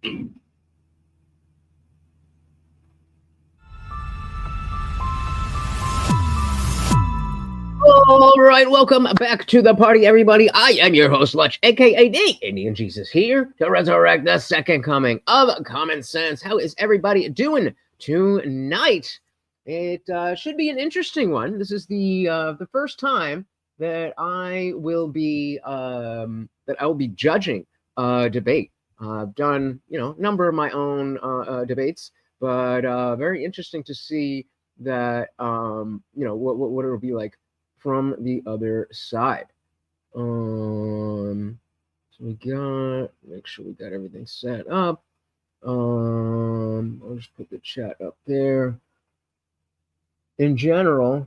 All right, welcome back to the party, everybody. I am your host, Letch, aka TheIndianJesus, here to resurrect the second coming of common sense. How is everybody doing tonight? It should be an interesting one. This is the first time that I will be judging a debate. I've done a number of my own debates, but very interesting to see that what it'll be like from the other side. So we got, make sure we got everything set up. I'll just put the chat up there. In general,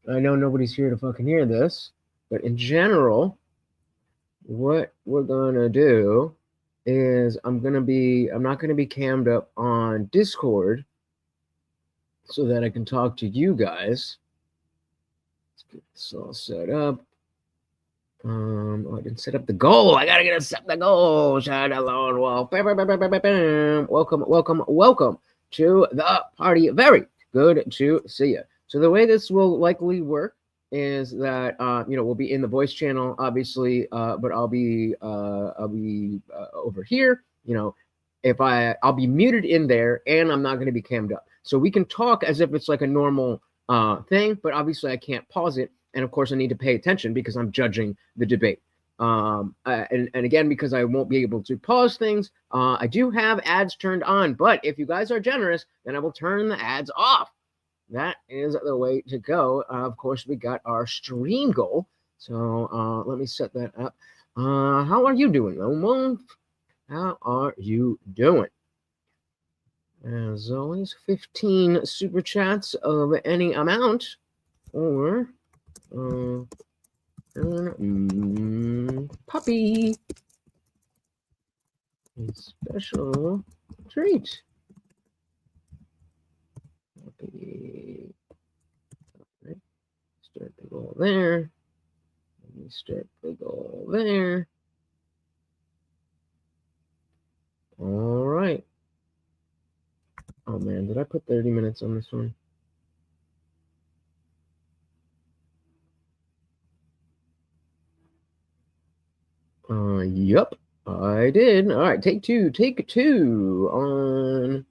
I know nobody's here to fucking hear this, but in general, what we're gonna do is I'm not gonna be cammed up on Discord so that I can talk to you guys. Let's get this all set up. I didn't set up the goal. I gotta set the goal. Shout out Lone Wolf. Welcome to the party. Very good to see you. So the way this will likely work is that we'll be in the voice channel, obviously, but I'll be over here. I'll be muted in there, and I'm not going to be cammed up. So we can talk as if it's like a normal thing, but obviously I can't pause it. And of course, I need to pay attention because I'm judging the debate. And again, because I won't be able to pause things, I do have ads turned on. But if you guys are generous, then I will turn the ads off. That is the way to go. Of course, we got our stream goal. So let me set that up. How are you doing, Lone? How are you doing? As always, 15 super chats of any amount or puppy, a special treat. Puppy. Right. Start the goal there. Let me start the goal there. All right. Oh man, did I put 30 minutes on this one? Yup, I did. All right, take two on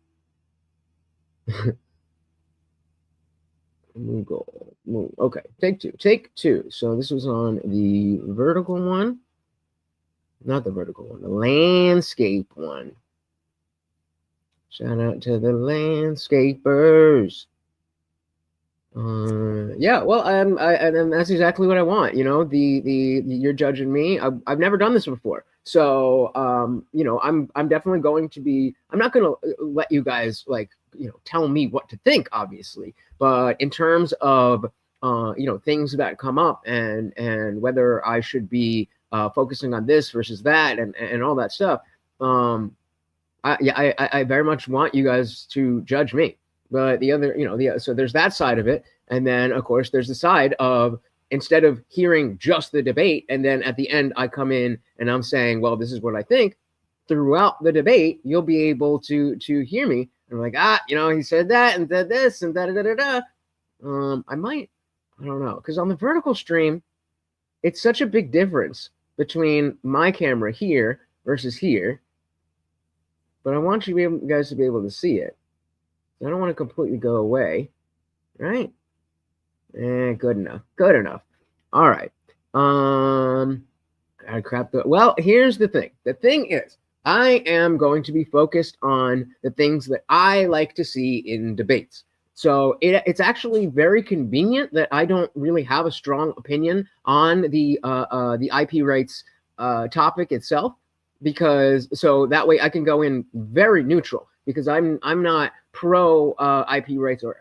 move. Okay, take two. So this was on the vertical one, not the vertical one, the landscape one. Shout out to the landscapers. Yeah, well, and that's exactly what I want. You're judging me. I've never done this before, so I'm definitely going to be. I'm not going to let you guys tell me what to think, obviously, but in terms of things that come up and whether I should be focusing on this versus that and all that stuff. I very much want you guys to judge me. But the other, so there's that side of it. And then, of course, there's the side of instead of hearing just the debate, and then at the end I come in and I'm saying, well, this is what I think. Throughout the debate, you'll be able to hear me. And like, he said that and said this and da-da-da-da-da. I don't know. Because on the vertical stream, it's such a big difference between my camera here versus here. But I want you guys to be able to see it. I don't want to completely go away, right? Good enough. All right. Well, here's the thing. The thing is, I am going to be focused on the things that I like to see in debates. So it's actually very convenient that I don't really have a strong opinion on the IP rights topic itself, because so that way I can go in very neutral, because I'm not pro IP rights or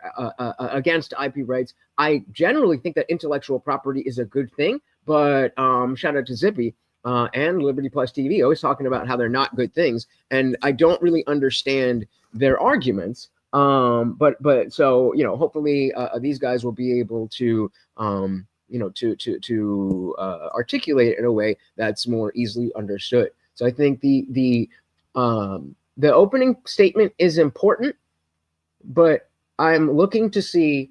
against IP rights. I generally think that intellectual property is a good thing, but shout out to Zippy and Liberty Plus TV, always talking about how they're not good things, and I don't really understand their arguments. But so hopefully these guys will be able to articulate it in a way that's more easily understood. So I think the the opening statement is important, but I'm looking to see,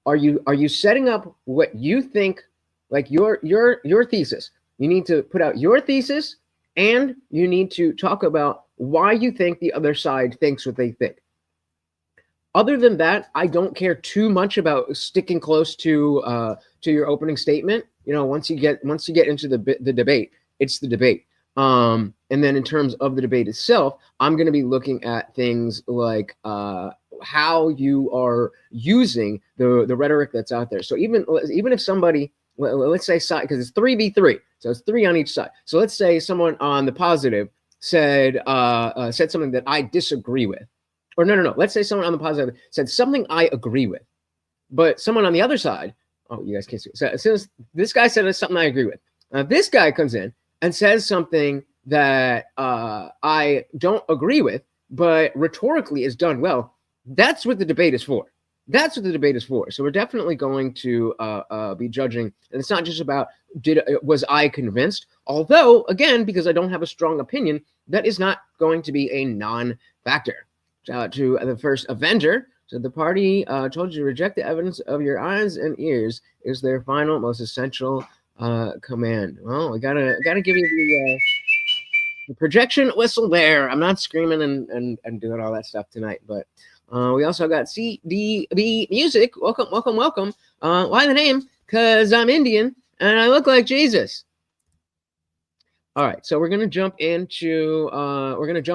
are you setting up what you think, like your thesis? You need to put out your thesis, and you need to talk about why you think the other side thinks what they think. Other than that, I don't care too much about sticking close to your opening statement. You know, once you get into the debate, it's the debate. And then in terms of the debate itself, I'm going to be looking at things like how you are using the rhetoric that's out there. So even if somebody, let's say side, because it's 3v3, so it's 3 on each side. So let's say someone on the positive said something that I disagree with. Or no. Let's say someone on the positive said something I agree with, but someone on the other side, oh, you guys can't see. So as soon as this guy said something I agree with, this guy comes in and says something that I don't agree with, but rhetorically is done well. That's what the debate is for. That's what the debate is for. So we're definitely going to be judging, and it's not just about was I convinced. Although, again, because I don't have a strong opinion, that is not going to be a non-factor. Shout out to the first Avenger. So the party told you to reject the evidence of your eyes and ears is their final, most essential command. Well, I gotta give you the projection whistle there. I'm not screaming and doing all that stuff tonight, but we also got CDB Music. Welcome. Why the name? Because I'm Indian and I look like Jesus. All right, so we're gonna jump into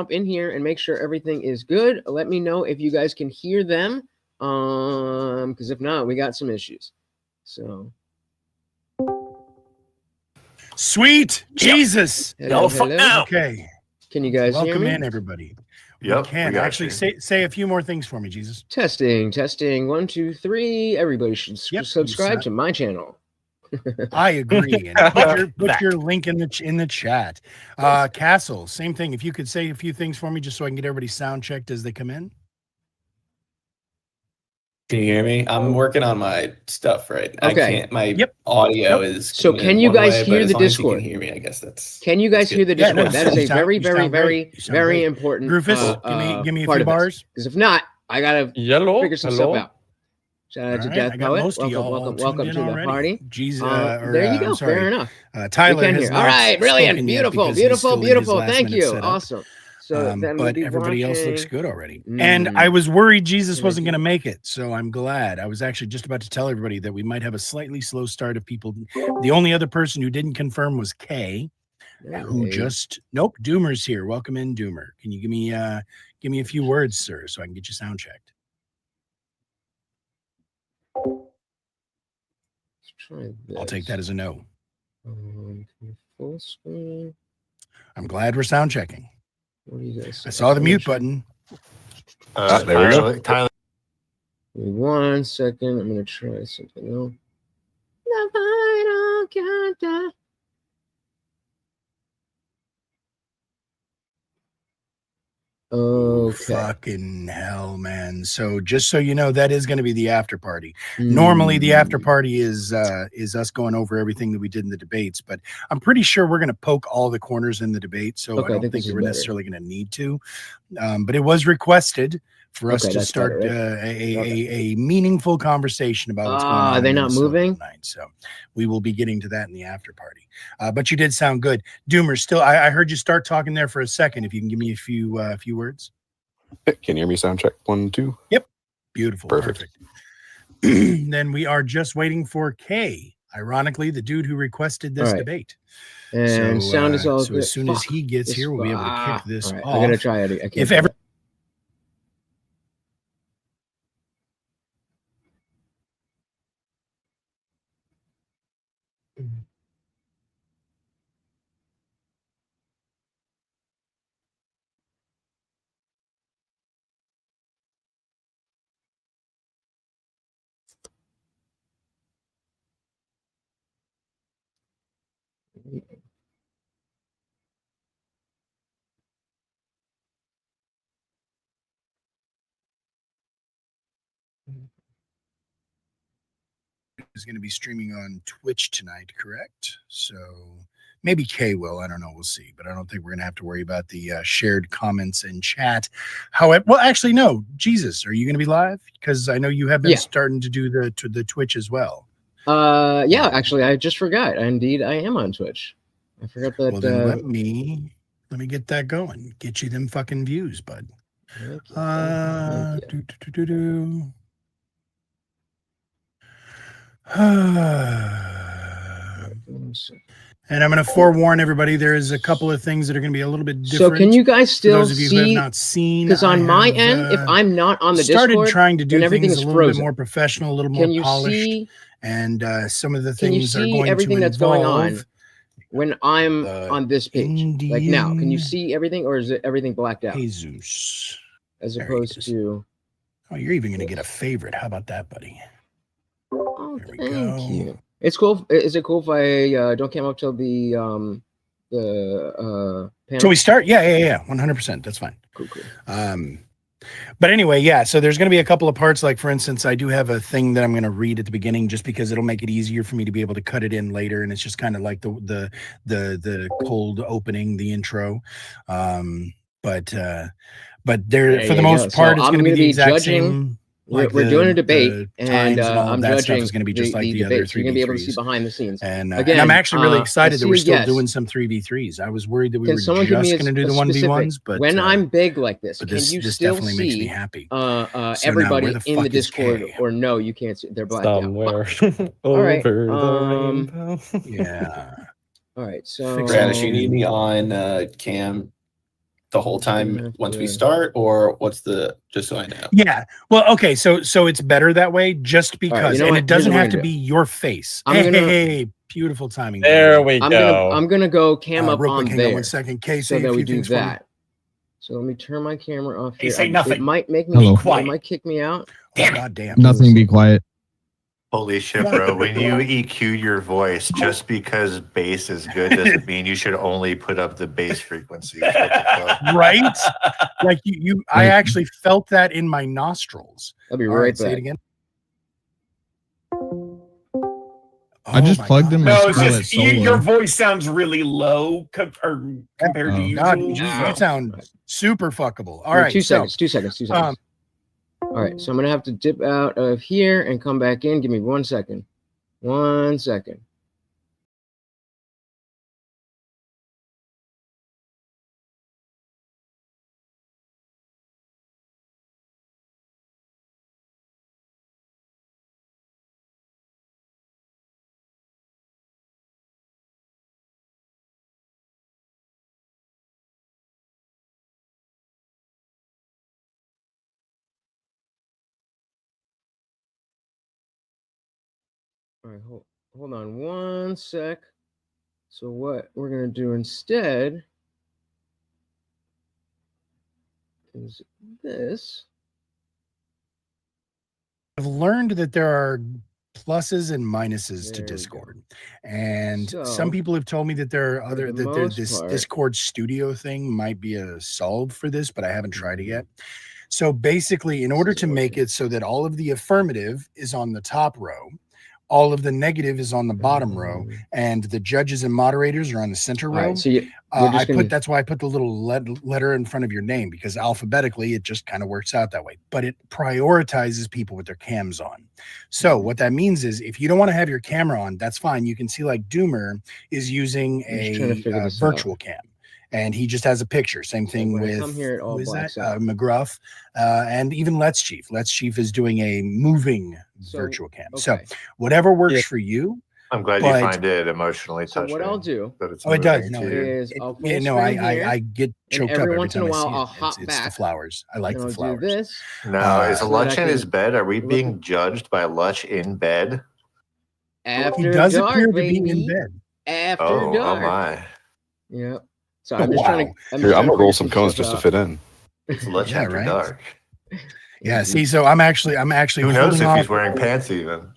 in here and make sure everything is good. Let me know if you guys can hear them, because if not, we got some issues. So, sweet Jesus. Hello. Okay. Can you guys hear me? Welcome in, everybody. Yep, can actually say a few more things for me, Jesus. Testing. 1, 2, 3. Everybody should subscribe to my channel. I agree. And put your link in the chat. Castle, same thing. If you could say a few things for me, just so I can get everybody sound checked as they come in. Can you hear me? I'm working on my stuff right now. Okay. I can't. My audio is. So can you guys hear the Discord? As you can hear me, I guess that's. Can you guys hear the Discord? Yeah, that is a very important. Grufus, give me a few bars. Because if not, I gotta figure some stuff out. Shout out to Death Poet. Welcome to the party. Jesus, there you go. Fair enough. Tyler has all right, brilliant, beautiful. Thank you. Awesome. So but everybody else looks good already. And I was worried Jesus wasn't going to make it, so I'm glad. I was actually just about to tell everybody that we might have a slightly slow start of people. The only other person who didn't confirm was Kay, who just Doomer's here. Welcome in, Doomer. Can you give me a few words, sir, so I can get you sound checked? I'll take that as a no. Full screen. I'm glad we're sound checking. What do you guys say? I saw the mute button. There we go. Tyler. 1 second. I'm going to try something else. The final countdown. Okay. Fucking hell, man. So just so you know, that is going to be the after party. Normally the after party is us going over everything that we did in the debates, but I'm pretty sure we're going to poke all the corners in the debate. So I don't think we're necessarily going to need to. But it was requested for us to start a meaningful conversation about what's going on. Are they not moving? Tonight. So we will be getting to that in the after party. But you did sound good. Doomer, still, I heard you start talking there for a second. If you can give me a few words. Can you hear me? Sound check 1, 2. Yep. Beautiful. Perfect. Then we are just waiting for Kay. Ironically, the dude who requested this debate. And sound is all so as soon as he gets here, we'll be able to kick this off. I gotta try it. If ever. is going to be streaming on Twitch tonight, correct? So maybe Kay will. I don't know. We'll see. But I don't think we're going to have to worry about the shared comments and chat. However, well, actually, no. Jesus, are you going to be live? Because I know you have been starting to do the Twitch as well. Yeah, actually, I just forgot. Indeed, I am on Twitch. I forgot that. Well, then let me get that going. Get you them fucking views, bud. And I'm going to forewarn everybody, there is a couple of things that are going to be a little bit different. So can you guys still those of you see? Who have not seen, because on my end, if I'm not on the Discord, trying to do things a little bit more professional, a little more polished, and some of the things are going everything to that's going on when I'm on this page. Like now, can you see everything, or is it everything blacked out? Jesus, as opposed to. Oh, you're even going to get a favorite. How about that, buddy? Oh, thank you. It's cool. Is it cool if I don't come up till the panel? Till we start? Yeah. 100%. That's fine. Cool. But anyway, yeah. So there's going to be a couple of parts. Like for instance, I do have a thing that I'm going to read at the beginning, just because it'll make it easier for me to be able to cut it in later, and it's just kind of like the cold opening, the intro. But there, for the most part, it's going to be the exact same. Like we're doing a debate, and I'm judging. Is going to be just like the other 3v3s. You're going to be able to see behind the scenes. And I'm actually really excited that we're still doing some 3v3s. I was worried that we were just going to do the 1v1s, but when I'm big like this, can this you still definitely see makes me happy. everybody in the Discord, or no, you can't see? They're blacked somewhere out. All right. Yeah. All right. So, Radish, you need me on cam the whole time once we start, or what's the, just so I know? Yeah. Well, okay. So it's better that way, just because, and it doesn't have to be your face. Hey, beautiful timing. There we go. I'm gonna go cam up real on quick, there. Hang on 1 second. Kay, so that we do that. So let me turn my camera off here. Say nothing. It might make me quiet. It might kick me out. God damn. Nothing. Be quiet. Holy shit, bro. When you EQ your voice, just because bass is good doesn't mean you should only put up the bass frequency. Right? Like I actually felt that in my nostrils. I'll be right back. Say it again. I just plugged in my No, it's just your voice sounds really low compared to you. God, you sound super fuckable. All right. 2 seconds. 2 seconds. All right, so I'm going to have to dip out of here and come back in. Give me 1 second. 1 second. All right, hold on 1 sec. So what we're going to do instead is this. I've learned that there are pluses and minuses to Discord. And some people have told me that there are this Discord studio thing might be a solve for this, but I haven't tried it yet. So basically, in order to make it so that all of the affirmative is on the top row, all of the negative is on the bottom row, and the judges and moderators are on the center row. Right, so that's why I put the little letter in front of your name, because alphabetically it just kind of works out that way. But it prioritizes people with their cams on. So what that means is, if you don't want to have your camera on, that's fine. You can see like Doomer is using a virtual cam. And he just has a picture. Same thing with who is that? McGruff, and even LetsChief. LetsChief is doing a moving virtual cam. So whatever works for you. I'm glad you find it emotionally touching. So what I'll do? It does. No, I get choked up every once in a while. I'll hop back. It's the flowers. I like the flowers. No, is Lutch in his bed? Are we being judged by Lutch in bed? After he does dark, appear to be in bed. After dark. Oh my. Yeah. So I'm just trying to. I'm gonna roll some cones just to fit in. It's Lutch after dark. Yeah. See, so I'm actually. Who knows if he's wearing pants even?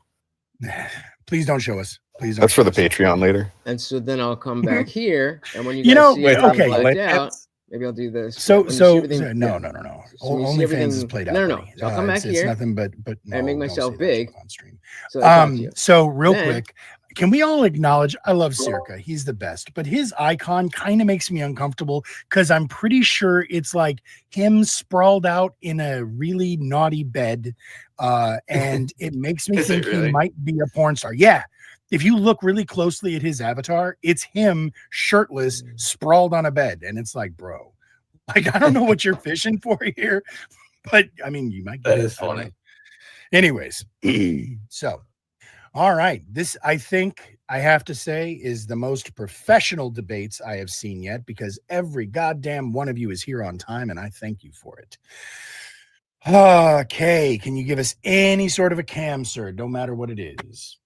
Please don't show us. Please. That's for the Patreon later. And so then I'll come back here, and when you guys see it blacked out, Maybe I'll do this. So When you see everything- no. So when you see OnlyFans everything- is played out. No. buddy. So I'll come back it's here nothing but no, and make don't myself say that big. shit on stream. So I talk to you. So real Then- quick, can we all acknowledge I love Circa? He's the best, but his icon kind of makes me uncomfortable because I'm pretty sure it's like him sprawled out in a really naughty bed, and it makes me Is it think he really? might be a porn star. Yeah. If you look really closely at his avatar, it's him shirtless, sprawled on a bed, and it's like, bro, like I don't know what you're fishing for here, but I mean, you might. That get is it. I don't funny. know. Anyways, so. All right. This, I think I have to say, is the most professional debates I have seen yet because every goddamn one of you is here on time, and I thank you for it. Okay. Can you give us any sort of a cam, sir? No matter what it is.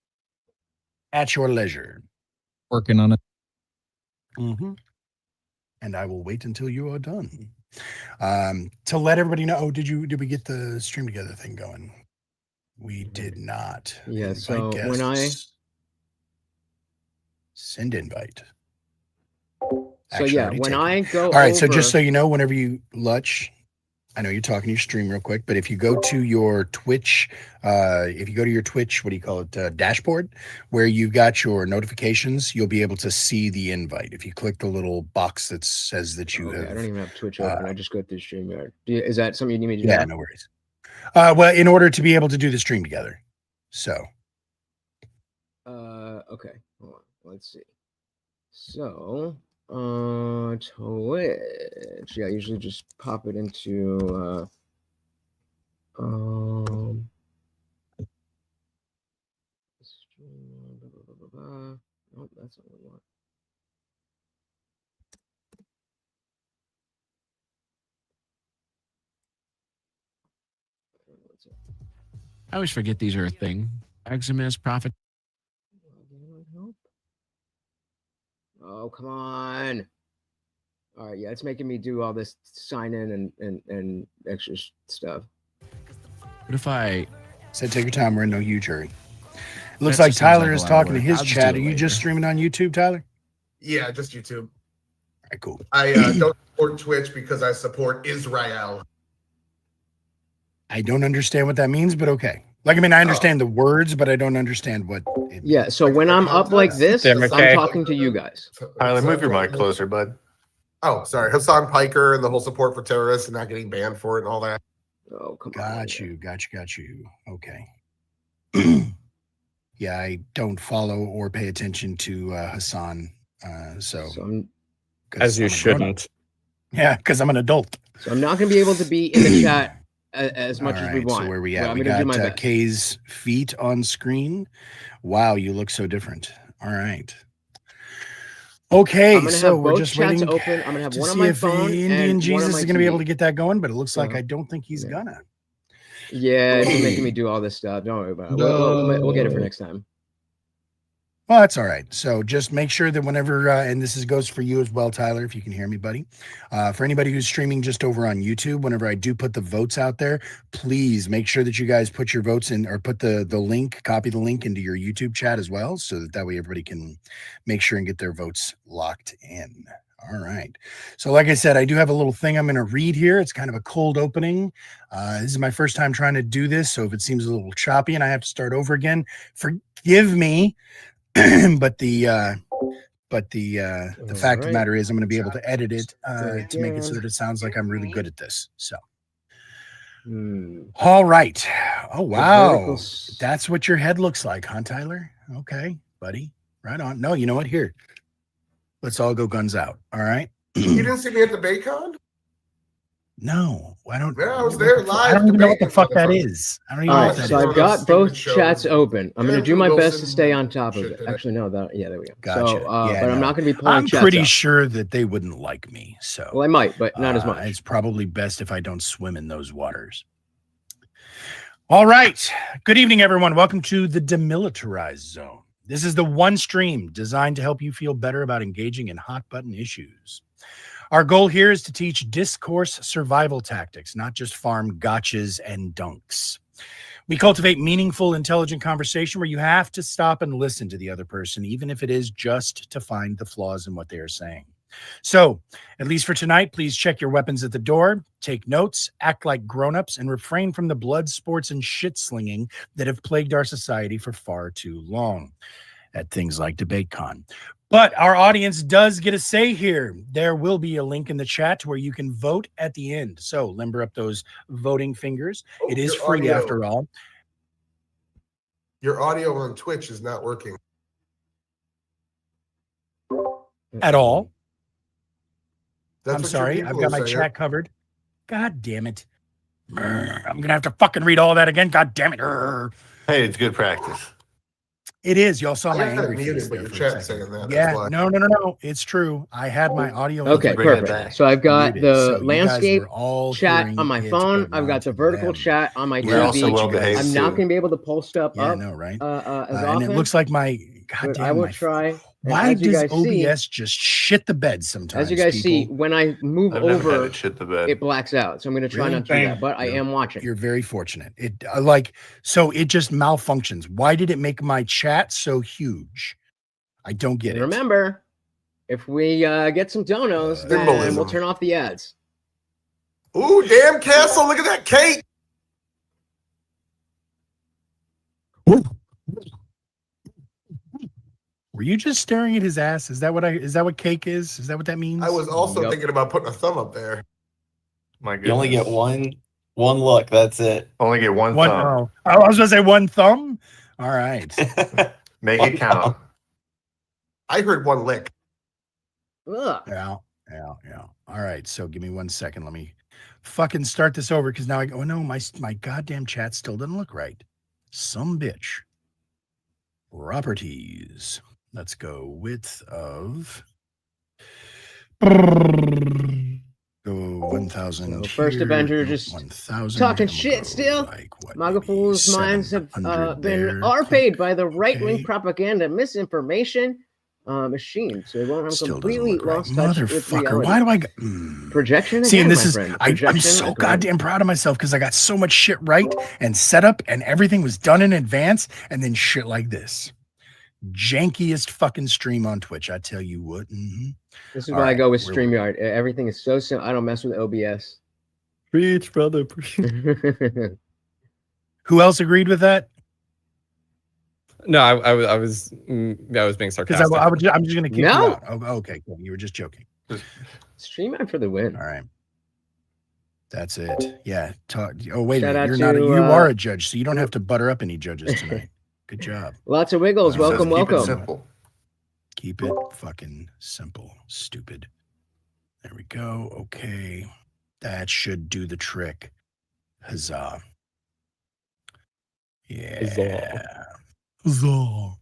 At your leisure. Working on it. Mm-hmm. And I will wait until you are done. To let everybody know, oh, did we get the stream together thing going? We did not. Yeah, Invite so when I- send invite. So Actually, yeah, already when taken. I go All right, so over- just so you know, whenever you Lutch, I know you're talking your stream real quick, but if you go to your Twitch, what do you call it, dashboard, where you've got your notifications, you'll be able to see the invite. If you click the little box that says that you Okay, have. I don't even have Twitch open. I just go through StreamYard. Is that something you need me to do? Yeah, now? no worries. Well, in order to be able to do the stream together. So. Okay. Hold on. Let's see. So, Twitch. Yeah, I usually just pop it into Nope, that's not what I want. I always forget these are a thing. Maximus, Prophet. Oh, come on. All right, yeah, it's making me do all this sign in and extra stuff. What if I Said take your time. We're in no huge hurry. It looks That like just seems Tyler like a is lot of talking to work. his I'll just chat. do Are it you just later. streaming on YouTube, Tyler? Yeah, just YouTube. All right, cool. I don't support Twitch because I support Israel. I don't understand what that means, but okay. Like, I mean, I understand the words, but I don't understand what it Yeah, so Like when the I'm up like context. this, Damn, I'm okay. talking to you guys. Tyler, move your mic closer, bud. Oh, sorry. Hassan Piker and the whole support for terrorists and not getting banned for it and all that. Oh, come on. got you. Okay. Yeah, I don't follow or pay attention to Hassan. So So I'm 'cause As you I'm a grown-up. shouldn't. Yeah, because I'm an adult. I'm not going to be able to be in the chat as much All as we right, want. So where we but at? I'm We gonna do my got best. Kay's feet on screen. Wow, you look so different. All right. Okay, I'm gonna so have we're both just chats waiting open. I'm gonna have to one on see my if phone the and Indian one on Jesus my is going to be able TV. to get that going, but it looks like So, I don't think he's yeah. gonna. Yeah, it's just making me do all this stuff. Don't worry about it. We'll get it for No. next time. Well, that's all right. So just make sure that whenever, and this goes for you as well, Tyler, if you can hear me, buddy. For anybody who's streaming just over on YouTube, whenever I do put the votes out there, please make sure that you guys put your votes in or put the link, copy the link into your YouTube chat as well, so that way everybody can make sure and get their votes locked in. All right. So like I said, I do have a little thing I'm going to read here. It's kind of a cold opening. This is my first time trying to do this, so if it seems a little choppy and I have to start over again, forgive me. but the fact of the matter is I'm going to be able to edit it to make it so that it sounds like I'm really good at this. So, all right. Oh, wow. That's what your head looks like, huh, Tyler? Okay, buddy. Right on. No, you know what? Here, let's all go guns out. All right. You didn't see me at the Baycon? No, I don't. Yeah, I was there live. I don't even know what the debating, fuck that motherfucker. is. I don't even All know right, what that so is. I've got both Stupid chats show. open. I'm going to do my best to stay on top of Shit, it. did it? Actually, no, yeah, there we go. Gotcha. So, Yeah, but I'm no. not going to be pulling I'm chats pretty out. sure that they wouldn't like me. So, Well, I might, but not as much. It's probably best if I don't swim in those waters. All right. Good evening, everyone. Welcome to the Demilitarized Zone. This is the one stream designed to help you feel better about engaging in hot button issues. Our goal here is to teach discourse survival tactics, not just farm gotchas and dunks. We cultivate meaningful, intelligent conversation where you have to stop and listen to the other person, even if it is just to find the flaws in what they are saying. So, at least for tonight, please check your weapons at the door, take notes, act like grown-ups, and refrain from the blood sports and shit slinging that have plagued our society for far too long at things like DebateCon. But our audience does get a say here. There will be a link in the chat where you can vote at the end. So limber up those voting fingers. Oh, It is your free audio. after all. Your audio on Twitch is not working. At all. That's I'm what your sorry. people I've got are my saying. chat covered. God damn it. I'm going to have to fucking read all that again. God damn it. Hey, it's good practice. It is. Y'all saw I my got that angry muted, face but there your for a chat's second. saying that. Yeah, That's why. no. It's true. I had my audio. Okay, Bring it perfect. back. So I've got muted, the so you guys landscape were all chat hearing on my it, phone. but I've got not the vertical them. chat on my We're TV. also well behaved. I'm not too. going to be able to pull stuff Yeah, I up know, right? as And often. it looks like my but goddamn. I will my try. And Why as you does guys OBS see, just shit the bed sometimes? as you guys see, people? when I move I've never had over, it shit the bed. it blacks out. So I'm going to try Really? not to do Same. that. But I am watching. You're very fortunate. It so it just malfunctions. Why did it make my chat so huge? I don't get And it. remember, if we get some donos, then Symbolism. we'll turn off the ads. Ooh, damn Castle! Look at that cake. Were you just staring at his ass? Is that what cake is? Is that what that means? I was also Yep. thinking about putting a thumb up there. My goodness. You only get one look. That's it. Only get one one. thumb. Oh, I was gonna say one thumb. All right. Make it count. I heard one lick. Ugh. Yeah. All right. So give me 1 second. Let me fucking start this over because now oh no, my goddamn chat still doesn't look right. Some bitch. Properties. Let's go width of go 1,000. So first Avenger just 1,000. talking and we'll shit go still. Like what? MAGA maybe fools' minds have 700 been there. RPA'd by the right-wing Okay. propaganda misinformation machine, so they won't have Still doesn't completely look right. lost touch with Motherfucker, reality. why do I Projection See, again, and this my is friend. I'm Projection so again. goddamn proud of myself because I got so much shit right and set up and everything was done in advance and then shit like this. Jankiest fucking stream on Twitch, I tell you what. This is All why I right, go with where were we? StreamYard. Everything is so simple. I don't mess with OBS. Preach, brother. Who else agreed with that? No, I was being Because sarcastic. I'm just gonna kick No. you out. Oh, okay, cool. You were just joking. StreamYard for the win. All right. That's it. Yeah. Oh, wait a Shout minute. out You're not. to, You are a judge, so you don't have to butter up any judges tonight. Good job. Lots of wiggles. Says Welcome, Keep it welcome. simple. Keep it fucking simple. Stupid. There we go. Okay. That should do the trick. Huzzah. Yeah. Huzzah.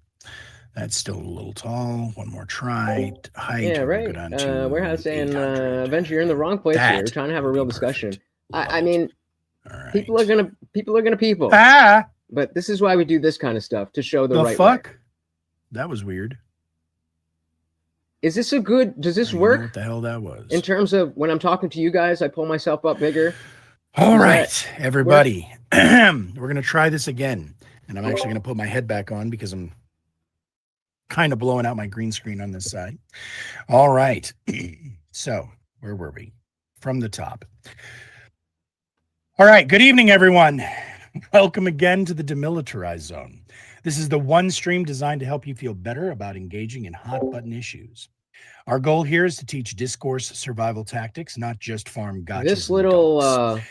That's still a little tall. One more try. Height. Yeah, we'll right. go down to Warehouse and 800. Avenger, you're in the wrong place here. That We're trying to have a would real be discussion. perfect. I mean, All right. people are gonna people. Ah, But this is why we do this kind of stuff to show the the right way. fuck? That was weird. Is this a good? Does this I don't know work what the hell that was? in terms of when I'm talking to you guys? I pull myself up bigger. All Does right, everybody. We're going to try this again. And I'm actually going to put my head back on because I'm kind of blowing out my green screen on this side. All right. So, where were we? From the top. All right. Good evening, everyone. Welcome again to the Demilitarized Zone. This is the one stream designed to help you feel better about engaging in hot button issues. Our goal here is to teach discourse survival tactics, not just farm gotchas. This and little dunks.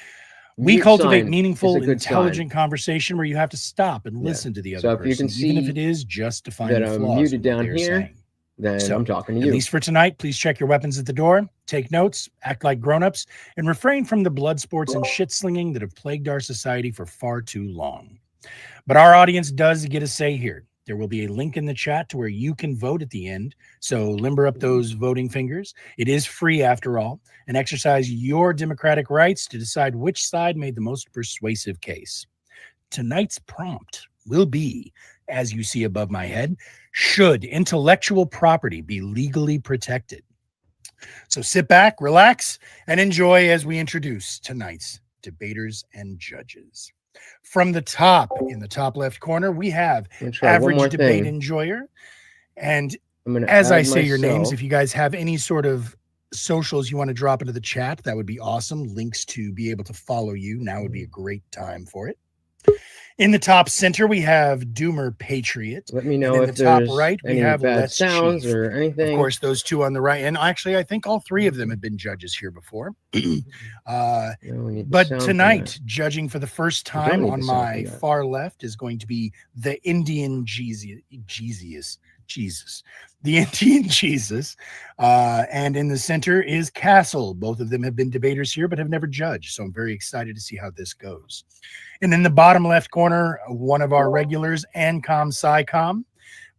We mute cultivate sign meaningful, is a good intelligent conversation where you have to stop and Yeah. listen to the other So if person, you can even if see it is just to find that the I'm flaws muted in what down they're here, saying. then So, I'm talking to At you. least for tonight, please check your weapons at the door, take notes, act like grown-ups, and refrain from the blood sports and shit slinging that have plagued our society for far too long. But our audience does get a say here. There will be a link in the chat to where you can vote at the end. So limber up those voting fingers. It is free after all, and exercise your democratic rights to decide which side made the most persuasive case. Tonight's prompt will be, as you see above my head, should intellectual property be legally protected? So sit back, relax, and enjoy as we introduce tonight's debaters and judges. From the top, in the top left corner, we have I'm gonna try one Average more Debate thing. Enjoyer. And I'm gonna As I add say your names, myself. if you guys have any sort of socials you want to drop into the chat, that would be awesome. Links to be able to follow you. Now would be a great time for it. In the top center, we have DoomerPatriot. Let me And know in if the top there's right, we any have bad sounds LetsChief. or anything. Of course, those two on the right. And actually, I think all three of them have been judges here before. No, we need the But sound for tonight, judging for the first We don't time need on the sound my for that. far left is going to be the Jesus. The Indian Jesus. And in the center is Castle. Both of them have been debaters here, but have never judged. So I'm very excited to see how this goes. And in the bottom left corner, one of our regulars, AnComSciComm.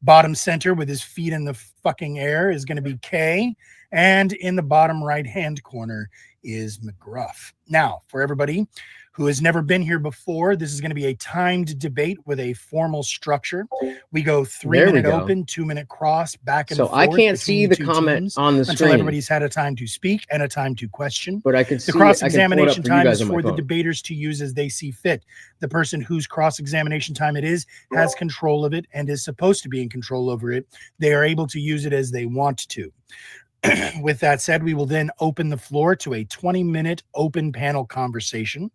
Bottom center with his feet in the fucking air is going to be Kay. And in the bottom right-hand corner is McGruff. Now, for everybody who has never been here before, this is going to be a timed debate with a formal structure. We go 3-minute open, 2-minute cross, back and So forth. I can't see between the two comment teams on the until screen, everybody's had a time to speak and a time to question. but I can The see. I can pull it up cross-examination for you time guys is on my for the phone. debaters to use as they see fit. The person whose cross-examination time it is has control of it and is supposed to be in control over it. They are able to use it as they want to. With that said, we will then open the floor to a 20-minute open panel conversation.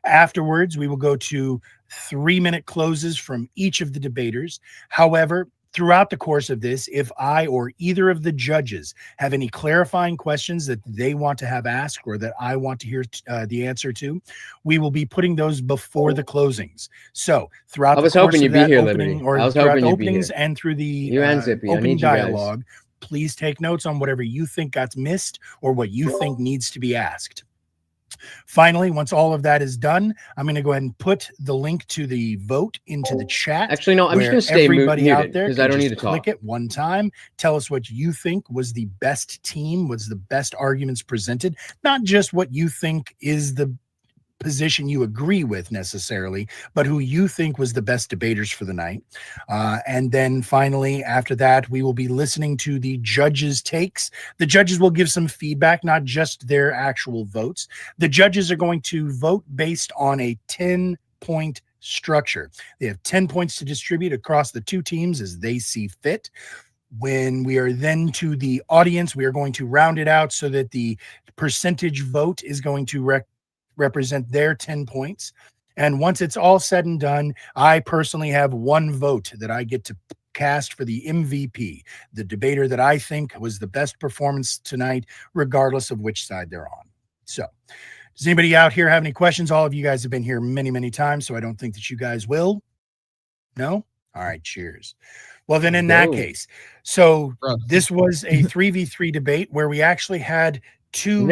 Afterwards, we will go to 3-minute closes from each of the debaters. However, throughout the course of this, if I or either of the judges have any clarifying questions that they want to have asked or that I want to hear the answer to, we will be putting those before the closings. So throughout I was the course hoping of you'd be that here, opening, Liberty. or I was throughout hoping the you'd be openings here. and through the You and Zippy, I open need you guys. dialogue, please take notes on whatever you think got missed or what you think needs to be asked. Finally, once all of that is done, I'm going to go ahead and put the link to the vote into the chat. Actually, no, I'm just where going to stay everybody out muted there because can I don't just need to click talk. it one time. Tell us what you think was the best team, was the best arguments presented, not just what you think is the position you agree with necessarily, but who you think was the best debaters for the night. And then finally, after that, we will be listening to the judges' takes. The judges will give some feedback, not just their actual votes. The judges are going to vote based on a 10-point structure. They have 10 points to distribute across the two teams as they see fit. When we are then to the audience, we are going to round it out so that the percentage vote is going to represent their 10 points. And once it's all said and done, I personally have one vote that I get to cast for the MVP, the debater that I think was the best performance tonight, regardless of which side they're on. So does anybody out here have any questions? All of you guys have been here many, many times, so I don't think that you guys will. No? All right, cheers. Well, then in that case, so this was a 3v3 debate where we actually had two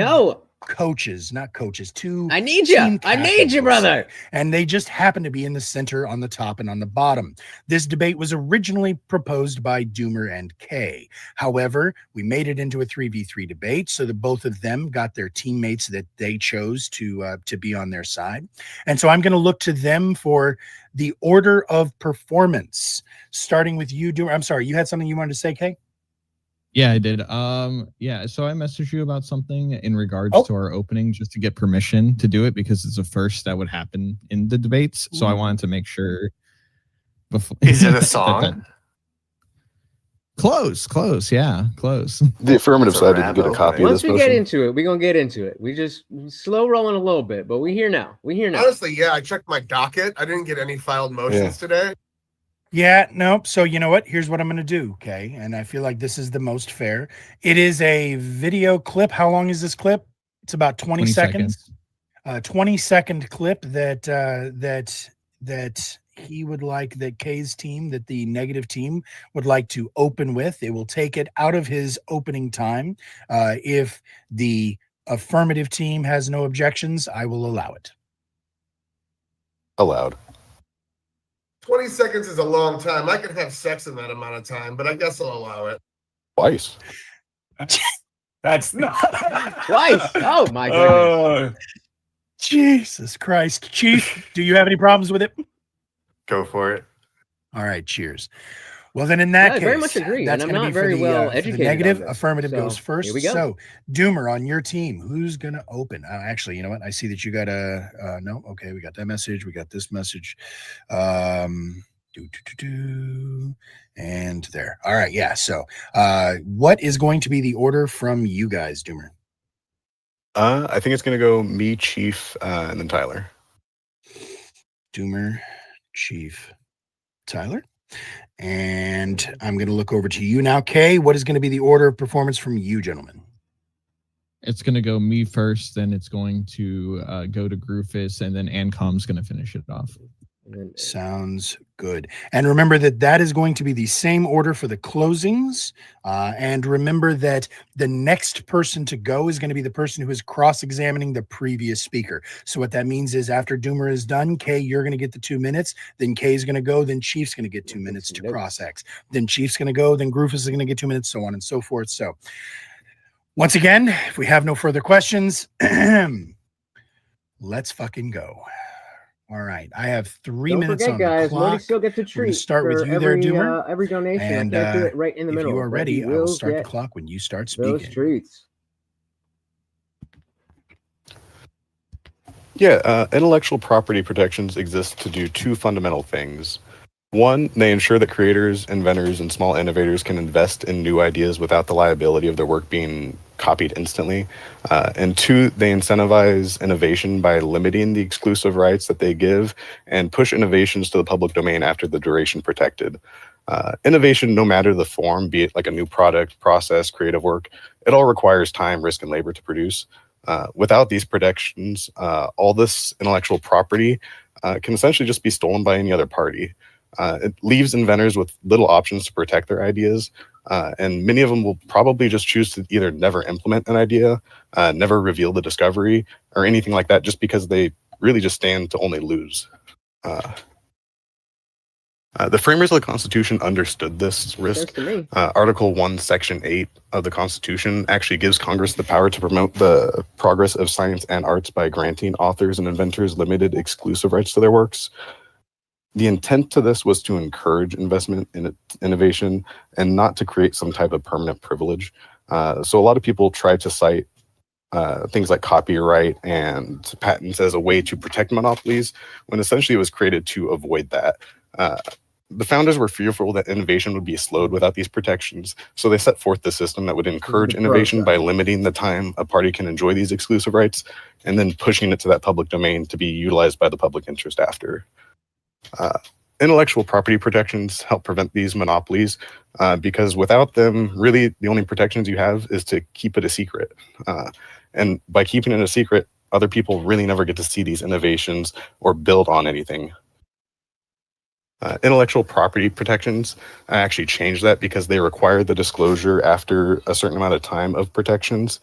two I need you. team I need captains, you, we'll brother. say, and they just happened to be in the center, on the top, and on the bottom. This debate was originally proposed by Doomer and Kay. However, we made it into a 3v3 debate so that both of them got their teammates that they chose to be on their side. And so I'm going to look to them for the order of performance, starting with you, Doomer. I'm sorry, you had something you wanted to say, Kay? Yeah, I did. Yeah, so I messaged you about something in regards to our opening just to get permission to do it because it's a first that would happen in the debates. So I wanted to make sure before. Is it a song? Close. Yeah, close. The affirmative It's a side didn't rap get a copy of Once this we get motion. into it, we're going to get into it. We just slow rolling a little bit, but we here now. Honestly, yeah, I checked my docket. I didn't get any filed motions today. Yeah, nope. So you know what? Here's what I'm going to do, okay? And I feel like this is the most fair. It is a video clip. How long is this clip? It's about 20 seconds. 20-second clip that he would like, that Kay's team, that the negative team would like to open with. It will take it out of his opening time. If the affirmative team has no objections, I will allow it. Allowed. 20 seconds is a long time. I could have sex in that amount of time, but I guess I'll allow it. Twice. That's not twice. Oh my goodness. Jesus Christ. Chief, do you have any problems with it? Go for it. All right, cheers. Well, then in that I case, very much agree, that's and I'm going to not be for very the, well for the educated on negative. this. Affirmative So, goes first. here we go. So, Doomer, on your team, who's going to open? Actually, you know what? I see that you got a no. Okay, we got that message. We got this message. And there. All right. Yeah. So what is going to be the order from you guys, Doomer? I think it's going to go me, Chief, and then Tyler. Doomer, Chief, Tyler. And I'm going to look over to you now, Kay. What is going to be the order of performance from you, gentlemen? It's going to go me first, then it's going to go to Grufus, and then AnCom's going to finish it off. Sounds good. And remember that is going to be the same order for the closings. And remember that the next person to go is going to be the person who is cross-examining the previous speaker. So what that means is after Doomer is done, Kay, you're going to get the 2 minutes. Then Kay's going to go. Then Chief's going to get 2 minutes to cross-ex. Then Chief's going to go. Then Grufus is going to get 2 minutes, so on and so forth. So once again, if we have no further questions, let's fucking go. All right, I have 3 minutes on the clock. Modi still gets a treat. Start with you there, Doomer. Every donation, and I can't do it right in the middle. If you are ready, I will start the clock when you start speaking. Those treats. Yeah, intellectual property protections exist to do two fundamental things. One, they ensure that creators, inventors, and small innovators can invest in new ideas without the liability of their work being copied instantly. And two, they incentivize innovation by limiting the exclusive rights that they give and push innovations to the public domain after the duration protected. Innovation, no matter the form, be it like a new product, process, creative work, it all requires time, risk, and labor to produce. Without these protections, all this intellectual property can essentially just be stolen by any other party. It leaves inventors with little options to protect their ideas, and many of them will probably just choose to either never implement an idea, never reveal the discovery, or anything like that, just because they really just stand to only lose. The framers of the Constitution understood this risk. Article 1, Section 8 of the Constitution actually gives Congress the power to promote the progress of science and arts by granting authors and inventors limited exclusive rights to their works. The intent to this was to encourage investment in innovation and not to create some type of permanent privilege. So a lot of people try to cite things like copyright and patents as a way to protect monopolies, when essentially it was created to avoid that. The founders were fearful that innovation would be slowed without these protections, so they set forth the system that would encourage innovation by limiting the time a party can enjoy these exclusive rights, and then pushing it to that public domain to be utilized by the public interest after. Intellectual property protections help prevent these monopolies because without them, really the only protections you have is to keep it a secret. And by keeping it a secret, other people really never get to see these innovations or build on anything. Intellectual property protections actually changed that because they require the disclosure after a certain amount of time of protections.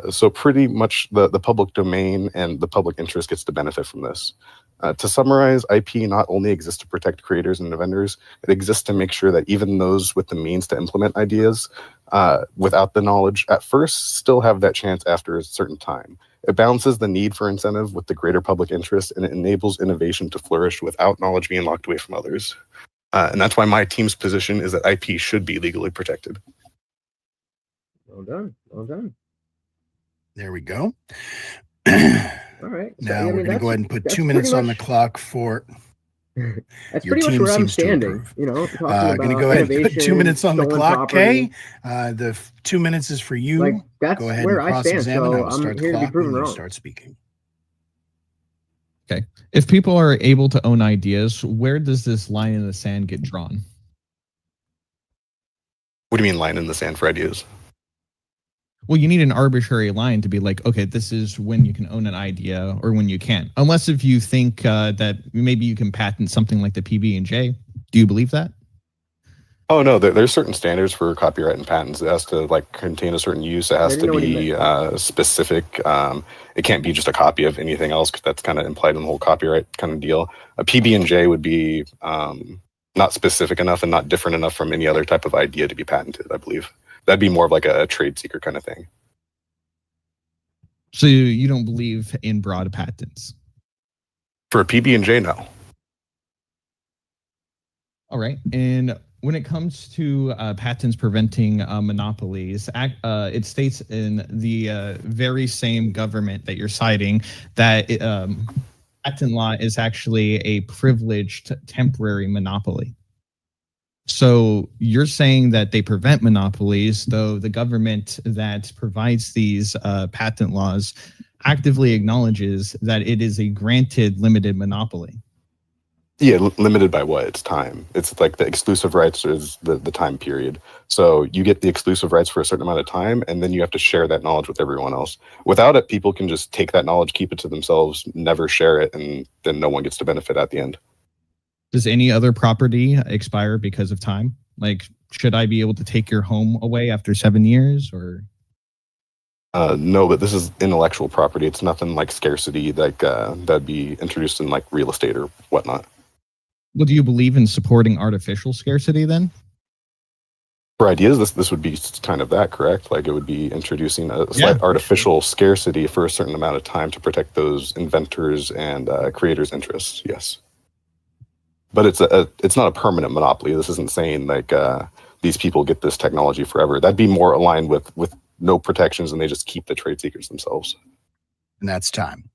So pretty much the public domain and the public interest gets to benefit from this. To summarize, IP not only exists to protect creators and inventors, it exists to make sure that even those with the means to implement ideas without the knowledge at first still have that chance after a certain time. It balances the need for incentive with the greater public interest, and it enables innovation to flourish without knowledge being locked away from others. And that's why my team's position is that IP should be legally protected. Well done. Well done. There we go. All right. So, now we're going to go ahead and put 2 minutes on the clock for that's your pretty team much where I'm seems to standing. approve. You know, going to go ahead and put 2 minutes on the clock, Kay. The 2 minutes is for you. Like, that's go ahead where and I stand. cross-examine. So I will start the here to be clock proven when you wrong. start speaking. Okay. If people are able to own ideas, where does this line in the sand get drawn? What do you mean line in the sand for ideas? Well, you need an arbitrary line to be like, okay, this is when you can own an idea or when you can't. Unless if you think that maybe you can patent something like the PB&J. Do you believe that? Oh, no, there's certain standards for copyright and patents. It has to like contain a certain use. It has to be specific. It can't be just a copy of anything else, because that's kind of implied in the whole copyright kind of deal. A PB&J would be not specific enough and not different enough from any other type of idea to be patented, I believe. That'd be more of like a trade secret kind of thing. So you don't believe in broad patents? For a PB&J, no. All right. And when it comes to patents preventing monopolies, it states in the very same government that you're citing that patent law is actually a privileged temporary monopoly. So you're saying that they prevent monopolies, though the government that provides these patent laws actively acknowledges that it is a granted limited monopoly. Yeah, limited by what? It's time. It's like the exclusive rights is the time period. So you get the exclusive rights for a certain amount of time, and then you have to share that knowledge with everyone else. Without it, people can just take that knowledge, keep it to themselves, never share it, and then no one gets to benefit at the end. Does any other property expire because of time? Like, should I be able to take your home away after 7 years, or? No, but this is intellectual property. It's nothing like scarcity, like that'd be introduced in like real estate or whatnot. Well, do you believe in supporting artificial scarcity then? For ideas, this would be kind of that, correct? Like it would be introducing a slight artificial scarcity for a certain amount of time to protect those inventors and creators' interests. Yes, but it's not a permanent monopoly. This isn't saying like these people get this technology forever. That'd be more aligned with no protections, and they just keep the trade secrets themselves. And that's time.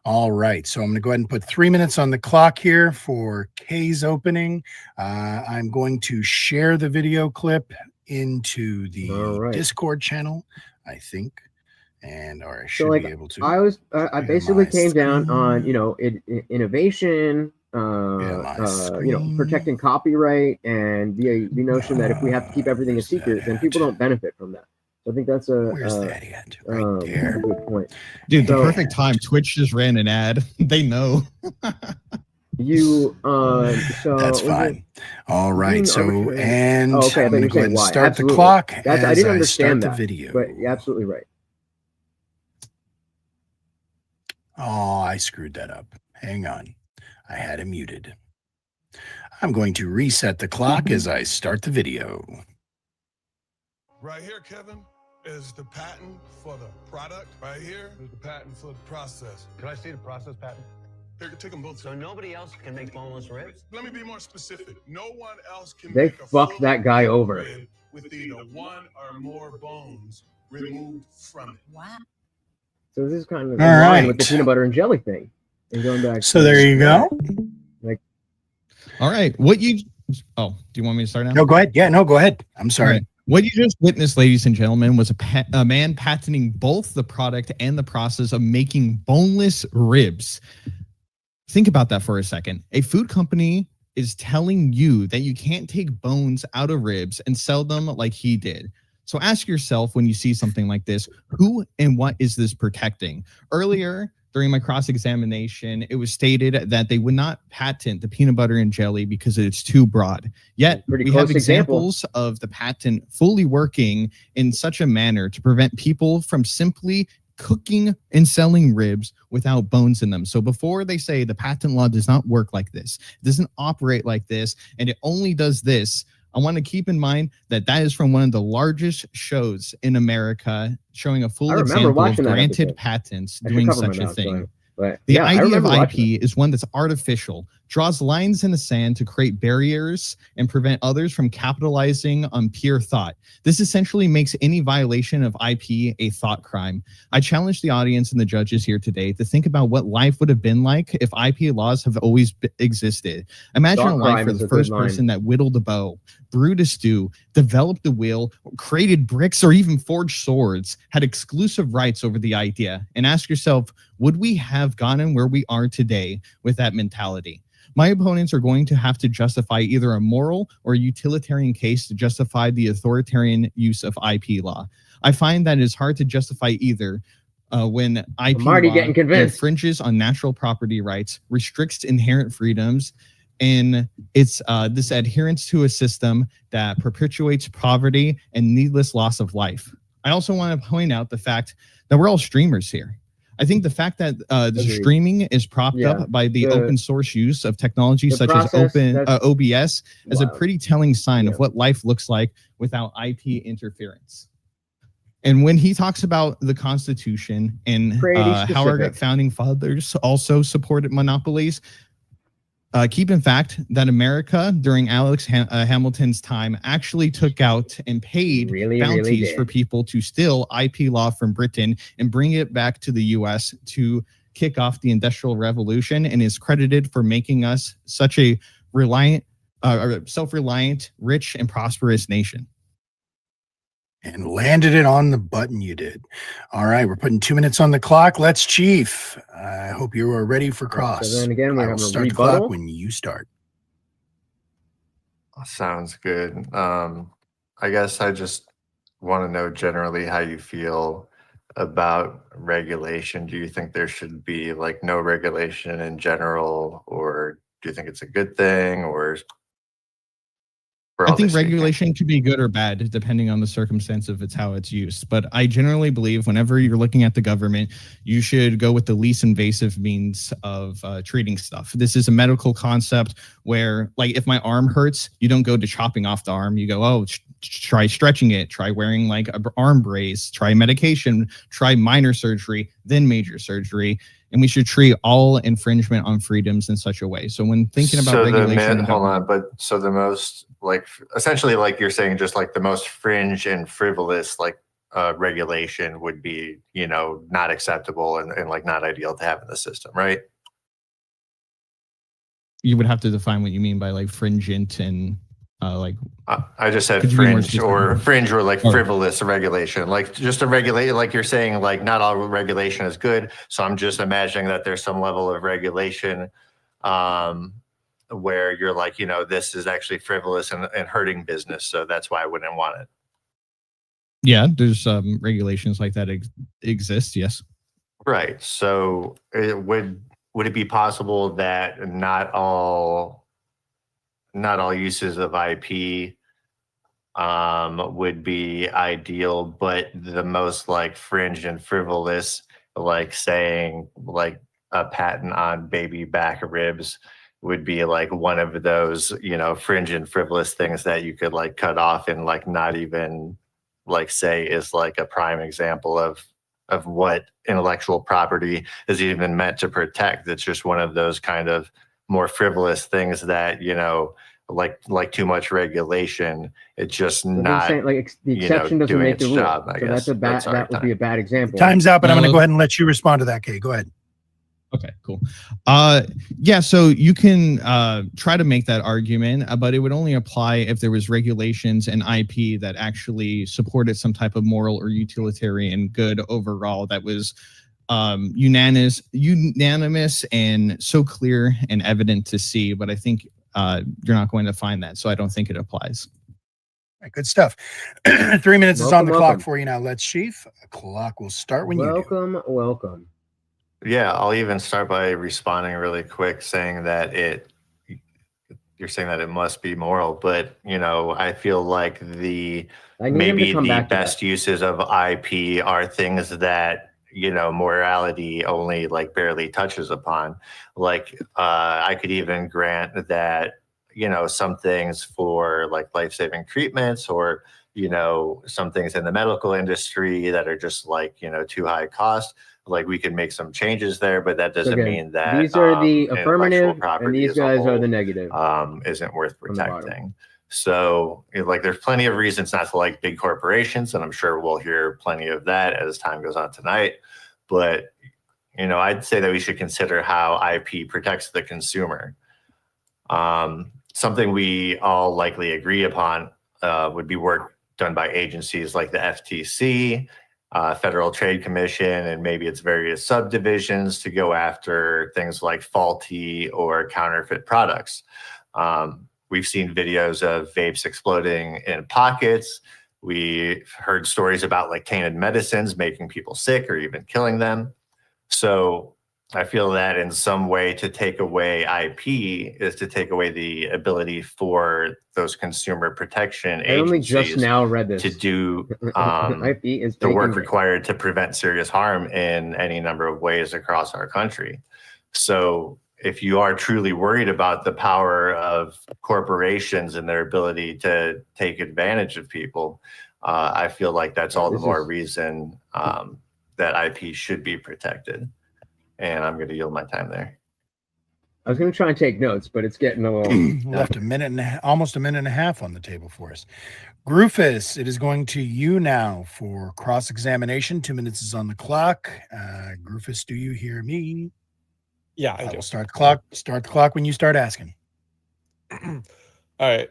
All right, so I'm going to go ahead and put 3 minutes on the clock here for Kay's opening. I'm going to share the video clip into the Discord channel, I think, or I should be able to. I basically came down on innovation, protecting copyright, and the notion that if we have to keep everything a secret, then people don't benefit from that. I think that's where's that at? Right there. A good point. Dude, the perfect time. Twitch just ran an ad. They know. So that's fine. All right. So I'm going to go ahead and start absolutely. The clock. I didn't understand the video. But you're absolutely right. Oh, I screwed that up. Hang on. I had it muted. I'm going to reset the clock as I start the video. Right here, Kevin, is the patent for the product. Right here is the patent for the process. Can I see the process patent? Here, take them both. So nobody else can make boneless ribs? Let me be more specific. No one else can They make a fucked that guy over. with either one or more bones removed from it. Wow. So this is kind of in line with the peanut butter and jelly thing. And going back. So there you go. Like, all right. What you? Oh, do you want me to start now? No, go ahead. Yeah, no, go ahead. I'm sorry. Right. What you just witnessed, ladies and gentlemen, was a man patenting both the product and the process of making boneless ribs. Think about that for a second. A food company is telling you that you can't take bones out of ribs and sell them like he did. So ask yourself when you see something like this, who and what is this protecting? Earlier, during my cross-examination, it was stated that they would not patent the peanut butter and jelly because it's too broad. Yet, we have examples of the patent fully working in such a manner to prevent people from simply cooking and selling ribs without bones in them. So before they say the patent law does not work like this, it doesn't operate like this, and it only does this, I want to keep in mind that that is from one of the largest shows in America, showing a full example of granted patents doing such a thing. The idea of IP is one that's artificial, draws lines in the sand to create barriers and prevent others from capitalizing on pure thought. This essentially makes any violation of IP a thought crime. I challenge the audience and the judges here today to think about what life would have been like if IP laws have always existed. Imagine a life for the first person that whittled a bow, brewed a stew, developed the wheel, created bricks, or even forged swords, had exclusive rights over the idea. And ask yourself, would we have gotten where we are today with that mentality? My opponents are going to have to justify either a moral or a case to justify the authoritarian use of IP law. I find that it's hard to justify either when IP law infringes on natural property rights, restricts inherent freedoms, and it's this adherence to a system that perpetuates poverty and needless loss of life. I also want to point out the fact that we're all streamers here. I think the fact that the streaming is propped up by the open source use of technology such as OBS is a pretty telling sign of what life looks like without IP interference. And when he talks about the Constitution and how our founding fathers also supported monopolies, keep in fact that America during Alex Hamilton's time actually took out and paid bounties for people to steal IP law from Britain and bring it back to the US to kick off the Industrial Revolution and is credited for making us such a self-reliant, rich, and prosperous nation. And landed it on the button you did. All right, we're putting 2 minutes on the clock. Let's Chief. I hope you are ready for cross. So then again, we I will have a start the rebuttal. clock when you start. Sounds good. I guess I just want to know generally how you feel about regulation. Do you think there should be like no regulation in general, or do you think it's a good thing, or I think regulation could be good or bad depending on the circumstance of how it's used. But I generally believe whenever you're looking at the government, you should go with the least invasive means of treating stuff. This is a medical concept where, like, if my arm hurts, you don't go to chopping off the arm. You go, oh, try stretching it, try wearing like an arm brace, try medication, try minor surgery, then major surgery. And we should treat all infringement on freedoms in such a way. So when thinking about regulation, so the most, like, essentially, like you're saying, just like the most fringe and frivolous, like, regulation would be, you know, not acceptable and like not ideal to have in the system, right? You would have to define what you mean by like fringent and like. I just said fringe or like frivolous regulation, like just a regulate, like you're saying, like not all regulation is good. So I'm just imagining that there's some level of regulation where you're like, you know, this is actually frivolous and hurting business. So that's why I wouldn't want it. Yeah, there's regulations like that exist. Yes. Right. So would it be possible that not all uses of IP would be ideal, but the most like fringe and frivolous, like saying like a patent on baby back ribs would be like one of those, you know, fringe and frivolous things that you could like cut off and like not even like say is like a prime example of what intellectual property is even meant to protect. It's just one of those kind of more frivolous things that, you know, like too much regulation. It's just not saying, like the exception doesn't doing make the its rule. job, I So guess. that's a bad. That would be a bad example. Time's out, but I'm going to go ahead and let you respond to that, Kay. Go ahead. Okay, cool. Yeah, so you can try to make that argument, but it would only apply if there was regulations and IP that actually supported some type of moral or utilitarian good overall that was unanimous and so clear and evident to see. But I think you're not going to find that, so I don't think it applies. All right, good stuff. 3 minutes is on the clock for you now. Let's Chief. The clock will start when you do. Welcome. Yeah, I'll even start by responding really quick, saying that you're saying that it must be moral, but you know, I feel like maybe the best uses of IP are things that, you know, morality only like barely touches upon. Like I could even grant that, you know, some things for like life-saving treatments or, you know, some things in the medical industry that are just like, you know, too high cost. Like we can make some changes there, but that doesn't mean that these are the affirmative and these guys are the whole, negative. Isn't worth protecting. So like there's plenty of reasons not to like big corporations, and I'm sure we'll hear plenty of that as time goes on tonight. But you know, I'd say that we should consider how IP protects the consumer. Something we all likely agree upon would be work done by agencies like the FTC, Federal Trade Commission, and maybe its various subdivisions to go after things like faulty or counterfeit products. We've seen videos of vapes exploding in pockets. We've heard stories about like tainted medicines making people sick or even killing them. So I feel that in some way to take away IP is to take away the ability for those consumer protection agencies I only just now read this. to do IP is the work required to prevent serious harm in any number of ways across our country. So if you are truly worried about the power of corporations and their ability to take advantage of people, I feel like that's all the more reason that IP should be protected. And I'm going to yield my time there. was going to try and take notes, but it's getting a little Left almost a minute and a half on the table for us. Grufus, it is going to you now for cross-examination. 2 minutes is on the clock. Grufus, do you hear me? Yeah, I do. Will start the clock. Start the clock when you start asking. All right.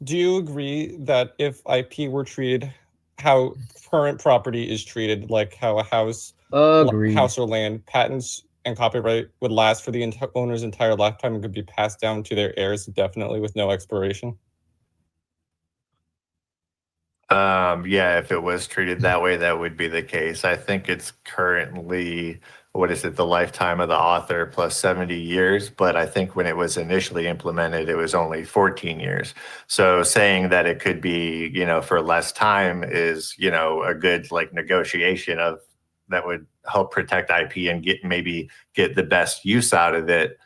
Do you agree that if IP were treated how current property is treated, like how a house or land, patents and copyright would last for the owner's entire lifetime and could be passed down to their heirs indefinitely with no expiration? Yeah, if it was treated that way, that would be the case. I think it's currently, what is it, the lifetime of the author plus 70 years, but I think when it was initially implemented, it was only 14 years. So saying that it could be, for less time is, a good like negotiation of that would help protect IP and get the best use out of it.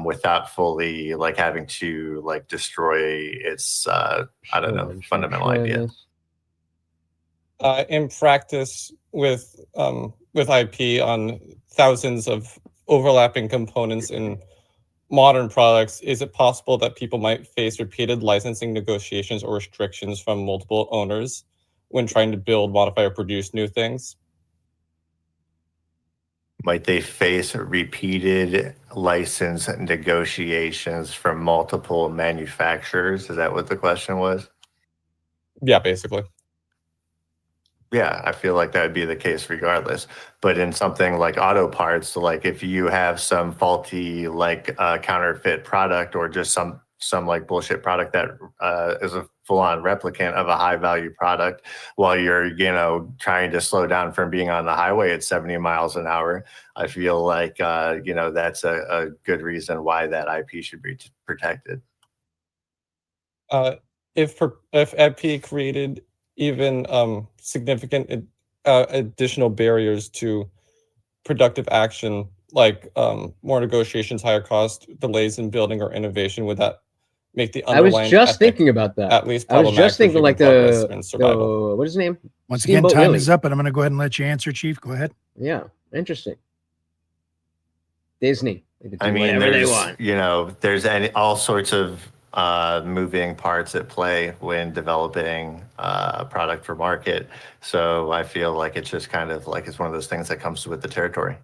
Without fully like having to like destroy its fundamental idea. In practice, with IP on thousands of overlapping components in modern products, is it possible that people might face repeated licensing negotiations or restrictions from multiple owners when trying to build, modify, or produce new things? Might they face repeated license negotiations from multiple manufacturers? Is that what the question was? Yeah, basically. Yeah, I feel like that would be the case regardless. But in something like auto parts, like if you have some faulty like counterfeit product or just some like bullshit product that is a full-on replicant of a high-value product while you're, trying to slow down from being on the highway at 70 miles an hour, I feel like, that's a good reason why that IP should be protected. If IP created even significant additional barriers to productive action, like more negotiations, higher cost, delays in building or innovation, would that make the underlying I was just thinking about that. At least I was just thinking like what is his name? Once Steamboat again, time Willie. is up, and I'm going to go ahead and let you answer, Chief. Go ahead. Yeah, interesting. Disney. I mean, there's all sorts of moving parts at play when developing a product for market. So I feel like it's just kind of like it's one of those things that comes with the territory.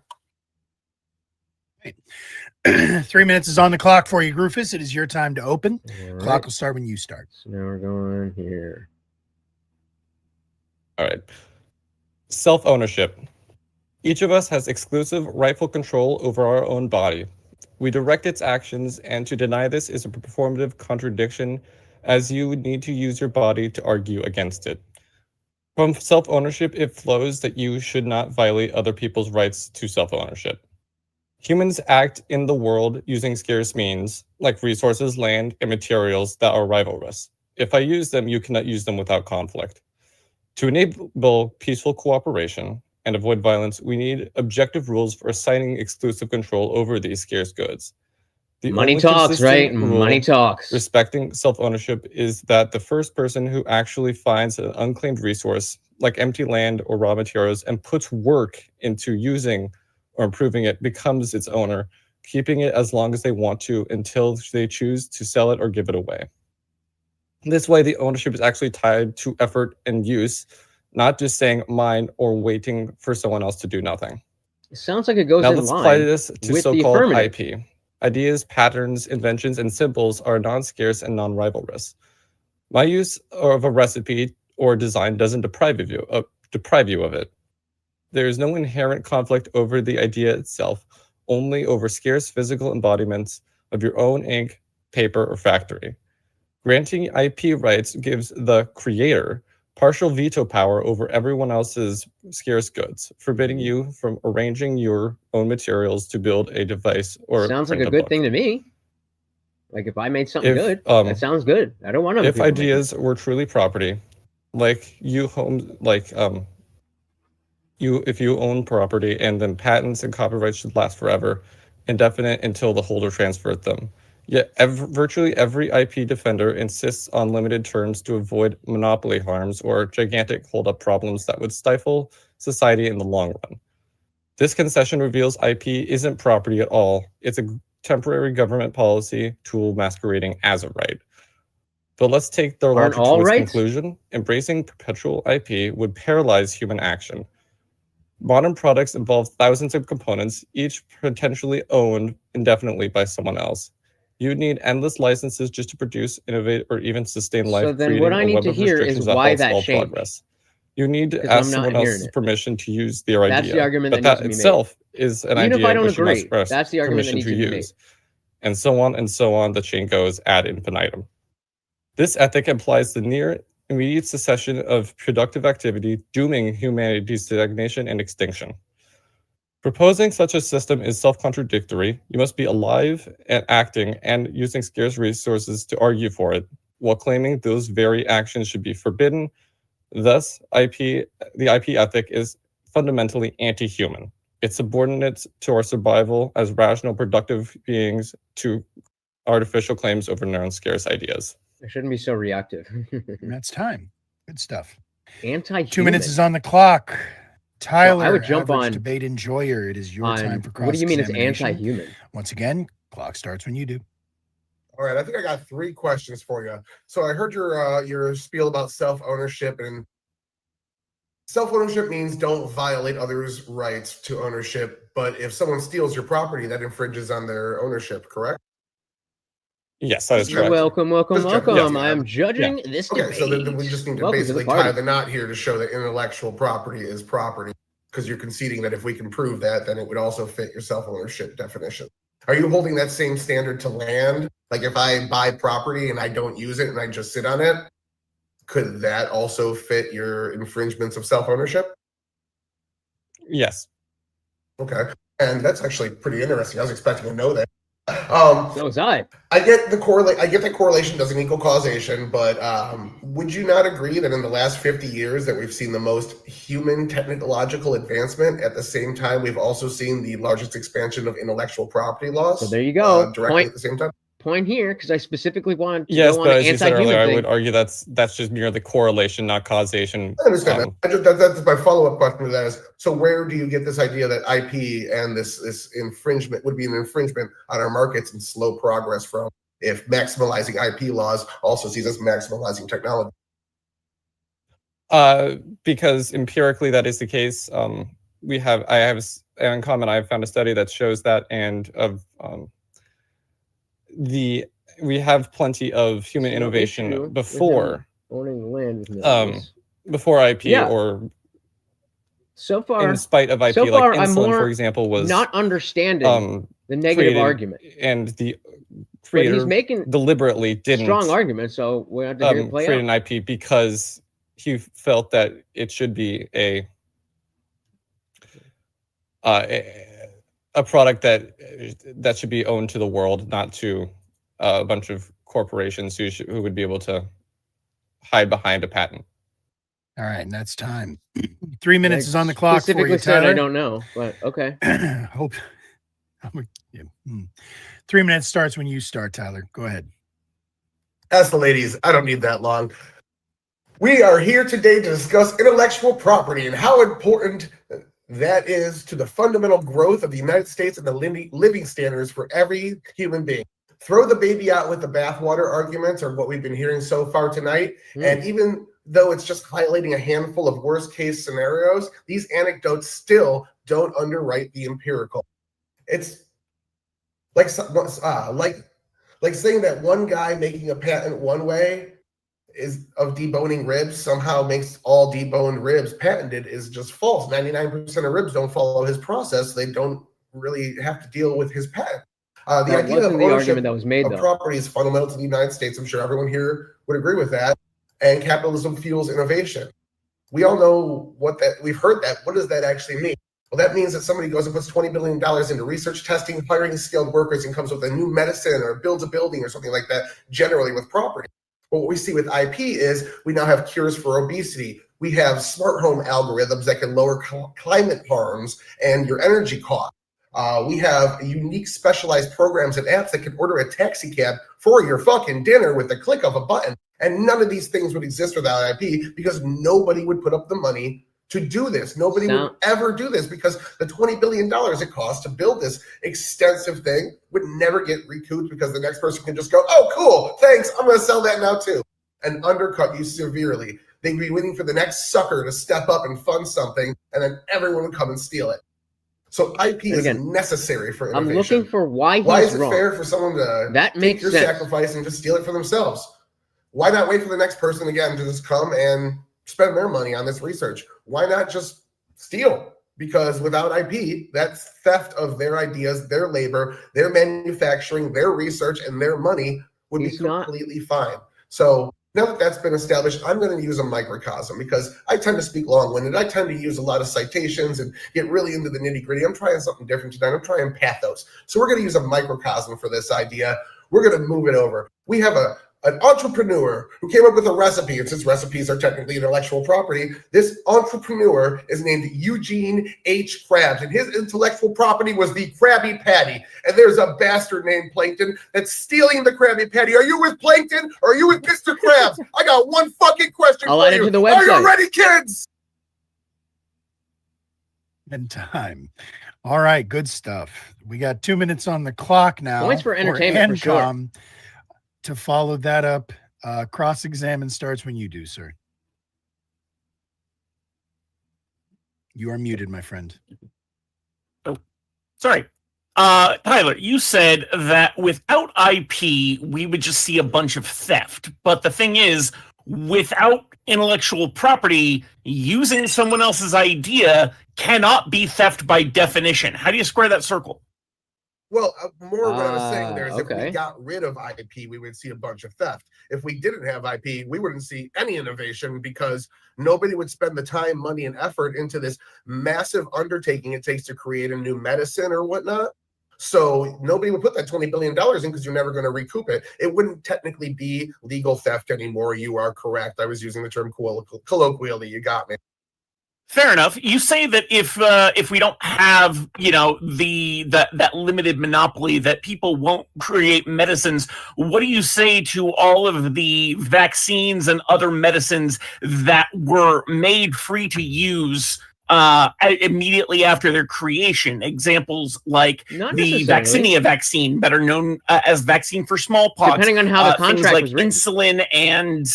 3 minutes is on the clock for you, Grufus. It is your time to open. All Clock right. will start when you start. So now we're going here. All right. Self-ownership. Each of us has exclusive rightful control over our own body. We direct its actions, and to deny this is a performative contradiction, as you would need to use your body to argue against it. From self-ownership, it flows that you should not violate other people's rights to self-ownership. Humans act in the world using scarce means, like resources, land, and materials that are rivalrous. If I use them, you cannot use them without conflict. To enable peaceful cooperation and avoid violence, we need objective rules for assigning exclusive control over these scarce goods. The Money only talks, consistent right? rule Money talks. respecting self-ownership is that the first person who actually finds an unclaimed resource, like empty land or raw materials, and puts work into using or improving it, becomes its owner, keeping it as long as they want to until they choose to sell it or give it away. This way, the ownership is actually tied to effort and use, not just saying mine or waiting for someone else to do nothing. It sounds like it goes Now in let's line apply this to with the so-called affirmative. IP. Ideas, patterns, inventions, and symbols are non-scarce and non-rivalrous. My use of a recipe or design doesn't deprive you of it. There is no inherent conflict over the idea itself, only over scarce physical embodiments of your own ink, paper, or factory. Granting IP rights gives the creator partial veto power over everyone else's scarce goods, forbidding you from arranging your own materials to build a device or Sounds like print a good book. thing to me. Like if I made something good, that sounds good. I don't want to. If ideas were truly property, like if you own property, and then patents and copyrights should last forever, indefinite until the holder transferred them. Yet virtually every IP defender insists on limited terms to avoid monopoly harms or gigantic hold-up problems that would stifle society in the long run. This concession reveals IP isn't property at all. It's a temporary government policy tool masquerading as a right. But let's take their Aren't logic all to its rights? conclusion. Embracing perpetual IP would paralyze human action. Modern products involve thousands of components, each potentially owned indefinitely by someone else. You would need endless licenses just to produce, innovate, or even sustain life, So then creating what I a need web to of hear is restrictions that why halts that all changed. progress. You need to 'Cause ask I'm not someone hearing else's it. permission to use their idea. That's the argument but that needs to be made. itself is an Even if idea I don't which you must agree, express that's the argument that permission needs to to be made. use. And so on, the chain goes ad infinitum. This ethic implies the near immediate cessation of productive activity, dooming humanity's stagnation and extinction. Proposing such a system is self-contradictory. You must be alive and acting and using scarce resources to argue for it, while claiming those very actions should be forbidden. Thus, the IP ethic is fundamentally anti-human. It's subordinate to our survival as rational, productive beings to artificial claims over known scarce ideas. I shouldn't be so reactive. That's time. Good stuff. Anti-human. 2 minutes is on the clock. Tyler, I would jump average on debate enjoyer. It is your on time for what do you mean it's cross-examination. anti-human? Once again, clock starts when you do. All right, I think I got 3 questions for you. So I heard your spiel about self-ownership, and self-ownership means don't violate others' rights to ownership, but if someone steals your property, that infringes on their ownership, correct? Yes, that is correct. Welcome. Yes. I'm judging this debate. Okay, so then we just need to Welcome basically the party. tie the knot here to show that intellectual property is property, because you're conceding that if we can prove that, then it would also fit your self-ownership definition. Are you holding that same standard to land? Like if I buy property and I don't use it and I just sit on it, could that also fit your infringements of self-ownership? Yes. Okay, and that's actually pretty interesting. I was expecting to know that. So was I. I get the correlation doesn't equal causation, but would you not agree that in the last 50 years that we've seen the most human technological advancement? At the same time, we've also seen the largest expansion of intellectual property laws. So there you go. Directly at the same time. Point here, because I specifically wanted to Yes, go on but the as you said anti-human earlier, I thing. would argue that's just merely correlation, not causation. I understand that. That's my follow-up question to that is, so where do you get this idea that IP and this infringement would be an infringement on our markets and slow progress from, if maximizing IP laws also sees us maximizing technology? Because empirically that is the case. I have AnComSciComm, and I've found a study that shows that, and we have plenty of human innovation before owning the land. Before IP, Yeah. or so far, in spite of IP, so like far, I'm insulin, more for example, was not understanding the negative argument. And the But creator he's making deliberately didn't strong argument, so we have to hear it play create out. an IP because he felt that it should be a product that should be owned to the world, not to a bunch of corporations who would be able to hide behind a patent. All right, and that's time. 3 minutes is on the clock for you, said Tyler. I don't know, but okay. Hope. 3 minutes starts when you start, Tyler. Go ahead. Ask the ladies. I don't need that long. We are here today to discuss intellectual property and how important that is to the fundamental growth of the United States and the living standards for every human being. Throw the baby out with the bathwater arguments are what we've been hearing so far tonight. And even though it's just highlighting a handful of worst case scenarios, these anecdotes still don't underwrite the empirical. It's like saying that one guy making a patent one way is of deboning ribs somehow makes all deboned ribs patented is just false. 99% of ribs don't follow his process. They don't really have to deal with his patent. The idea of the argument that was made, of property is fundamental to the United States. I'm sure everyone here would agree with that. And capitalism fuels innovation. We all know we've heard that. What does that actually mean? Well, that means that somebody goes and puts $20 billion into research, testing, hiring skilled workers, and comes with a new medicine or builds a building or something like that, generally with property. But what we see with IP is we now have cures for obesity. We have smart home algorithms that can lower climate harms and your energy costs. We have unique specialized programs and apps that can order a taxi cab for your fucking dinner with the click of a button. And none of these things would exist without IP because nobody would put up the money to do this. Nobody would ever do this because the $20 billion it costs to build this extensive thing would never get recouped because the next person can just go, oh, cool, thanks, I'm going to sell that now too, and undercut you severely. They'd be waiting for the next sucker to step up and fund something, and then everyone would come and steal it. So IP is necessary for innovation. I'm looking for why he's wrong. Why is it wrong. fair for someone to take your sacrifice and just steal it for themselves? Why not wait for the next person again to just come and spend their money on this research? Why not just steal? Because without IP, that's theft of their ideas, their labor, their manufacturing, their research, and their money would be completely fine. So now that that's been established, I'm going to use a microcosm because I tend to speak long-winded. I tend to use a lot of citations and get really into the nitty-gritty. I'm trying something different tonight. I'm trying pathos. So we're going to use a microcosm for this idea. We're going to move it over. We have an entrepreneur who came up with a recipe, and since recipes are technically intellectual property, this entrepreneur is named Eugene H. Krabs, and his intellectual property was the Krabby Patty. And there's a bastard named Plankton that's stealing the Krabby Patty. Are you with Plankton or are you with Mr. Krabs? I got one fucking question I'll for add it you. to the website. Are you ready, kids? And time. All right, good stuff. We got 2 minutes on the clock now. Points for entertainment for sure. AnCom. To follow that up, cross-examine starts when you do, sir. You are muted, my friend. Oh, sorry. Tyler, you said that without IP, we would just see a bunch of theft. But the thing is, without intellectual property, using someone else's idea cannot be theft by definition. How do you square that circle? Well, more what I was saying there is if we got rid of IP, we would see a bunch of theft. If we didn't have IP, we wouldn't see any innovation because nobody would spend the time, money, and effort into this massive undertaking it takes to create a new medicine or whatnot. So nobody would put that $20 billion in because you're never going to recoup it. It wouldn't technically be legal theft anymore. You are correct. I was using the term colloquially. You got me. Fair enough. You say that if we don't have, that limited monopoly, that people won't create medicines. What do you say to all of the vaccines and other medicines that were made free to use immediately after their creation? Examples like the Vaccinia vaccine, better known as vaccine for smallpox. Depending on how the contract like was written. insulin and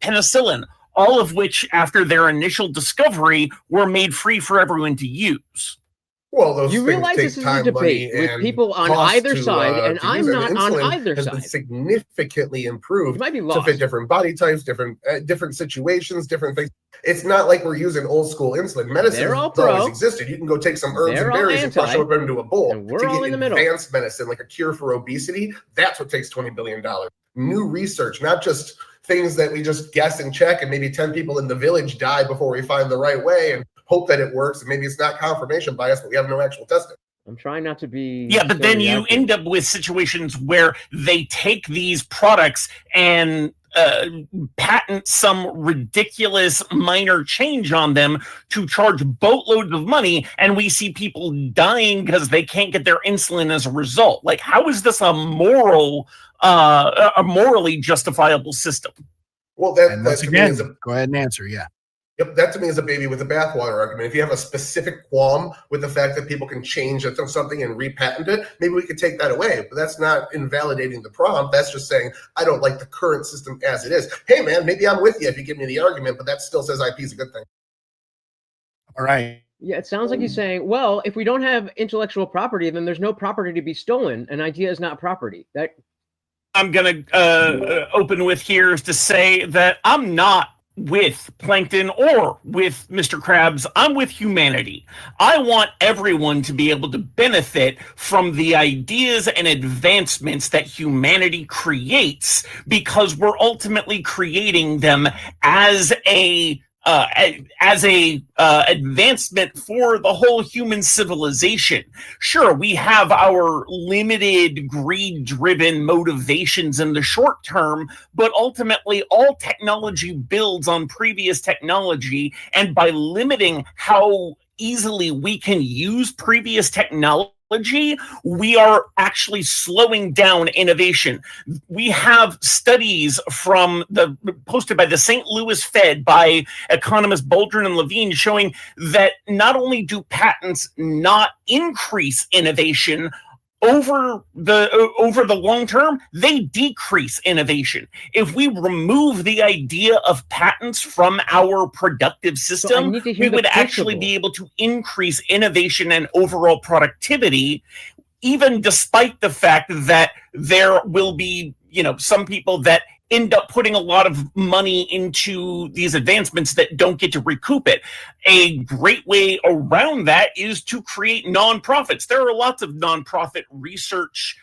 penicillin. All of which, after their initial discovery, were made free for everyone to use. Well, those you realize this is a debate with people on either side, and I'm not on either has side. Been significantly improved You might be to lost. fit different body types, different situations, different things. It's not like we're using old school insulin. Medicine They're all has always pro. existed. You can go take some herbs They're and all berries and crush anti. them up into a bowl And we're to all get in the middle. advanced medicine, like a cure for obesity. That's what takes $20 billion. New research, not just things that we just guess and check, and maybe 10 people in the village die before we find the right way and hope that it works. And maybe it's not confirmation bias, but we have no actual testing. I'm trying not to be. Yeah, but so then you reactive. end up with situations where they take these products and patent some ridiculous minor change on them to charge boatloads of money, and we see people dying because they can't get their insulin as a result. Like, how is this a morally justifiable system? Well, And that once to me again, is a go ahead and answer. Yeah. Yep, that to me is a baby with a bathwater argument. If you have a specific qualm with the fact that people can change something and repatent it, maybe we could take that away. But that's not invalidating the prompt. That's just saying, I don't like the current system as it is. Hey, man, maybe I'm with you if you give me the argument, but that still says IP is a good thing. All right. Yeah, it sounds like he's saying, well, if we don't have intellectual property, then there's no property to be stolen. An idea is not property. That I'm going to open with here is to say that I'm not with Plankton or with Mr. Krabs. I'm with humanity. I want everyone to be able to benefit from the ideas and advancement that humanity creates, because we're ultimately creating them as a advancement for the whole human civilization. Sure, we have our limited greed-driven motivations in the short term, but ultimately all technology builds on previous technology, and by limiting how easily we can use previous technology, technology, we are actually slowing down innovation. We have studies posted by the St. Louis Fed by economists Boldrin and Levine showing that not only do patents not increase innovation, over the long term, they decrease innovation. If we remove the idea of patents from our productive system, we would actually be able to increase innovation and overall productivity, even despite the fact that there will be, some people that end up putting a lot of money into these advancements that don't get to recoup it. A great way around that is to create nonprofits. There are lots of nonprofit research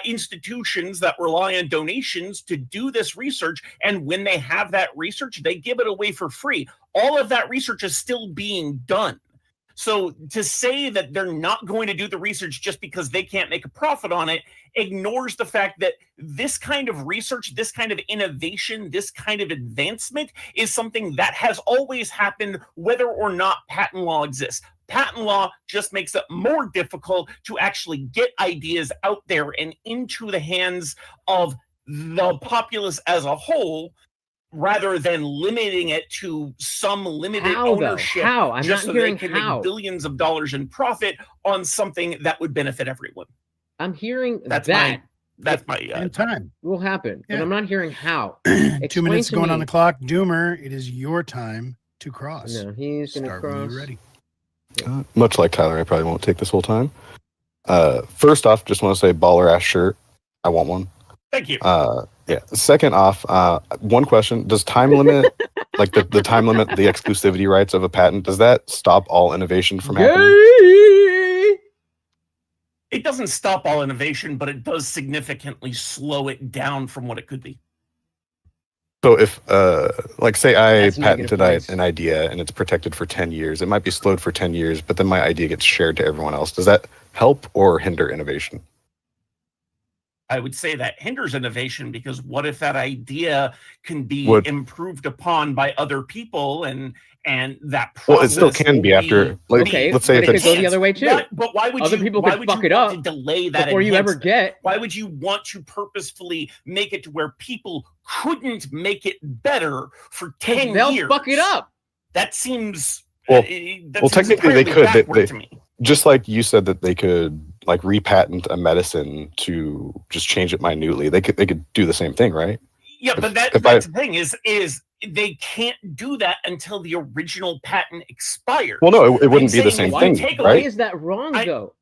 institutions that rely on donations to do this research, and when they have that research, they give it away for free. All of that research is still being done. So to say that they're not going to do the research just because they can't make a profit on it ignores the fact that this kind of research, this kind of innovation, this kind of advancement is something that has always happened whether or not patent law exists. Patent law just makes it more difficult to actually get ideas out there and into the hands of the populace as a whole, rather than limiting it to some limited ownership. How? I'm just not so hearing they can how. make billions of dollars in profit on something that would benefit everyone. I'm hearing that's that. That's my in time will happen, but I'm not hearing how. 2 minutes going on the clock. Doomer, it is your time to cross. No, he's going to cross. When you're ready. Much like Tyler, I probably won't take this whole time. First off, just want to say baller ass shirt. I want one. Thank you. Yeah. Second off, one question: does time limit, like the time limit, the exclusivity rights of a patent, does that stop all innovation from happening? It doesn't stop all innovation, but it does significantly slow it down from what it could be. So if, like, say I patented an idea and it's protected for 10 years, it might be slowed for 10 years, but then my idea gets shared to everyone else. Does that help or hinder innovation? I would say that hinders innovation, because what if that idea can be improved upon by other people, and that process? Well, it still can be after. Like, let's say it could go the other way too. But why would other you? people Why could would fuck you it want up to delay that before you ever get? Why would you want to purposefully make it to where people couldn't make it better for 10 years? They'll fuck it up. That seems. Well, that seems technically they entirely could. backward to me. Just like you said that they could like repatent a medicine to just change it minutely. They could do the same thing, right? Yeah, but that's the thing is they can't do that until the original patent expires. Well, no, it wouldn't be the same thing, right? Why is that wrong, though?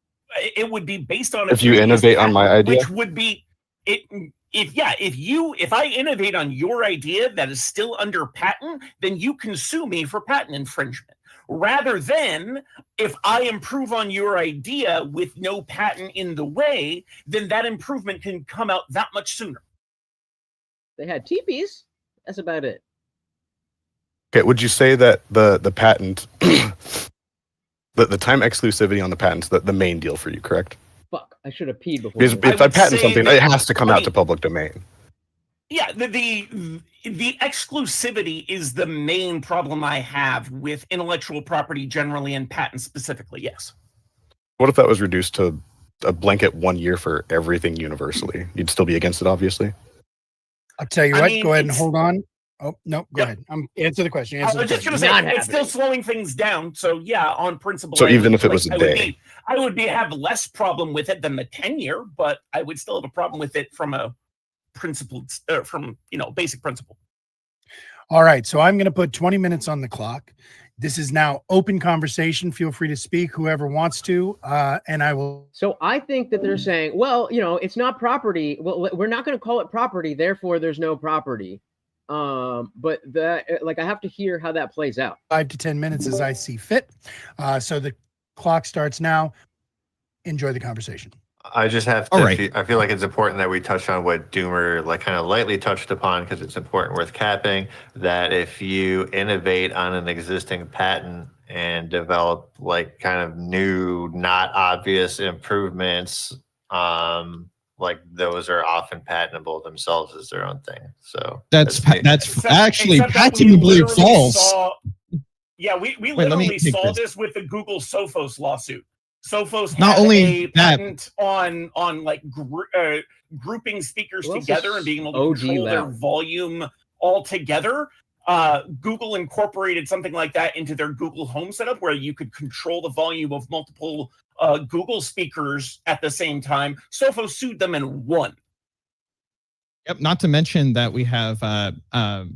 It would be based on if you innovate on my idea, which would be it. If I innovate on your idea that is still under patent, then you can sue me for patent infringement. Rather than if I improve on your idea with no patent in the way, then that improvement can come out that much sooner. They had teepees. That's about it. Okay, would you say that the patent, the time exclusivity on the patent's the main deal for you, correct? Fuck, I should have peed before. Because if I patent something, it has to come out to public domain. Yeah, the exclusivity is the main problem I have with intellectual property generally and patents specifically, yes. What if that was reduced to a blanket 1 year for everything universally? You'd still be against it, obviously? I'll tell you what, go ahead and hold on. Oh, no, go ahead. Answer the question. I was just going to say, it's still slowing things down. So, yeah, on principle. So even if it was a day? I would have less problem with it than the 10-year, but I would still have a problem with it from a principled, basic principle. All right, so I'm going to put 20 minutes on the clock. This is now open conversation. Feel free to speak, whoever wants to, and I will. So I think that they're saying, well, it's not property. Well, we're not going to call it property, therefore there's no property. But that, like, I have to hear how that plays out. 5 to 10 minutes as I see fit. So the clock starts now. Enjoy the conversation. I just have to. I feel like it's important that we touch on what Doomer kind of lightly touched upon, because it's important, worth capping, that if you innovate on an existing patent and develop kind of new, not obvious improvements, those are often patentable themselves as their own thing. So that's actually patently false. We literally saw this with the Google Sophos lawsuit. Sophos Not had only a that- patent on like grouping speakers Who else together is and being able to OG control their loud? volume all together. Google incorporated something like that into their Google Home setup, where you could control the volume of multiple Google speakers at the same time. Sophos sued them and won. Yep. Not to mention that we have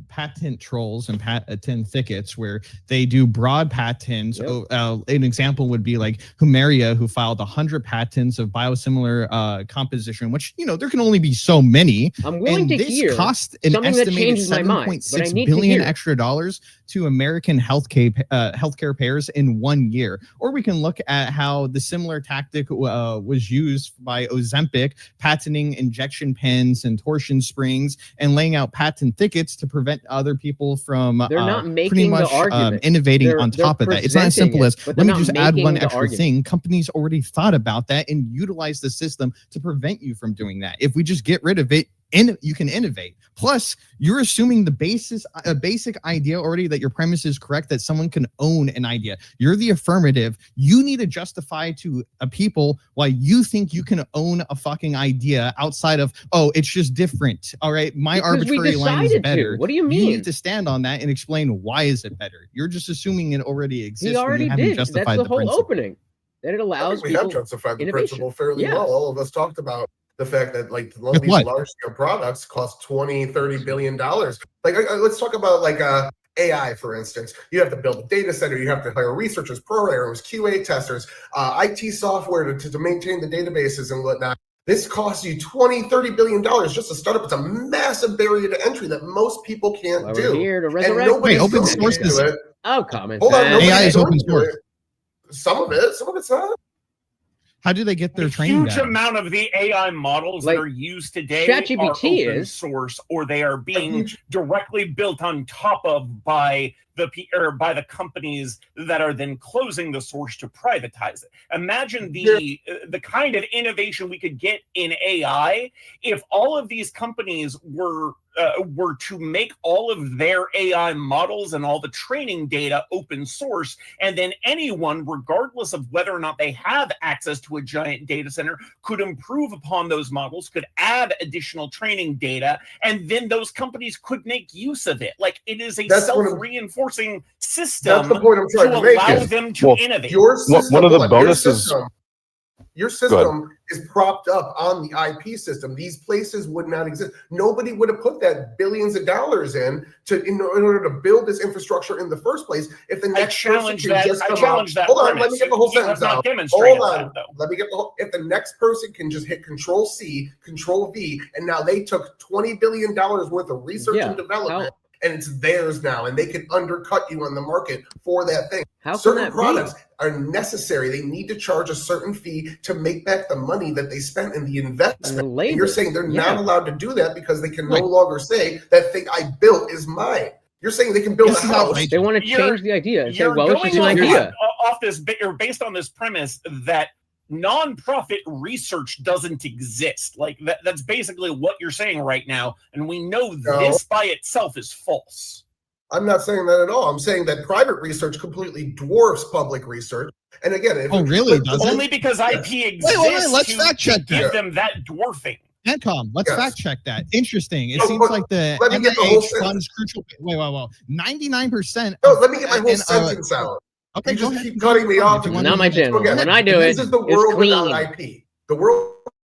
patent trolls and patent thickets where they do broad patents. Yep. An example would be like Humeria, who filed 100 patents of biosimilar composition, which, you know, there can only be so many. I'm willing And to this hear cost an something that estimated changes my mind, but I need $7.6 to billion hear it. extra dollars to American healthcare payers in 1 year. Or we can look at how the similar tactic was used by Ozempic, patenting injection pens and torsion springs and laying out patent thickets to prevent other people from They're not pretty making the much argument. innovating They're- on they're top of that. It's not as presenting simple it, as, but they're let me not just add making one the extra argument. thing. Companies already thought about that and utilize the system to prevent you from doing that. If we just get rid of it, you can innovate. Plus, you're assuming the basic idea already that your premise is correct, that someone can own an idea. You're the affirmative. You need to justify to people why you think you can own a fucking idea outside of, oh, it's just different. All right, my Because we arbitrary line is decided better. to. What do you You mean? need to stand on that and explain why is it better. You're just assuming it already exists. He when you already haven't did. That's justified the whole principle. opening. That it I allows think we have people justified the innovation. principle fairly Yeah. well. All of us talked about the fact that like these what? large scale products cost 20-30 billion dollars. Like let's talk about like AI, for instance. You have to build a data center, you have to hire researchers, programmers, QA testers, IT software to maintain the databases and whatnot. This costs you 20-30 billion dollars just to start up. It's a massive barrier to entry that most people can't Well, do. we're here to And resurrect. nobody's Wait, open going source to is- do it. Oh, common Hold on, sense. nobody's AI is going open to do source. it. Some of it's not. How do they get their A training huge data? amount of the AI models Like, that are used today ChatGPT are open is. source, or they are being huge- directly built on top of by the companies that are then closing the source to privatize it. Imagine the kind of innovation we could get in AI if all of these companies were to make all of their AI models and all the training data open source, and then anyone, regardless of whether or not they have access to a giant data center, could improve upon those models, could add additional training data, and then those companies could make use of it. Like, it is a That's what I'm- self-reinforcing That's system the point I'm to trying to make. allow Is them to Well, innovate. your system, one of the hold on, bonuses- your system is propped up on the IP system. These places would not exist. Nobody would have put that billions of dollars in order to build this infrastructure in the first place. If the I next person challenge can that. just I come challenge out, that. hold on, premise. let me get the whole You have sentence not out. demonstrated Hold that, on, though. let me get the whole. If the next person can just hit Control C, Control V, and now they took $20 billion worth of research Yeah, and development, and it's theirs now, and they can undercut you on the market for that thing. How can Certain that products be? are necessary. They need to charge a certain fee to make back the money that they spent in the investment. And the labor. And you're saying they're Yeah. not allowed to do that because they can Right. no longer say that thing I built is mine. You're saying they can build This a is house. outrageous. They want to You're- change the idea and say, You're well, it's just an going idea. off this, or based on this premise that nonprofit research doesn't exist. Like that's basically what you're saying right now, and we know No. this by itself is false. I'm not saying that at all. I'm saying that private research completely dwarfs public research. And again, if Oh, really? Does it? Only because IP exists wait, let's to fact check give that. them that dwarfing. AdCom, let's Yes. fact check that. Interesting. It No, seems but like the let me get the whole NIH funds crucial. Wait. 99%. No, let me get my whole and, sentence out. Okay, You go just ahead. keep cutting me off. If you want Not to my leave it. channel. Again, When I do this it, is the it's world clean. without IP. The world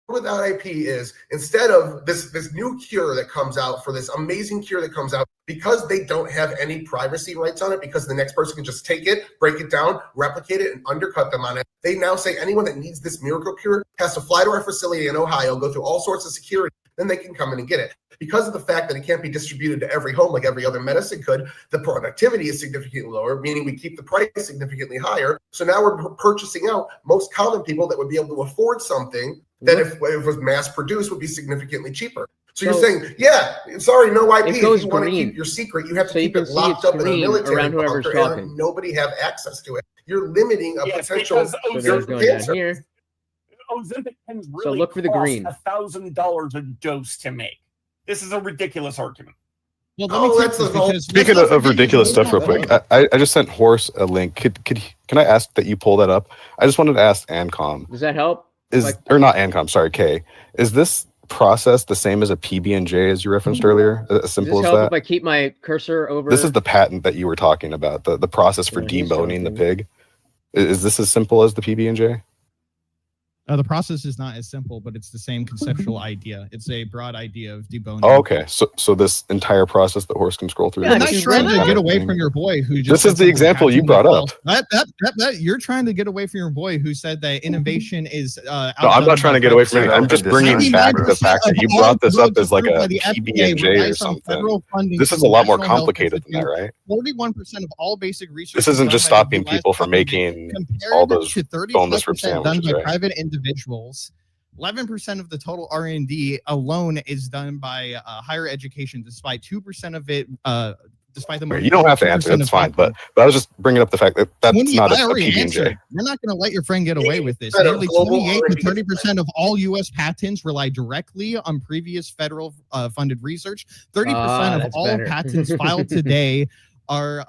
without IP is, instead of this new cure that comes out, for this amazing cure that comes out, because they don't have any privacy rights on it, because the next person can just take it, break it down, replicate it, and undercut them on it, they now say anyone that needs this miracle cure has to fly to our facility in Ohio, go through all sorts of security, then they can come in and get it. Because of the fact that it can't be distributed to every home like every other medicine could, the productivity is significantly lower, meaning we keep the price significantly higher. So now we're purchasing out most common people that would be able to afford something that if it was mass produced would be significantly cheaper. So you're saying, yeah, sorry, no IP. It goes if you want to green. keep your secret, you have to So you keep can it see locked it's up in a green military around whoever's bunker and let talking. nobody have access to it. You're limiting a Yes, potential because So Ozempic there's going down cancer. here. Ozempic pens really So look for the cost green. $1,000 a dose to make. This is a ridiculous argument. Well, let me take that's this the whole. because Speaking let's not of forget ridiculous you stuff, real don't- quick, I just sent Horse a link. Can I ask that you pull that up? I just wanted to ask AnCom. Does that help? Or not AnCom? Sorry, Kay. Is this process the same as a PB&J as you referenced earlier? As simple Does this as help that? if I keep my cursor over? This is the patent that you were talking about. The process for Yeah, he's deboning the talking. pig. Is this as simple as the PB&J? The process is not as simple, but it's the same conceptual idea. It's a broad idea of deboning. Oh, okay. So this entire process that Horse can scroll through. Yeah, is not the trying same to get kind of away thing? from your boy who just. This said is the something example you absolutely brought up. false. That you're trying to get away from your boy who said that innovation is. No, I'm not trying to get away from it. I'm just bringing back the fact that you brought this up as like a PB&J or something. This is a lot more complicated than that, right? 41% of all basic research. This isn't just stopping people from making all those boneless rib done sandwiches, by right? private individuals. 11% of the total R&D alone is done by higher education, despite 2% of it. Despite the You don't have to answer. That's fine. But I was just bringing up the fact that that's not a PB&J. We're not going to let your friend get away with this. Kind of Nearly global 28 to R&D. 30% of all U.S. patents rely directly on previous federal funded research. 30% of that's all better. patents filed today are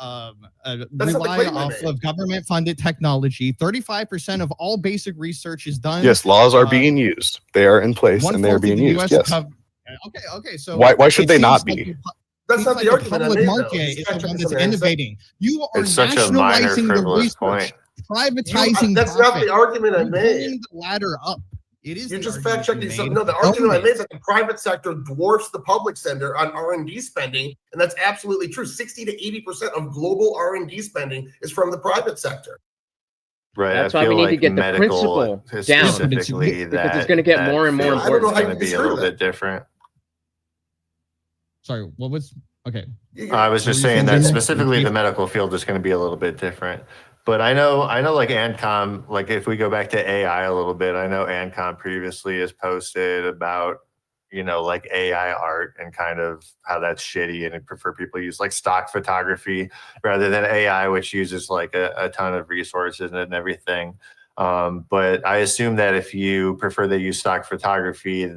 That's not the rely claim I off made. of government funded technology. 35% of all basic research is done. Yes, laws are being used. They are in place and they are being used. Yes. Okay. So Why should it they seems not like be? the That's not like the the argument I public made, though. market is the one that's innovating. You are It's such a minor, nationalizing the frivolous research, point. privatizing. That's not profit. the argument I You're made. pulling the ladder up. It is. You the just argument fact checked you yourself. made. No, the argument I Own made it. is that the private sector dwarfs the public sector on R&D spending, and that's absolutely true. 60 to 80% of global R&D spending is from the private sector. Right. That's I why we feel need to like get the medical principle down. specifically Because it's gonna get more and more feels important. it's going to be a little bit different. Sorry, what was okay? I was just What were you saying that saying? specifically the medical field is going to be a little bit different. But I know like AnCom, like if we go back to AI a little bit, I know AnCom previously has posted about, like AI art and kind of how that's shitty, and I prefer people use like stock photography rather than AI, which uses like a ton of resources and everything. But I assume that if you prefer they use stock photography, and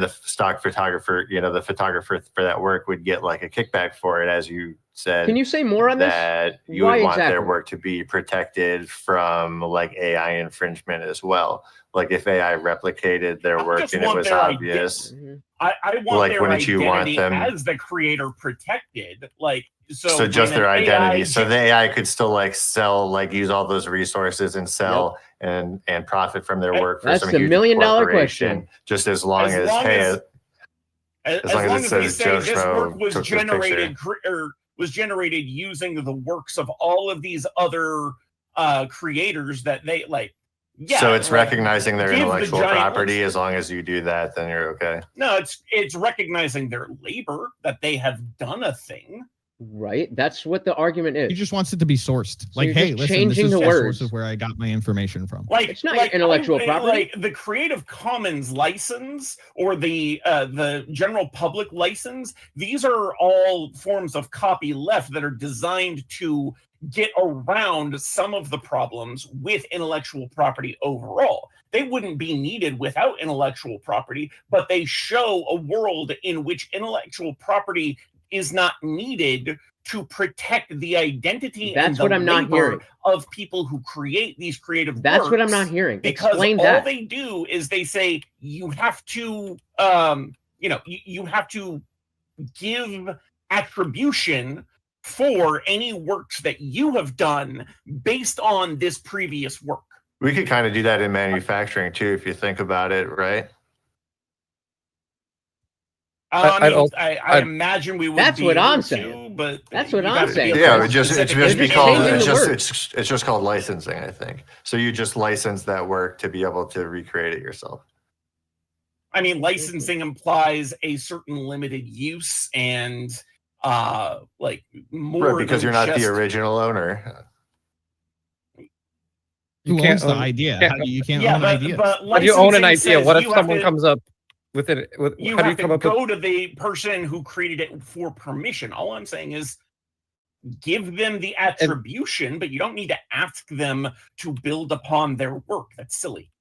the stock photographer, the photographer for that work would get like a kickback for it, as you said. Can you say more on this? That you Why would want their exactly? work to be protected from like AI infringement as well. Like if AI replicated their work just and it want was their obvious. I want Like, their wouldn't you want identity them- as the creator protected. Like So just when their an identity. AI So the AI could still like sell, like use all those resources and sell and profit from their work for That's some the huge million-dollar corporation. question. Just as long as as long as it we says say Joe this work Schmo was took this generated or was generated using the works of all of these other creators that they like. Yeah, so it's like, recognizing their give the intellectual giant property. As long as you do that, then you're okay. No, it's recognizing their labor, that they have done a thing. Right. That's what the argument is. He just wants it to be sourced. So Like, you're hey, just listen, changing this is the the words. source of where I got my information from. Like It's not your intellectual property. Like the Creative Commons license or the general public license. These are all forms of copyleft that are designed to get around some of the problems with intellectual property overall. They wouldn't be needed without intellectual property, but they show a world in which intellectual property is not needed to protect the identity That's and the what I'm not labor hearing. of people who create these creative That's what I'm works, not hearing. because Explain all that. they do is they say you have to you have to give attribution for any works that you have done based on this previous work. We could kind of do that in manufacturing too, if you think about it, right? I imagine we would. That's be what I'm able saying. to, but That's what you I'm have to be saying. a Yeah, little it's just specific. be called changing the it's just called licensing, I think. So you just license that work to be able to recreate it yourself. I mean, licensing implies a certain limited use and like more Right, because than you're not just the original owner. Who can't owns the own- idea? yeah. How do you can't Yeah, own but ideas. If you own an licensing idea, says what if you have someone to- comes up with it? You How do you have come to up with? go to the person who created it for permission. All I'm saying is give them the attribution, but you don't need to ask them to build upon their work. That's silly.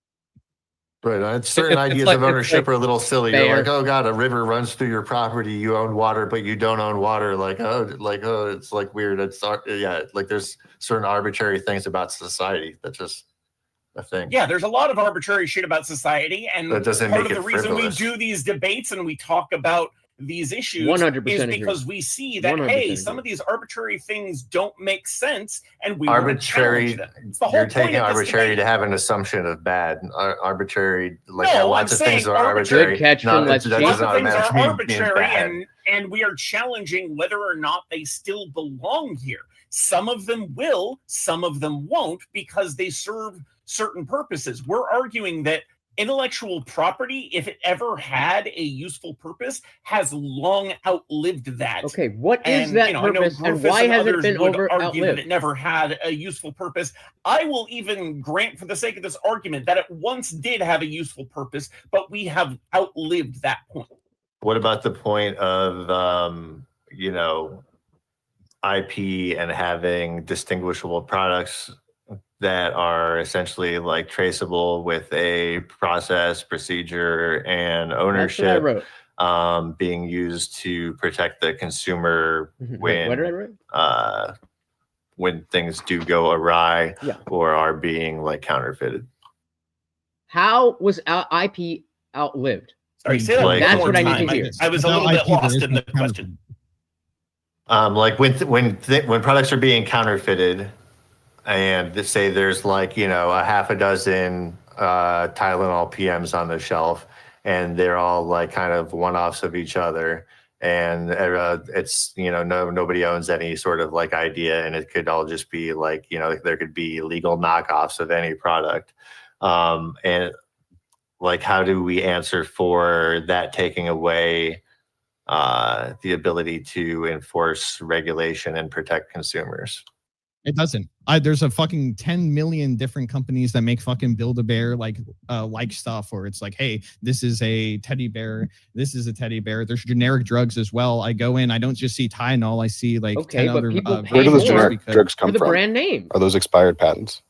Right. Certain ideas of ownership are a little silly. You're like, oh God, a river runs through your property. You own water, but you don't own water. Like, oh, it's like weird. It's like there's certain arbitrary things about society that just a thing. Yeah, there's a lot of arbitrary shit about society, and that doesn't part make of the reason frivolous. we do these debates and we talk about these issues 100% is agree. because we see that, hey, some of these arbitrary things don't make sense, and we arbitrary. want to challenge them. It's the whole You're taking point of this arbitrary debate. to have an assumption of bad. Arbitrary, like No, lots I'm of things saying are arbitrary. Good catch Not- from Let's that Chief. does Lots of not things are automatically mean arbitrary, bad. and we are challenging whether or not they still belong here. Some of them will, some of them won't, because they serve certain purposes. We're arguing that intellectual property, if it ever had a useful purpose, has long outlived that. Okay, what is And, that you know, I know purpose, and Grufus why has it others been would over argue that outlived? it never had a useful purpose. I will even grant, for the sake of this argument, that it once did have a useful purpose, but we have outlived that point. What about the point of IP and having distinguishable products that are essentially like traceable with a process, procedure, and That's what I ownership wrote. being used to protect the consumer What did I write? when things do go awry Yeah. or are being like counterfeited. How was IP outlived? Sorry, say that Like- one That's more what I need time. to hear. I was a little bit lost in the question. Like when products are being counterfeited, and they say there's like a half a dozen Tylenol PMs on the shelf, and they're all like kind of one-offs of each other, and it's nobody owns any sort of like idea, and it could all just be like there could be legal knockoffs of any product, and like how do we answer for that taking away the ability to enforce regulation and protect consumers? It doesn't. There's a fucking 10 million different companies that make fucking Build-A-Bear like stuff, or it's like, hey, this is a teddy bear. This is a teddy bear. There's generic drugs as well. I go in, I don't just see Tylenol. I see like 10 but other. people Where do those more generic drugs come for the from? brand name. Are those expired patents?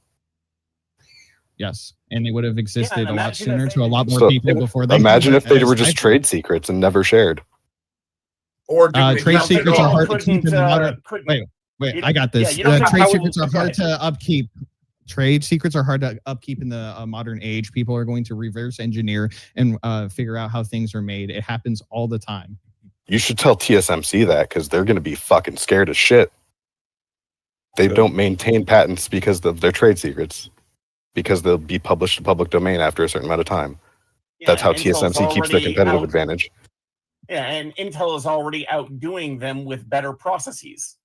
Yes, and they would have existed a lot imagine sooner if to a lot more So, people before they. Imagine if they were just expired. trade secrets and never shared. Or Trade secrets are hard to keep in the modern. Wait, I got this. you don't have Trade how secrets are go hard ahead. to upkeep. Trade secrets are hard to upkeep in the modern age. People are going to reverse engineer and figure out how things are made. It happens all the time. You should tell TSMC that, because they're going to be fucking scared as shit. They don't maintain patents because of their trade secrets, because they'll be published in public domain after a certain amount of time. That's how Intel's TSMC keeps their already competitive out- advantage. Yeah, and Intel is already outdoing them with better processes.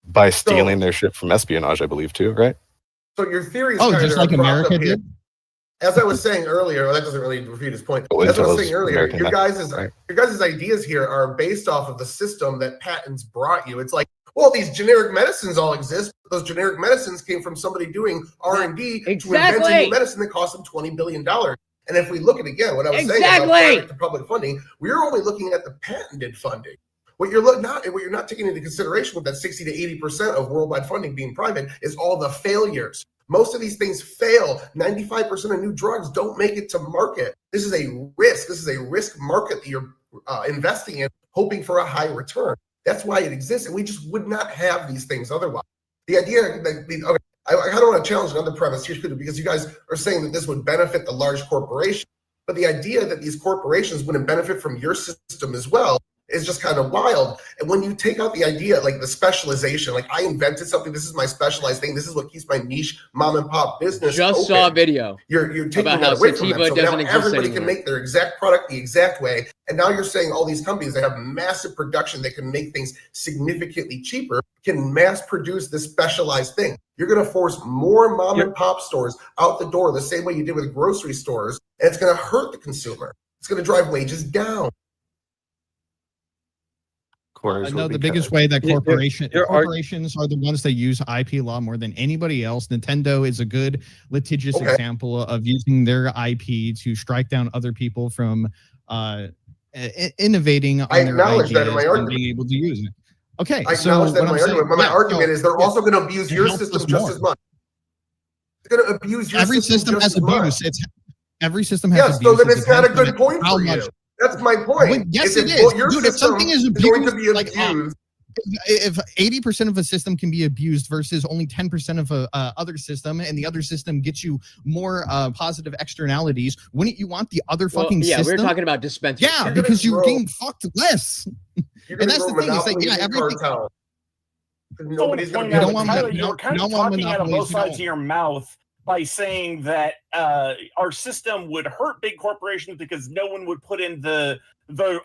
By stealing their shit from espionage, I believe, too, right? So your theories Oh, kind just of like are propped America up here. did. As I was saying earlier, well, that doesn't really refute his point. Oh, As I was Intel saying is earlier, American, your guys' right? ideas here are based off of the system that patents brought you. It's like, well, these generic medicines all exist. But those generic medicines came from somebody doing R&D to invent a new medicine that cost them $20 billion. And if we look at, again, what I was saying about private to public funding, we're only looking at the patented funding. What you're not taking into consideration with that 60 to 80% of worldwide funding being private is all the failures. Most of these things fail. 95% of new drugs don't make it to market. This is a risk. This is a risk market that you're investing in, hoping for a high return. That's why it exists, and we just would not have these things otherwise. The idea that I kind of want to challenge another premise here, because you guys are saying that this would benefit the large corporation, but the idea that these corporations wouldn't benefit from your system as well is just kind of wild. And when you take out the idea, like the specialization, like I invented something, this is my specialized thing, this is what keeps my niche mom and pop business Just open. saw a video. You're taking about that how away from them. sativa So now doesn't exist everybody can anymore. make their exact product the exact way. And now you're saying all these companies that have massive production that can make things significantly cheaper can mass produce this specialized thing. You're going to force more mom and pop stores out the door the same way you did with grocery stores, and it's going to hurt the consumer. It's going to drive wages down. No, the biggest way that corporations are the ones that use IP law more than anybody else. Nintendo is a good litigious example of using their IP to strike down other people from innovating on their acknowledge that in ideas my and argument. being able to use it. Okay, I acknowledge that in my argument, but my argument is they're also going to abuse your system just as much. They're going to abuse your every system just has as much. abuse. Every system has Yes, so abuse. then It it's not a depends on good point how for you. much. That's my point. Well, yes, If it it's- is. Your Dude, if system something is going to abused, be like, abused, if 80% of a system can be abused versus only 10% of a other system, and the other system gets you more positive externalities, wouldn't you want the other fucking yeah, system? we were talking about dispensers. Yeah, here. because you're getting fucked less. you're And going to that's grow the thing, is that, monopolies yeah, and everything. cartels. 'Cause So Nobody's going point to be out, able want to Tyler, mon- you were kind you of don't want talking out of monopolies, both you sides of don't- your mouth by saying that our system would hurt big corporations because no one would put in the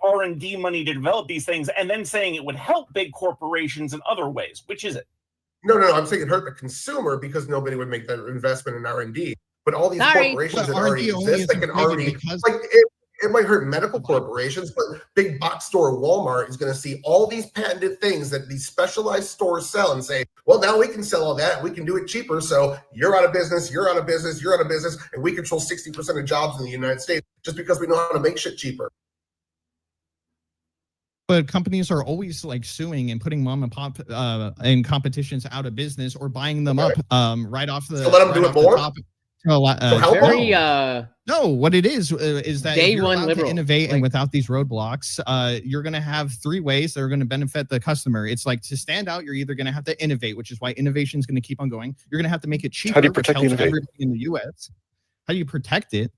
R&D money to develop these things, and then saying it would help big corporations in other ways. Which is it? No, I'm saying it hurt the consumer because nobody would make that investment in R&D. But all these Sorry. corporations But that already R&D only exist that isn't can big already because- like it might hurt medical corporations, but big box store Walmart is going to see all these patented things that these specialized stores sell and say, well, now we can sell all that. We can do it cheaper. So you're out of business. You're out of business. You're out of business. And we control 60% of jobs in the United States just because we know how to make shit cheaper. But companies are always like suing and putting mom and pop and competitions out of business or buying them up right off the. So let them right do it off the more? top. So help Very no, what it is that day if you're one allowed liberal. to innovate, Like- and without these roadblocks, you're going to have three ways that are going to benefit the customer. It's like, to stand out, you're either going to have to innovate, which is why innovation is going to keep on going. You're going to have to make it cheaper, How do you which protect helps innovation? everybody in the U.S. How do you protect it?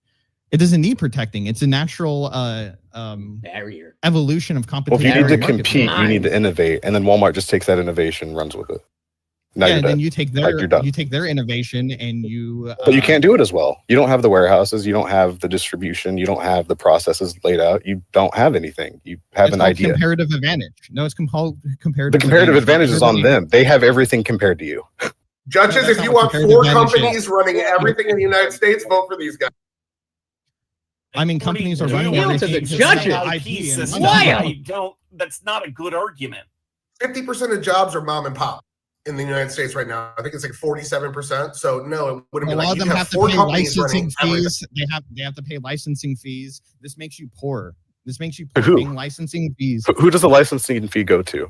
It doesn't need protecting. It's a natural barrier evolution of Well, competition. if you need to in the marketplace. compete, you need to innovate, and then Walmart just takes that innovation and runs with it. Now Yeah, you're and dead. then you take their Like, you're done. you take their innovation and you. But you can't do it as well. You don't have the warehouses. You don't have the distribution. You don't have the processes laid out. You don't have anything. You have It's an called idea. comparative advantage. No, it's comparative. The comparative advantage is on them. They have everything compared to you. Judges, that's if not you what want comparative 4 advantage is. companies running everything in the United States, vote for these guys. I mean, companies are running Yield to everything. the judges. IP and Why? I don't. That's not a good argument. 50% of jobs are mom and pop in the United States right now. I think it's like 47%. So no, it wouldn't A be lot like of you them have have to 4 pay companies running licensing everything. fees. They have to pay licensing fees. This makes you poor. This makes you To poor, who? paying licensing fees. Who does the licensing fee go to?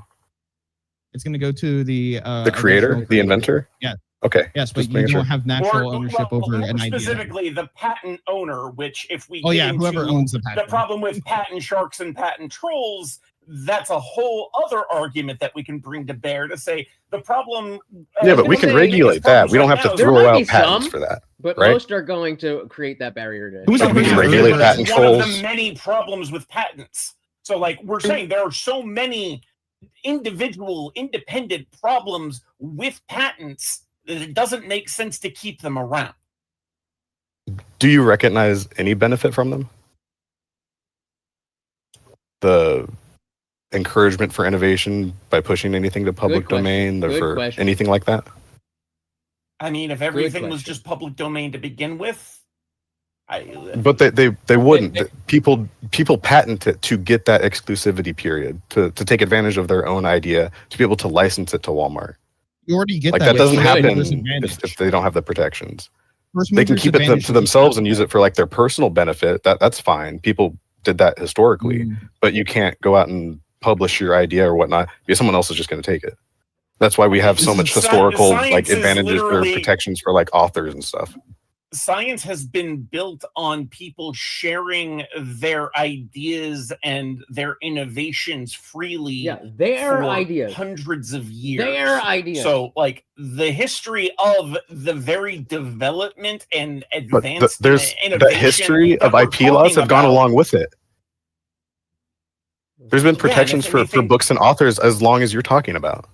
It's going to go to the Creator, original the inventor? Yeah. Okay. Yes, but just you making don't sure. have natural ownership over more an idea. specifically, the patent owner, which if we Oh, get yeah, into whoever owns the patent. problem with patent sharks and patent trolls, that's a whole other argument that we can bring to bear to say the problem. Yeah, but we can regulate that. We don't have to There throw might out be patents some, for that. but right? most are going to create that barrier to. Who's the We can person regulate who- patent one of trolls. the many problems with patents. So, like we're saying, there are so many individual, independent problems with patents that it doesn't make sense to keep them around. Do you recognize any benefit from them? The encouragement for innovation by pushing anything to public question. domain, or Good for question. anything like that? I mean, if everything was question. just public domain to begin with, But they wouldn't. People patent it to get that exclusivity period, to take advantage of their own idea, to be able to license it to Walmart. You already get Like that. that doesn't with happen first advantage. if they don't have the protections. First They can mover's keep it advantage to is- themselves and use it for like their personal benefit. That's fine. People did that historically, but you can't go out and publish your idea or whatnot because someone else is just going to take it. That's why we have so much historical like Science is advantages or literally- protections for like authors and stuff. science has been built on people sharing their ideas and their innovations freely. Yeah, their for ideas. hundreds of years. Their ideas. So, like the history of the very development and But advanced there's innovation that history that of we're IP laws talking have gone about. along with it. There's been if protections for anything- books and authors as long as you're talking about.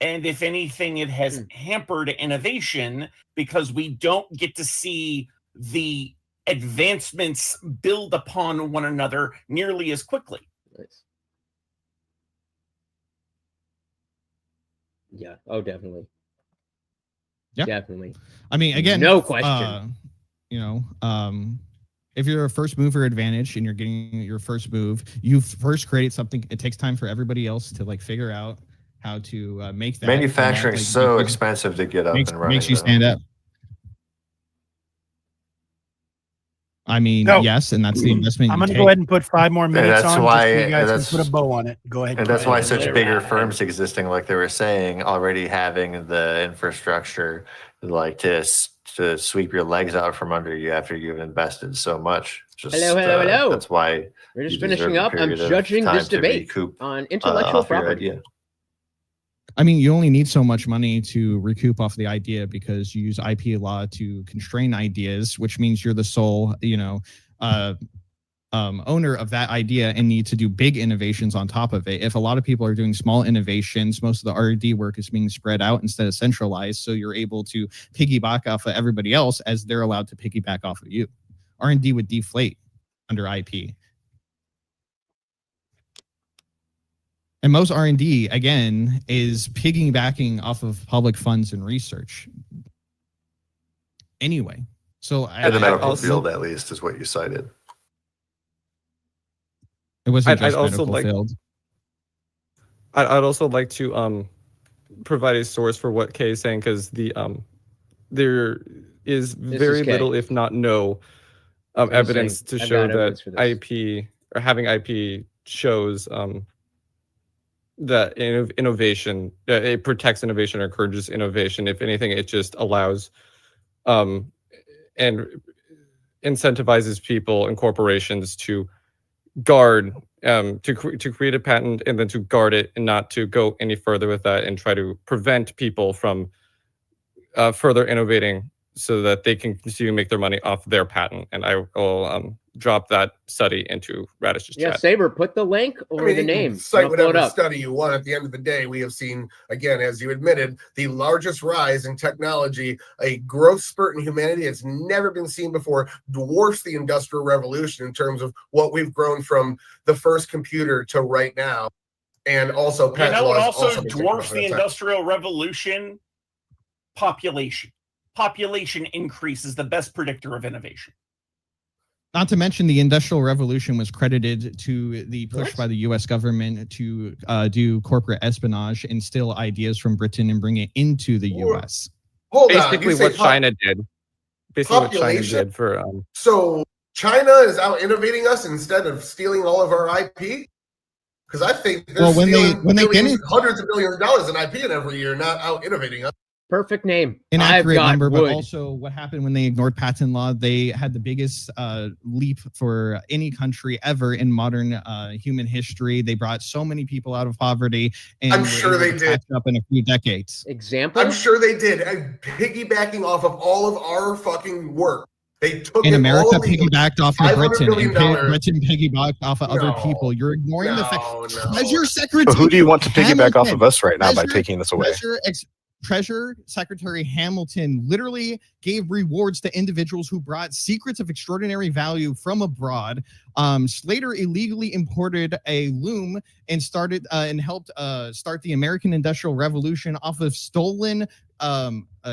And if anything, it has hampered innovation because we don't get to see the advancements build upon one another nearly as quickly. Nice. Yeah. Oh, definitely. Yeah. Definitely. I mean, again, No question. If you're a first mover advantage and you're getting your first move, you first create something. It takes time for everybody else to like figure out how to make that. Manufacturing is like, so expensive to get up and running. makes you though. stand up. I mean, No. yes, and that's the investment. I'm you going to take. go ahead and put 5 more minutes that's on why- just so you guys that's- can put a bow on it. Go ahead. And go that's why ahead. such bigger firms existing, like they were saying, already having the infrastructure, like to sweep your legs out from under you after you've invested so much. Just, hello. That's why We're just you deserve finishing a up. I'm period of judging time this to debate recoup, on intellectual off your property. idea. I mean, you only need so much money to recoup off the idea because you use IP law to constrain ideas, which means you're the sole, owner of that idea and need to do big innovations on top of it. If a lot of people are doing small innovations, most of the R&D work is being spread out instead of centralized, so you're able to piggyback off of everybody else as they're allowed to piggyback off of you. R&D would deflate under IP. And most R&D, again, is piggybacking off of public funds and research. Anyway, so In the medical field, at least, is what you cited. It wasn't just I'd also medical like, field. I'd also like to provide a source for what Kay is saying, because there is very little, if not no, evidence to show that IP or having IP shows that innovation, it protects innovation or encourages innovation. If anything, it just allows and incentivizes people and corporations to guard, to create a patent and then to guard it and not to go any further with that and try to prevent people from further innovating so that they can continue to make their money off their patent. And I will drop that study into Radish's chat. Saber, put the link or the you name. can cite whatever up. study you want. At the end of the day, we have seen, again, as you admitted, the largest rise in technology, a growth spurt in humanity that's never been seen before, dwarfs the Industrial Revolution in terms of what we've grown from the first computer to right now. And also, patent what laws also been dwarfs taken the up for that time. Industrial Revolution? Population. Population increase is the best predictor of innovation. Not to mention the Industrial Revolution was credited to the push by the U.S. government to do corporate espionage and steal ideas from Britain and bring it into the U.S. Basically what China did. Basically what China did for... So China is out innovating us instead of stealing all of our IP? Because I think they're stealing hundreds of billions of dollars in IP in every year, not out innovating us. Perfect name. Inaccurate number, but also what happened when they ignored patent law. They had the biggest leap for any country ever in modern human history. They brought so many people out of poverty, and I'm sure they did. Catch up in a few decades. Example? I'm sure they did. And piggybacking off of all of our fucking work. They took in it America, all piggybacked off of Britain, and Britain piggybacked off of other No. people. You're ignoring the fact. No. Treasury Secretary. But who do you want to piggyback off Hamilton, of us right now by taking this away? Treasurer Secretary Hamilton literally gave rewards to individuals who brought secrets of extraordinary value from abroad. Slater illegally imported a loom and started and helped start the American Industrial Revolution off of stolen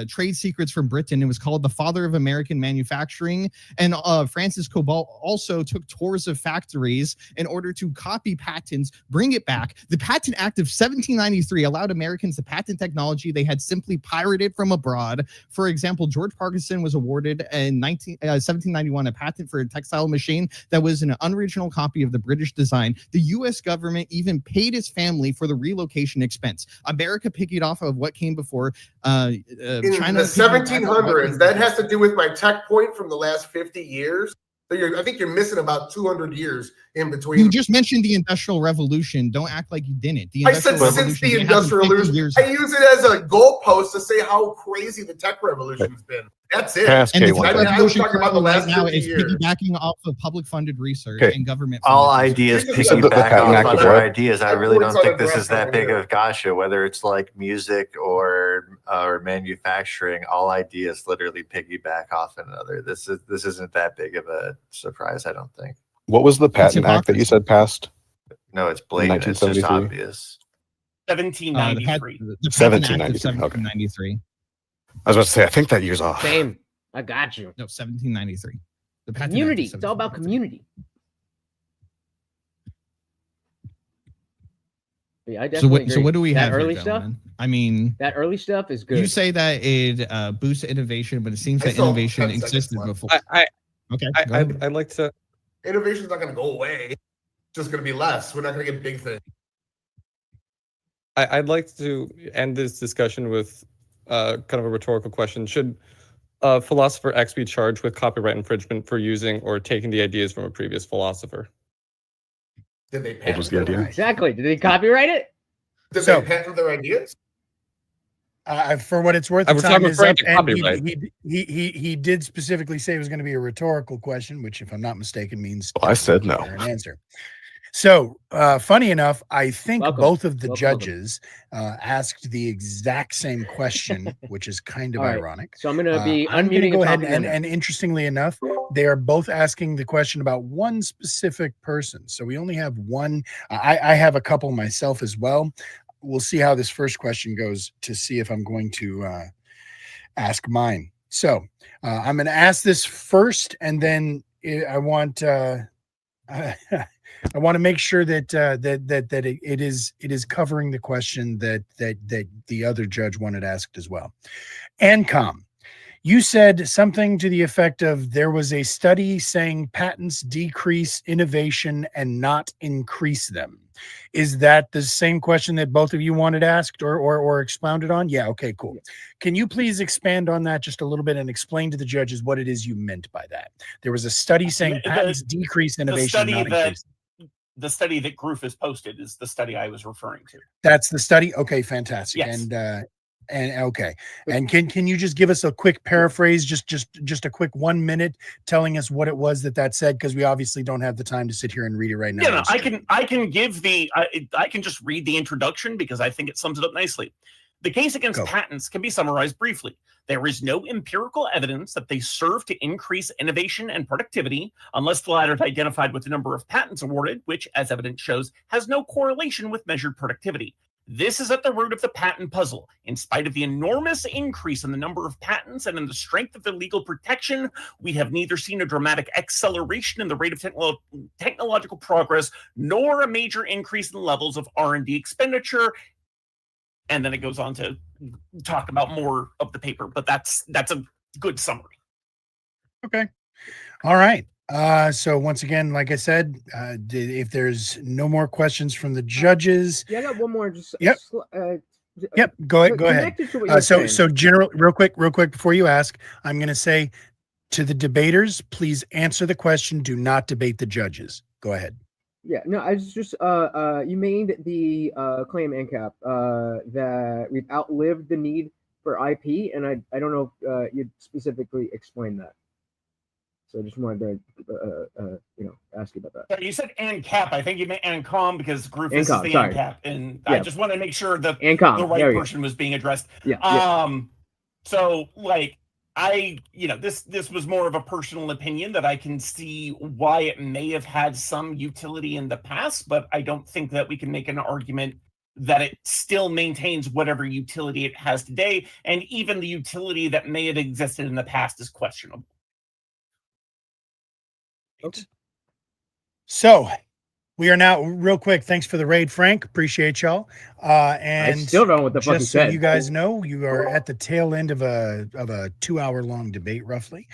trade secrets from Britain. It was called the father of American manufacturing. And Francis Cobalt also took tours of factories in order to copy patents, bring it back. The Patent Act of 1793 allowed Americans to patent technology they had simply pirated from abroad. For example, George Parkinson was awarded in 1791 a patent for a textile machine that was an unoriginal copy of the British design. The U.S. government even paid his family for the relocation expense. America picked off of what came before. In China the 1700s, that has to do with my tech point from the last 50 years. So I think you're missing about 200 years in between. You just mentioned the Industrial Revolution. Don't act like you didn't. I said since the Industrial Revolution. I use it as a goalpost to say how crazy the tech revolution's been. That's it. And the tech I was revolution talking about the last right now 50 is years. piggybacking off of public-funded research and government. All ideas piggyback off other ideas. I really don't think this is that big of gotcha, whether it's like music or manufacturing. All ideas literally piggyback off another. This isn't that big of a surprise, I don't think. What was the Patent Act that you said passed? No, it's blatant. It's just obvious. 1793. The Patent Act of 1793. 1793. I was about to say, I think that year's off. Same. I got you. No, 1793. The Patent Community. Act of It's all about community. Yeah, I definitely agree. So what do we that have early here, stuff? gentlemen? I mean, that early stuff is good. You say that it boosts innovation, but it seems that innovation existed before. I'd like to. Innovation's not going to go away. It's just going to be less. We're not going to get big things. I'd like to end this discussion with kind of a rhetorical question. Should Philosopher X be charged with copyright infringement for using or taking the ideas from a previous philosopher? Did they What was patent the their idea? Exactly. Did they copyright it? Did So- they patent their ideas? For what it's worth, I the was time talking is up, to and copyright. he did specifically say it was going to be a rhetorical question, which, if I'm not mistaken, means Well, I said no. an answer. So, funny enough, I think Welcome. both of the Welcome. judges asked the exact same question, which is kind of All right. ironic. So I'm going to be I'm going to unmuting go and ahead talking. and interestingly enough, they are both asking the question about one specific person. So we only have one. I have a couple myself as well. We'll see how this first question goes to see if I'm going to ask mine. So I'm going to ask this first, and then I want I want to make sure that it is covering the question that the other judge wanted asked as well. AnCom, you said something to the effect of there was a study saying patents decrease innovation and not increase them. Is that the same question that both of you wanted asked or expounded on? Yeah. Okay, cool. Yeah. Can you please expand on that just a little bit and explain to the judges what it is you meant by that? There was a study saying patents decrease innovation, not increase. The study that Grufus posted is the study I was referring to. That's the study. Okay, fantastic. Yes. And okay. And can you just give us a quick paraphrase, just a quick 1 minute telling us what it was that said? Because we obviously don't have the time to sit here and read it right now. Yeah, no, I can give I can just read the introduction because I think it sums it up nicely. The case against patents can be summarized briefly. There is no empirical evidence that they serve to increase innovation and productivity unless the latter is identified with the number of patents awarded, which, as evidence shows, has no correlation with measured productivity. This is at the root of the patent puzzle. In spite of the enormous increase in the number of patents and in the strength of their legal protection, we have neither seen a dramatic acceleration in the rate of technological progress, nor a major increase in levels of R&D expenditure. And then it goes on to talk about more of the paper, but that's a good summary. Okay. All right. So once again, like I said, if there's no more questions from the judges. Yeah, I got one more. Just yep. Yep. Go ahead. So general, real quick before you ask, I'm going to say to the debaters, please answer the question. Do not debate the judges. Go ahead. Yeah, no, I was just you made the claim, ANCAP, that we've outlived the need for IP, and I don't know if you'd specifically explain that. So I just wanted to ask you about that. So you said ANCAP. I think you meant AnCom because Grufus is AnCom, the sorry. ANCAP, and Yeah. I just want to make sure that AnCom, the right person was being addressed. Yeah. So like this was more of a personal opinion that I can see why it may have had some utility in the past, but I don't think that we can make an argument that it still maintains whatever utility it has today, and even the utility that may have existed in the past is questionable. Okay. So we are now real quick. Thanks for the raid, Frank. Appreciate y'all. And I still don't know what the fuck he just so said. you guys know, you are at the tail end of a 2-hour long debate, roughly.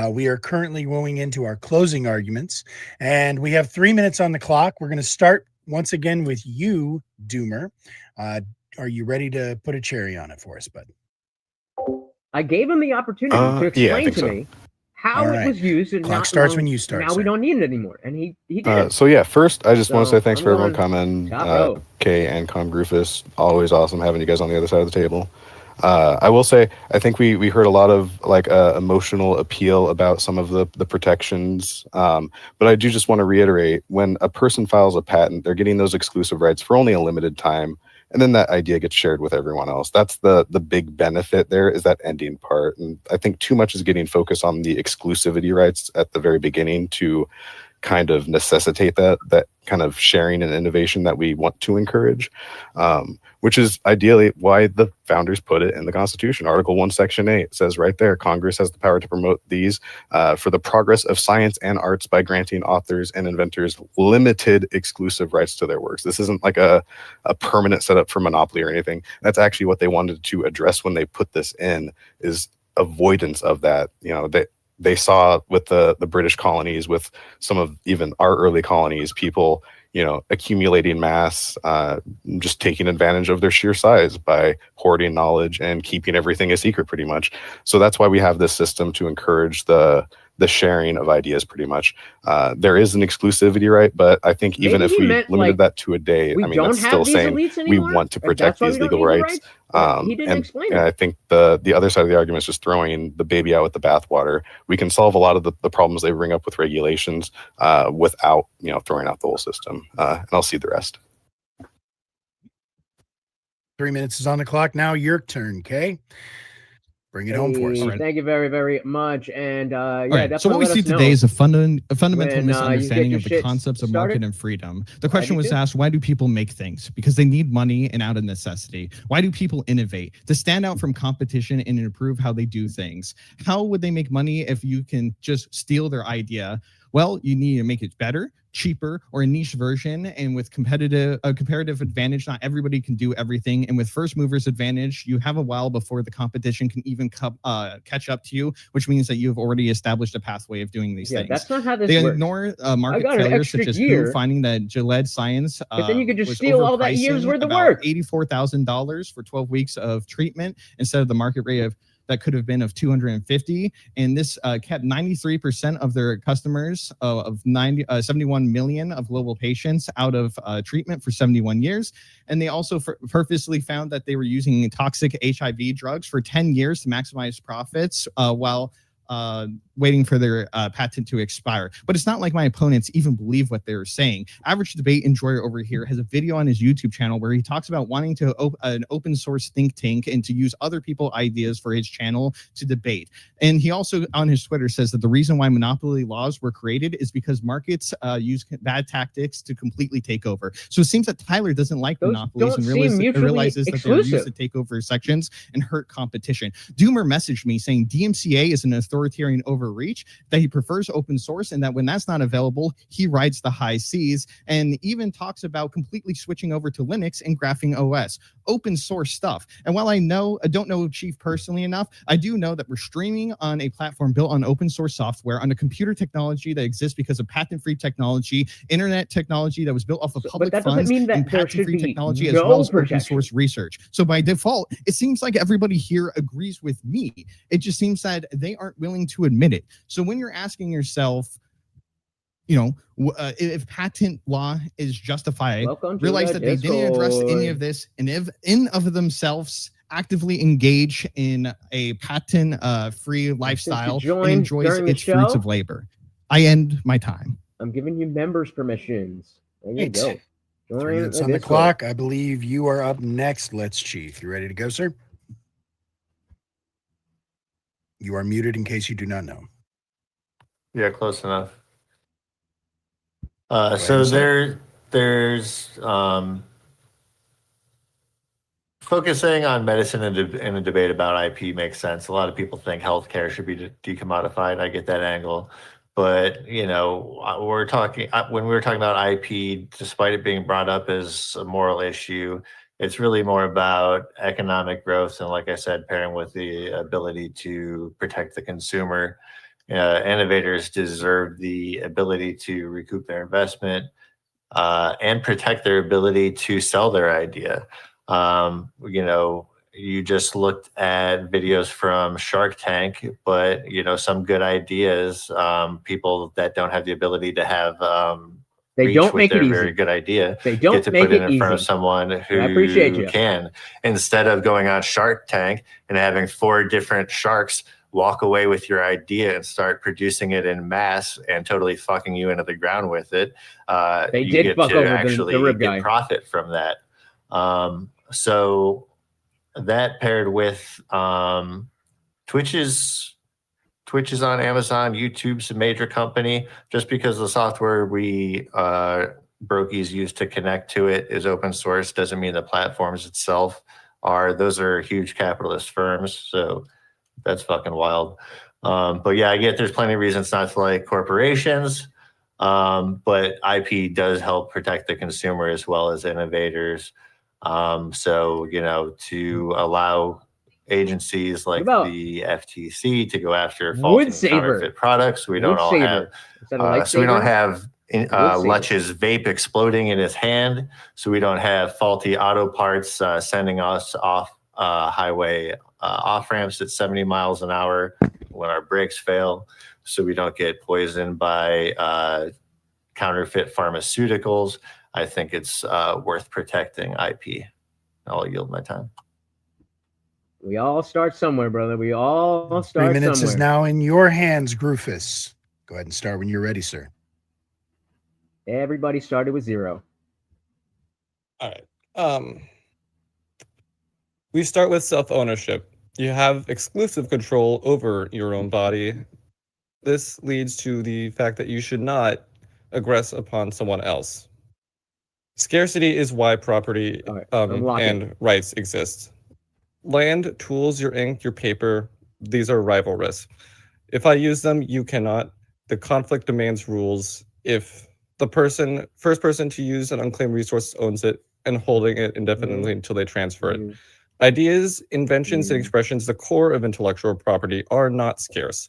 We are currently going into our closing arguments, and we have 3 minutes on the clock. We're going to start once again with you, Doomer. Are you ready to put a cherry on it for us, bud? I gave him the opportunity to explain to me how it was used, and clock starts when you start. Now we don't need it anymore, and he did. So yeah, first I just want to say thanks for everyone going coming. Kay and AnComSciComm, always awesome having you guys on the other side of the table. I will say I think we heard a lot of emotional appeal about some of the protections, but I do just want to reiterate, when a person files a patent, they're getting those exclusive rights for only a limited time. And then that idea gets shared with everyone else. That's the big benefit there, is that ending part. And I think too much is getting focused on the exclusivity rights at the very beginning to kind of necessitate that kind of sharing and innovation that we want to encourage, which is ideally why the founders put it in the Constitution. Article 1, Section 8 says right there, Congress has the power to promote these for the progress of science and arts by granting authors and inventors limited exclusive rights to their works. This isn't like a permanent setup for monopoly or anything. That's actually what they wanted to address when they put this in, is avoidance of that. They saw with the British colonies, with some of even our early colonies, people accumulating mass, just taking advantage of their sheer size by hoarding knowledge and keeping everything a secret pretty much. So that's why we have this system to encourage the sharing of ideas pretty much. There is an exclusivity, right? But I think even if we limited that to a day, I mean, that's still saying we want to protect these legal rights. He didn't explain and I think the other side of the argument is just throwing the baby out with the bathwater. We can solve a lot of the problems they bring up with regulations without throwing out the whole system. And I'll see the rest. 3 minutes is on the clock now. Your turn, Kay. Bring it home for us. Thank you very, very much. And So what we see today is a fundamental when, misunderstanding of the shit concepts of started. market and freedom. The question was do? asked, why do people make things? Because they need money and out of necessity. Why do people innovate? To stand out from competition and improve how they do things. How would they make money if you can just steal their idea? Well, you need to make it better, cheaper, or a niche version, and with comparative advantage. Not everybody can do everything, and with first movers advantage, you have a while before the competition can even catch up to you, which means that you have already established a pathway of doing these things. That's not how this they works. ignore market failures such as Who finding that Gilead Science but then you could just steal all that year's worth of work. $84,000 for 12 weeks of treatment instead of the market rate of that could have been of 250, and this kept 93% of their customers of 71 million of global patients out of treatment for 71 years. And they also purposely found that they were using toxic HIV drugs for 10 years to maximize profits while waiting for their patent to expire. But it's not like my opponents even believe what they're saying. Average Debate Enjoyer over here has a video on his YouTube channel where he talks about wanting to an open source think tank and to use other people's ideas for his channel to debate. And he also on his Twitter says that the reason why monopoly laws were created is because markets use bad tactics to completely take over. So it seems that Tyler doesn't like monopolies and realizes that they're used to take over sections and hurt competition. Doomer messaged me saying DMCA is an authoritarian overreach, that he prefers open source, and that when that's not available, he rides the high seas, and even talks about completely switching over to Linux and Graphing OS. Open source stuff. And while I don't know Chief personally enough, I do know that we're streaming on a platform built on open source software, on a computer technology that exists because of patent-free technology, internet technology that was built off of public funds, and patent-free technology as well as open source research. So by default, it seems like everybody here agrees with me. It just seems that they aren't willing to admit it. So when you're asking yourself, if patent law is justified, realize that they didn't address any of this, and if in of themselves actively engage in a patent-free lifestyle and enjoys its fruits of labor. I end my time. I'm giving you members permissions. There you go. 3 minutes on the clock. I believe you are up next, Let's Chief. You ready to go, sir? You are muted in case you do not know. Yeah, close enough. So there's focusing on medicine in a debate about IP makes sense. A lot of people think healthcare should be decommodified. I get that angle, but when we were talking about IP, despite it being brought up as a moral issue, it's really more about economic growth, and like I said, pairing with the ability to protect the consumer. Innovators deserve the ability to recoup their investment and protect their ability to sell their idea. You just looked at videos from Shark Tank, but some good ideas, people that don't have the ability to have they don't make it easy. Very good idea. They don't get to make put it it in front easy. of someone who I appreciate you. can, instead of going on Shark Tank and having 4 different sharks walk away with your idea and start producing it in mass and totally fucking you into the ground with it. They you did get fuck to over actually the rib get guy. profit from that. So that paired with Twitch is on Amazon, YouTube's a major company. Just because the software we brokies use to connect to it is open source doesn't mean the platforms itself are. Those are huge capitalist firms. So that's fucking wild. But yeah, I get there's plenty of reasons not to like corporations, but IP does help protect the consumer as well as innovators. So, to allow agencies like the FTC to go after false and counterfeit products, we don't all have. So we don't have Lutch's vape exploding in his hand, so we don't have faulty auto parts sending us off highway off ramps at 70 miles an hour when our brakes fail, so we don't get poisoned by counterfeit pharmaceuticals. I think it's worth protecting IP. I'll yield my time. We all start somewhere, brother. We all start 3 minutes somewhere. is now in your hands, Grufus. Go ahead and start when you're ready, sir. Everybody started with 0. All right. We start with self-ownership. You have exclusive control over your own body. This leads to the fact that you should not aggress upon someone else. Scarcity is why property and rights exist. Land, tools, your ink, your paper, these are rival risks. If I use them, you cannot. The conflict demands rules. If the first person to use an unclaimed resource owns it and holding it indefinitely until they transfer it. Ideas, inventions, and expressions, the core of intellectual property, are not scarce.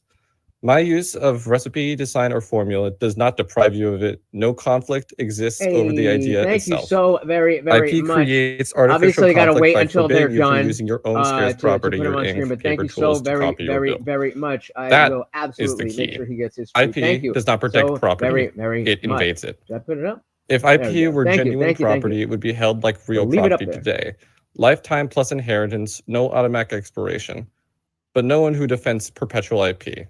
My use of recipe, design, or formula does not deprive you of it. No conflict exists over the idea Thank itself. you so very, very IP much. creates artificial Obviously, got to conflict wait by until they're forbidding you from done using your own scarce to property, put them your on ink, screen. But paper thank you so tools to very, copy your very, bill. very much. I That will absolutely is the make key. sure he gets his free. IP Thank you. does not protect so property. Very, very it much. invades it. Did I put it up? If There we IP go. were Thank you, genuine thank you, thank property, you. it would be held like real Leave it up property there. today. Lifetime plus inheritance, no automatic expiration. But no one who defends perpetual IP.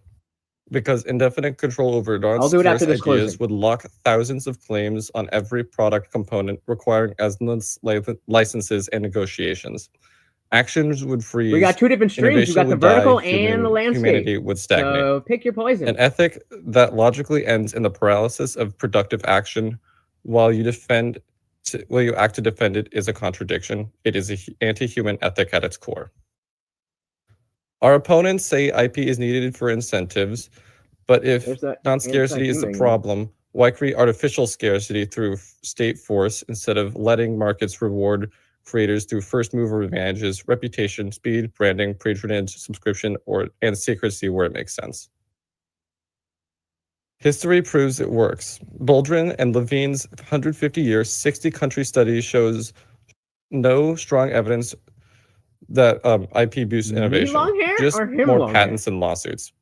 Because indefinite control over I'll do it after scarce this ideas closing. would lock thousands of claims on every product component, requiring endless licenses and negotiations. Actions would freeze. We got 2 different streams. We innovation got the would die, vertical and the landscape. Humanity would stagnate. So pick your poison. An ethic that logically ends in the paralysis of productive action while you act to defend it is a contradiction. It is an anti-human ethic at its core. Our opponents say IP is needed for incentives, but if non-scarcity is the problem, why create artificial scarcity through state force instead of letting markets reward creators through first mover advantages, reputation, speed, branding, patronage, subscription, and secrecy where it makes sense? History proves it works. Boldrin and Levine's 150-year, 60-country study shows no strong evidence that IP boosts innovation, long hair just or him more long patents and lawsuits.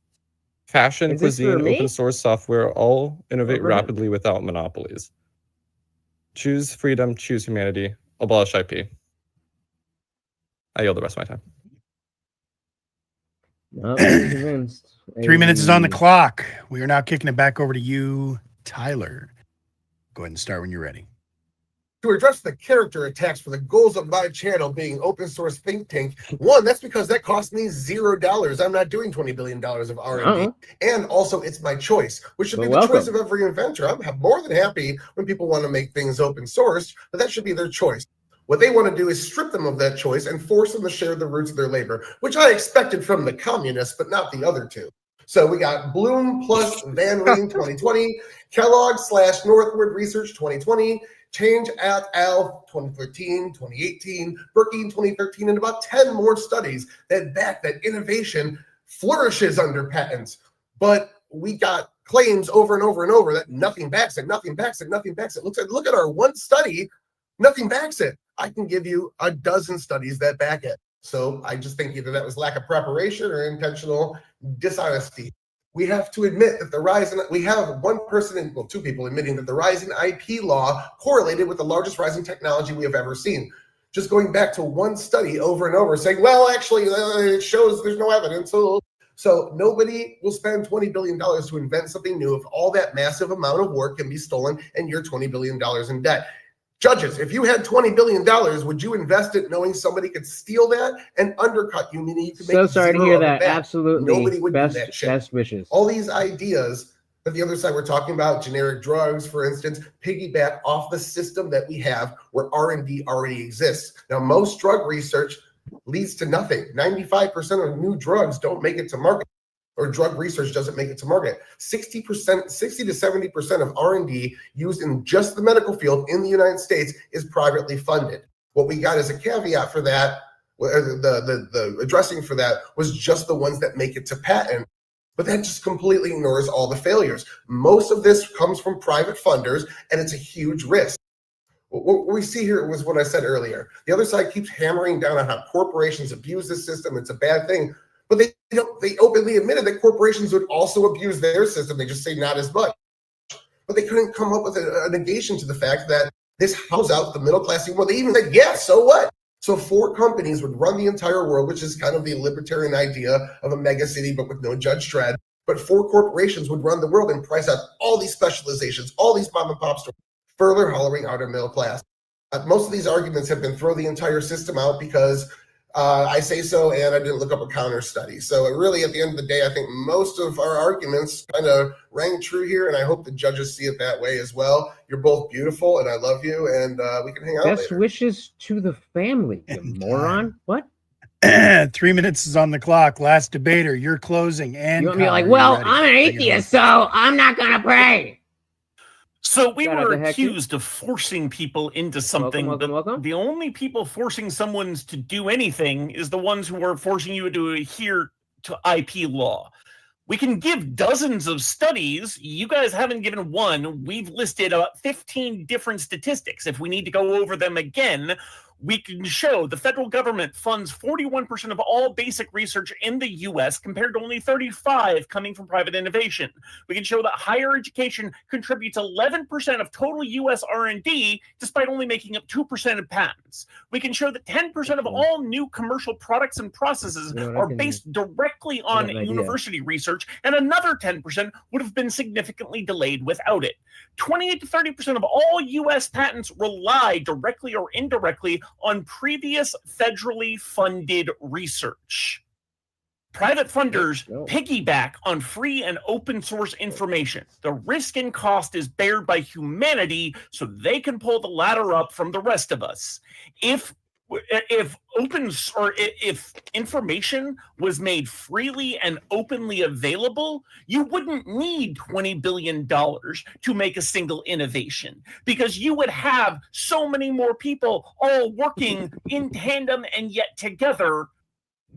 Fashion, Is this for cuisine, me? open source software all innovate Over him? rapidly without monopolies. Choose freedom, choose humanity, abolish IP. I yield the rest of my time. Not convinced. 3 minutes is on the clock. We are now kicking it back over to you, Tyler. Go ahead and start when you're ready. To address the character attacks for the goals of my channel being open source think tank, one, that's because that cost me $0. I'm not doing $20 billion of R&D. And also it's my choice, which should be the choice of every inventor. I'm more than happy when people want to make things open source, but that should be their choice. What they want to do is strip them of that choice and force them to share the roots of their labor, which I expected from the communists, but not the other two. So we got Bloom plus Van Reen 2020, Kellogg/Northward Research 2020, Change et al. 2013, 2018, Berkey 2013, and about 10 more studies that back that innovation flourishes under patents. But we got claims over and over and over that nothing backs it, nothing backs it, nothing backs it. Look at our one study, nothing backs it. I can give you a dozen studies that back it. So I just think either that was lack of preparation or intentional dishonesty. We have to admit that the rise in, we have one person, well, 2 people admitting that the rise in IP law correlated with the largest rise in technology we have ever seen. Just going back to one study over and over saying, well, actually, it shows there's no evidence. So nobody will spend $20 billion to invent something new if all that massive amount of work can be stolen and you're $20 billion in debt. Judges, if you had $20 billion, would you invest it knowing somebody could steal that and undercut you, meaning you could make So sorry to hear that. back? Absolutely. Nobody would do that shit. Best wishes. All these ideas that the other side we're talking about, generic drugs, for instance, piggyback off the system that we have where R&D already exists. Now, most drug research leads to nothing. 95% of new drugs don't make it to market, or drug research doesn't make it to market. 60 to 70% of R&D used in just the medical field in the United States is privately funded. What we got as a caveat for that, the addressing for that was just the ones that make it to patent. But that just completely ignores all the failures. Most of this comes from private funders, and it's a huge risk. What we see here was what I said earlier. The other side keeps hammering down on how corporations abuse this system. It's a bad thing. But they openly admitted that corporations would also abuse their system. They just say not as much. But they couldn't come up with a negation to the fact that this houses out the middle class. Well, they even said, yeah, so what? So 4 companies would run the entire world, which is kind of the libertarian idea of a mega city, but with no Judge Dredd. But 4 corporations would run the world and price out all these specializations, all these mom and pop stores, further hollowing out our middle class. Most of these arguments have been throw the entire system out because I say so, and I didn't look up a counter study. So really, at the end of the day, I think most of our arguments kind of rang true here, and I hope the judges see it that way as well. You're both beautiful, and I love you, and we can hang out Best later. wishes to the family, you moron. What? 3 minutes is on the clock. Last debater, you're closing. And You want me to like, well, I'm an atheist, so I'm not going to pray. So we Shout out were to Hector. accused of forcing people into something. Welcome. The only people forcing someone to do anything is the ones who are forcing you to adhere to IP law. We can give dozens of studies. You guys haven't given one. We've listed about 15 different statistics. If we need to go over them again, we can show the federal government funds 41% of all basic research in the U.S. compared to only 35% coming from private innovation. We can show that higher education contributes 11% of total U.S. R&D, despite only making up 2% of patents. We can show that 10% of all new commercial products and processes are based directly on university research, and another 10% would have been significantly delayed without it. 28 to 30% of all U.S. patents rely directly or indirectly on previous federally funded research. Private funders piggyback on free and open source information. The risk and cost is bared by humanity so they can pull the ladder up from the rest of us. If information was made freely and openly available, you wouldn't need $20 billion to make a single innovation, because you would have so many more people all working in tandem and yet together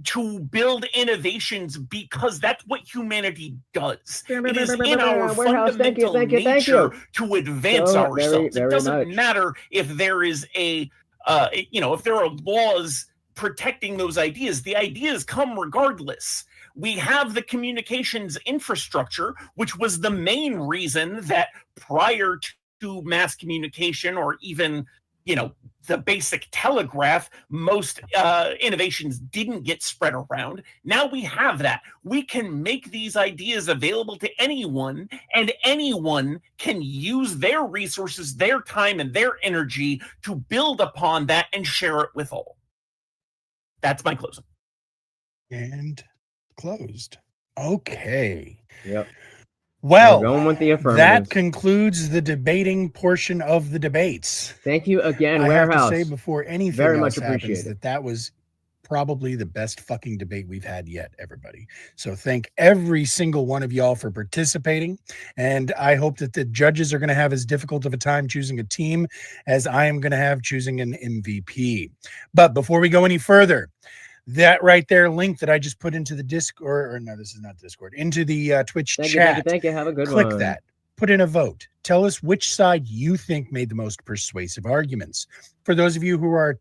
to build innovations, because that's what humanity does. It is in our fundamental nature to advance ourselves. It doesn't matter if there is if there are laws protecting those ideas. The ideas come regardless. We have the communications infrastructure, which was the main reason that prior to mass communication, or even the basic telegraph, most innovations didn't get spread around. Now we have that. We can make these ideas available to anyone, and anyone can use their resources, their time, and their energy to build upon that and share it with all. That's my closing. And closed. Okay. Yep. Well, we're going with the affirmative. That concludes the debating portion of the debates. Thank you again, I Warehouse. have to say before anything very else much happens appreciated. that was probably the best fucking debate we've had yet, everybody. So thank every single one of y'all for participating. And I hope that the judges are going to have as difficult of a time choosing a team as I am going to have choosing an MVP. But before we go any further, that right there link that I just put into the Discord, or no, this is not Discord, into the Twitch chat. Thank you. Have a good Click one. that. Put in a vote. Tell us which side you think made the most persuasive arguments. For those of you who are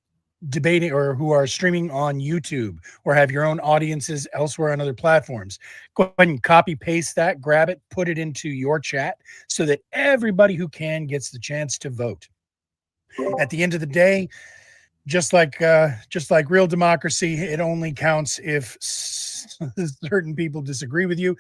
debating or who are streaming on YouTube or have your own audiences elsewhere on other platforms, go ahead and copy paste that, grab it, put it into your chat so that everybody who can gets the chance to vote. At the end of the day, just like real democracy, it only counts if certain people disagree with you.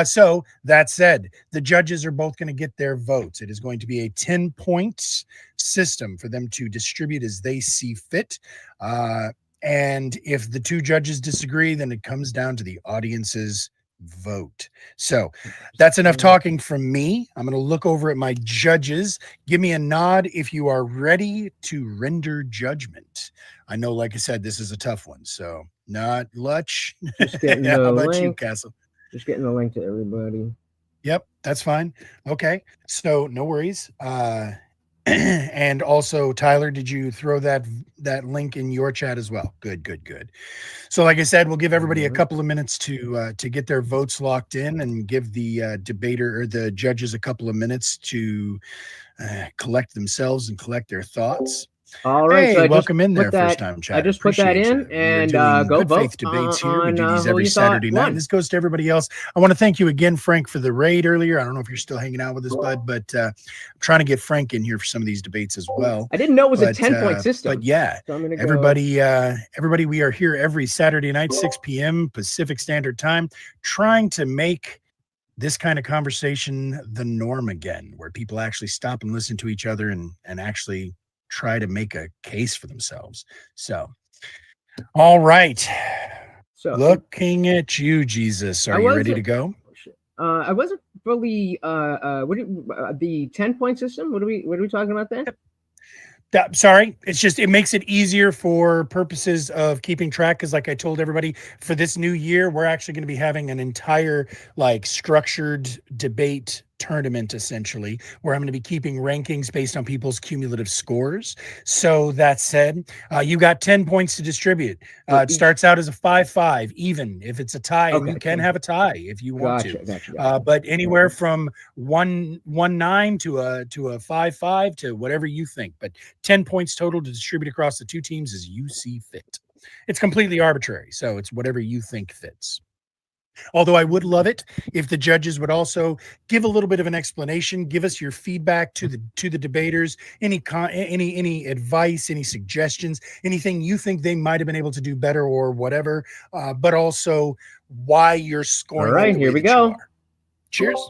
So that said, the judges are both going to get their votes. It is going to be a 10 points system for them to distribute as they see fit. And if the two judges disagree, then it comes down to the audience's vote. So that's enough talking from me. I'm going to look over at my judges. Give me a nod if you are ready to render judgment. I know, like I said, this is a tough one, so not much. Just getting How the about link. you, Castle? Just getting the link to everybody. Yep, that's fine. Okay, so no worries. And also, Tyler, did you throw that link in your chat as well? Good. So, like I said, we'll give everybody a couple of minutes to get their votes locked in, and give the debater or the judges a couple of minutes to collect themselves and collect their thoughts. All right, Hey, so I welcome just in there, put that. first time chat. I just put that in, and go go good faith vote debates here. We on do these who every you thought Saturday night. won. And this goes to everybody else. I want to thank you again, Frank, for the raid earlier. I don't know if you're still hanging out with us, bud, but I'm trying to get Frank in here for some of these debates as well. I didn't know it was a 10-point system. But yeah, So I'm gonna everybody, we are here every Saturday night, 6 p.m. Pacific Standard Time, trying to make this kind of conversation the norm again, where people actually stop and listen to each other and actually try to make a case for themselves. So, all right. So looking at you, Jesus, are you ready to go? I wasn't fully the 10-point system. What are we talking about then? Sorry, it's just, it makes it easier for purposes of keeping track, because like I told everybody, for this new year, we're actually going to be having an entire structured debate tournament, essentially, where I'm going to be keeping rankings based on people's cumulative scores. So that said, you got 10 points to distribute. It starts out as a 5-5 even. If it's a tie, Okay. you can have a tie if you want to. Gotcha. But anywhere from 1-9 to a 5-5 to whatever you think. But 10 points total to distribute across the two teams as you see fit. It's completely arbitrary, so it's whatever you think fits. Although I would love it if the judges would also give a little bit of an explanation, give us your feedback to the debaters, any advice, any suggestions, anything you think they might have been able to do better or whatever, but also why you're scoring. All right, here we go. Cheers.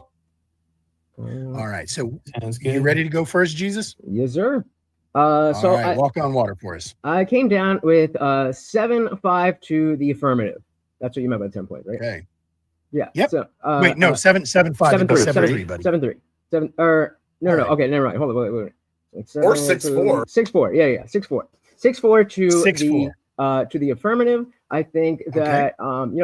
All right, so you ready to go first, Jesus? Yes, sir. So So walk on water for us. I came down with 7-5 to the affirmative. That's what you meant by 10 point, right? Okay. Yeah. Yep. So, wait, no, 7-5. 7-3, buddy. 7-3. 7 or no. Okay, never mind. Hold on, wait. Or 6-4. 6-4. Yeah. 6-4. 6-4 to 6-4. To the affirmative. I think that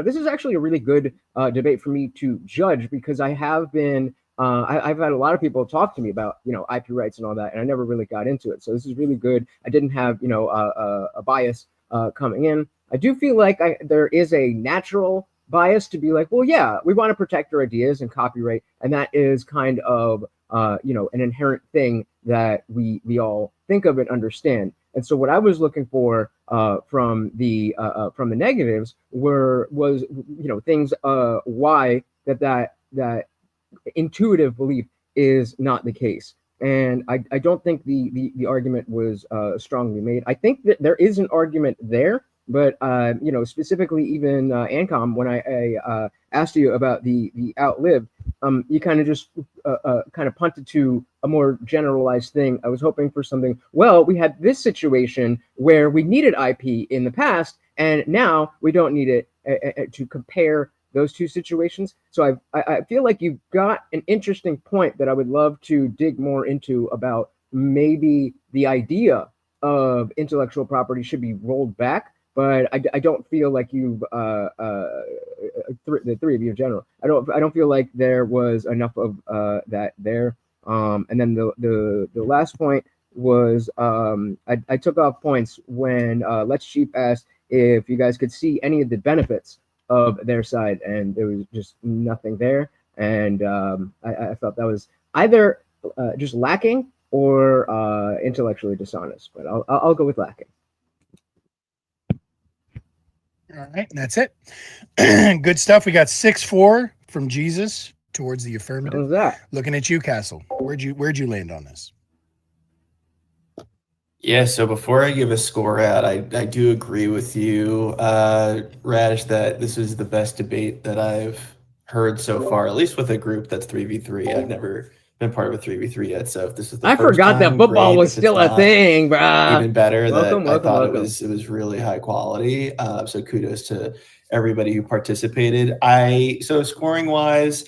this is actually a really good debate for me to judge, because I have been I've had a lot of people talk to me about IP rights and all that, and I never really got into it. So this is really good. I didn't have a bias coming in. I do feel like there is a natural bias to be like, well, yeah, we want to protect our ideas and copyright, and that is kind of an inherent thing that we all think of and understand. And so what I was looking for from the negatives was things why that intuitive belief is not the case. And I don't think the argument was strongly made. I think that there is an argument there, but specifically even AnCom, when I asked you about the outlived, you kind of just kind of punted to a more generalized thing. I was hoping for something. Well, we had this situation where we needed IP in the past, and now we don't need it to compare those two situations. So I feel like you've got an interesting point that I would love to dig more into, about maybe the idea of intellectual property should be rolled back. But I don't feel like you've the three of you in general. I don't feel like there was enough of that there. And then the last point was I took off points when LetsChief asked if you guys could see any of the benefits of their side, and there was just nothing there. And I felt that was either just lacking or intellectually dishonest. But I'll go with lacking. All right, and that's it. Good stuff. We got 6-4 from Jesus towards the affirmative. What was that? Looking at you, Castle. Where'd you land on this? Yeah, so before I give a score out, I do agree with you, Radish, that this is the best debate that I've heard so far, at least with a group that's 3v3. I've never been part of a 3v3 yet, so if this is the I first forgot time, that football great. was If it's still a not, thing, bruh. even better. Welcome. It was really high quality. So kudos to everybody who participated. So scoring wise,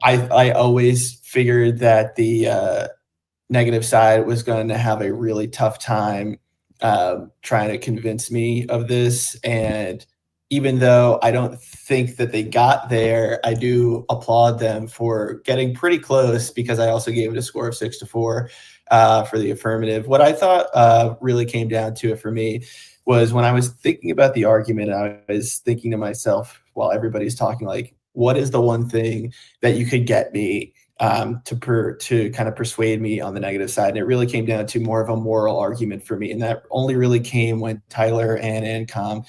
I always figured that the negative side was going to have a really tough time trying to convince me of this, and even though I don't think that they got there, I do applaud them for getting pretty close, because I also gave it a score of 6-4 for the affirmative. What I thought really came down to it for me was when I was thinking about the argument, I was thinking to myself while everybody's talking, like, what is the one thing that you could get me to kind of persuade me on the negative side? And it really came down to more of a moral argument for me. And that only really came when Tyler and AnCom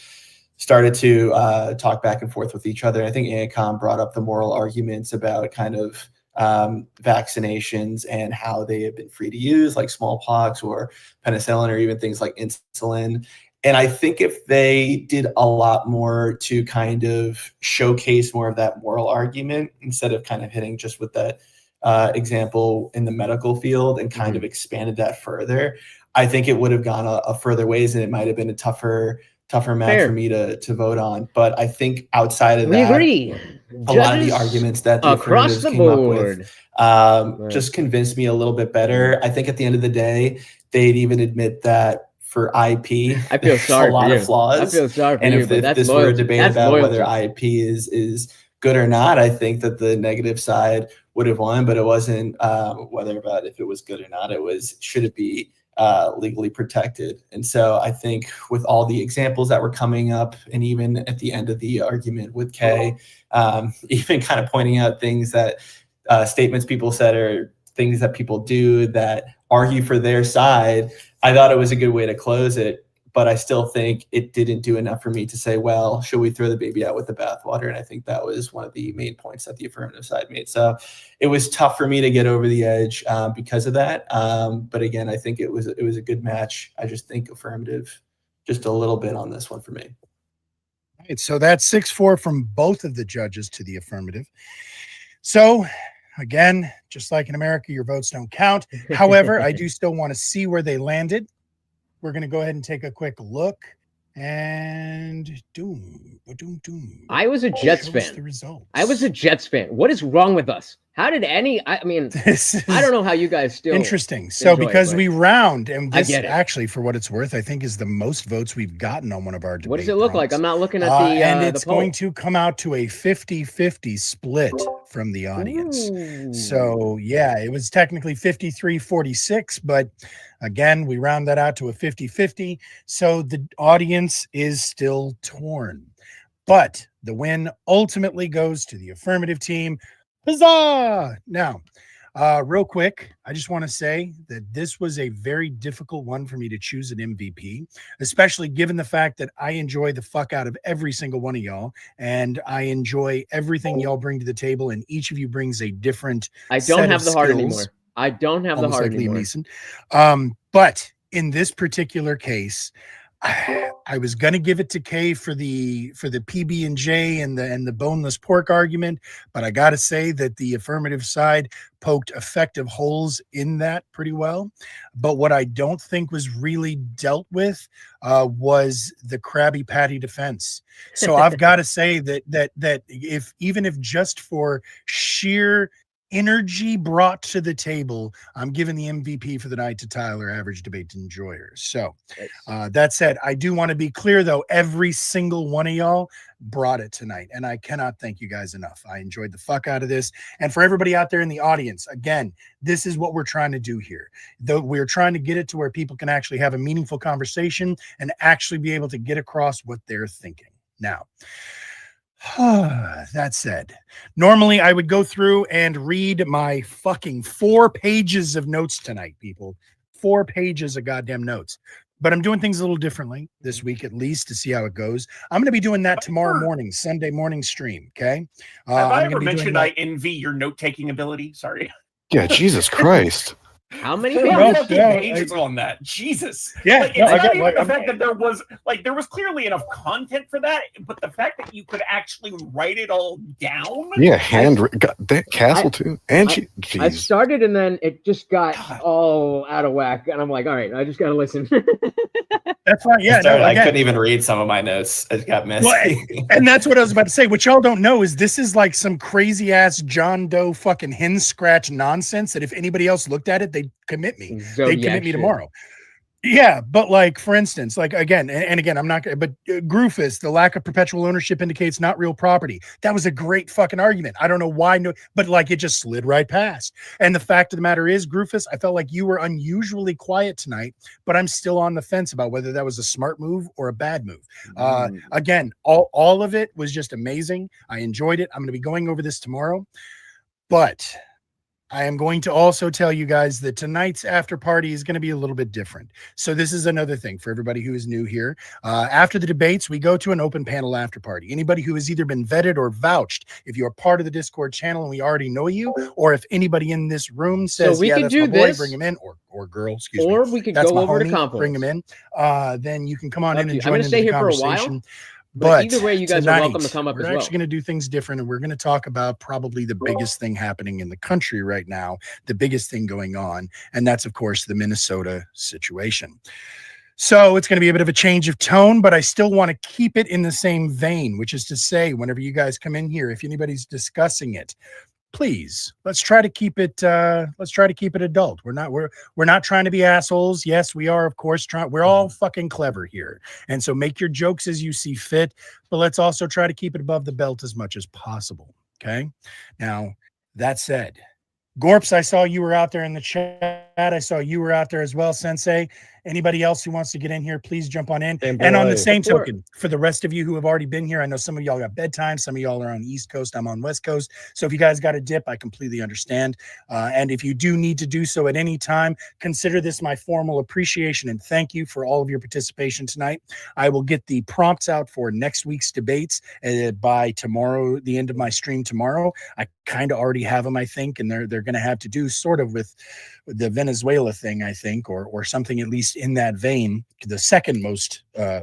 started to talk back and forth with each other. I think AnCom brought up the moral arguments about kind of vaccinations and how they have been free to use, like smallpox or penicillin, or even things like insulin. And I think if they did a lot more to kind of showcase more of that moral argument, instead of kind of hitting just with that example in the medical field and kind of expanded that further, I think it would have gone a further ways, and it might have been a tougher match for me to vote on. But I think outside of that, agree. A lot of the arguments that the across the came board up with just convinced me a little bit better. I think at the end of the day, they'd even admit that for IP, I feel sorry a lot for you. of flaws. I feel sorry for and you, if but that's this loyalty. were a debate That's about loyalty. whether IP is good or not, I think that the negative side would have won. But it wasn't whether about if it was good or not. It was, should it be legally protected? And so I think with all the examples that were coming up, and even at the end of the argument with Kay, even kind of pointing out things that statements people said or things that people do that argue for their side, I thought it was a good way to close it. But I still think it didn't do enough for me to say, well, should we throw the baby out with the bathwater? And I think that was one of the main points that the affirmative side made. So it was tough for me to get over the edge because of that. But again, I think it was a good match. I just think affirmative just a little bit on this one for me. All right, so that's 6-4 from both of the judges to the affirmative. So again, just like in America, your votes don't count. However, I do still want to see where they landed. We're going to go ahead and take a quick look. And I was a Jets fan. The results. I was a Jets fan. What is wrong with us? How did any? I mean, I don't know how you guys still. Interesting. So because we round, and this actually, for what it's worth, I think is the most votes we've gotten on one of our debates. What does it look like? I'm not looking at the and it's the poll. going to come out to a 50-50 split from the audience. Ooh. So yeah, it was technically 53-46, but again, we round that out to a 50-50. So the audience is still torn, but the win ultimately goes to the affirmative team. Huzzah! Now, real quick, I just want to say that this was a very difficult one for me to choose an MVP, especially given the fact that I enjoy the fuck out of every single one of y'all, and I enjoy everything y'all bring to the table, and each of you brings a different. I don't have the heart anymore. I don't have the heart anymore. Liam Neeson. But in this particular case, I was gonna give it to Kay for the PB&J and the boneless pork argument, but I gotta say that the affirmative side poked effective holes in that pretty well. But what I don't think was really dealt with was the Krabby Patty defense. So I've got to say that if just for sheer energy brought to the table, I'm giving the MVP for the night to Tyler, Average Debate Enjoyer. So that said, I do want to be clear though, every single one of y'all brought it tonight, and I cannot thank you guys enough. I enjoyed the fuck out of this. And for everybody out there in the audience, again, this is what we're trying to do here. Though we're trying to get it to where people can actually have a meaningful conversation and actually be able to get across what they're thinking. Now, that said, normally I would go through and read my fucking 4 pages of notes tonight, people. 4 pages of goddamn notes. But I'm doing things a little differently this week, at least, to see how it goes. I'm going to be doing that tomorrow morning, Sunday morning stream, okay? Have I ever mentioned I envy your note-taking ability? Sorry. Yeah, Jesus Christ. How many pages on that? Jesus. Yeah, like, it's not even the fact that there was clearly enough content for that, but the fact that you could actually write it all down. Yeah, got that Castle too. And I started and then it just got all out of whack, and I'm like, all right, I just gotta listen. That's right. Yeah, I couldn't even read some of my notes. It got messy. Well, and that's what I was about to say. What y'all don't know is this is like some crazy ass John Doe fucking hen scratch nonsense that if anybody else looked at it, they'd commit me. They'd commit me tomorrow. Yeah, but like for instance, like again, and again, I'm not gonna, but Grufus, the lack of perpetual ownership indicates not real property. That was a great fucking argument. I don't know why, no, but like it just slid right past. And the fact of the matter is, Grufus, I felt like you were unusually quiet tonight, but I'm still on the fence about whether that was a smart move or a bad move. Again, all of it was just amazing. I enjoyed it. I'm going to be going over this tomorrow, but I am going to also tell you guys that tonight's after party is going to be a little bit different. So this is another thing for everybody who is new here. After the debates, we go to an open panel after party. Anybody who has either been vetted or vouched, if you're part of the Discord channel and we already know you, or if anybody in this room says, we yeah, could that's do my boy, this, bring him in, or girl, excuse me. Or we could That's go my over to homie, Compos. bring him in. Then you can come on Up in to and you. I'm join gonna into stay the here for a conversation. while. But either way, you guys are welcome to come up we're as well. actually going to do things different, and we're going to talk about probably the biggest thing happening in the country right now, the biggest thing going on, and that's, of course, the Minnesota situation. So it's going to be a bit of a change of tone, but I still want to keep it in the same vein, which is to say, whenever you guys come in here, if anybody's discussing it, please let's try to keep it adult. We're not trying to be assholes. Yes, we are, of course, we're all fucking clever here, and so make your jokes as you see fit, but let's also try to keep it above the belt as much as possible. Okay, now that said, Gorps, I saw you were out there in the chat. I saw you were out there as well, Sensei. Anybody else who wants to get in here, please jump on in. And on the same token, for the rest of you who have already been here, I know some of y'all got bedtime. Some of y'all are on the East Coast. I'm on West Coast. So if you guys got a dip, I completely understand. And if you do need to do so at any time, consider this my formal appreciation and thank you for all of your participation tonight. I will get the prompts out for next week's debates by tomorrow, the end of my stream tomorrow. I kind of already have them, I think, and they're going to have to do sort of with the Venezuela thing, I think, or something at least in that vein, the second most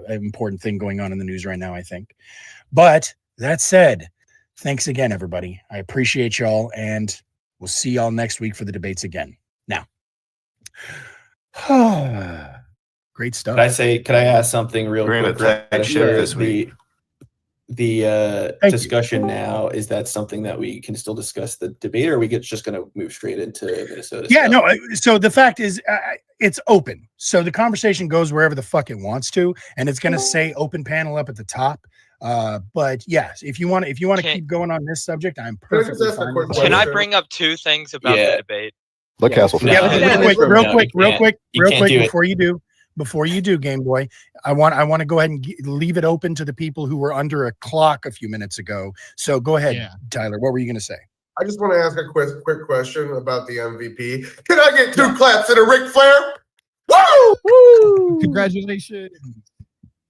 important thing going on in the news right now, I think. But that said, thanks again, everybody. I appreciate y'all, and we'll see y'all next week for the debates again. Now, great stuff. Could I ask something real quick? This week. The discussion now, is that something that we can still discuss the debate, or are we just going to move straight into Minnesota stuff? No. So the fact is, it's open. So the conversation goes wherever the fuck it wants to, and it's going to say open panel up at the top. But yes, if you want to keep going on this subject, I'm perfectly fine. Can I bring up two things about the debate? Let Castle finish. Real quick, before you do, Game Boy, I want to go ahead and leave it open to the people who were under a clock a few minutes ago. So go ahead, Tyler. What were you going to say? I just want to ask a quick question about the MVP. Can I get two claps and a Ric Flair? Woo! Woo! Congratulations.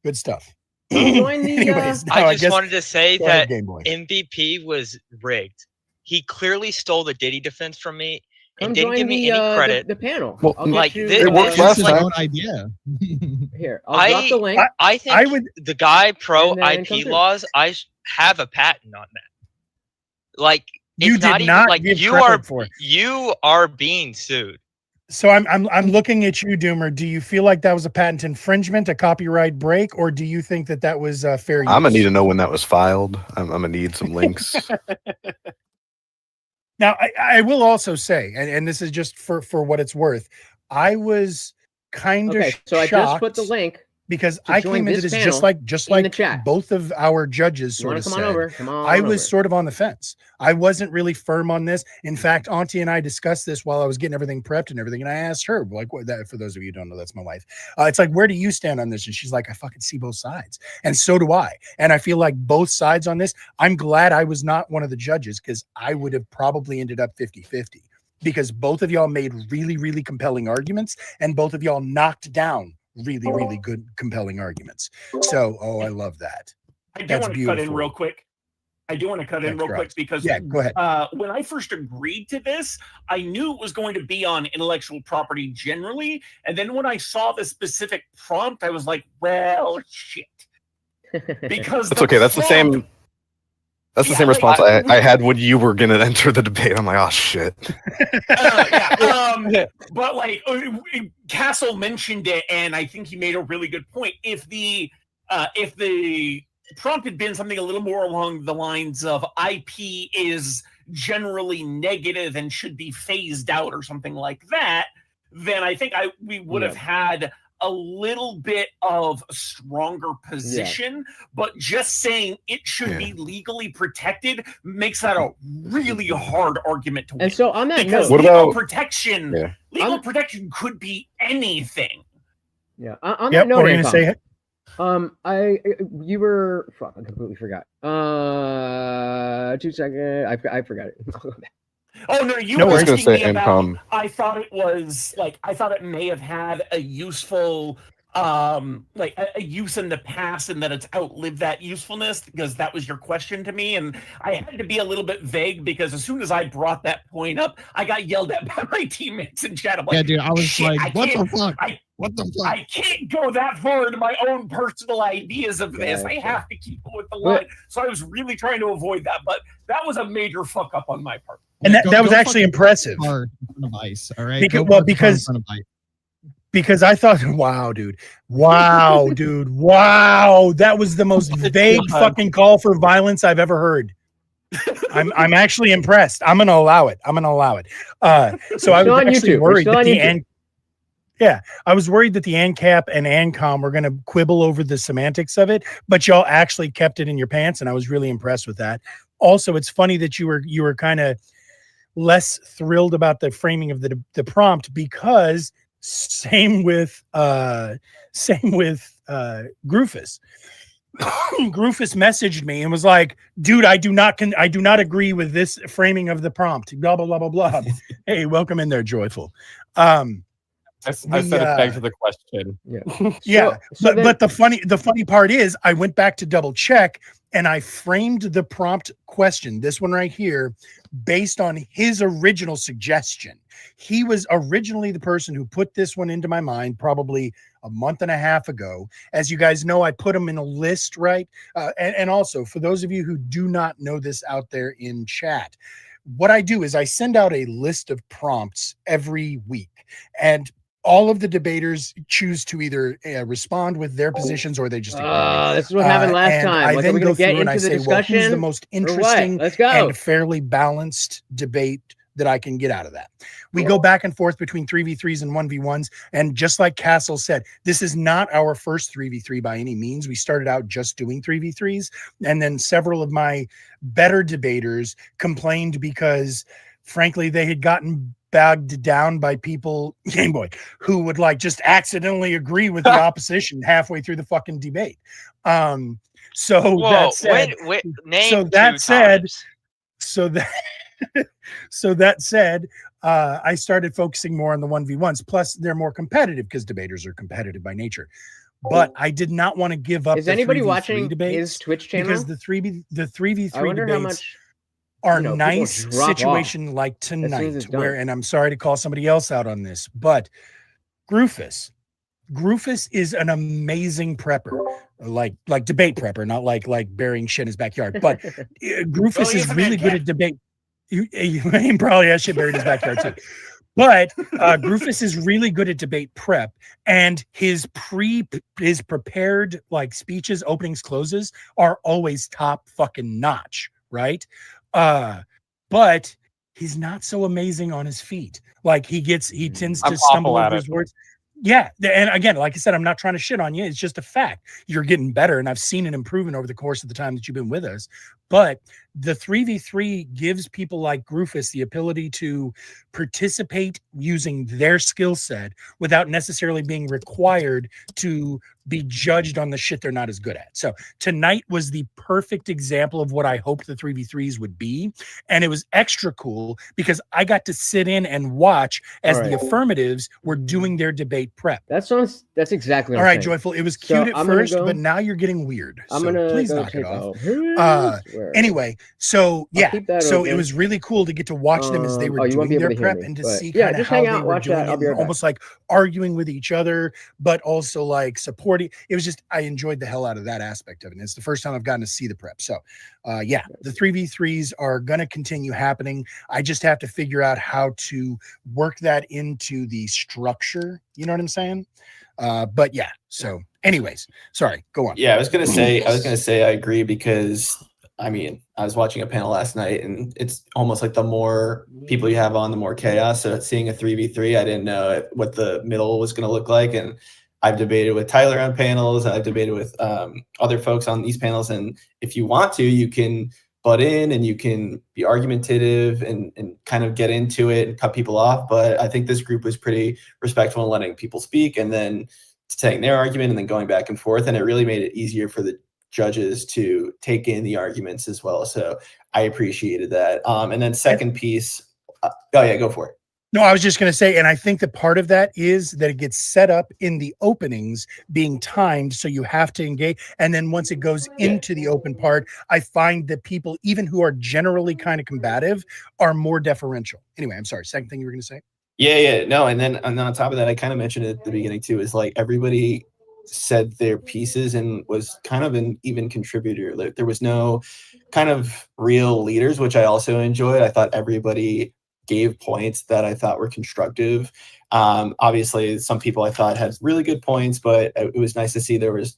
Good stuff. Anyways, I just wanted to say that MVP was rigged. He clearly stole the Diddy defense from me. And didn't give me any credit. The panel. Well, like it worked last time. Own idea. Here, I'll drop the link. I think the guy pro IP laws. I have a patent on that. Like you did not like you are being sued. So I'm looking at you, Doomer. Do you feel like that was a patent infringement, a copyright break, or do you think that was fair use? I'm gonna need to know when that was filed. I'm gonna need some links. Now, I will also say, and this is just for what it's worth, I was kind of shocked. So I just put the link because I came into this just like both of our judges sort of said. I was sort of on the fence. I wasn't really firm on this. In fact, Auntie and I discussed this while I was getting everything prepped and everything, and I asked her, like, what that, for those of you who don't know, that's my wife. It's like, where do you stand on this? And she's like, I fucking see both sides, and so do I. And I feel like both sides on this. I'm glad I was not one of the judges, because I would have probably ended up 50-50, because both of y'all made really, really compelling arguments, and both of y'all knocked down really, really good, compelling arguments. So, I love that. I do want to cut in real quick. Because go ahead. When I first agreed to this, I knew it was going to be on intellectual property generally. And then when I saw the specific prompt, I was like, well, shit. Because that's okay. That's the same. That's the same response I had when you were going to enter the debate. I'm like, oh, shit. But like Castle mentioned it, and I think he made a really good point. If the prompt had been something a little more along the lines of IP is generally negative and should be phased out or something like that, then I think we would have had a little bit of a stronger position, but just saying it should be legally protected makes that a really hard argument to win. And so on that because note, legal protection, legal protection could be anything. Yeah. On that note, what were you gonna say? You were fuck. I completely forgot. 2 seconds. I forgot it. Oh no, you No, were I was gonna asking say me about. AnCom. I thought it was like I thought it may have had a useful, like a use in the past, and that it's outlived that usefulness, because that was your question to me, and I had to be a little bit vague because as soon as I brought that point up, I got yelled at by my teammates in chat. I'm like, Yeah, dude, I was shit, like, what the fuck? What the fuck? I can't go that far into my own personal ideas of this. I have to keep it with the line. So I was really trying to avoid that, but that was a major fuck up on my part. And that was actually impressive. In front of ice, all right? Because I thought, wow, dude, that was the most vague fucking call for violence I've ever heard. I'm actually impressed. I'm gonna allow it. So I was actually worried that I was worried that the ANCAP and AnCom were gonna quibble over the semantics of it, but y'all actually kept it in your pants, and I was really impressed with that. Also, it's funny that you were kind of less thrilled about the framing of the prompt, because same with Grufus. Grufus messaged me and was like, dude, I do not agree with this framing of the prompt, blah blah blah blah blah. Hey, welcome in there, Joyful. I said it back to the question. But the funny part is I went back to double check and I framed the prompt question, this one right here, based on his original suggestion. He was originally the person who put this one into my mind probably a month and a half ago. As you guys know, I put him in a list, right? And also, for those of you who do not know this out there in chat, what I do is I send out a list of prompts every week, and all of the debaters choose to either respond with their positions or they just agree. This is what happened last time. I Like, then are we go gonna get through and into I the say, well, who's discussion the most or what? interesting Let's go. and fairly balanced debate that I can get out of that. We go back and forth between 3v3s and 1v1s. And just like Castle said, this is not our first 3v3 by any means. We started out just doing 3v3s. And then several of my better debaters complained because, frankly, they had gotten bagged down by people, Game Boy, who would like just accidentally agree with the opposition halfway through the fucking debate. So that said, I started focusing more on the 1v1s. Plus, they're more competitive because debaters are competitive by nature. But I did not want to give up. Is anybody watching debates his Twitch channel? because the 3v3 I wonder debates how much are people nice drop situation off like as soon as tonight it's done. where, and I'm sorry to call somebody else out on this, but Grufus is an amazing prepper, like debate prepper, not like burying shit in his backyard, but Grufus is really good at debate. He probably has shit buried in his backyard too. But Grufus is really good at debate prep, and his prepared like speeches, openings, closes are always top fucking notch, right? But he's not so amazing on his feet. Like he tends to stumble over his words. Yeah, and again, like I said, I'm not trying to shit on you. It's just a fact. You're getting better, and I've seen an improvement over the course of the time that you've been with us. But the 3v3 gives people like Grufus the ability to participate using their skill set without necessarily being required to be judged on the shit they're not as good at. So tonight was the perfect example of what I hoped the 3v3s would be. And it was extra cool because I got to sit in and watch as the affirmatives were doing their debate prep. That's exactly what all I'm right, saying. Joyful. It was cute at first, but now you're getting weird. Please knock it off. Anyway, so yeah, so it was really cool to get to watch them as they were doing their prep and to see kind of how they were doing it, and almost like arguing with each other, but also like supporting. It was just, I enjoyed the hell out of that aspect of it. And it's the first time I've gotten to see the prep. So yeah, the 3v3s are going to continue happening. I just have to figure out how to work that into the structure. You know what I'm saying? But yeah, so anyways, sorry, go on. Yeah, I was gonna say I agree, because I mean, I was watching a panel last night, and it's almost like the more people you have on, the more chaos. So seeing a 3v3, I didn't know what the middle was going to look like, and I've debated with Tyler on panels. I've debated with other folks on these panels. And if you want to, you can butt in and you can be argumentative and kind of get into it and cut people off. But I think this group was pretty respectful in letting people speak and then saying their argument and then going back and forth. And it really made it easier for the judges to take in the arguments as well. So I appreciated that. And then second piece, oh yeah, go for it. No, I was just going to say, and I think that part of that is that it gets set up in the openings being timed. So you have to engage. And then once it goes into the open part, I find that people, even who are generally kind of combative, are more deferential. Anyway, I'm sorry. Second thing you were going to say? Yeah. No. And then on top of that, I kind of mentioned it at the beginning too, is like everybody said their pieces and was kind of an even contributor. Like, there was no kind of real leaders, which I also enjoyed. I thought everybody gave points that I thought were constructive. Obviously, some people I thought had really good points, but it was nice to see there was,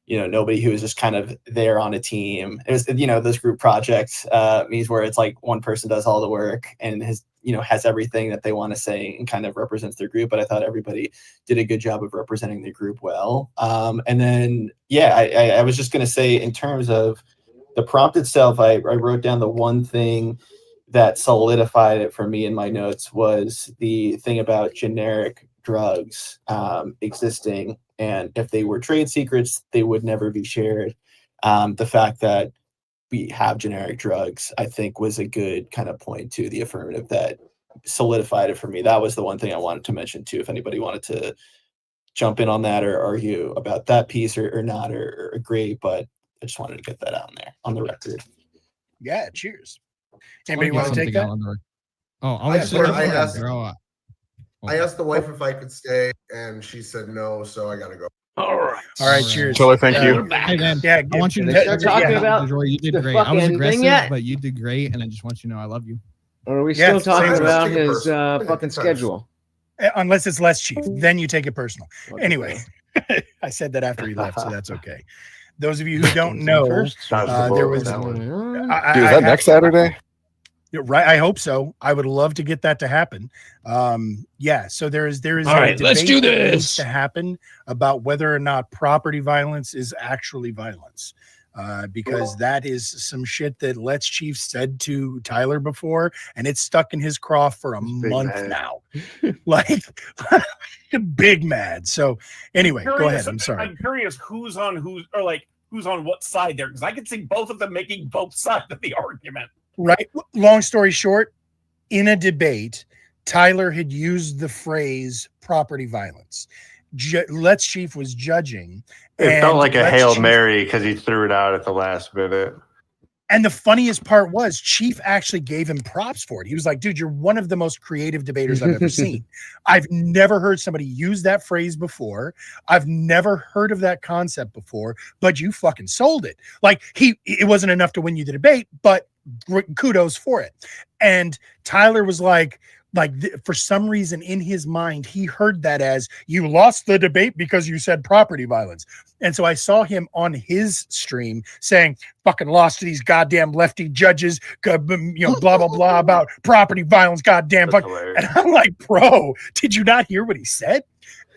nobody who was just kind of there on a team. It was, those group projects means where it's like one person does all the work and has everything that they want to say and kind of represents their group. But I thought everybody did a good job of representing the group well. And then, I was just going to say, in terms of the prompt itself, I wrote down the one thing that solidified it for me in my notes was the thing about generic drugs existing, and if they were trade secrets, they would never be shared. The fact that we have generic drugs, I think, was a good kind of point to the affirmative that solidified it for me. That was the one thing I wanted to mention too, if anybody wanted to jump in on that or argue about that piece or not, or agree, but I just wanted to get that out there on the record. Yeah, cheers. Anybody want to take that? I asked the wife if I could stay, and she said no, so I gotta go. All right, cheers. Taylor, thank you. Hey, man, Yeah, I want you to start talking about you did the great. I was fucking aggressive, thing yet? but you did great, and I just want you to know I love you. Or are we Yeah, still talking same. about Take it his personal. fucking schedule? Unless it's LetsChief, then you take it personal. Anyway, I said that after he left, so that's okay. Those of you who don't know, there was Dude, is that next Saturday? Right, I hope so. I would love to get that to happen. So there is All right, let's do that needs this to happen about whether or not property violence is actually violence. Because that is some shit that LetsChief said to Tyler before, and it's stuck in his craw for a month now. Like, big mad. So anyway, go ahead. I'm sorry. I'm curious who's on what side there, because I can see both of them making both sides of the argument. Right. Long story short, in a debate, Tyler had used the phrase property violence. LetsChief was judging. It felt like a Hail Mary because he threw it out at the last minute. And the funniest part was Chief actually gave him props for it. He was like, dude, you're one of the most creative debaters I've ever seen. I've never heard somebody use that phrase before. I've never heard of that concept before, but you fucking sold it. Like, it wasn't enough to win you the debate, but kudos for it. And Tyler was like, for some reason in his mind, he heard that as you lost the debate because you said property violence. And so I saw him on his stream saying, fucking lost to these goddamn lefty judges, blah, blah, blah about property violence, goddamn. Fuck. And I'm like, bro, did you not hear what he said?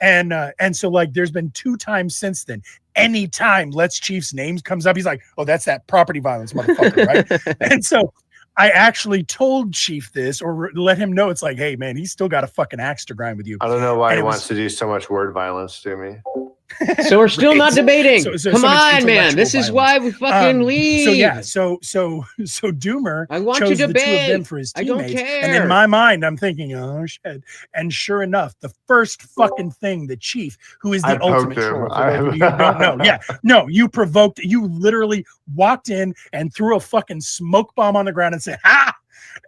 And so like, there's been 2 times since then. Anytime LetsChief's name comes up, he's like, oh, that's that property violence motherfucker, right? And so I actually told Chief this, or let him know. It's like, hey, man, he's still got a fucking axe to grind with you. I don't know why he wants to do so much word violence to me. So we're still not debating. Come on, man. This violence. is why we fucking leave. So yeah, so Doomer I want chose to the debate. 2 of them for his I don't teammates. care. And in my mind, I'm thinking, oh shit. And sure enough, the first fucking thing that Chief, who is the ultimate troll, for those of you who don't know. Yeah, no, you provoked, you literally walked in and threw a fucking smoke bomb on the ground and said, ha!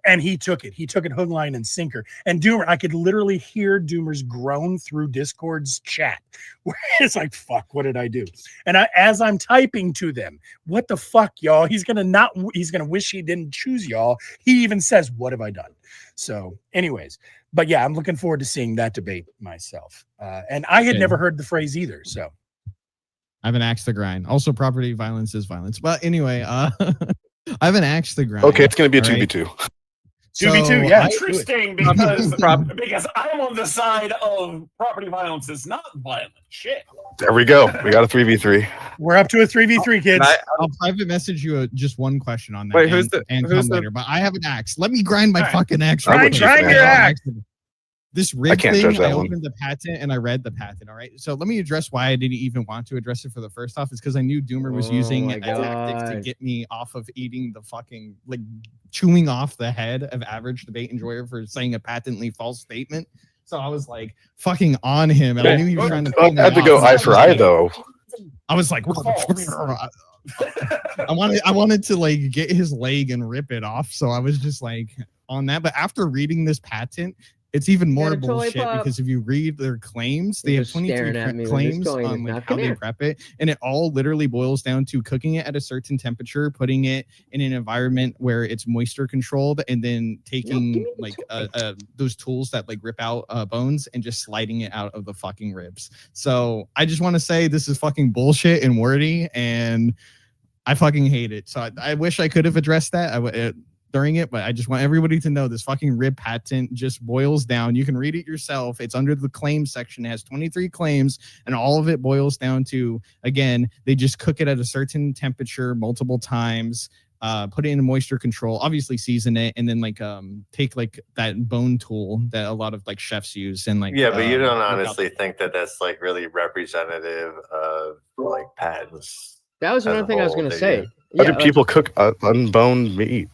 And he took it. He took it hook, line, and sinker. And Doomer, I could literally hear Doomer's groan through Discord's chat, where it's like, "Fuck, what did I do?" And as I'm typing to them, "What the fuck, y'all?" He's gonna wish he didn't choose y'all. He even says, "What have I done?" So, anyways, but yeah, I'm looking forward to seeing that debate myself. And I had never heard the phrase either. So, I have an axe to grind. Also, property violence is violence. But anyway, I have an axe to grind. Okay, it's going to be a 2v2. 2v2, yeah. Interesting, because I'm on the side of property violence is not violent. Shit. There we go. We got a 3v3. We're up to a 3v3, kids. I'll private message you just one question on that. Wait, who's come later? But I have an axe. Let me grind my fucking axe. Grind your axe. This rib thing, I opened the patent and I read the patent. All right. So let me address why I didn't even want to address it for the first off. Is because I knew Doomer was using a tactic to get me off of eating the fucking, like, chewing off the head of Average Debate Enjoyer for saying a patently false statement. So I was like fucking on him. And I knew he was trying to. I had to go eye for eye, though. I was like, I wanted to like get his leg and rip it off. So I was just like on that. But after reading this patent, it's even more bullshit because if you read their claims, they have 23 different claims on like how they prep it, and it all literally boils down to cooking it at a certain temperature, putting it in an environment where it's moisture controlled, and then taking like those tools that like rip out bones and just sliding it out of the fucking ribs. So I just want to say this is fucking bullshit and wordy, and I fucking hate it. So I wish I could have addressed that. During it, but I just want everybody to know this fucking rib patent just boils down. You can read it yourself. It's under the claims section. It has 23 claims, and all of it boils down to, again, they just cook it at a certain temperature multiple times, put it in moisture control, obviously season it, and then like take like that bone tool that a lot of like chefs use and like but you don't honestly think that that's like really representative of like patents. That was another thing I was going to say. How do people cook unboned meat?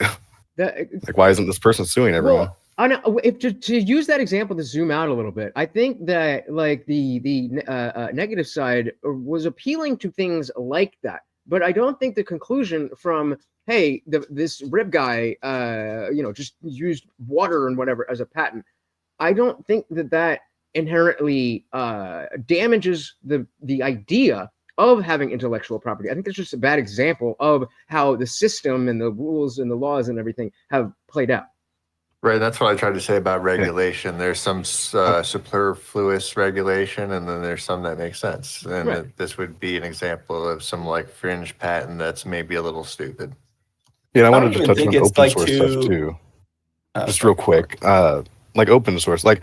Like, why isn't this person suing everyone? Well, I know, if to use that example to zoom out a little bit, I think that like the negative side was appealing to things like that, but I don't think the conclusion from hey this rib guy just used water and whatever as a patent. I don't think that inherently damages the idea of having intellectual property. I think that's just a bad example of how the system and the rules and the laws and everything have played out. Right. That's what I tried to say about regulation. There's some superfluous regulation, and then there's some that make sense. And this would be an example of some like fringe patent that's maybe a little stupid. Yeah, I wanted to touch on open source stuff too. Just real quick. Like open source, like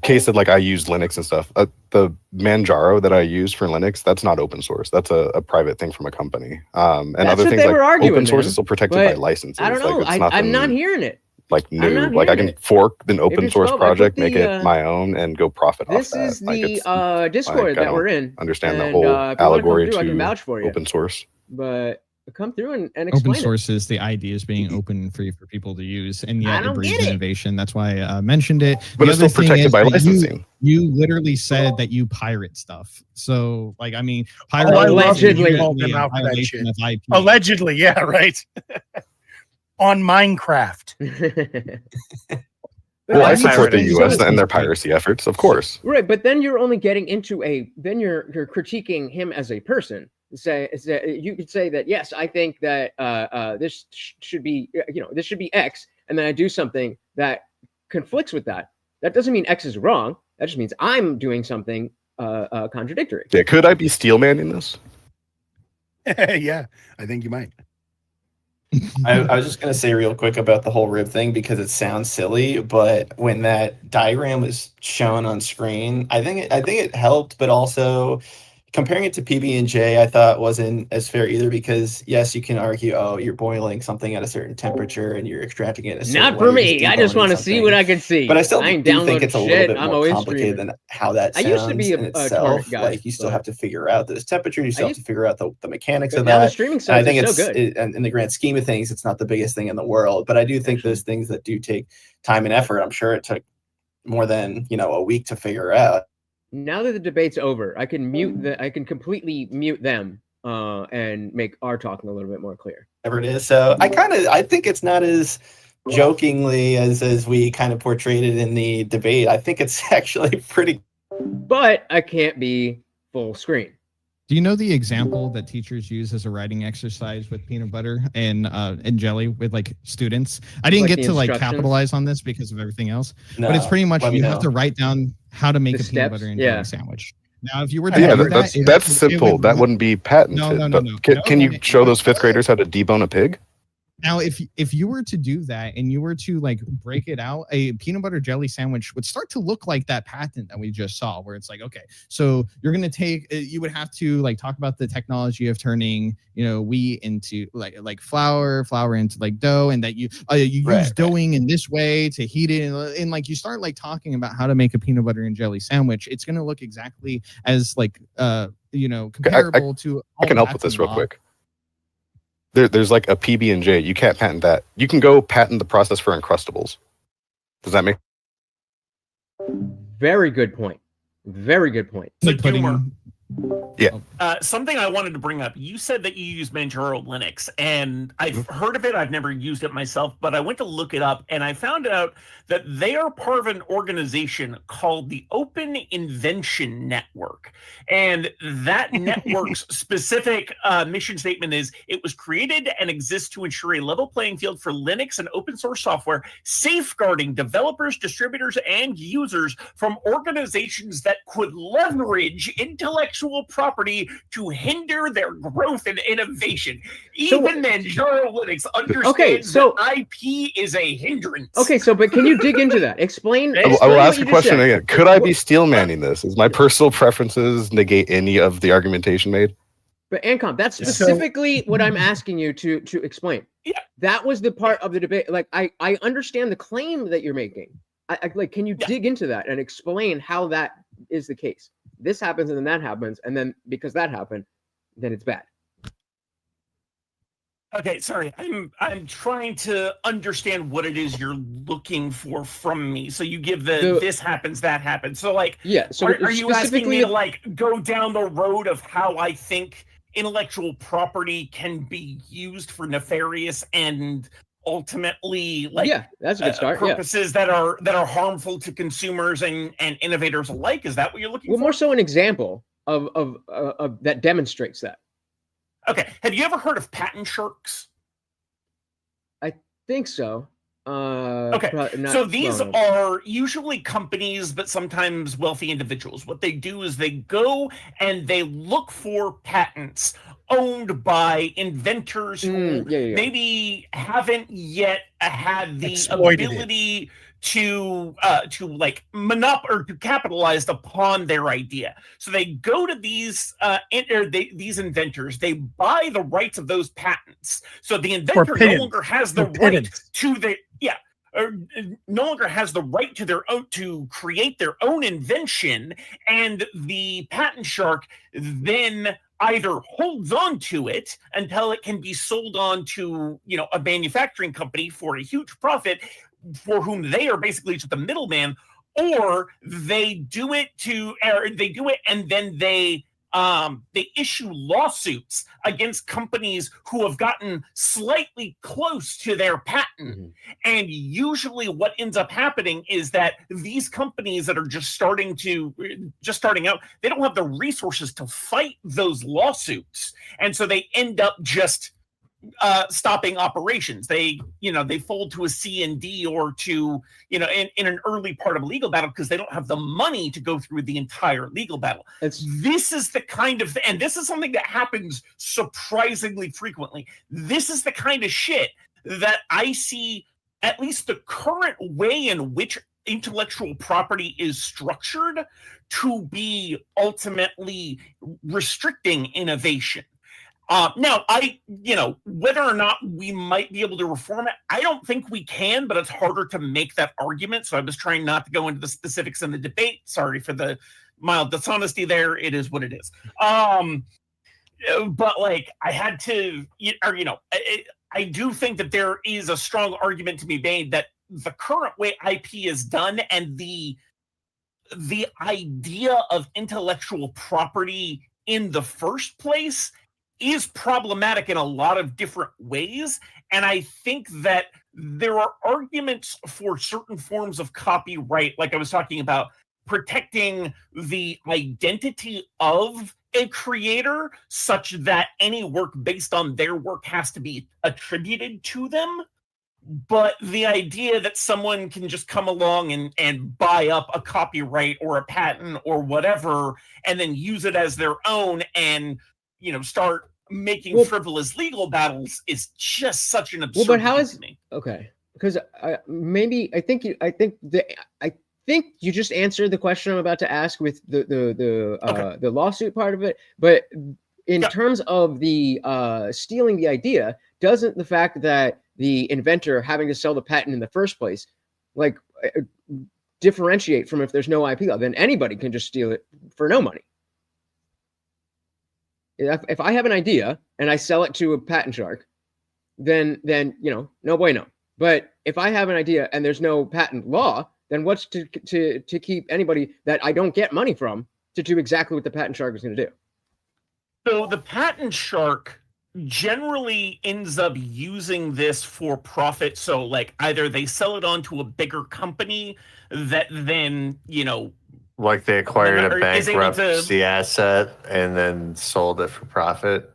Kay said, like I used Linux and stuff. The Manjaro that I use for Linux, that's not open source. That's a private thing from a company. And that's other things like open source is still protected by but licenses. I don't know. Like, I'm not hearing it. Like new, like I can fork an open source project, make it my own, and go profit off that. This is the Discord that we're in. Understand the whole allegory to I can vouch for you. open source. But come through and explain open source is the idea is being open free for people to use, and yet it breeds innovation. That's why I mentioned it. But it's still protected by licensing. You literally said that you pirate stuff. So, like, I mean, allegedly, allegedly, yeah, right. On Minecraft. Well, I support the U.S. and their piracy efforts, of course. Right, but then you're only getting into you're critiquing him as a person. You could say that yes, I think that this should be this should be X, and then I do something that conflicts with that. That doesn't mean X is wrong. That just means I'm doing something contradictory. Yeah, could I be steel manning this? Yeah, I think you might. I was just gonna say real quick about the whole rib thing because it sounds silly, but when that diagram was shown on screen, I think it helped, but also comparing it to PB&J, I thought wasn't as fair either because yes, you can argue, oh, you're boiling something at a certain temperature and you're extracting it. Not for me. I just want to see what I can see. But I still do think it's a little bit more complicated than how that sounds. I used to be a torrent guy. Like you still have to figure out this temperature. You still have to figure out the mechanics of that. The streaming and I think it's so good. In the grand scheme of things, it's not the biggest thing in the world. But I do think those things that do take time and effort. I'm sure it took more than a week to figure out. Now that the debate's over, I can completely mute them and make our talking a little bit more clear. Whatever it is. So I think it's not as jokingly as we kind of portrayed it in the debate. I think it's actually pretty. But I can't be full screen. Do you know the example that teachers use as a writing exercise with peanut butter and jelly with like students? I didn't get to like capitalize on this because of everything else, but it's pretty much you have to write down how to make a peanut butter and jelly sandwich. Now, if you were to that's simple. That wouldn't be patented. No. Can you show those fifth graders how to debone a pig? Now, if you were to do that and you were to like break it out, a peanut butter jelly sandwich would start to look like that patent that we just saw, where it's like, okay, so you're gonna take, you would have to like talk about the technology of turning, wheat into like flour into like dough, and that you use doughing in this way to heat it, and like you start like talking about how to make a peanut butter and jelly sandwich. It's gonna look exactly as like comparable to. I can help with this real quick. There's like a PB&J. You can't patent that. You can go patent the process for Uncrustables. Does that make? Very good point. Very good point. So Doomer, yeah. Something I wanted to bring up. You said that you use Manjaro Linux, and I've heard of it. I've never used it myself, but I went to look it up, and I found out that they are part of an organization called the Open Invention Network. And that network's specific mission statement is, it was created and exists to ensure a level playing field for Linux and open source software, safeguarding developers, distributors, and users from organizations that could leverage intellectual property to hinder their growth and innovation. Even Manjaro Linux understands that IP is a hindrance. Okay, but can you dig into that? Explain. I will ask a question again. Could I be steel manning this? Is my personal preferences negate any of the argumentation made? But AnCom, that's specifically what I'm asking you to explain. Yeah, that was the part of the debate. Like, I understand the claim that you're making. Can you dig into that and explain how that is the case? This happens and then that happens, and then because that happened, then it's bad. Okay, sorry. I'm trying to understand what it is you're looking for from me. So you give the this happens, that happens. So like, so are you asking me to like go down the road of how I think intellectual property can be used for nefarious and ultimately like that's a good start. Purposes that are harmful to consumers and innovators alike? Is that what you're looking for? Well, more so an example of that demonstrates that. Okay. Have you ever heard of patent sharks? I think so. Okay. So these are usually companies, but sometimes wealthy individuals. What they do is they go and they look for patents owned by inventors who maybe haven't yet had the ability to like or to capitalize upon their idea. So they go to these these inventors, they buy the rights of those patents. So the inventor no longer has the right to the no longer has the right to their own to create their own invention, and the patent shark then either holds on to it until it can be sold on to a manufacturing company for a huge profit, for whom they are basically just the middleman, or they do it and then they issue lawsuits against companies who have gotten slightly close to their patent. And usually what ends up happening is that these companies that are just starting out, they don't have the resources to fight those lawsuits. And so they end up just stopping operations. They fold to a C&D or to in an early part of a legal battle because they don't have the money to go through the entire legal battle. This is the kind of, and this is something that happens surprisingly frequently. This is the kind of shit that I see, at least the current way in which intellectual property is structured, to be ultimately restricting innovation. Now, whether or not we might be able to reform it, I don't think we can, but it's harder to make that argument. So I was trying not to go into the specifics in the debate. Sorry for the mild dishonesty there. It is what it is. But like, I had to, I do think that there is a strong argument to be made that the current way IP is done and the idea of intellectual property in the first place is problematic in a lot of different ways. And I think that there are arguments for certain forms of copyright, like I was talking about, protecting the identity of a creator such that any work based on their work has to be attributed to them. But the idea that someone can just come along and buy up a copyright or a patent or whatever, and then use it as their own and, start making frivolous legal battles is just such an absurd. Well, but how is to me. Okay? Because I think you just answered the question I'm about to ask with the lawsuit part of it. But in terms of the stealing the idea, doesn't the fact that the inventor having to sell the patent in the first place, like, differentiate from if there's no IP law? Then anybody can just steal it for no money. If I have an idea and I sell it to a patent shark, then no bueno. But if I have an idea and there's no patent law, then what's to keep anybody that I don't get money from to do exactly what the patent shark is going to do? So the patent shark generally ends up using this for profit. So like either they sell it on to a bigger company that then, like they acquired a bankruptcy asset and then sold it for profit.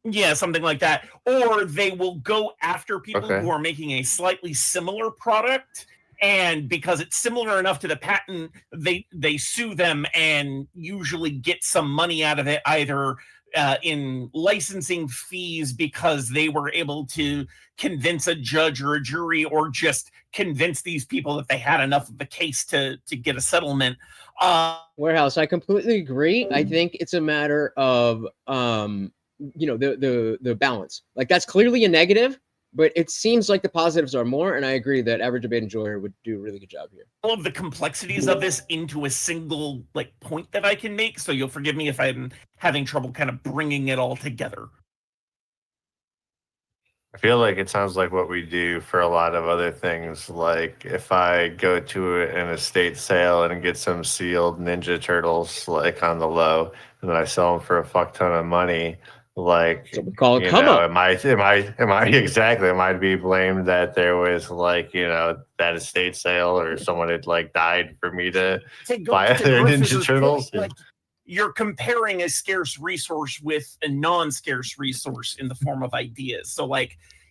Yeah, something like that. Or they will go after people who are making a slightly similar product, and because it's similar enough to the patent, they sue them and usually get some money out of it, either in licensing fees because they were able to convince a judge or a jury, or just convince these people that they had enough of the case to get a settlement. Warehouse, I completely agree. I think it's a matter of the balance. Like, that's clearly a negative, but it seems like the positives are more, and I agree that Average Debate Enjoyer would do a really good job here. All of the complexities of this into a single point that I can make, so you'll forgive me if I'm having trouble kind of bringing it all together. I feel like it sounds like what we do for a lot of other things. Like if I go to an estate sale and get some sealed Ninja Turtles like on the low, and then I sell them for a fuck ton of money, like, so we call it come up. Am I exactly? Am I to be blamed that there was that estate sale, or someone had died for me to buy their Ninja Turtles? You're comparing a scarce resource with a non-scarce resource in the form of ideas. So the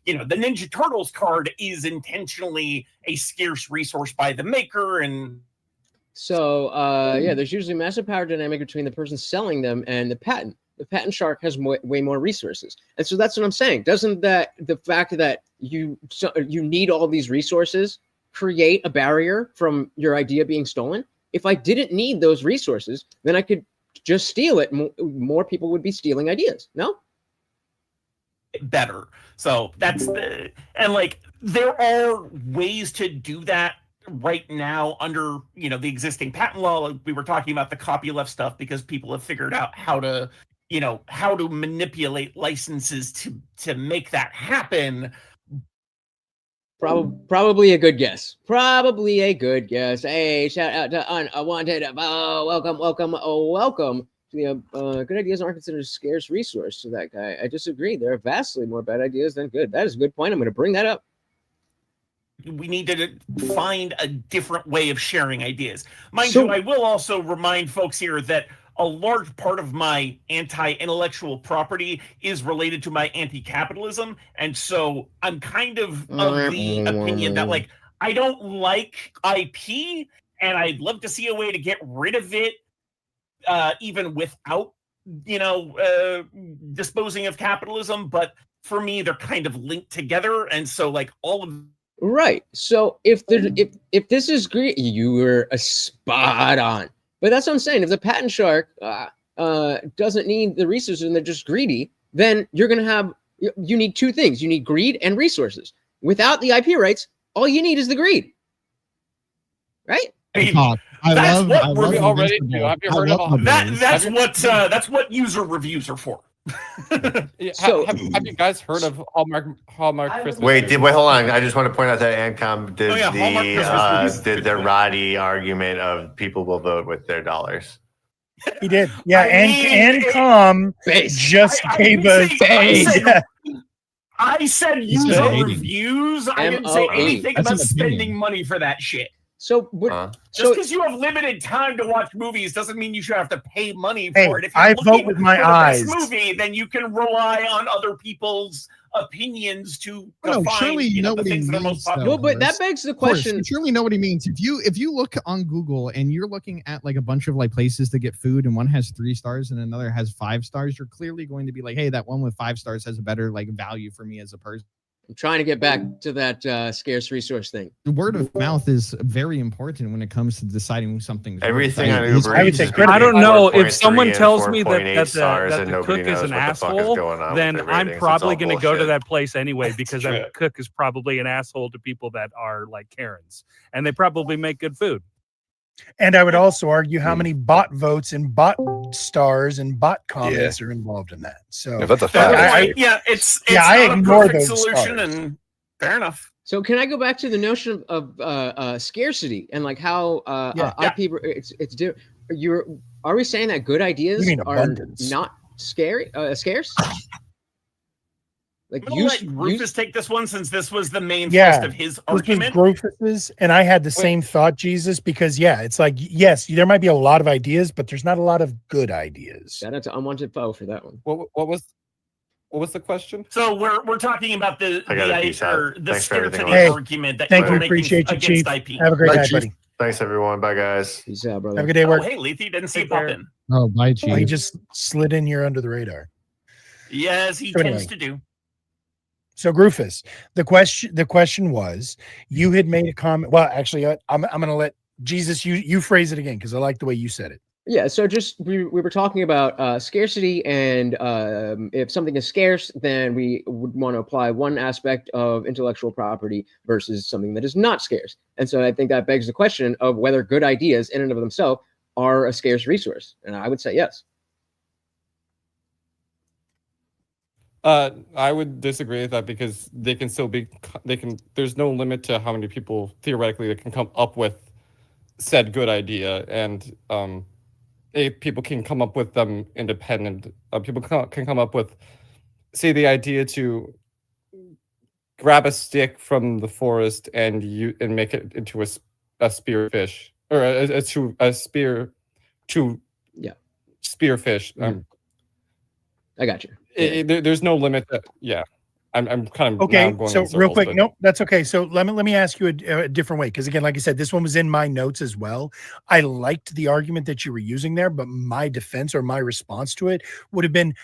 Ninja Turtles card is intentionally a scarce resource by the maker. And so, there's usually a massive power dynamic between the person selling them and the patent. The patent shark has way more resources. And so that's what I'm saying. Doesn't the fact that you need all these resources create a barrier from your idea being stolen? If I didn't need those resources, then I could just steal it. More people would be stealing ideas. No? Better. So that's there are ways to do that right now under, the existing patent law. We were talking about the copyleft stuff because people have figured out how to manipulate licenses to make that happen. Probably a good guess. Probably a good guess. Hey, shout out to Unwanted. Oh, welcome. Oh, welcome. Good ideas aren't considered a scarce resource to that guy. I disagree. There are vastly more bad ideas than good. That is a good point. I'm going to bring that up. We need to find a different way of sharing ideas. Mind you, I will also remind folks here that a large part of my anti-intellectual property is related to my anti-capitalism. And so I'm kind of the opinion that I don't like IP, and I'd love to see a way to get rid of it, even without, disposing of capitalism. But for me, they're kind of linked together. And so all of right. So if this is great, you were a spot on. But that's what I'm saying. If the patent shark doesn't need the resources and they're just greedy, then you need two things. You need greed and resources. Without the IP rights, all you need is the greed. Right? That's what user reviews are for. Have you guys heard of Hallmark Christmas? Wait, hold on. I just want to point out that AnCom did the Roddy argument of people will vote with their dollars. He did. Yeah, AnCom just gave us. I said user reviews. I didn't say anything about spending money for that shit. So just because you have limited time to watch movies doesn't mean you should have to pay money for Hey, it. If you're I looking vote with my for the eyes. best movie, then you can rely on other people's opinions to No, define, surely you know the what he things that are most means. popular. No, but that begs the question. You surely know what he means. If you look on Google and you're looking at like a bunch of like places to get food, and one has 3 stars and another has 5 stars, you're clearly going to be like, hey, that one with 5 stars has a better like value for me as a person. I'm trying to get back to that scarce resource thing. The word of mouth is very important when it comes to deciding something. Everything on Uber Eats is I don't know if someone 4.3 tells and me that 4.8 that stars the and cook nobody is knows an what the fuck is asshole, going on with then their I'm ratings. probably It's all going to go to bullshit. that place anyway because that cook is probably an asshole to people that are like Karens, and they probably make good food. And I would also argue how many bot votes and bot stars and bot comments are involved in that. So Yeah, that's a Fair fact. point. It's I not a ignore perfect those solution, stars. and fair enough. So can I go back to the notion of scarcity and like how IP it's different? Are we saying that good ideas mean are abundance. not scarce? Like I'm gonna let Rufus take this one since this was the main Yeah, thrust of his this was argument. Grufus's, and I had the same thought, Jesus, because it's like, yes, there might be a lot of ideas, but there's not a lot of good ideas. Shout out to Unwanted Foe for that one. What was the question? So we're talking about the Thanks for everything, scarcity Alex. argument that Thank you're you, making appreciate you, against Chief. IP. Have a great Bye, night, Chief. buddy. Thanks, everyone. Bye, guys. Peace out, brother. Have a good day, work. Oh, hey, Lethe, didn't see you Take pop care. in. Oh, bye, Chief. He just slid in here under the radar. Yes, he So tends anyway. to do. So Grufus, the question was, you had made a comment. Well, actually, I'm going to let Jesus you phrase it again because I like the way you said it. Yeah, so just we were talking about scarcity, and if something is scarce, then we would want to apply one aspect of intellectual property versus something that is not scarce. And so I think that begs the question of whether good ideas in and of themselves are a scarce resource. And I would say yes. I would disagree with that because they can still be. There's no limit to how many people theoretically that can come up with said good idea, and people can come up with them independent. People can come up with, say, the idea to grab a stick from the forest and make it into a spearfish, or a spearfish. I got you. There's no limit. I'm kind of okay. Going so in circles, real quick, but... nope, that's okay. So let me ask you a different way, because again, like I said, this one was in my notes as well. I liked the argument that you were using there, but my defense or my response to it would have been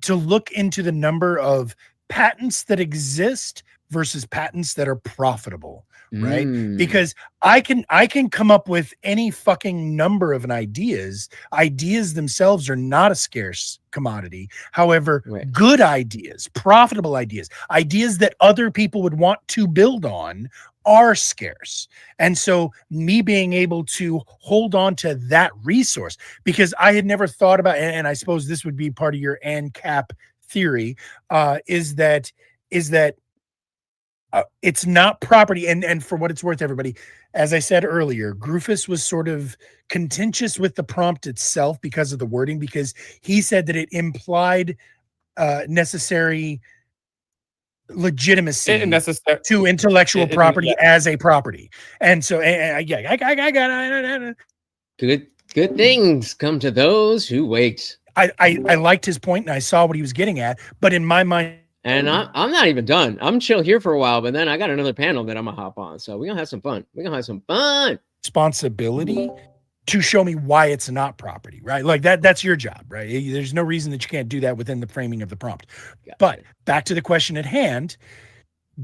to look into the number of patents that exist versus patents that are profitable, right? Because I can come up with any fucking number of ideas. Ideas themselves are not a scarce commodity. However, good ideas, profitable ideas, ideas that other people would want to build on are scarce. And so me being able to hold on to that resource, because I had never thought about, and I suppose this would be part of your ANCAP theory, is that it's not property. And for what it's worth, everybody, as I said earlier, Grufus was sort of contentious with the prompt itself because of the wording, because he said that it implied necessary legitimacy to intellectual property as a property. And so, I got it. Good things come to those who wait. I liked his point, and I saw what he was getting at, but in my mind, and I'm not even done. I'm chill here for a while, but then I got another panel that I'm gonna hop on. So we're gonna have some fun. Responsibility to show me why it's not property, right? Like that's your job, right? There's no reason that you can't do that within the framing of the prompt. But back to the question at hand,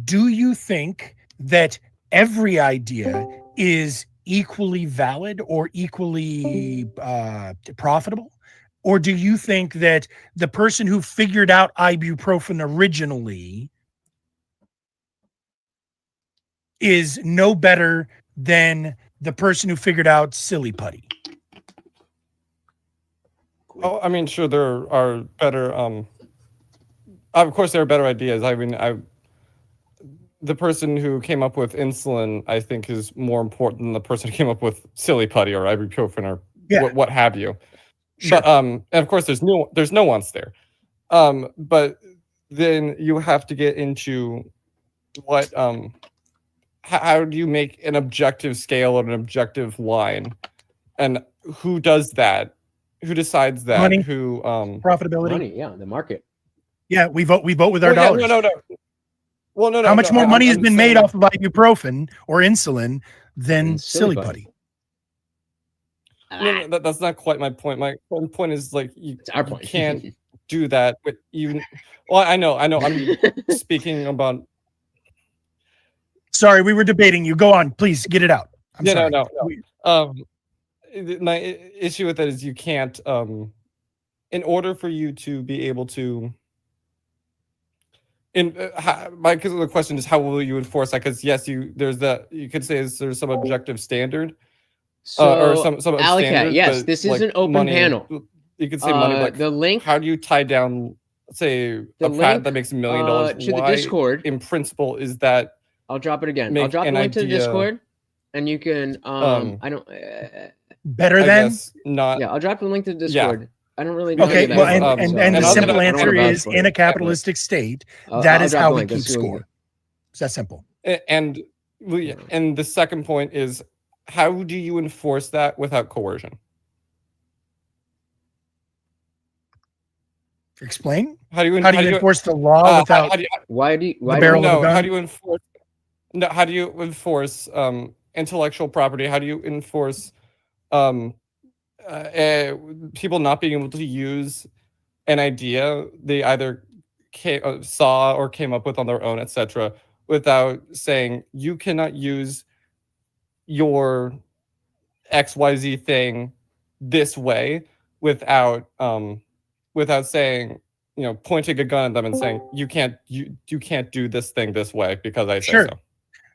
do you think that every idea is equally valid or equally profitable? Or do you think that the person who figured out ibuprofen originally is no better than the person who figured out silly putty? Oh, I mean, sure, there are better. Of course, there are better ideas. I mean, the person who came up with insulin, I think, is more important than the person who came up with silly putty or ibuprofen or what have you. Sure. But and of course, there's nuance there. But then you have to get into what how do you make an objective scale or an objective line, and who does that? Who decides that? Money. Who Profitability. Money, yeah, the market. Yeah, we vote with our dollars. No. Well, no. How much more money has I'm been saying, made off of ibuprofen or insulin than silly putty? No, that's not quite my point. My point is like you point. can't do that with even. Well, I know. I'm speaking about. Sorry, we were debating you. Go on, please get it out. I'm sorry. No. My issue with that is you can't. In order for you to be able to. Because the question is how will you enforce that? Because yes, you could say there's some objective standard. So, or some Alicat, yes, this is an open panel. You could say money, like the link. How do you tie down, say, a patent that makes $1 million to the Discord? In principle, is that? I'll drop it again. I'll drop the link to the Discord, and you can. I don't. Better than not. Yeah, I'll drop the link to the Discord. Yeah. I don't really know. Okay, well, and the simple answer is in a capitalistic state, that is how we keep score. It's that simple. And the second point is, how do you enforce that without coercion? Explain. How do you enforce the law without? Why do you? How do you enforce? No, how do you enforce intellectual property? How do you enforce people not being able to use an idea they either saw or came up with on their own, etc., without saying you cannot use your XYZ thing this way without saying, pointing a gun at them and saying you can't do this thing this way because I say so.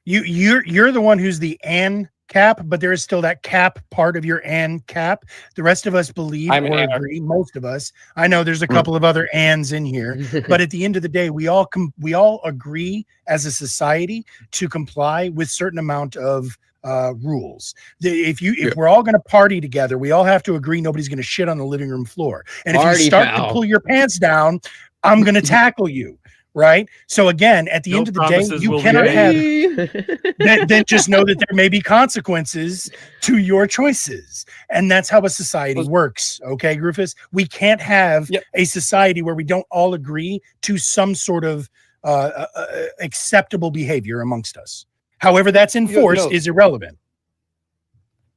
You're the one who's the AnCap, but there is still that cap part of your AnCap. The rest of us believe or agree. Most of us. I know there's a couple of other ands in here, but at the end of the day, we all agree as a society to comply with certain amount of rules. If we're all going to party together, we all have to agree nobody's going to shit on the living room floor. And if you start to pull your pants down, I'm going to tackle you. Right. So again, at the end of the day, you cannot have then just know that there may be consequences to your choices. And that's how a society works. Okay, Grufus, we can't have a society where we don't all agree to some sort of acceptable behavior amongst us. However, that's enforced is irrelevant.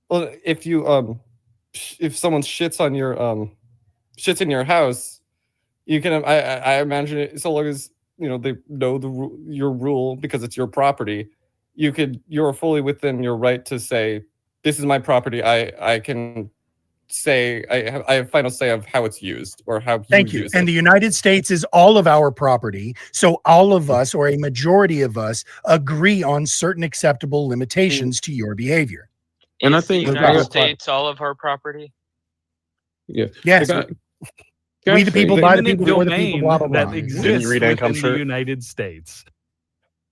Well, if you if someone shits on your shits in your house, you can I imagine it, so long as they know your rule because it's your property, you're fully within your right to say, this is my property. I can say I have final say of how it's used or how Thank you. And the United States is all of our property. So all of us, or a majority of us, agree on certain acceptable limitations to your behavior. And I think the United States all of our property. Yeah. Yes. We the people, by the people, for the people, blah, blah, blah. That exists within the United States.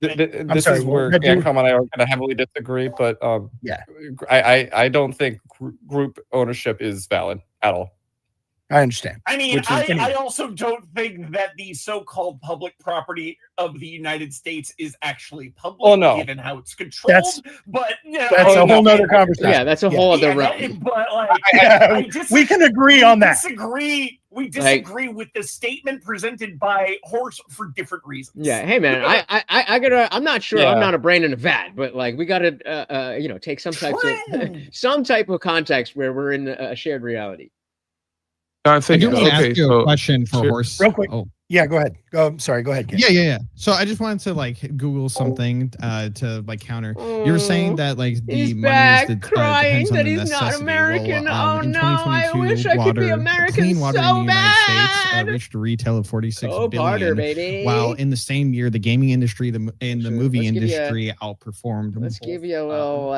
This is where AnCom and I are going to heavily disagree, but I don't think group ownership is valid at all. I understand. I mean, I also don't think that the so-called public property of the United States is actually public, given how it's controlled. That's a whole other conversation. Yeah, that's a whole other realm. But we can agree on that. We disagree with the statement presented by Horse for different reasons. Yeah, hey man, I'm not sure. I'm not a brain in a vat, but we gotta take some type of context where we're in a shared reality. I think. I ask you a question for Horse. Real quick. Yeah, go ahead. Sorry, go ahead, Ken. Yeah. So I just wanted to Google something to counter. You were saying that the money is crying depends on that the he's not necessity. American. Well, Oh in no, I wish I could be American clean water so in the United bad. States reached a retail of $46 billion. Harder, baby. While in the same year, the gaming industry and the movie industry outperformed. Let's give you a little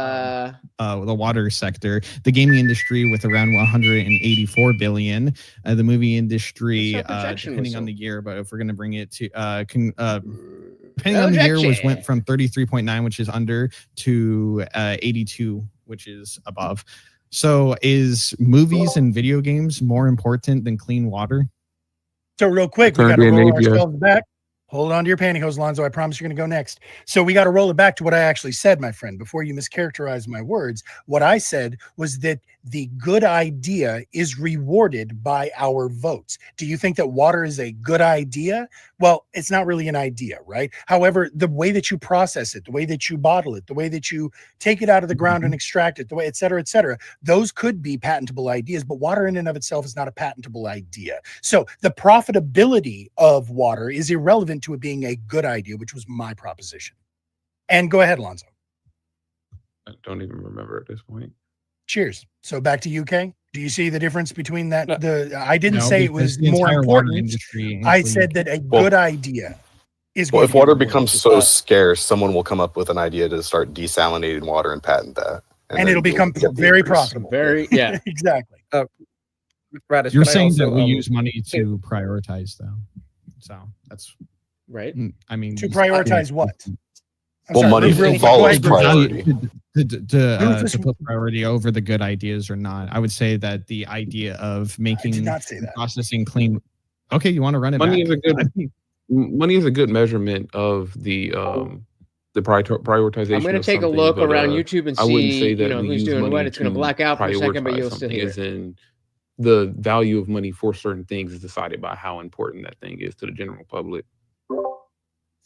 the water sector. The gaming industry with around $184 billion. The movie industry, depending on the year, but if we're going to bring it to depending on the year, went from 33.9, which is under, to 82, which is above. So is movies and video games more important than clean water? So real quick, we got to roll ourselves back. Hold on to your pantyhose, Lonzo. I promise you're going to go next. So we got to roll it back to what I actually said, my friend, before you mischaracterize my words. What I said was that the good idea is rewarded by our votes. Do you think that water is a good idea? Well, it's not really an idea, right? However, the way that you process it, the way that you bottle it, the way that you take it out of the ground and extract it, the way, et cetera, those could be patentable ideas, but water in and of itself is not a patentable idea. So the profitability of water is irrelevant to it being a good idea, which was my proposition. And go ahead, Lonzo. I don't even remember at this point. Cheers. So back to UK. Do you see the difference between that? No. I didn't No, say it because was the more entire water important. industry, I including- said that a good idea is Well, going if to be water rewarded. becomes so scarce, someone will come up with an idea to start desalinating water and patent that. and then it'll become you'll get the very increase. profitable. Very, yeah. Exactly. Radish, You're can I saying also, that we use money to prioritize, though. So that's right. I mean, To prioritize what? I'm Well, sorry, money real quick, follows go ahead, Bruce. priority. To put priority over the good ideas or not. I would say that the idea of making not say that. processing clean. Okay, you want to run it Money back? money is a good measurement of the prioritization. I'm going to of take a something, look but, around YouTube and I wouldn't see, say that we who's use doing money what. It's going to black out for a second, but prioritize you'll still something, hear as it. in the value of money for certain things is decided by how important that thing is to the general public.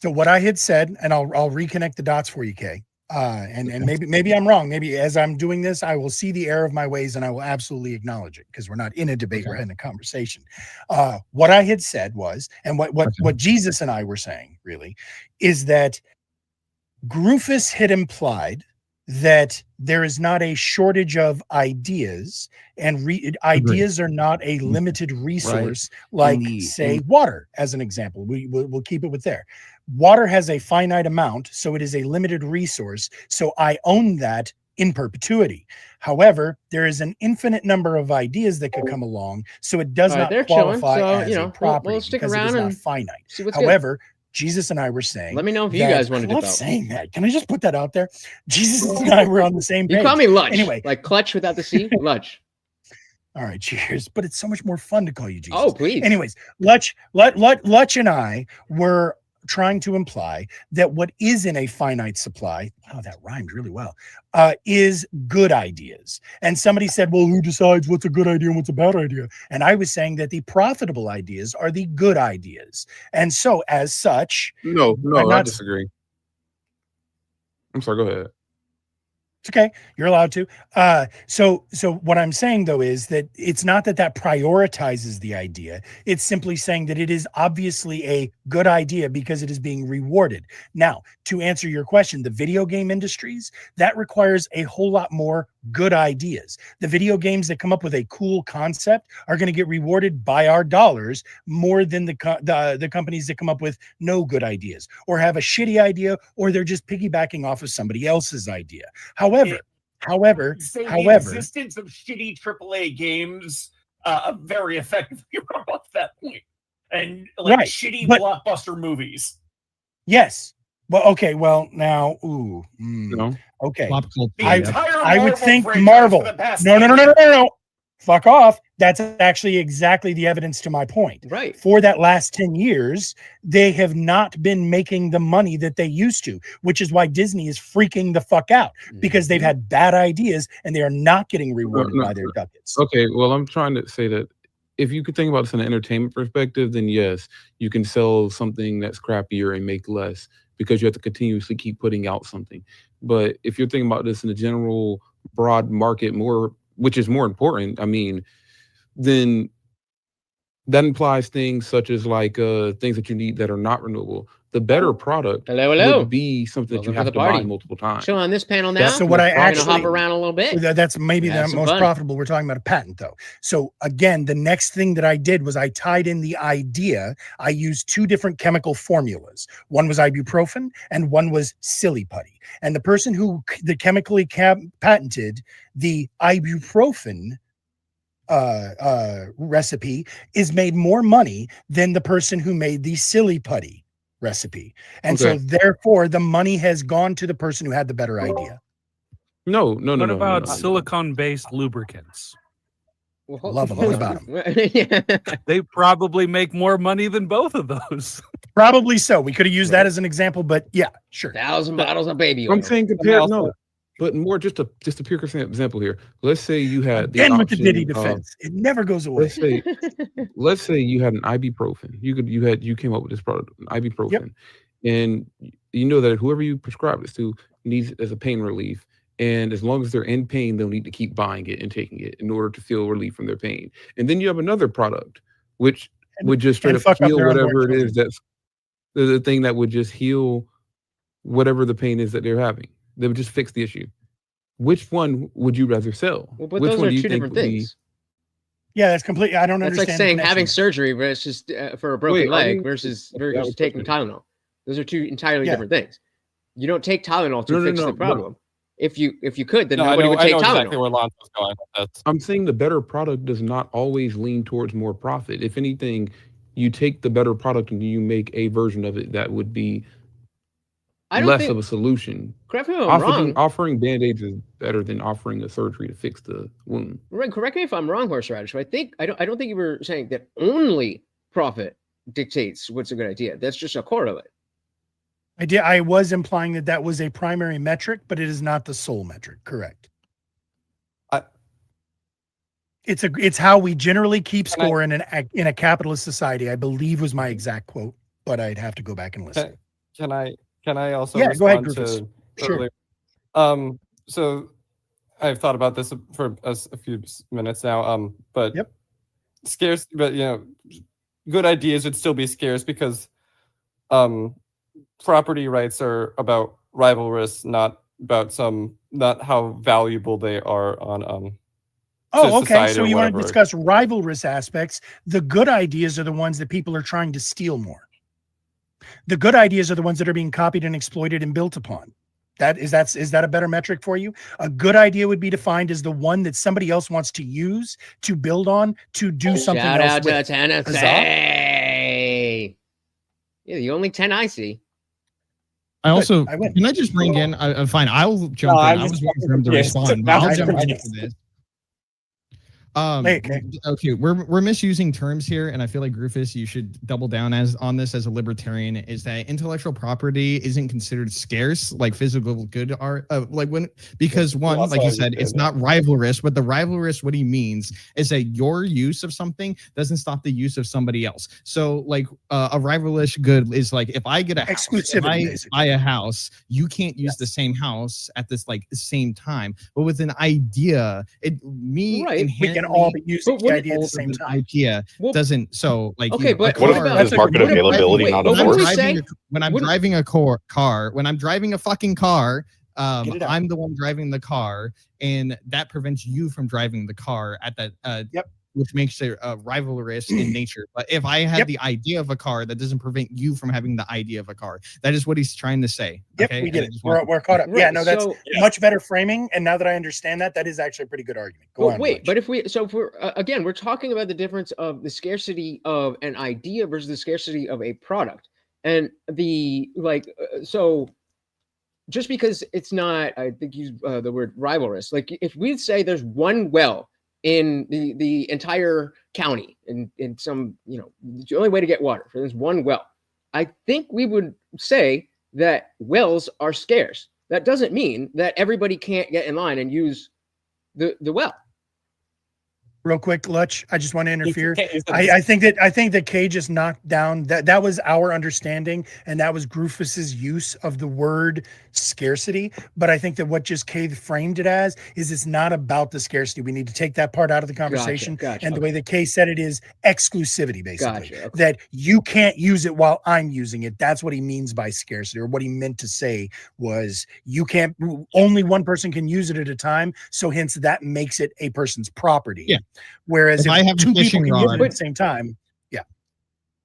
So what I had said, and I'll reconnect the dots for you, Kay. And maybe I'm wrong. Maybe as I'm doing this, I will see the error of my ways and I will absolutely acknowledge it, because we're not in a debate, we're having a conversation. What I had said was, and what Jesus and I were saying really, is that Grufus had implied that there is not a shortage of ideas, and ideas are not a limited resource, like say water as an example. We'll keep it with there. Water has a finite amount, so it is a limited resource. So I own that in perpetuity. However, there is an infinite number of ideas that could come along, so it does not they're chilling, qualify so, as a property we'll stick because around it is not and finite. see what's good. However, Jesus and I were saying, Let me know if you that- guys want to I love develop. saying that. Can I just put that out there? Jesus and I were on the same page. You call me Lutch. Anyway, like clutch without the C. Lutch. all right, cheers. But it's so much more fun to call you Jesus. Oh, please. Anyways, Lutch and I were trying to imply that what is in a finite supply, wow, that rhymed really well, is good ideas. And somebody said, well, who decides what's a good idea and what's a bad idea? And I was saying that the profitable ideas are the good ideas. And so as such, No, I'm I not- disagree. I'm sorry, go ahead. It's okay. You're allowed to. So what I'm saying though is that it's not that prioritizes the idea. It's simply saying that it is obviously a good idea because it is being rewarded. Now, to answer your question, the video game industries, that requires a whole lot more good ideas. The video games that come up with a cool concept are going to get rewarded by our dollars more than the companies that come up with no good ideas, or have a shitty idea, or they're just piggybacking off of somebody else's idea. However, the existence of shitty AAA games very effectively off that point, and like shitty blockbuster movies. Yes. Well, okay. Well, now, no. Okay. I would think Marvel. No. Fuck off. That's actually exactly the evidence to my point. Right. For that last 10 years, they have not been making the money that they used to, which is why Disney is freaking the fuck out, because they've had bad ideas and they are not getting rewarded by their ducats. Okay, well, I'm trying to say that if you could think about this in an entertainment perspective, then yes, you can sell something that's crappier and make less because you have to continuously keep putting out something. But if you're thinking about this in the general broad market, which is more important, I mean, then that implies things such as like things that you need that are not renewable. The better product would be something that you have to buy multiple times. Chill on this panel now. So what I actually hop around a little bit. That's maybe the most profitable. We're talking about a patent though. So again, the next thing that I did was I tied in the idea. I used two different chemical formulas. One was ibuprofen and one was silly putty. And the person who chemically patented the ibuprofen recipe is made more money than the person who made the silly putty recipe. And so therefore the money has gone to the person who had the better idea. What about silicone-based lubricants? Love a lot about them. They probably make more money than both of those. Probably so. We could have used that as an example, but yeah, sure. 1,000 bottles of baby oil. I'm saying compare no, but more just a pure example here. Let's say you had the Again with the option Diddy of- defense, it never goes away. let's say you had an ibuprofen. You came up with this product, an ibuprofen, and you know that whoever you prescribe this to needs it as a pain relief. And as long as they're in pain, they'll need to keep buying it and taking it in order to feel relief from their pain. And then you have another product, which would just straight up heal whatever it is that's the thing that would just heal whatever the pain is that they're having. They would just fix the issue. Which one would you rather sell? Well, but Which those one are do you two think different would be- things. Yeah, that's completely. I don't That's understand. like saying the having connection surgery versus for a broken Wait, are leg we- versus Okay, I was taking Tylenol. Those are two entirely Yeah. different things. You don't take Tylenol to fix the but- problem. If you could, then No, nobody would take I know Tylenol. exactly where Lance was going with that. I'm saying the better product does not always lean towards more profit. If anything, you take the better product and you make a version of it that would be I don't less think- of a solution. Correct me if I'm wrong. Offering Band-Aids is better than offering a surgery to fix the wound. Right, correct me if I'm wrong, Horseradish. But I don't think you were saying that only profit dictates what's a good idea. That's just a correlate. I was implying that that was a primary metric, but it is not the sole metric. Correct. It's how we generally keep score in a capitalist society. I believe was my exact quote, but I'd have to go back and listen. Can I also go ahead, respond Grufus. to Sure. earlier? So I've thought about this for a few minutes now. But scarce, but good ideas would still be scarce because property rights are about rivalrous, not how valuable they are on Oh, okay. society So or you want to whatever. discuss rivalrous aspects. The good ideas are the ones that people are trying to steal more. The good ideas are the ones that are being copied and exploited and built upon. Is that a better metric for you? A good idea would be defined as the one that somebody else wants to use, to build on, to do something Shout else out to with. Tennessee. Yeah, the only 10 I see. I also I win. can I just bring in? Fine, I'll jump in. I was waiting for him to respond, but I'll jump into this. Okay, we're misusing terms here, and I feel like Grufus, you should double down on this as a libertarian. Is that intellectual property isn't considered scarce like physical good are because one, like you said, it's not rivalrous, but the rivalrous, what he means is that your use of something doesn't stop the use of somebody else. So like a rivalrous good is like if I get a house, if I buy a house, you can't use the same house at this like the same time. But with an idea, we can all be using the idea at the same time. Idea doesn't but What if market availability not a force? When I'm driving a car, when I'm driving a fucking car, I'm the one driving the car, and that prevents you from driving the car at that. Which makes it rivalrous in nature. But if I had the idea of a car, that doesn't prevent you from having the idea of a car. That is what he's trying to say. Yep, okay? we get it. We're caught up. Right, Yeah, no, that's so- much better framing. And now that I understand that is actually a pretty good argument. Go on. Wait, but if we're again, we're talking about the difference of the scarcity of an idea versus the scarcity of a product, and so just because it's not, I think use the word rivalrous. Like if we say there's one well in the entire county, in some, the only way to get water, there's one well, I think we would say that wells are scarce. That doesn't mean that everybody can't get in line and use the well. Real quick, Lutch, I just want to interfere. I think that Kay just knocked down that was our understanding, and that was Grufus's use of the word scarcity. But I think that what just Kay framed it as is it's not about the scarcity. We need to take that part out of the conversation. Gotcha. And the way that Kay said it is exclusivity, basically. Gotcha, okay. That you can't use it while I'm using it. That's what he means by scarcity, or what he meant to say was only one person can use it at a time. So hence that makes it a person's property. Yeah. Whereas if I have two a fishing people can use it rod at the same time,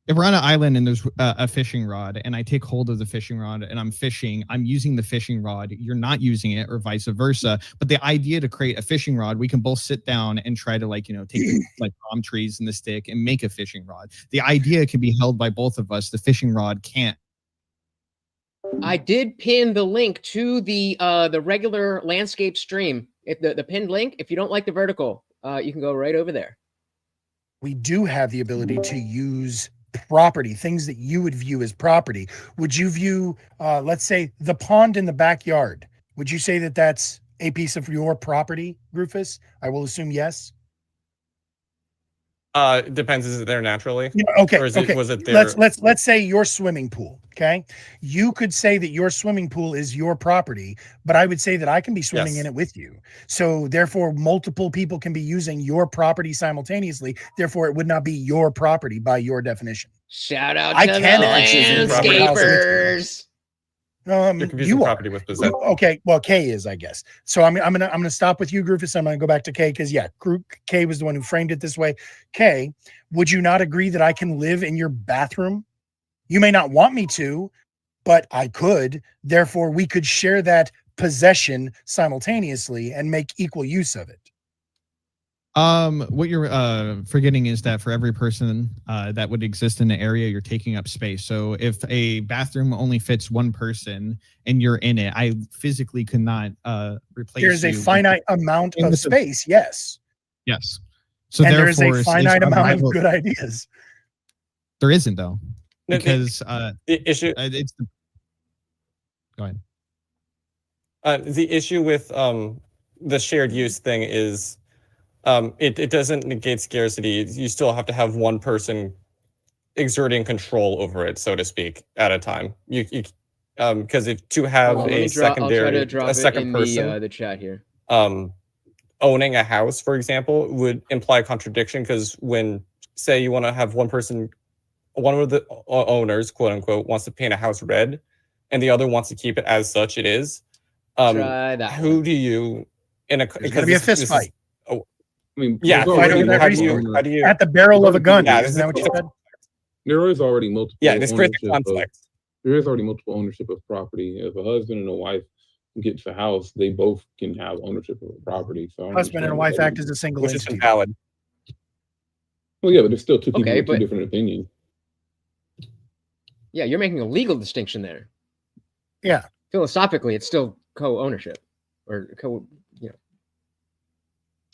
if we're on an island and there's a fishing rod and I take hold of the fishing rod and I'm fishing, I'm using the fishing rod, you're not using it, or vice versa. But the idea to create a fishing rod, we can both sit down and try to take like palm trees and the stick and make a fishing rod. The idea can be held by both of us. The fishing rod can't. I did pin the link to the regular landscape stream. If the pinned link, if you don't like the vertical, you can go right over there. We do have the ability to use property, things that you would view as property. Would you view, let's say, the pond in the backyard? Would you say that that's a piece of your property, Rufus? I will assume yes. It depends. Is it there naturally? Yeah, okay. Or is okay. it, was it there? Let's say your swimming pool. Okay. You could say that your swimming pool is your property, but I would say that I can be swimming in it with you. So therefore, multiple people can be using your property simultaneously. Therefore, it would not be your property by your definition. Shout out to the landscapers. You property with possession. Okay, well, K is, I guess. So I'm gonna stop with you, Grufus. I'm gonna go back to K because K was the one who framed it this way. K, would you not agree that I can live in your bathroom? You may not want me to, but I could. Therefore, we could share that possession simultaneously and make equal use of it. What you're forgetting is that for every person that would exist in the area, you're taking up space. So if a bathroom only fits one person and you're in it, I physically could not replace. There's a finite amount of space. Yes. Yes. So and there's a finite amount of good ideas. There isn't though, because the issue. Go ahead. The issue with the shared use thing is. It doesn't negate scarcity. You still have to have one person exerting control over it, so to speak, at a time. Because if to have a second person, the chat here, owning a house, for example, would imply contradiction. Because when, say, you want to have one person, one of the owners, quote unquote, wants to paint a house red, and the other wants to keep it as such it is. Try that. Who do you in a? It's gonna be a fist fight. I mean, yeah, how do you at the barrel of a gun? Yeah, isn't that what you said? There is already multiple. Yeah, this creates a conflict. There is already multiple ownership of property. If a husband and a wife get a house, they both can have ownership of a property. So husband and a wife act as a single which is entity. invalid. Well, yeah, but there's still two people Okay, with two different opinions. Yeah, you're making a legal distinction there. Yeah. Philosophically, it's still co-ownership or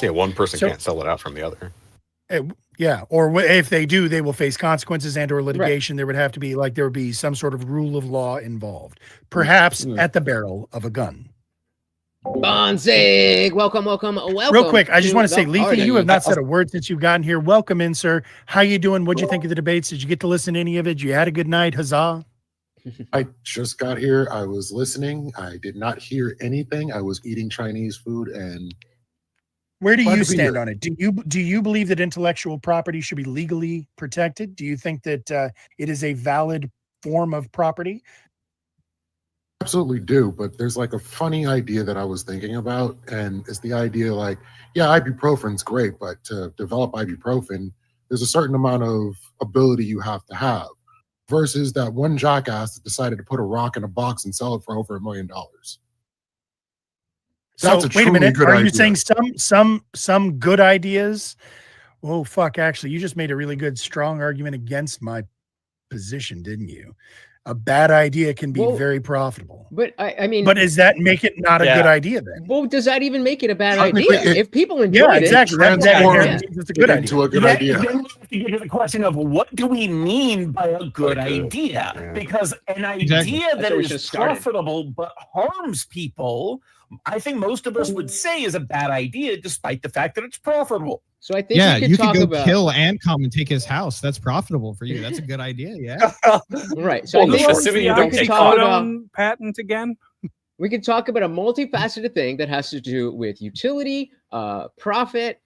Yeah, one person can't sell it out from the other. Yeah, or if they do, they will face consequences and/or litigation. Right. There would have to be there would be some sort of rule of law involved, perhaps at the barrel of a gun. Bonzig, welcome. Real quick, I just want to say, Leafy, you have not said a word since you've gotten here. Welcome in, sir. How you doing? What'd you think of the debates? Did you get to listen to any of it? You had a good night? Huzzah! I just got here. I was listening. I did not hear anything. I was eating Chinese food and. Where do you stand on it? Do you believe that intellectual property should be legally protected? Do you think that it is a valid form of property? Absolutely do, but there's a funny idea that I was thinking about, and it's the idea yeah, ibuprofen's great, but to develop ibuprofen, there's a certain amount of ability you have to have, versus that one jackass that decided to put a rock in a box and sell it for over $1 million. So wait a minute. Are you saying some good ideas? Oh fuck! Actually, you just made a really good, strong argument against my position, didn't you? A bad idea can be very profitable. But I mean, but does that make it not a good idea then? Well, does that even make it a bad idea? If people enjoy it, exactly. It's a good idea. Into a good idea. Then we have to get to the question of what do we mean by a good idea? Yeah. Because an idea that is profitable but harms people, I think most of us would say is a bad idea, despite the fact that it's profitable. So I think you could go kill AnCom and take his house. That's profitable for you. That's a good idea. Yeah. Right. So I think assuming you don't take own patent again. We could talk about a multifaceted thing that has to do with utility, profit,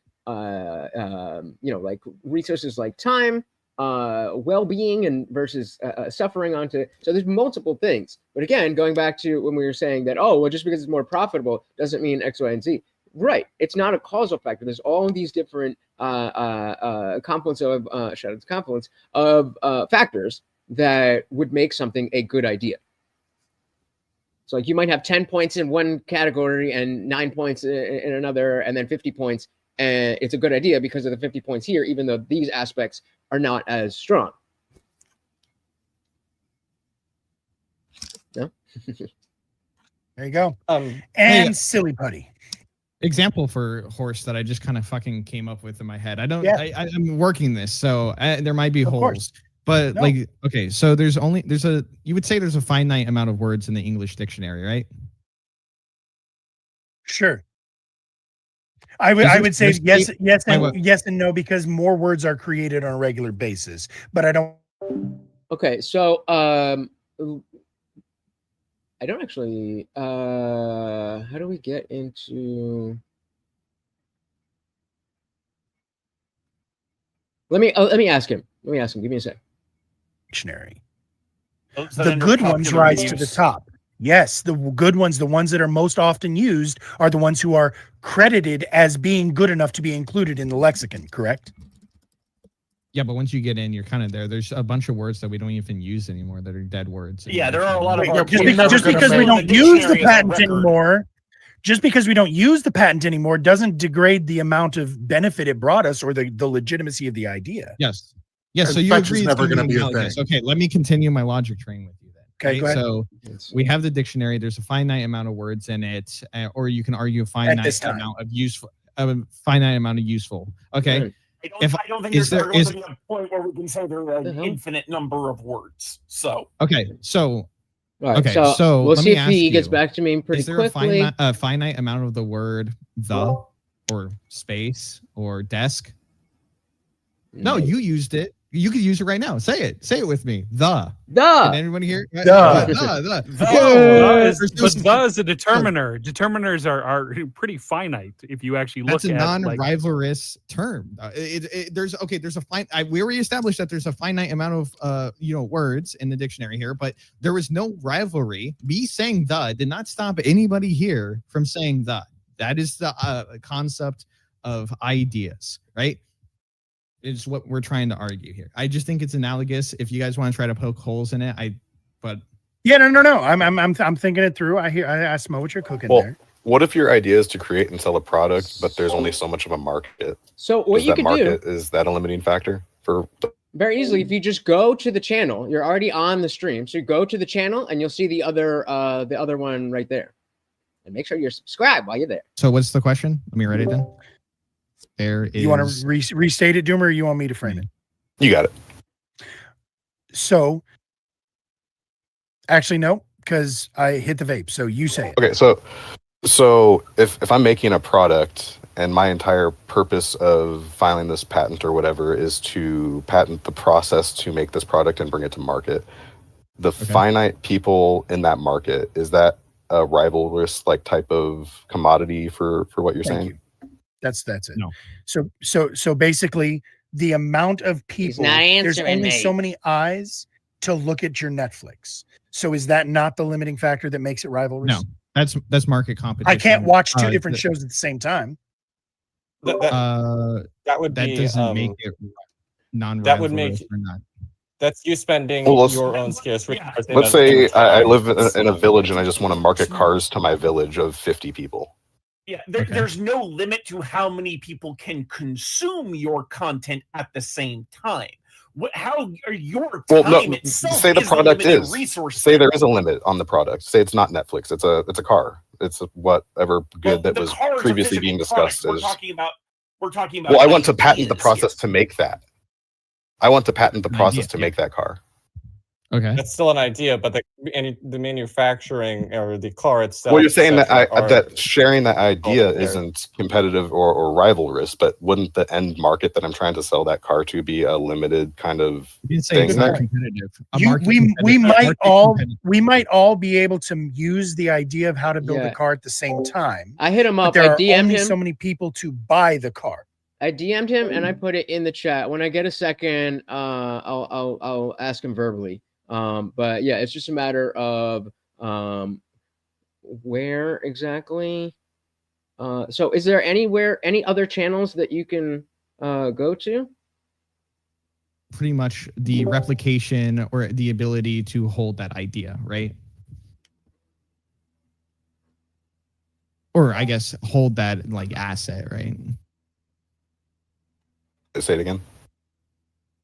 resources like time, well-being and versus suffering onto. So there's multiple things. But again, going back to when we were saying that, just because it's more profitable doesn't mean X, Y, and Z. Right. It's not a causal factor. There's all of these different confluence of factors that would make something a good idea. So you might have 10 points in one category and 9 points in another, and then 50 points. And it's a good idea because of the 50 points here, even though these aspects are not as strong. No? There you go. And silly putty. example for horse that I just kind of fucking came up with in my head. I don't. Yeah. I'm working this, so there might be Of holes. course. But No. like, okay, so you would say there's a finite amount of words in the English dictionary, right? Sure. I would say yes and no, because more words are created on a regular basis. But I don't. Okay, so I don't actually. How do we get into? Let me ask him. Let me ask him. Give me a sec. Dictionary. The good ones rise to the top. Yes, the good ones, the ones that are most often used, are the ones who are credited as being good enough to be included in the lexicon, correct? Yeah, but once you get in, you're kind of there. There's a bunch of words that we don't even use anymore that are dead words. Yeah, there are a lot of just because we don't use the patent anymore. Just because we don't use the patent anymore doesn't degrade the amount of benefit it brought us or the legitimacy of the idea. Yes. Yes. So you agree it's never going to be analogous. Okay, let me continue my logic train with you then. Okay, go ahead. So we have the dictionary. There's a finite amount of words in it, or you can argue a finite amount of useful. Finite amount of useful. Okay. I don't think there's ever going to be a point where we can say there's an infinite number of words. So okay, so all right, so we'll see if he gets back to me pretty quickly. Is there a finite amount of the word the or space or desk? No, you used it. You could use it right now. Say it. Say it with me. Can anyone hear? But the is a determiner. Determiners are pretty finite if you actually look at. That's a non-rivalrous term. There's a we already established that there's a finite amount of words in the dictionary here, but there was no rivalry. Me saying the did not stop anybody here from saying the. That is the concept of ideas, right? Is what we're trying to argue here. I just think it's analogous. If you guys want to try to poke holes in it, no. I'm thinking it through. I smell what you're cooking there. What if your idea is to create and sell a product, but there's only so much of a market? So what you can do is that a limiting factor for very easily. If you just go to the channel, you're already on the stream. So you go to the channel and you'll see the other one right there. And make sure you're subscribed while you're there. So what's the question? Let me write it down. There is. You want to restate it, Doomer, or you want me to frame it? You got it. So, actually, no, because I hit the vape. So you say it. Okay, so if I'm making a product and my entire purpose of filing this patent or whatever is to patent the process to make this product and bring it to market, the finite people in that market, is that a rivalrous like type of commodity for what you're saying? That's it. No. So basically, the amount of people, there's only so many eyes to look at your Netflix. So is that not the limiting factor that makes it rivalrous? No, that's market competition. I can't watch two different shows at the same time. That doesn't make it non-rivalrous. That would make or not. That's you spending your own scarce resources. Let's say I live in a village and I just want to market cars to my village of 50 people. Yeah, there's no limit to how many people can consume your content at the same time. How are your time itself? Say the product is. Resource. Say there is a limit on the product. Say it's not Netflix. It's a car. It's whatever good that was previously being discussed. We're talking about. Well, I want to patent the process to make that. I want to patent the process to make that car. Okay, that's still an idea, but the manufacturing or the car itself. Well, you're saying that that sharing that idea isn't competitive or rivalrous, but wouldn't the end market that I'm trying to sell that car to be a limited kind of thing? It's not competitive. We might all be able to use the idea of how to build a car at the same time. I hit him up. There I are DM'd only him. so many people to buy the car. I DM'd him and I put it in the chat. When I get a second, I'll ask him verbally. But yeah, it's just a matter of where exactly. So is there any other channels that you can go to? Pretty much the replication or the ability to hold that idea, right? Or I guess hold that like asset, right? Say it again.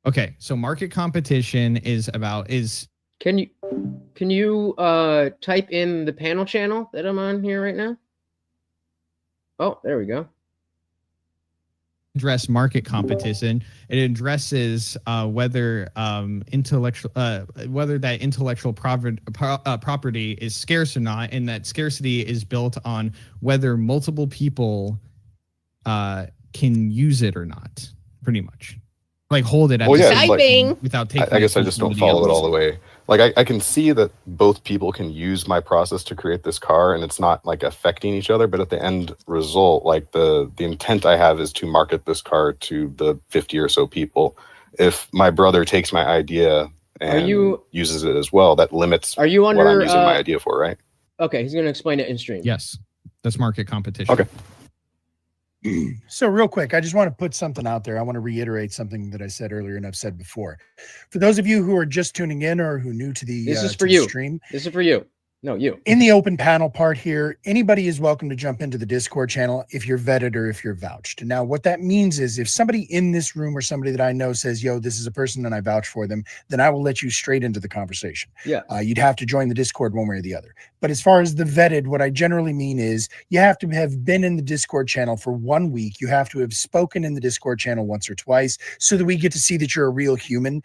Okay, so market competition is. Can you type in the panel channel that I'm on here right now? Oh, there we go. Address market competition. It addresses whether that intellectual property is scarce or not, and that scarcity is built on whether multiple people can use it or not. Pretty much, like hold it at the same time without taking. I guess I just don't follow it all the way. Like I can see that both people can use my process to create this car, and it's not like affecting each other. But at the end result, like the intent I have is to market this car to the 50 or so people. If my brother takes my idea and uses it as well, that limits what I'm using my idea for, right? Okay, he's going to explain it in stream. Yes, that's market competition. Okay. So real quick, I just want to put something out there. I want to reiterate something that I said earlier and I've said before. For those of you who are just tuning in or who are new to the this is for you. Stream, this is for you. No, you. In the open panel part here, anybody is welcome to jump into the Discord channel if you're vetted or if you're vouched. Now, what that means is if somebody in this room or somebody that I know says, yo, this is a person and I vouch for them, then I will let you straight into the conversation. Yeah. You'd have to join the Discord one way or the other. But as far as the vetted, what I generally mean is you have to have been in the Discord channel for 1 week. You have to have spoken in the Discord channel once or twice so that we get to see that you're a real human.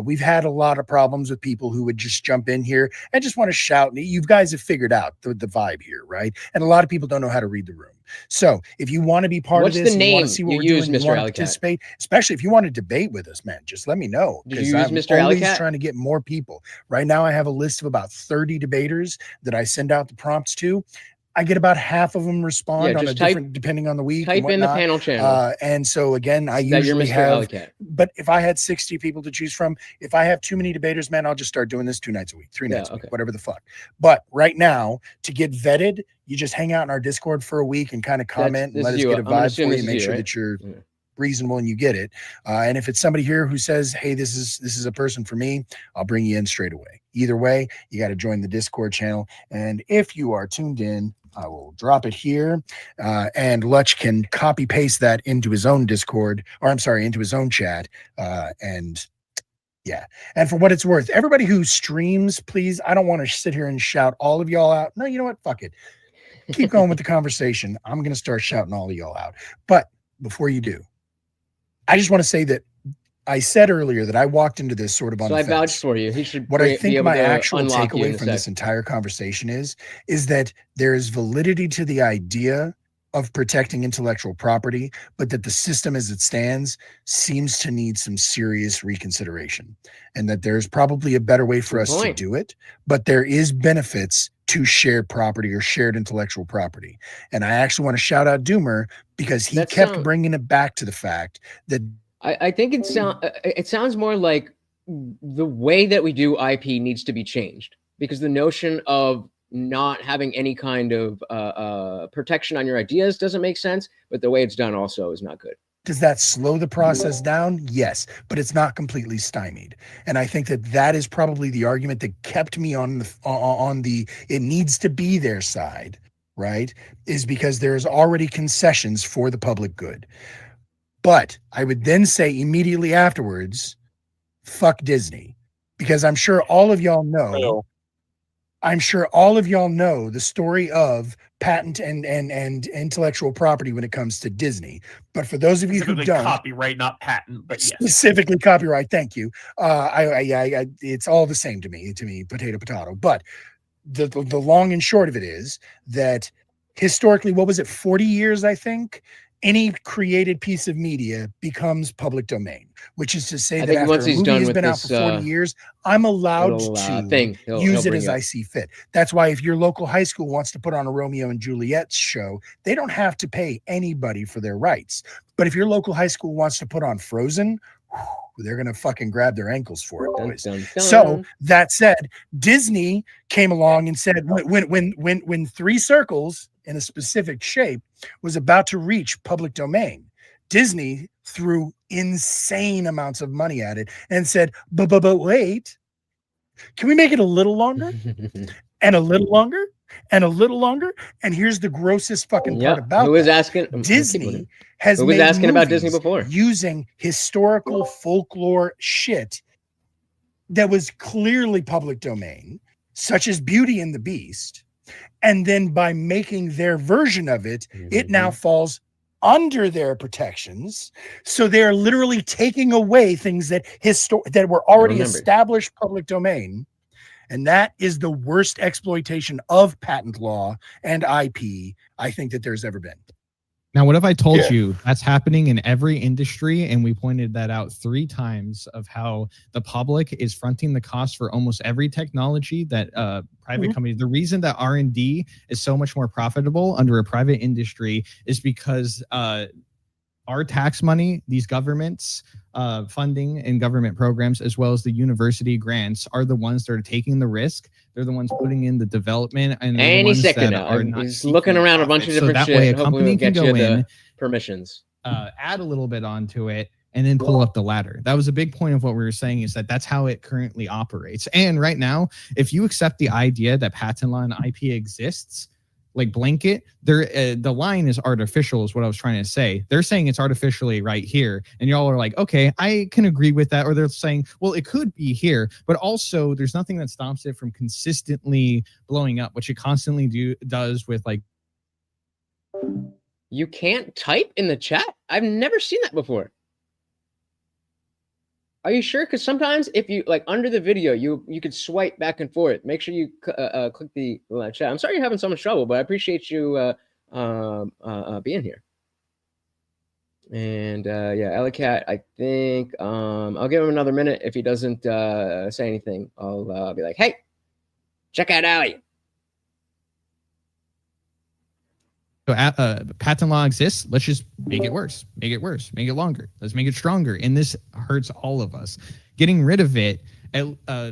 We've had a lot of problems with people who would just jump in here and just want to shout. You guys have figured out the vibe here, right? And a lot of people don't know how to read the room. So if you want to be part of this, the name you want to see what we're doing, you want to participate, especially if you want to debate with us, man, just let me know. Did you use Mr. always Alleycat? Trying to get more people. Right now, I have a list of about 30 debaters that I send out the prompts to. I get about half of them respond on a different, depending on the week. Type in the panel channel. And so again, I usually have, but if I had 60 people to choose from, if I have too many debaters, man, I'll just start doing this 2 nights a week, 3 nights a week, whatever the fuck. But right now, to get vetted, you just hang out in our Discord for a week and kind of comment and let us get a vibe for you, make sure that you're reasonable and you get it. And if it's somebody here who says, hey, this is a person for me, I'll bring you in straight away. Either way, you got to join the Discord channel. And if you are tuned in, I will drop it here, and Lutch can copy paste that into his own Discord, or I'm sorry, into his own chat. And yeah, and for what it's worth, everybody who streams, please, I don't want to sit here and shout all of y'all out. No, you know what? Fuck it. Keep going with the conversation. I'm going to start shouting all of y'all out. But before you do, I just want to say that I said earlier that I walked into this sort of on the fence. I vouched for you. He should. What I think my actual takeaway from this entire conversation is that there is validity to the idea of protecting intellectual property, but that the system as it stands seems to need some serious reconsideration, and that there's probably a better way for us to do it. But there is benefits to shared property or shared intellectual property. And I actually want to shout out Doomer because he kept bringing it back to the fact that I think it sounds more like the way that we do IP needs to be changed, because the notion of not having any kind of protection on your ideas doesn't make sense, but the way it's done also is not good. Does that slow the process down? Yes, but it's not completely stymied. And I think that is probably the argument that kept me on the it needs to be their side, right? Is because there's already concessions for the public good. But I would then say immediately afterwards, fuck Disney, because I'm sure all of y'all know. I'm sure all of y'all know the story of patent and intellectual property when it comes to Disney. But for those of you who don't, copyright, not patent, but yes. Specifically copyright. Thank you. It's all the same to me, potato. But the long and short of it is that historically, what was it, 40 years, I think? Any created piece of media becomes public domain, which is to say that after a movie has been out for 40 years, I'm allowed to use it as I see fit. That's why if your local high school wants to put on a Romeo and Juliet show, they don't have to pay anybody for their rights. But if your local high school wants to put on Frozen, they're going to fucking grab their ankles for it, boys. So that said, Disney came along and said, when 3 circles in a specific shape was about to reach public domain, Disney threw insane amounts of money at it and said, but wait, can we make it a little longer and a little longer and a little longer? And here's the grossest fucking part about who was asking Disney has who was asking about Disney before using historical folklore shit that was clearly public domain, such as Beauty and the Beast, And then by making their version of it, it now falls under their protections. So they're literally taking away things that that were already established public domain. And that is the worst exploitation of patent law and IP I think that there's ever been. Now, what if I told you that's happening in every industry, and we pointed that out 3 times of how the public is fronting the cost for almost every technology that private companies. The reason that R&D is so much more profitable under a private industry is because our tax money, these governments funding and government programs, as well as the university grants, are the ones that are taking the risk. They're the ones putting in the development, and any second now. He's looking around a bunch of different that shit. way a Hopefully company we'll can get go you in, the permissions, add a little bit onto it, and then pull up the ladder. That was a big point of what we were saying, is that that's how it currently operates. And right now, if you accept the idea that patent law and IP exists, like blanket, the line is artificial is what I was trying to say. They're saying it's artificially right here, and y'all are like, okay, I can agree with that. Or they're saying, well, it could be here, but also there's nothing that stops it from consistently blowing up, which it constantly does with like. You can't type in the chat? I've never seen that before. Are you sure? Because sometimes if you like under the video, you could swipe back and forth. Make sure you click the chat. I'm sorry you're having so much trouble, but I appreciate you being here. And yeah, Ellicat, I think I'll give him another minute. If he doesn't say anything, I'll be like, hey, check out Ali. So patent law exists. Let's just make it worse, make it worse, make it longer. Let's make it stronger. And this hurts all of us. Getting rid of it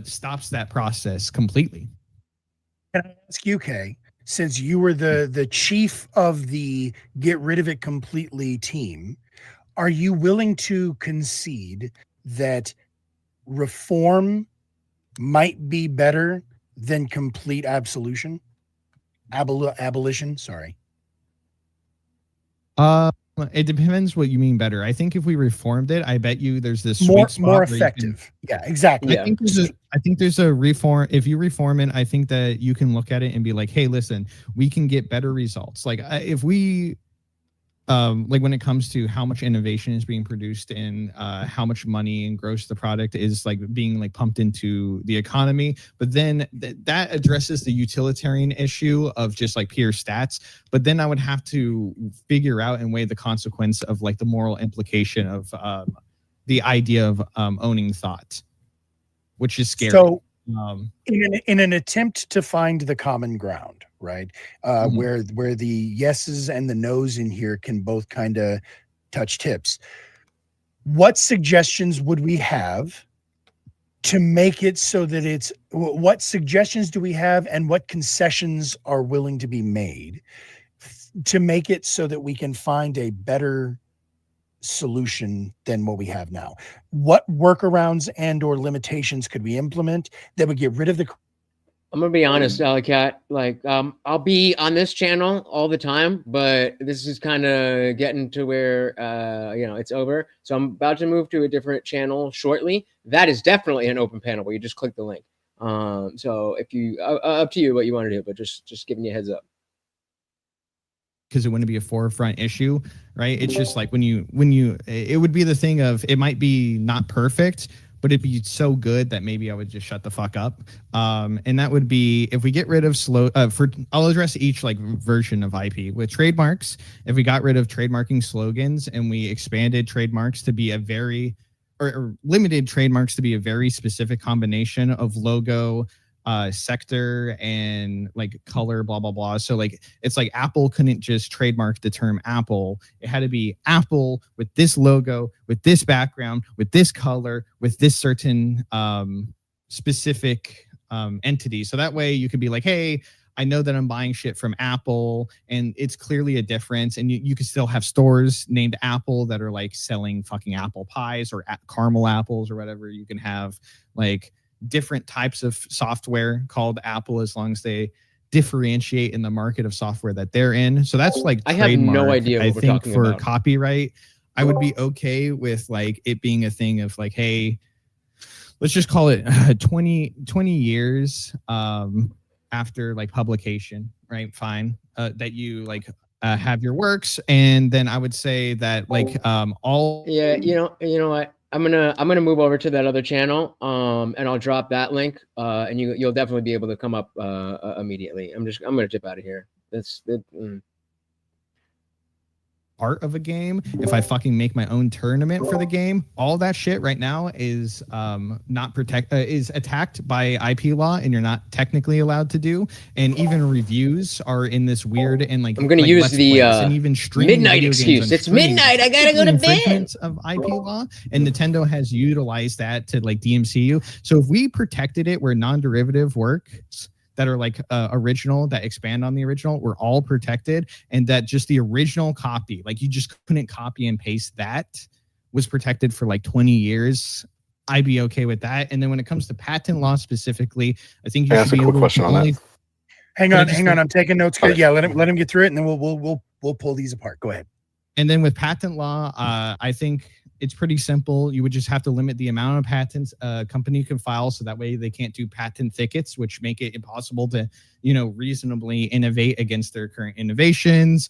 stops that process completely. Can I ask you, Kay, since you were the chief of the get rid of it completely team, are you willing to concede that reform might be better than complete absolution? Abolition, sorry. It depends what you mean better. I think if we reformed it, I bet you there's this more sweet spot effective. Yeah, exactly. I think there's a reform. If you reform it, I think that you can look at it and be like, hey, listen, we can get better results. Like if we like when it comes to how much innovation is being produced and how much money and gross the product is like being like pumped into the economy, but then that addresses the utilitarian issue of just like pure stats. But then I would have to figure out and weigh the consequence of like the moral implication of the idea of owning thought, which is scary. So in an attempt to find the common ground, right, where the yeses and the nos in here can both kind of touch tips, what suggestions would we have to make it so that it's, what suggestions do we have and what concessions are willing to be made to make it so that we can find a better solution than what we have now? What workarounds and or limitations could we implement that would get rid of the... I'm gonna be honest, Cat. Like, I'll be on this channel all the time, but this is kind of getting to where you know, it's over. So I'm about to move to a different channel shortly. That is definitely an open panel where you just click the link. So if you up to you what you want to do, but just giving you a heads up. Because it wouldn't be a forefront issue, right? It's just like when you it would be the thing of, it might be not perfect, but it'd be so good that maybe I would just shut the fuck up. And that would be if we get rid of I'll address each like version of IP with trademarks. If we got rid of trademarking slogans and we expanded trademarks to be a very, or limited trademarks to be a very specific combination of logo, sector, and like color, blah blah blah. So like it's like Apple couldn't just trademark the term Apple. It had to be Apple with this logo, with this background, with this color, with this certain specific entity. So that way you could be like, hey, I know that I'm buying shit from Apple and it's clearly a difference. And you could still have stores named Apple that are like selling fucking apple pies or caramel apples or whatever. You can have like different types of software called Apple as long as they differentiate in the market of software that they're in. So that's like I have no idea what I we're think talking for about. copyright, I would be okay with like it being a thing of like, hey, let's just call it 20 years after like publication, right? Fine. That you like have your works, and then I would say that like all. Yeah, you know what? I'm gonna move over to that other channel, and I'll drop that link, and you'll definitely be able to come up immediately. I'm gonna dip out of here. That's it. Art of a game, if I fucking make my own tournament for the game, all that shit right now is is attacked by IP law, and you're not technically allowed to do. And even reviews are in this weird and like I'm gonna use the and even midnight excuse. It's midnight. I gotta go to bed. Of IP law, and Nintendo has utilized that to like DMC you. So if we protected it where non-derivative works that are like original, that expand on the original, were all protected, and that just the original copy, like you just couldn't copy and paste, that was protected for like 20 years, I'd be okay with that. And then when it comes to patent law specifically, I think you should be able to question on that. Hang on, I'm taking notes. Yeah, let him get through it, and then we'll pull these apart. Go ahead. And then with patent law, I think it's pretty simple. You would just have to limit the amount of patents a company can file, so that way they can't do patent thickets, which make it impossible to, reasonably innovate against their current innovations.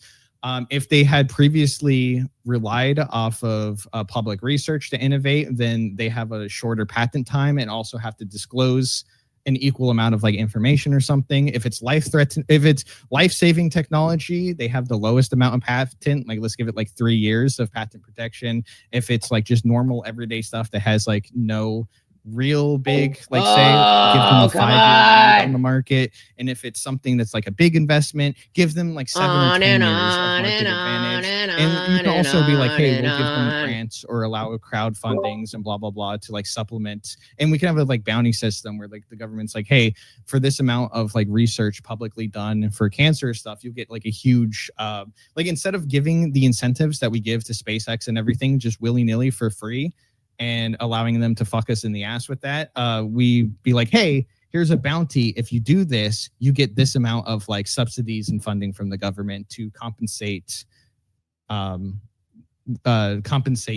If they had previously relied off of public research to innovate, then they have a shorter patent time and also have to disclose an equal amount of like information or something. If it's life-saving technology, they have the lowest amount of patent. Like, let's give it like 3 years of patent protection. If it's like just normal everyday stuff that has like no real big, like say, give them a 5 year on the market. And if it's something that's like a big investment, give them like 7 or 10 years of market advantage. And you can also be like, hey, we'll give them grants or allow crowdfundings and blah, blah, blah to like supplement. And we can have a like bounty system where like the government's like, hey, for this amount of like research publicly done for cancer stuff, you'll get like a huge, like instead of giving the incentives that we give to SpaceX and everything just willy-nilly for free, and allowing them to fuck us in the ass with that, we be like, hey, here's a bounty. If you do this, you get this amount of like subsidies and funding from the government to compensate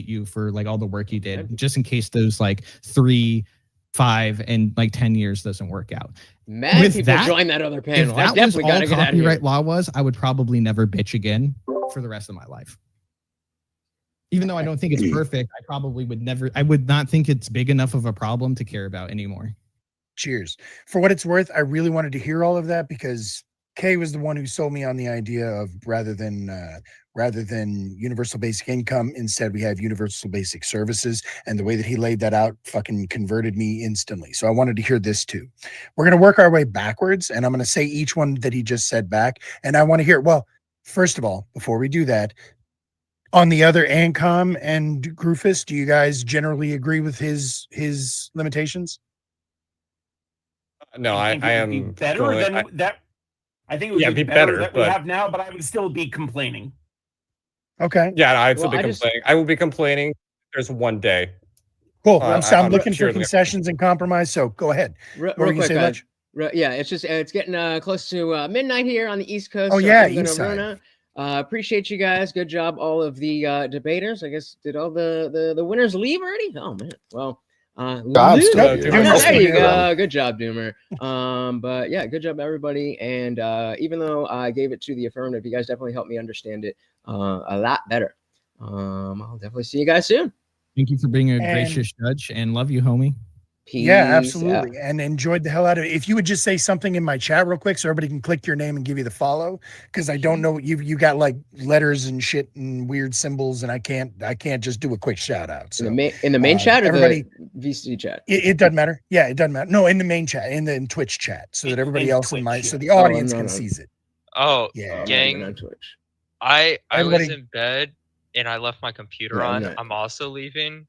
you for like all the work you did, just in case those like 3, 5, and like 10 years doesn't work out. Mad with people join that other panel. If that was all copyright law was, I would probably never bitch again for the rest of my life. Even though I don't think it's perfect, I would not think it's big enough of a problem to care about anymore. Cheers. For what it's worth, I really wanted to hear all of that because Kay was the one who sold me on the idea of rather than universal basic income, instead we have universal basic services. And the way that he laid that out fucking converted me instantly. So I wanted to hear this too. We're going to work our way backwards, and I'm going to say each one that he just said back. And I want to hear, well, first of all, before we do that, on the other AnCom and Grufus, do you guys generally agree with his limitations? No, I am better than that. I think it would be better than we have now, but I would still be complaining. Okay. Yeah, I'd still be complaining. I will be complaining. There's one day. Cool. I'm looking for concessions and compromise. So go ahead. Real quick, guys. Yeah, it's getting close to midnight here on the East Coast. Oh, so yeah, I'm East side. Appreciate you guys. Good job, all of the debaters. I guess did all the winners leave already? Oh man. Well, there you go. Good job, Doomer. But yeah, good job, everybody. And even though I gave it to the affirmative, you guys definitely helped me understand it a lot better. I'll definitely see you guys soon. Thank you for being a gracious judge, and love you, homie. Peace yeah, absolutely. out. And enjoyed the hell out of it. If you would just say something in my chat real quick so everybody can click your name and give you the follow, because I don't know, you got like letters and shit and weird symbols, and I can't just do a quick shout out. So in the main chat or everybody, the VC chat? It doesn't matter. Yeah, it doesn't matter. No, in the main chat, in Twitch chat, so that everybody else so the audience can see it. Oh, yeah, gang. On Twitch. I was in bed and I left my computer on. I'm also leaving.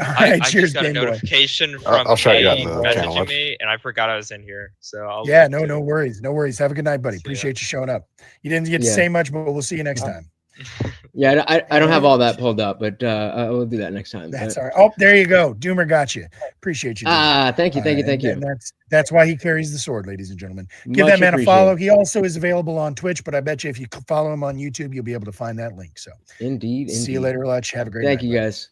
I just got a notification from I'll shout you out in the messaging channel. me, and I forgot I was in here. So I'll no worries. Have a good night, buddy. Appreciate you showing up. You didn't get to say much, but we'll see you next time. Yeah, I don't have all that pulled up, but we'll do that next time. That's all right. Oh, there you go. Doomer got you. Appreciate you. Thank you. And that's why he carries the sword, ladies and gentlemen. Give that man a follow. He also is available on Twitch, but I bet you if you follow him on YouTube, you'll be able to find that link. So indeed. See you later, Letch. Have a great night. Thank you, guys.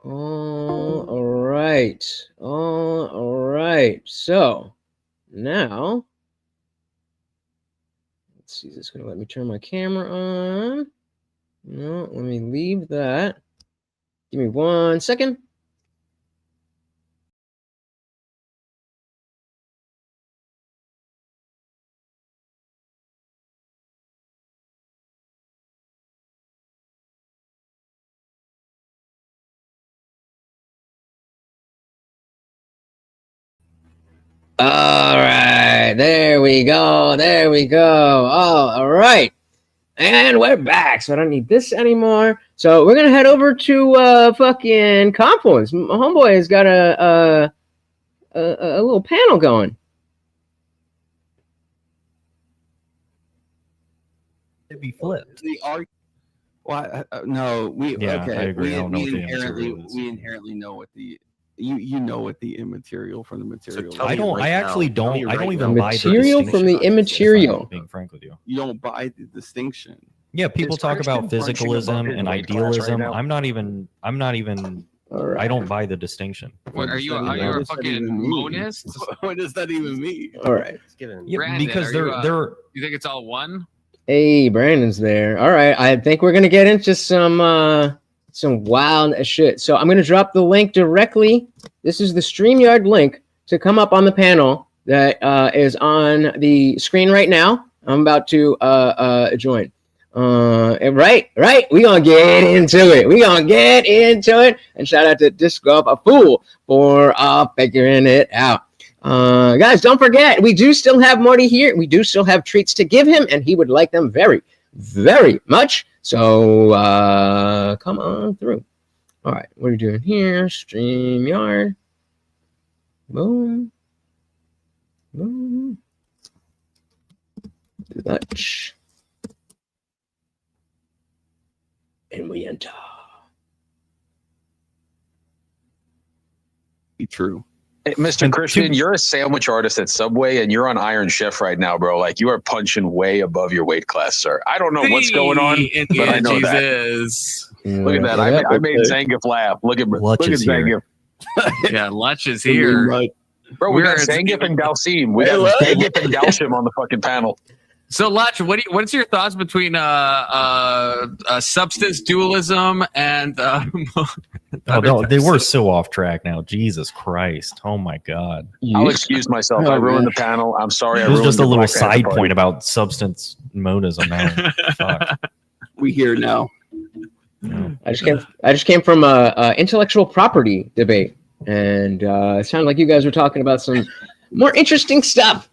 All right. So now, let's see, is this going to let me turn my camera on? No, let me leave that. Give me 1 second. All right, there we go. There we go. Oh, all right. And we're back. So I don't need this anymore. So we're going to head over to fucking Confluence. My homeboy has got a little panel going. To be flipped. Well, no, we Yeah, okay. I agree. We, I don't know we what the inherently immaterial is. we inherently know what the you know what the immaterial from the material. So I don't. I actually don't. I don't even The buy the material from the distinction, immaterial. being frank with you. You don't buy the distinction. Yeah, people talk about physicalism and idealism. I'm not even. Right. I don't buy the distinction. What are you? Are you a fucking monist? What does that even mean? All right. Yeah, Brandon, because are they're. You think it's all one? Hey, Brandon's there. All right. I think we're going to get into some wild shit. So I'm going to drop the link directly. This is the StreamYard link to come up on the panel that is on the screen right now. I'm about to join. Right. We're going to get into it. And shout out to Disco a Fool for figuring it out. Guys, don't forget, we do still have Morty here. We do still have treats to give him, and he would like them very, very much. So come on through. All right, what are you doing here? StreamYard. Boom. Boom. Dutch. And we enter. Be true. Hey, Mr. Christian, you're a sandwich artist at Subway, and you're on Iron Chef right now, bro. Like, you are punching way above your weight class, sur. I don't know what's going on, but I know that. Look at that. I made Zangief laugh. Look at Zangief. Yeah, Lutch is here. Bro, we got Zangief and Dalsim. We got Zangief and Dalsim on the fucking panel. So, Lutch, what's your thoughts between substance dualism and? no, they were so off track now. Jesus Christ! Oh my God! I'll excuse myself. I ruined the panel. I'm sorry. It was just a little side point about substance monism. Now, fuck. We here now. No. I just came from a intellectual property debate, and it sounded like you guys were talking about some more interesting stuff.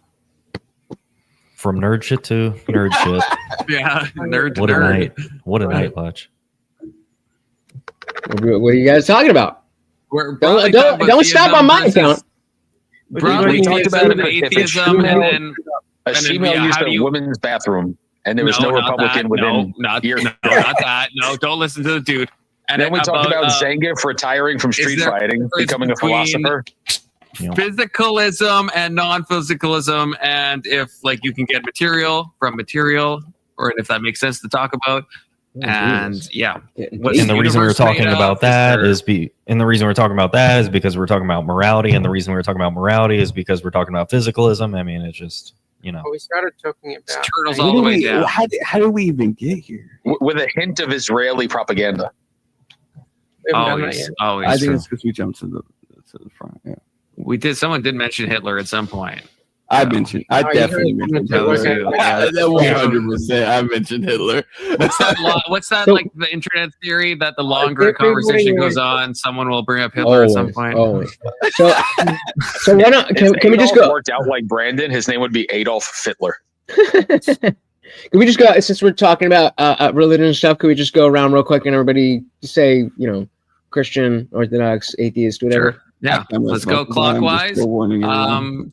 From nerd shit to nerd shit. Yeah, nerd to what nerd. A night! What a night, Lutch. What are you guys talking about? Don't stop on my account. We talked about it. Atheism and a female used a women's bathroom, and there was no Republican within years. No, not that. No, don't listen to the dude. And then we talked about Zangief retiring from street fighting, becoming a philosopher. Physicalism and non-physicalism, and if like you can get material from material, or if that makes sense to talk about. And yeah, and the reason we're talking about that is because we're talking about morality, and the reason we're talking about morality is because we're talking about physicalism. I mean, it's just, you know. We started talking about turtles all the way down. How do we even get here? With a hint of Israeli propaganda. Always. I think it's because we jumped to the front. Yeah. We did. Someone did mention Hitler at some point. I definitely mentioned Hitler. 100%. I mentioned Hitler. What's that like the internet theory that the longer a conversation goes on, someone will bring up Hitler at some point? So why not? Can we just go? Worked out like Brandon. His name would be Adolf Hitler. Can we just go? Since we're talking about religion and stuff, can we just go around real quick and everybody say, Christian, Orthodox, atheist, whatever? Sure. Yeah, let's go clockwise.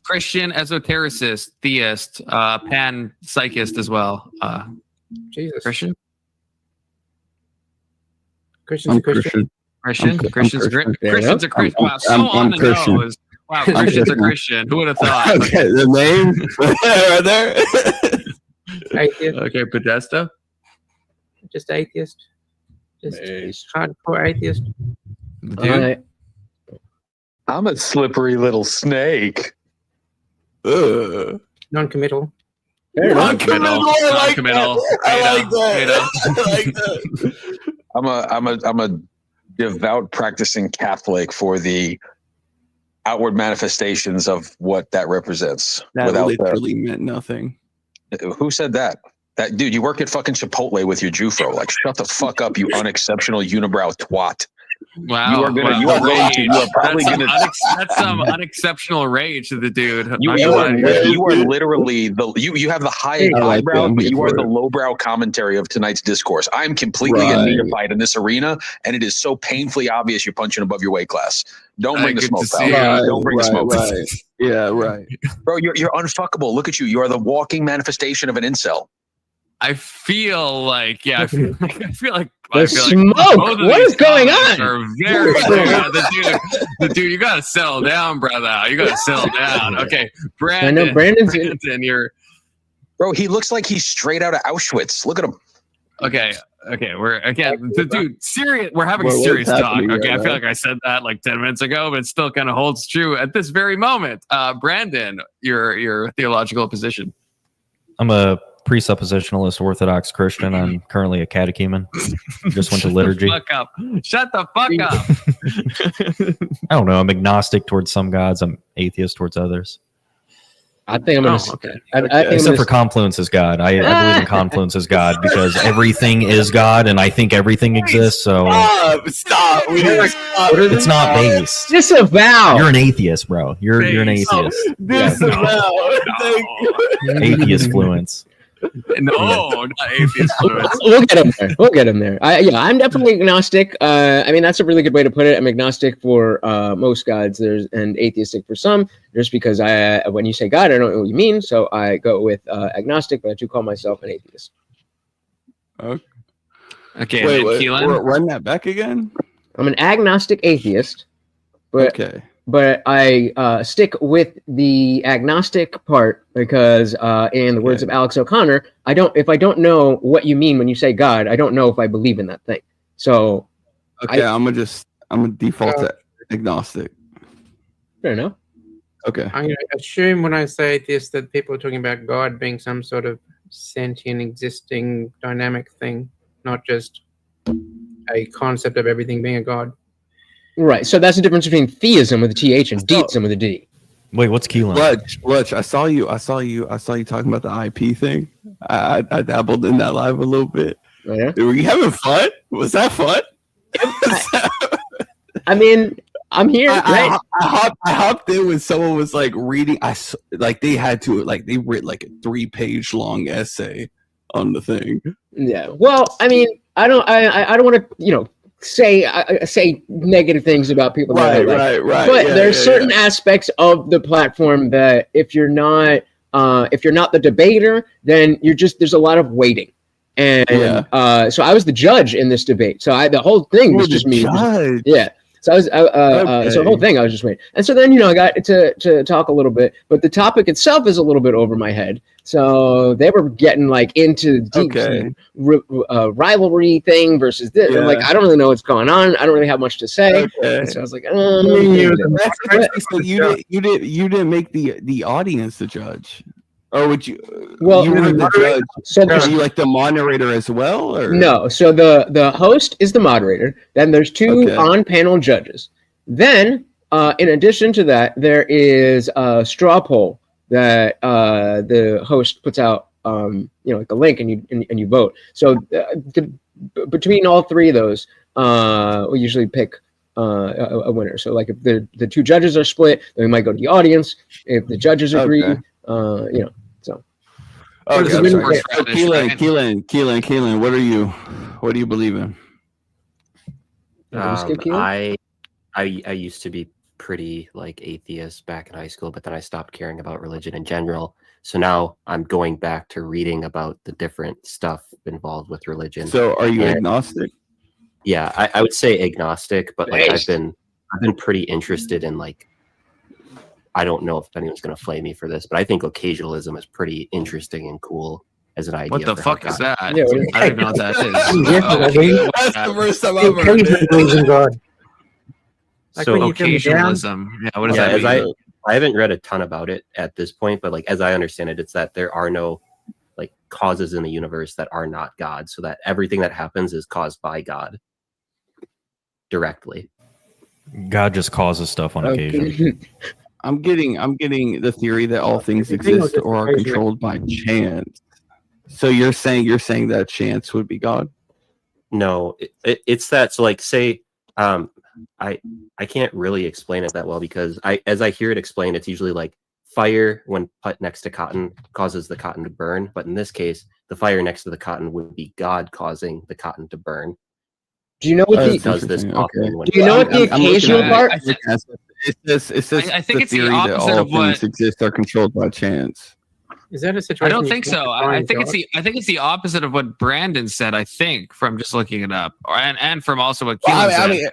Christian, esotericist, theist, pan-psychist as well. Jesus. Christian? Christian's a Christian. Christian's a Christian. Wow, so on the nose. Wow, Christian's a Christian. Who would have thought? Okay, the name right there. Atheist. Okay, Podesta? Just atheist. Just hardcore atheist. I'm a slippery little snake. Non-committal. Non-committal. I like that. I'm a devout practicing Catholic for the outward manifestations of what that represents. That literally meant nothing. Who said that? That dude, you work at fucking Chipotle with your Jufro. Like, shut the fuck up, you unexceptional unibrow twat. Wow. You are probably gonna. That's some unexceptional rage to the dude. You are literally you have the high eyebrows, but you are the lowbrow commentary of tonight's discourse. I'm completely a neophyte in this arena, and it is so painfully obvious you're punching above your weight class. Don't bring the smoke, pal. Don't bring the smoke. Yeah, right. Bro, you're unfuckable. Look at you. You are the walking manifestation of an incel. I feel like, The smoke. What is going on? Are very the dude, you gotta settle down, brother. You gotta settle down. Okay, Brandon. I know Brandon's you're. Bro, he looks like he's straight out of Auschwitz. Look at him. Okay. We're again, dude. Serious. We're having a serious talk. Okay, I feel like I said that like 10 minutes ago, but it still kind of holds true at this very moment. Brandon, your theological position. I'm a presuppositionalist Orthodox Christian. I'm currently a catechumen. Just went to liturgy. Shut the fuck up. I don't know. I'm agnostic towards some gods. I'm atheist towards others. I think I'm gonna. Except for Confluence is God. I believe in Confluence is God because everything is God, and I think everything exists. So stop. It's not based. Disavow. You're an atheist, bro. You're an atheist. Disavow. Thank you. Atheist fluence. No, not atheist fluence. We'll get him there. I'm definitely agnostic. I mean, that's a really good way to put it. I'm agnostic for most gods. And atheistic for some. Just because when you say God, I don't know what you mean, so I go with agnostic. But I do call myself an atheist. Okay. Wait, run that back again. I'm an agnostic atheist, but I stick with the agnostic part because, in the words of Alex O'Connor, if I don't know what you mean when you say God, I don't know if I believe in that thing. So, I'm gonna default to agnostic. Fair enough. Okay. I'm going to assume when I say this that people are talking about God being some sort of sentient, existing, dynamic thing, not just a concept of everything being a god. Right. So that's the difference between theism with a TH and deism with a D. Wait, what's Keelan? Lutch, I saw you talking about the IP thing. I dabbled in that live a little bit. Oh, yeah? Were you having fun? Was that fun? I mean, I'm here. I hopped in when someone was like reading. They had to they wrote like a 3-page long essay on the thing. Yeah. Well, I mean, I don't want to say negative things about people. Right. But there's certain aspects of the platform that if you're not the debater, then there's a lot of waiting. And so I was the judge in this debate. So the whole thing was just me. Yeah. So so the whole thing I was just waiting. And so then I got to talk a little bit, but the topic itself is a little bit over my head. So they were getting like into deep rivalry thing versus this. I'm like, I don't really know what's going on. I don't really have much to say. So I was like, so you didn't make the audience the judge. Or would you? Well, you were the judge. So are you like the moderator as well? Or? No. So the host is the moderator. Then there's two on-panel judges. Then, in addition to that, there is a straw poll that the host puts out. Like a link, and you vote. So between all three of those, we usually pick a winner. So like if the two judges are split, then we might go to the audience. If the judges agree, So. Keelan, what do you believe in? I used to be pretty like atheist back in high school, but then I stopped caring about religion in general. So now I'm going back to reading about the different stuff involved with religion. So are you agnostic? Yeah, I would say agnostic, but like I've been pretty interested in like, I don't know if anyone's going to flame me for this, but I think occasionalism is pretty interesting and cool as an idea. What the fuck is that? Yeah, I don't know what that is. That's the first time I've ever heard. So occasionalism. Yeah, what does that mean? I haven't read a ton about it at this point, but like as I understand it, it's that there are no like causes in the universe that are not God, so that everything that happens is caused by God directly. God just causes stuff on occasion. I'm getting the theory that all things exist or are controlled by chance. So you're saying that chance would be God? No, it's that. So like say, I can't really explain it that well because as I hear it explained, it's usually like fire when put next to cotton causes the cotton to burn. But in this case, the fire next to the cotton would be God causing the cotton to burn. Do you know what he does this often? Do you know what the occasional part? It says I think the it's the theory that opposite all of what- things exist are controlled by chance. Is that a I situation? don't you think can't so. define I think God? it's the opposite of what Brandon said. I think from just looking it up, and from also what Keelan said.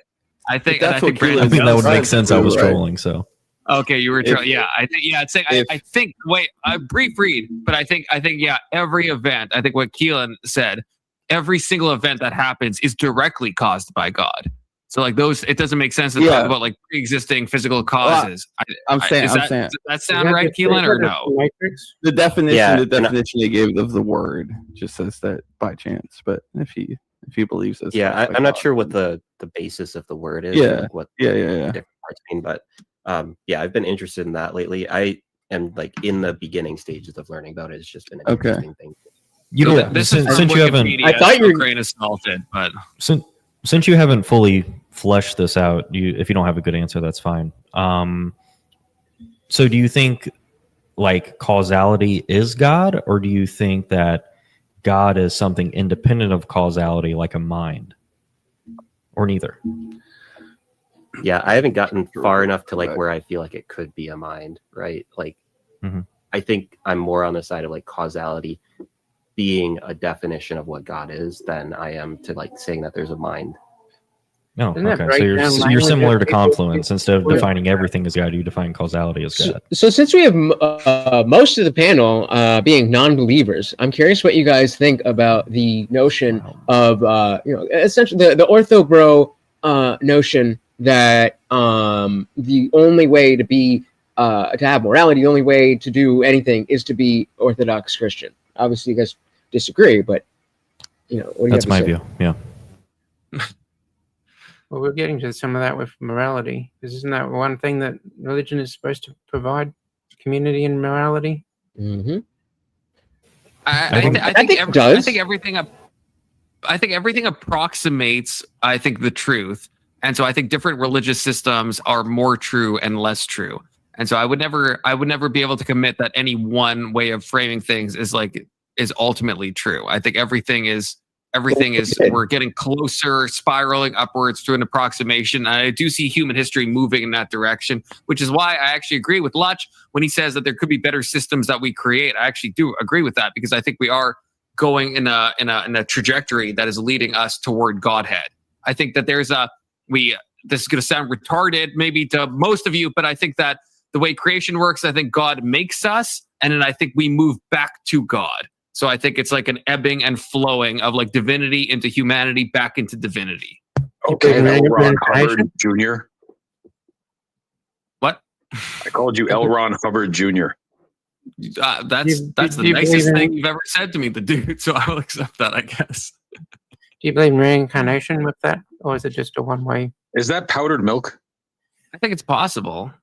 I think that's what Brandon. I think that would make sense. I was trolling. So okay, you were trolling. Yeah, I think it's saying. I think. Wait, a brief read, but I think yeah. Every event. I think what Keelan said. Every single event that happens is directly caused by God. So like those, it doesn't make sense to talk about like pre-existing physical causes. Does that sound right, Keelan, or no? The definition, Yeah, the definition he gave of the word just says that by chance. But if he believes this, Yeah, I'm not sure what the basis of the word is. Yeah. Like what Yeah. different parts mean, but yeah, I've been interested in that lately. I am like in the beginning stages of learning about it. It's just been an interesting thing. You know, This is since you haven't, I thought you were grain of salted, but since you haven't fully fleshed this out, if you don't have a good answer, that's fine. So do you think like causality is God, or do you think that God is something independent of causality, like a mind, or neither? Yeah, I haven't gotten far enough to like where I feel like it could be a mind, right? Like, I think I'm more on the side of like causality being a definition of what God is than I am to like saying that there's a mind. No, okay. So you're similar to confluence. Instead of defining everything as God, you define causality as God. So since we have most of the panel being non-believers, I'm curious what you guys think about the notion of essentially the ortho-bro notion that the only way to be to have morality, the only way to do anything is to be Orthodox Christian. Obviously, you guys disagree, but what do you have That's to my say? view. Yeah. Well, we're getting to some of that with morality. Isn't that one thing that religion is supposed to provide? Community and morality? Mm-hmm. I think everything approximates, I think, the truth. And so I think different religious systems are more true and less true. And so I would never be able to commit that any one way of framing things is ultimately true. I think everything is we're getting closer, spiraling upwards to an approximation. And I do see human history moving in that direction, which is why I actually agree with Lutch when he says that there could be better systems that we create. I actually do agree with that because I think we are going in a trajectory that is leading us toward Godhead. I think that this is going to sound retarded maybe to most of you, but I think that the way creation works, I think God makes us, and then I think we move back to God. So I think it's like an ebbing and flowing of like divinity into humanity back into divinity. Okay, L. Ron Hubbard Jr. What? I called you L. Ron Hubbard Jr. That's the nicest thing you've ever said to me, the dude. So I'll accept that, I guess. Do you believe in reincarnation with that, or is it just a one-way? Is that powdered milk? I think it's possible.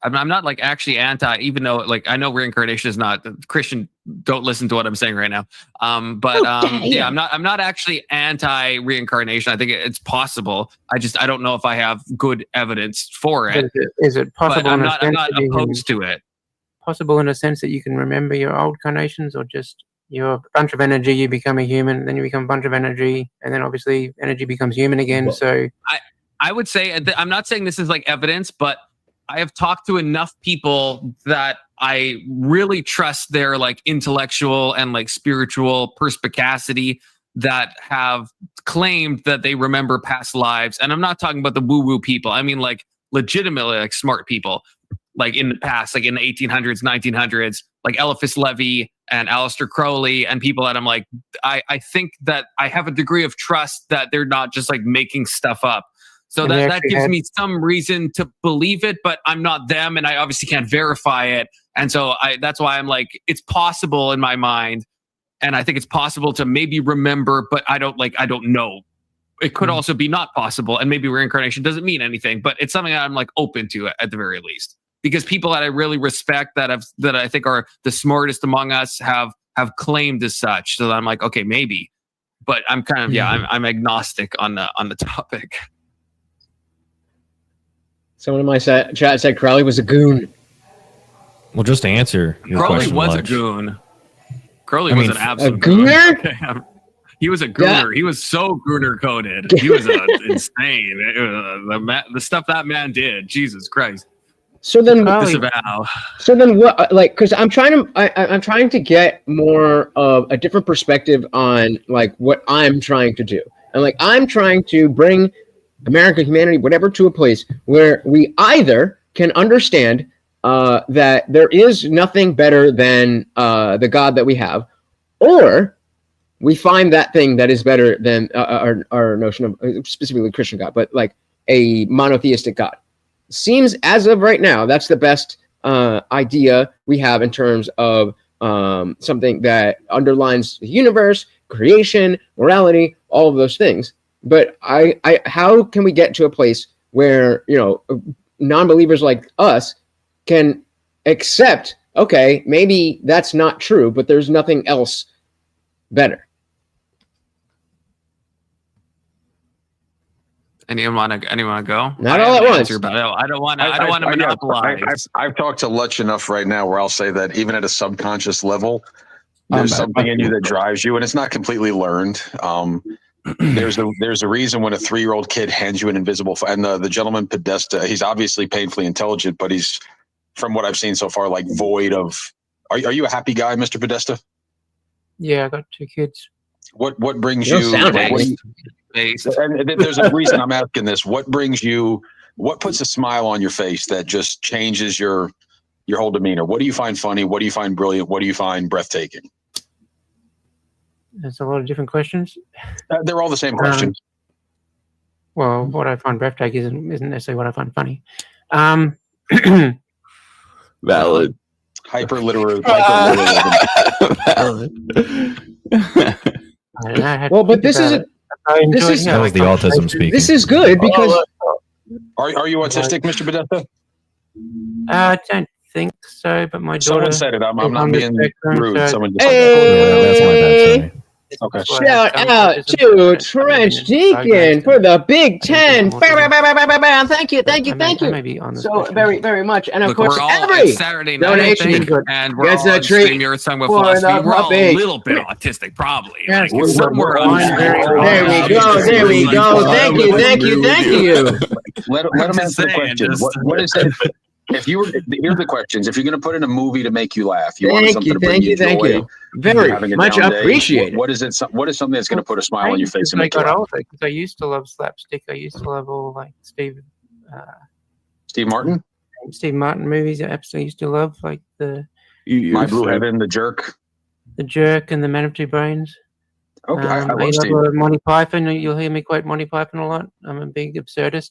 I'm not like actually anti, even though like I know reincarnation is not Christian. Don't listen to what I'm saying right now. Yeah, I'm not actually anti reincarnation. I think it's possible. I don't know if I have good evidence for it. Is it possible? But I'm not opposed to it. Possible in a sense that you can remember your old carnations, or just you're a bunch of energy, you become a human, then you become a bunch of energy, and then obviously energy becomes human again. So I would say I'm not saying this is like evidence, but I have talked to enough people that I really trust their like intellectual and like spiritual perspicacity that have claimed that they remember past lives. And I'm not talking about the woo-woo people. I mean like legitimately like smart people like in the past, like in the 1800s, 1900s, like Eliphas Levi and Aleister Crowley and people that I'm like, I think that I have a degree of trust that they're not just like making stuff up. So that gives me some reason to believe it, but I'm not them, and I obviously can't verify it. And so that's why I'm like, it's possible in my mind, and I think it's possible to maybe remember, but I don't know. It could also be not possible, and maybe reincarnation doesn't mean anything, but it's something I'm like open to at the very least. Because people that I really respect that I think are the smartest among us have claimed as such. So I'm like, okay, maybe. But I'm kind of I'm agnostic on the topic. Someone in my chat said Crowley was a goon. Well, just to answer your Crowley question, was Lutch. a goon. Crowley was an absolute gooner. Goon. He was a gooner. Yeah. He was so gooner coded. He was insane. The stuff that man did. Jesus Christ. So then, what? Like, because I'm trying to get more of a different perspective on like what I'm trying to do, and like I'm trying to bring American humanity, whatever, to a place where we either can understand that there is nothing better than the God that we have, or we find that thing that is better than our notion of specifically Christian God, but like a monotheistic God. Seems as of right now, that's the best idea we have in terms of something that underlines the universe, creation, morality, all of those things. But how can we get to a place where, you know, non-believers like us can accept, okay, maybe that's not true, but there's nothing else better? Anyone want to go? Not all at once. I don't want to monopolize. I've talked to Lutch enough right now where I'll say that even at a subconscious level, there's something in you that drives you, and it's not completely learned. There's a reason when a 3-year-old kid hands you an invisible and the gentleman Podesta, he's obviously painfully intelligent, but he's, from what I've seen so far, like void of. Are you a happy guy, Mr. Podesta? Yeah, I got 2 kids. What brings you? And there's a reason I'm asking this. What puts a smile on your face that just changes your whole demeanor? What do you find funny? What do you find brilliant? What do you find breathtaking? There's a lot of different questions. They're all the same questions. Well, what I find breathtaking isn't necessarily what I find funny. Valid. Hyperliteralism. Well, but this is that was the autism speaking. This is good because are you autistic, Mr. Podesta? I don't think so, but my daughter. Someone said it. I'm not being rude. So Someone just that's my bad. Sorry. Okay. Shout out to Trench Deacon for the Big 10. Thank you. So very, very much. And of course, every Saturday night, and we're all streaming your song with philosophy. We're all a little bit autistic, probably. There we go. Thank you. Let him answer the question. What is it? Here's the questions. If you're going to put in a movie to make you laugh, you want something to bring you joy. Thank you. Very much appreciated. What is something that's going to put a smile on your face and make you laugh? Because I used to love slapstick. I used to love all like Steve Martin movies. I absolutely used to love like My Blue Heaven, The Jerk, and The Man of Two Brains. Okay, I love a lot of Monty Python. You'll hear me quote Monty Python a lot. I'm a big absurdist.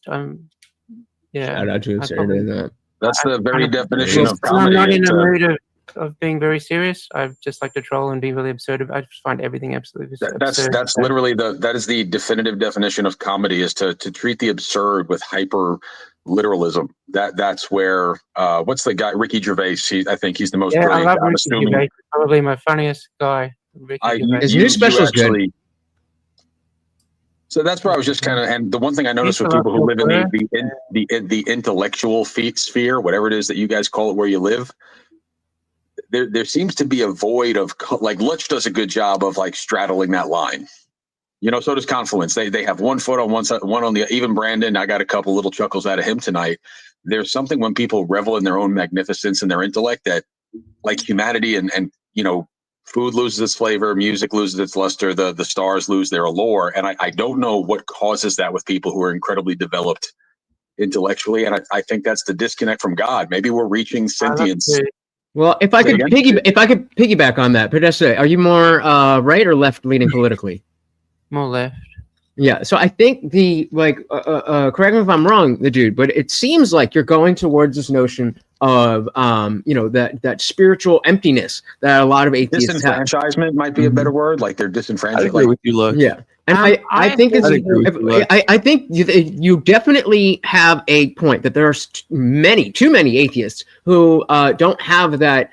Shout out to absurd in that. That's the very definition of comedy. I'm not in a mood of being very serious. I just like to troll and be really absurd. I just find everything absolutely absurd. That's literally that is the definitive definition of comedy, is to treat the absurd with hyper literalism. That's where what's the guy, Ricky Gervais? I think he's the most brilliant. I love Ricky Gervais. Probably my funniest guy. His new special is good. So that's where I was just kind of, and the one thing I noticed with people who live in the intellectual sphere, whatever it is that you guys call it, where you live, there seems to be a void of, like, Lutch does a good job of like straddling that line. You know, so does Confluence. They have one foot on one side, one on the. Even Brandon, I got a couple little chuckles out of him tonight. There's something when people revel in their own magnificence and their intellect that, like humanity and you know. Food loses its flavor, music loses its luster, the stars lose their allure. And I don't know what causes that with people who are incredibly developed intellectually. And I think that's the disconnect from God. Maybe we're reaching sentience. Well, if I could piggyback on that, Podesta, are you more right or left leaning politically? More left. Yeah, so I think correct me if I'm wrong, the dude, but it seems like you're going towards this notion of that spiritual emptiness that a lot of atheists have. Disenfranchisement might be a better word. Like they're disenfranchised. I agree with you, Lux. Yeah, and I think I think you definitely have a point that there are too many atheists who don't have that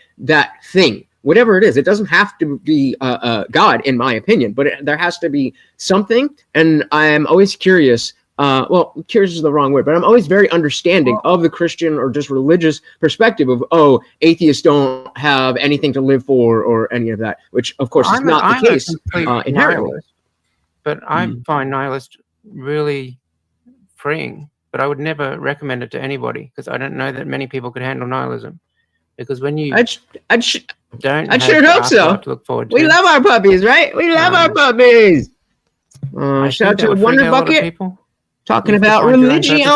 thing. Whatever it is, it doesn't have to be God, in my opinion, but there has to be something. And I'm always curious. Curious is the wrong word, but I'm always very understanding of the Christian or just religious perspective of, atheists don't have anything to live for or any of that, which of course is not the case inherently. But I find nihilist really freeing, but I would never recommend it to anybody because I don't know that many people could handle nihilism. Because when you I sure hope so. To look forward to. We love our puppies, right? We love our puppies. Shout out to Wonder Bucket talking about religion. You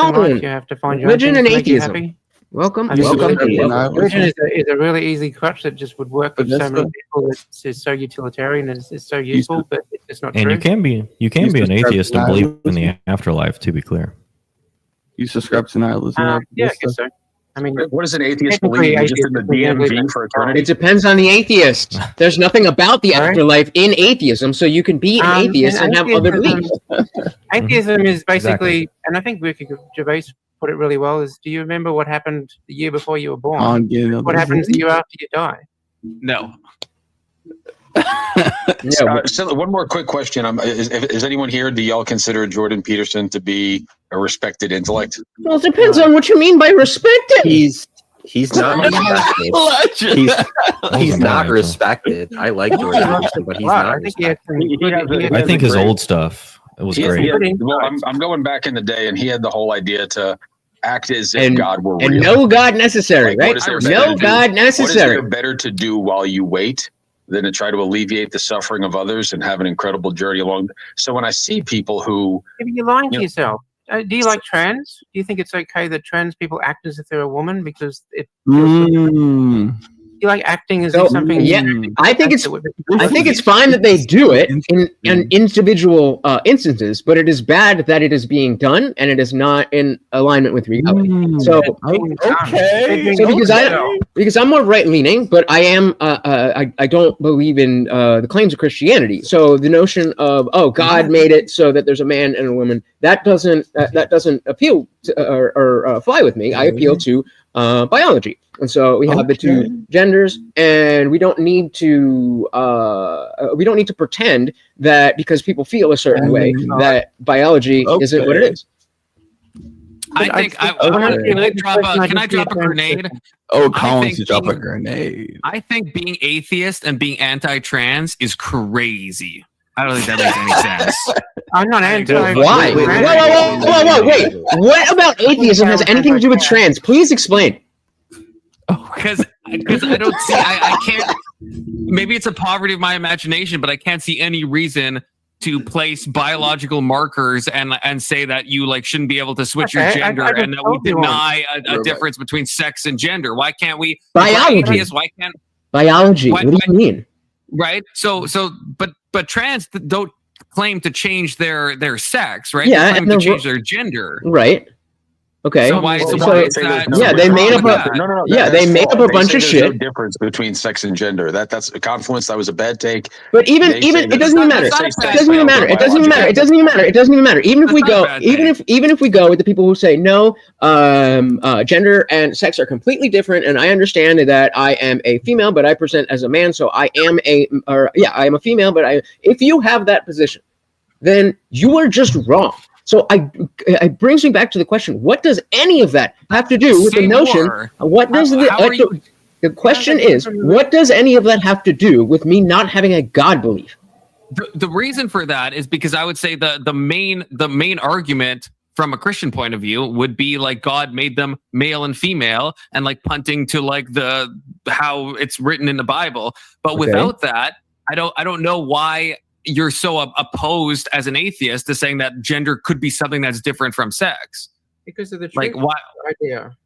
have to find religion and atheism. Welcome. Religion is a really easy crutch that just would work with so many people. It's so utilitarian and it's so useful, but it's not true. And you can be an atheist and believe in the afterlife. To be clear, you subscribe to nihilism. Yeah, I guess so. I mean, what does an atheist believe? Just in the DMV for eternity? It depends on the atheist. There's nothing about the afterlife in atheism, so you can be an atheist and have other beliefs. Atheism is basically, and I think Ricky Gervais put it really well, is do you remember what happened the year before you were born? What happens the year after you die? No. So one more quick question. Is anyone here, do y'all consider Jordan Peterson to be a respected intellect? Well, it depends on what you mean by respected. He's not respected. He's not respected. I like Jordan Peterson, but he's not respected. I think his old stuff, it was great. I'm going back in the day, and he had the whole idea to act as if God were real. And no God necessary, right? No God necessary. What is there better to do while you wait than to try to alleviate the suffering of others and have an incredible journey along? So when I see people who... You're lying to yourself. Do you like trans? Do you think it's okay that trans people act as if they're a woman because it feels you like acting as if something? Yeah, I think it's fine that they do it in individual instances, but it is bad that it is being done and it is not in alignment with reality. So because I'm more right leaning, but I am I don't believe in the claims of Christianity. So the notion of God made it so that there's a man and a woman, that doesn't appeal to, or fly with me. I appeal to biology. And so we have the two genders, and we don't need to pretend that because people feel a certain way that biology isn't what it is. I think can I drop a grenade? Oh, Collins, you drop a grenade. I think being atheist and being anti-trans is crazy. I don't think that makes any sense. I'm not anti. Why? Wait. What about atheism has anything to do with trans? Please explain. Because I don't see, I can't, maybe it's a poverty of my imagination, but I can't see any reason to place biological markers and say that you shouldn't be able to switch your gender and that we deny a difference between sex and gender. Why can't we? Biology. Biology. What do you mean? Right. But trans don't claim to change their sex, right? Yeah, they claim to change their gender. Right. Okay. So why is that? Yeah, they made up a they made up a bunch of shit. No difference between sex and gender. That's a confluence. That was a bad take. But even it doesn't even matter. It doesn't even matter. It doesn't even matter. It doesn't even matter. It doesn't even matter. Even if we go with the people who say no, gender and sex are completely different, and I understand that I am a female, but I present as a man, so I am I am a female. But if you have that position, then you are just wrong. So it brings me back to the question: what does any of that have to do with the notion? What does the question is? What does any of that have to do with me not having a God belief? The reason for that is because I would say the main argument from a Christian point of view would be God made them male and female, and punting to the how it's written in the Bible. But without that, I don't know why you're so opposed as an atheist to saying that gender could be something that's different from sex. Because of the truth why? idea.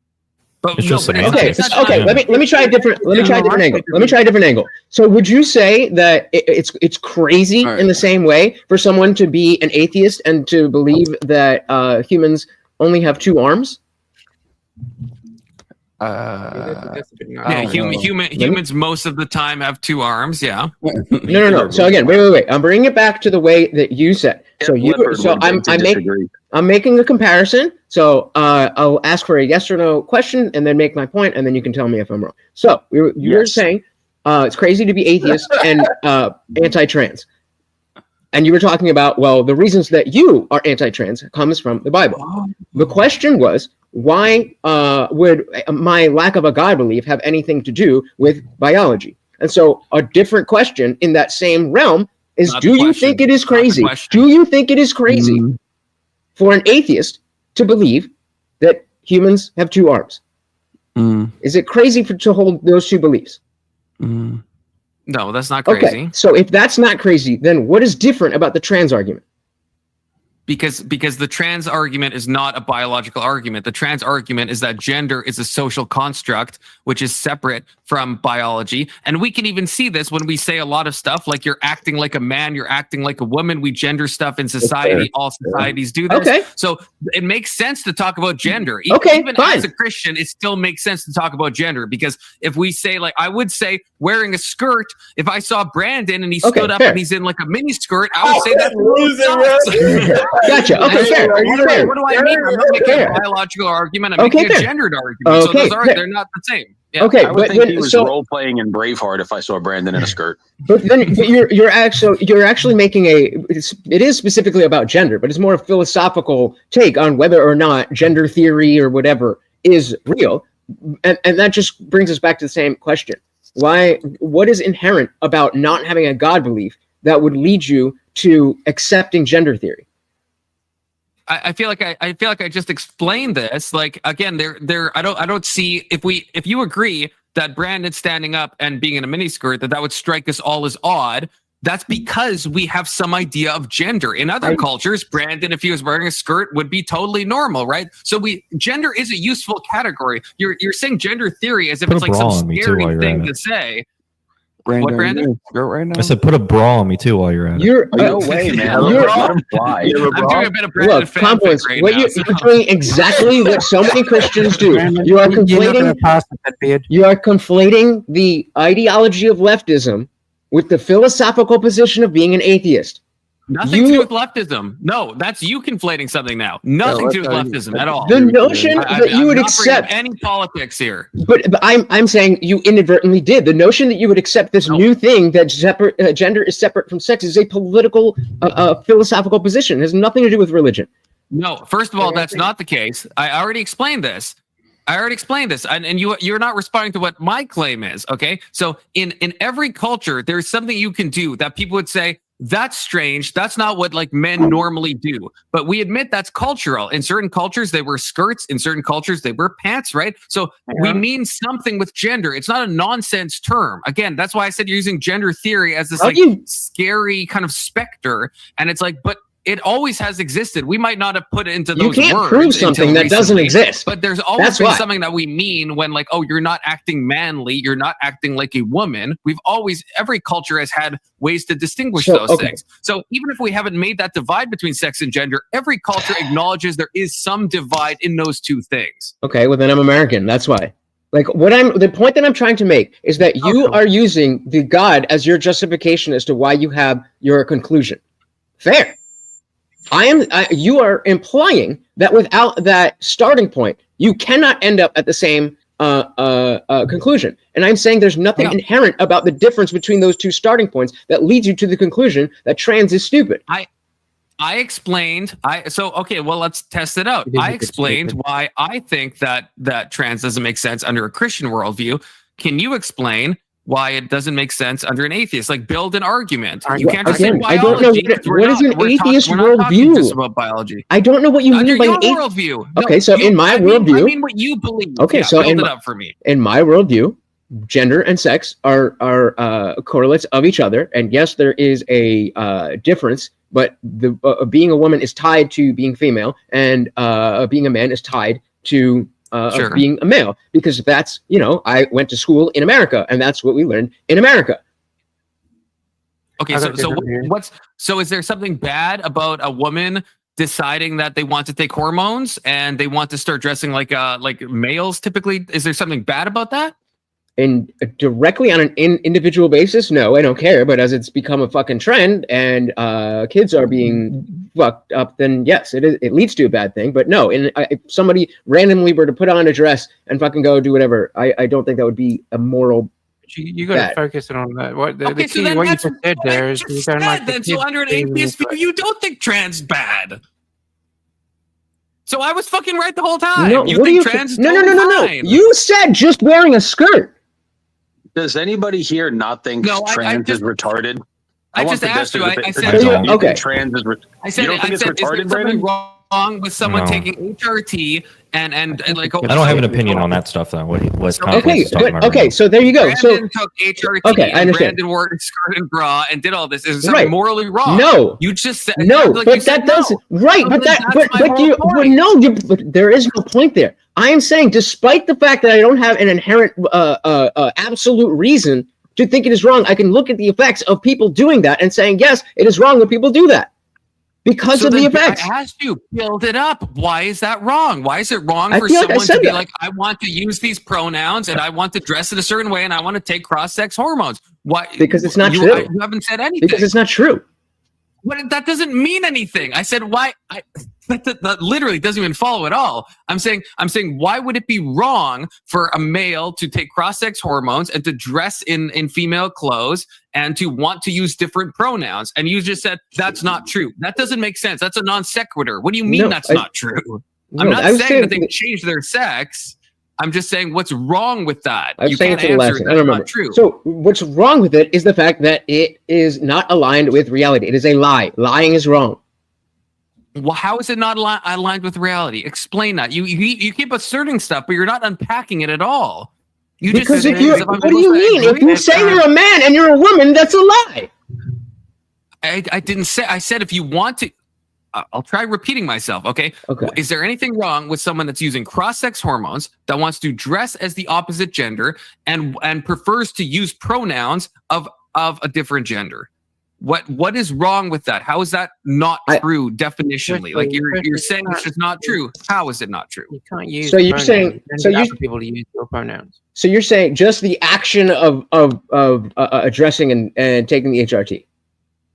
But It's just Okay, semantics. okay. Let me try a different angle. Let me try a different angle. So, would you say that it's crazy in the same way for someone to be an atheist and to believe that humans only have 2 arms? Humans most of the time have 2 arms. Yeah. No. So again, wait. I'm bringing it back to the way that you said. I'm making a comparison. So I'll ask for a yes or no question and then make my point, and then you can tell me if I'm wrong. So you were saying it's crazy to be atheist and anti-trans. And you were talking about, well, the reasons that you are anti-trans comes from the Bible. The question was, why would my lack of a God belief have anything to do with biology? And so a different question in that same realm is, do you think it is crazy? Do you think it is crazy for an atheist to believe that humans have 2 arms? Is it crazy to hold those 2 beliefs? No, that's not crazy. Okay, so if that's not crazy, then what is different about the trans argument? Because the trans argument is not a biological argument. The trans argument is that gender is a social construct which is separate from biology. And we can even see this when we say a lot of stuff like you're acting like a man, you're acting like a woman. We gender stuff in society. All societies do this. Okay. So it makes sense to talk about gender. Even as a Christian, it still makes sense to talk about gender, because if we say, like, I would say wearing a skirt, if I saw Brandon and he stood up and he's in like a mini skirt, I would say that's loser. Gotcha. Okay, fair. What do I mean? I'm not making a biological argument. I'm making a gendered argument. So those they're not the same. Yeah. Okay, I would think he was role playing in Braveheart if I saw Brandon in a skirt. But you're actually making it is specifically about gender, but it's more a philosophical take on whether or not gender theory or whatever is real, and that just brings us back to the same question: what is inherent about not having a God belief that would lead you to accepting gender theory? I feel like I just explained this. Like, again, I don't see if you agree that Brandon standing up and being in a miniskirt that would strike us all as odd. That's because we have some idea of gender. In other cultures, Brandon, if he was wearing a skirt, would be totally normal, right? So gender is a useful category. You're saying gender theory as if it's like some scary thing to say. What, Brandon? Right now? I said put a bra on me too while you're at it. No way, man. I'm doing a bit of Brandon fanfic right now. You're doing exactly what so many Christians do. You are conflating the ideology of leftism with the philosophical position of being an atheist. Nothing to do with leftism. No, that's you conflating something now. Nothing to do with leftism at all. The notion that you would accept any politics here. But I'm saying you inadvertently did. The notion that you would accept this new thing that gender is separate from sex is a political, philosophical position. It has nothing to do with religion. No, first of all, that's not the case. I already explained this. And you're not responding to what my claim is. Okay, so in every culture, there's something you can do that people would say, that's strange. That's not what like men normally do. But we admit that's cultural. In certain cultures, they wear skirts. In certain cultures, they wear pants, right? So we mean something with gender. It's not a nonsense term. Again, that's why I said you're using gender theory as this scary kind of specter. And it's like, but it always has existed. We might not have put it into those words. You can't prove something that doesn't exist. But there's always been something that we mean when, like, oh, you're not acting manly, you're not acting like a woman. Every culture has had ways to distinguish those things. So even if we haven't made that divide between sex and gender, every culture acknowledges there is some divide in those two things. Okay, well then I'm American. That's why. Like the point that I'm trying to make is that you are using the God as your justification as to why you have your conclusion. Fair. You are implying that without that starting point, you cannot end up at the same conclusion. And I'm saying there's nothing inherent about the difference between those two starting points that leads you to the conclusion that trans is stupid. I explained. Well, let's test it out. I explained why I think that trans doesn't make sense under a Christian worldview. Can you explain why it doesn't make sense under an atheist? Like, build an argument. You can't just say biology. I don't know what is an atheist worldview. Just about biology. I don't know what you mean by an worldview. Okay, so in my worldview, I mean what you believe. Okay, so build it up for me. In my worldview, gender and sex are correlates of each other, and yes, there is a difference. But being a woman is tied to being female, and being a man is tied to of being a male, because that's, I went to school in America and that's what we learned in America. Okay, so is there something bad about a woman deciding that they want to take hormones and they want to start dressing like males typically? Is there something bad about that? And directly on an individual basis, no, I don't care. But as it's become a fucking trend and kids are being fucked up, then yes, it leads to a bad thing. But no, if somebody randomly were to put on a dress and fucking go do whatever, I don't think that would be a moral. You got to focus on that. What you just said there is you don't like the so under an atheist view, you don't think trans bad. So I was fucking right the whole time. No, you think trans? No. You said just wearing a skirt. Does anybody here not think trans is retarded? I just asked you. I said okay. Trans is. You don't think it's retarded, Brandon? Wrong with someone taking HRT and like. I don't have an opinion on that stuff though. What's okay? So there you go. Brandon took HRT. Okay, I understand. Brandon wore a skirt and bra and did all this. Is something morally wrong? No, you just said no. But that doesn't right. But there is no point there. I am saying, despite the fact that I don't have an inherent absolute reason to think it is wrong, I can look at the effects of people doing that and saying, yes, it is wrong when people do that. Because of the effects. I asked you, build it up. Why is that wrong? Why is it wrong for someone to be like, I want to use these pronouns and I want to dress in a certain way and I want to take cross-sex hormones? Why? Because it's not true. You haven't said anything. Because it's not true. That doesn't mean anything. I said why. That literally doesn't even follow at all. I'm saying why would it be wrong for a male to take cross-sex hormones and to dress in female clothes and to want to use different pronouns? And you just said that's not true. That doesn't make sense. That's a non sequitur. What do you mean that's not true? I'm not saying that they change their sex. I'm just saying what's wrong with that. I'm you saying can't answer that's not true. So what's wrong with it is the fact that it is not aligned with reality. It is a lie. Lying is wrong. Well, how is it not aligned with reality? Explain that. You keep asserting stuff, but you're not unpacking it at all. What do you mean? If you say you're a man and you're a woman, that's a lie. I didn't say. I said if you want to. I'll try repeating myself, okay? Is there anything wrong with someone that's using cross-sex hormones that wants to dress as the opposite gender and prefers to use pronouns of a different gender? What is wrong with that? How is that not true definitionally? Like you're saying it's just not true. How is it not true? You can't use. So you're saying people to use your pronouns. So you're saying just the action of addressing and taking the HRT.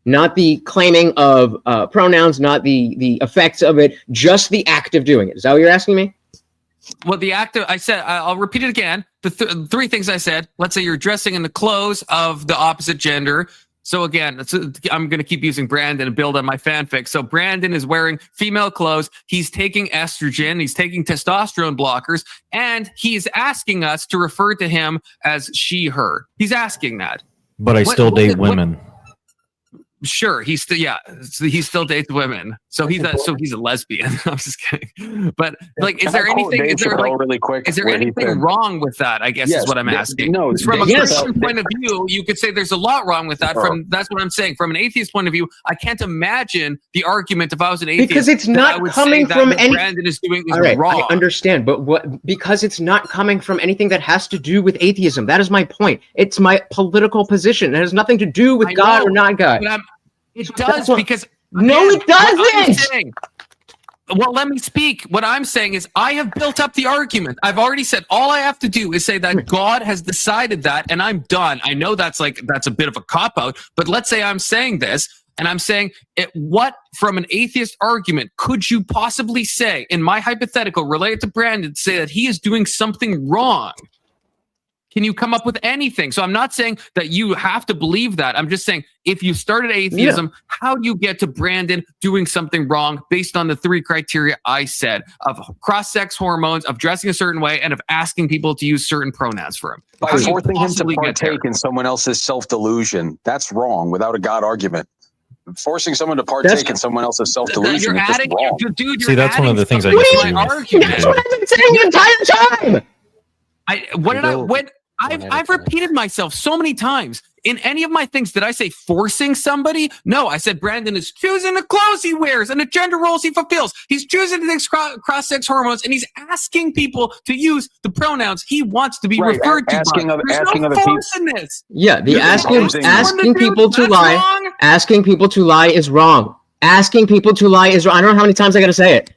Not the claiming of pronouns, not the effects of it, just the act of doing it. Is that what you're asking me? Well, the act of, I said, I'll repeat it again. The three things I said. Let's say you're dressing in the clothes of the opposite gender. So again, I'm going to keep using Brandon and build on my fanfic. So Brandon is wearing female clothes. He's taking estrogen. He's taking testosterone blockers. And he's asking us to refer to him as she, her. He's asking that. But I still date women. Sure, he still dates women. So he's a lesbian. I'm just kidding. But like, is there anything wrong with that? I guess is what I'm asking. No, from a Christian point of view, you could say there's a lot wrong with that. That's what I'm saying. From an atheist point of view, I can't imagine the argument if I was an atheist because it's not coming from any. Brandon is doing is right, wrong. I understand, but because it's not coming from anything that has to do with atheism. That is my point. It's my political position. It has nothing to do with God or not God. It does because no, it doesn't. Well, let me speak. What I'm saying is I have built up the argument. I've already said all I have to do is say that God has decided that, and I'm done. I know that's a bit of a cop-out, but let's say I'm saying this, and I'm saying what from an atheist argument could you possibly say in my hypothetical related to Brandon say that he is doing something wrong? Can you come up with anything? So I'm not saying that you have to believe that. I'm just saying if you started atheism, how do you get to Brandon doing something wrong based on the three criteria I said of cross-sex hormones, of dressing a certain way, and of asking people to use certain pronouns for him? By forcing him to partake in someone else's self-delusion, that's wrong without a God argument. Forcing someone to partake in someone else's self-delusion is just wrong. See, that's one of the things I disagree with. That's what I've been saying the entire time. I've repeated myself so many times. In any of my things, did I say forcing somebody? No, I said Brandon is choosing the clothes he wears and the gender roles he fulfills. He's choosing to take cross-sex hormones, and he's asking people to use the pronouns he wants to be referred to. Asking by. other force in this. Yeah, the asking people to That's lie. wrong. Asking people to lie is wrong. Asking people to lie is wrong. I don't know how many times I got to say it.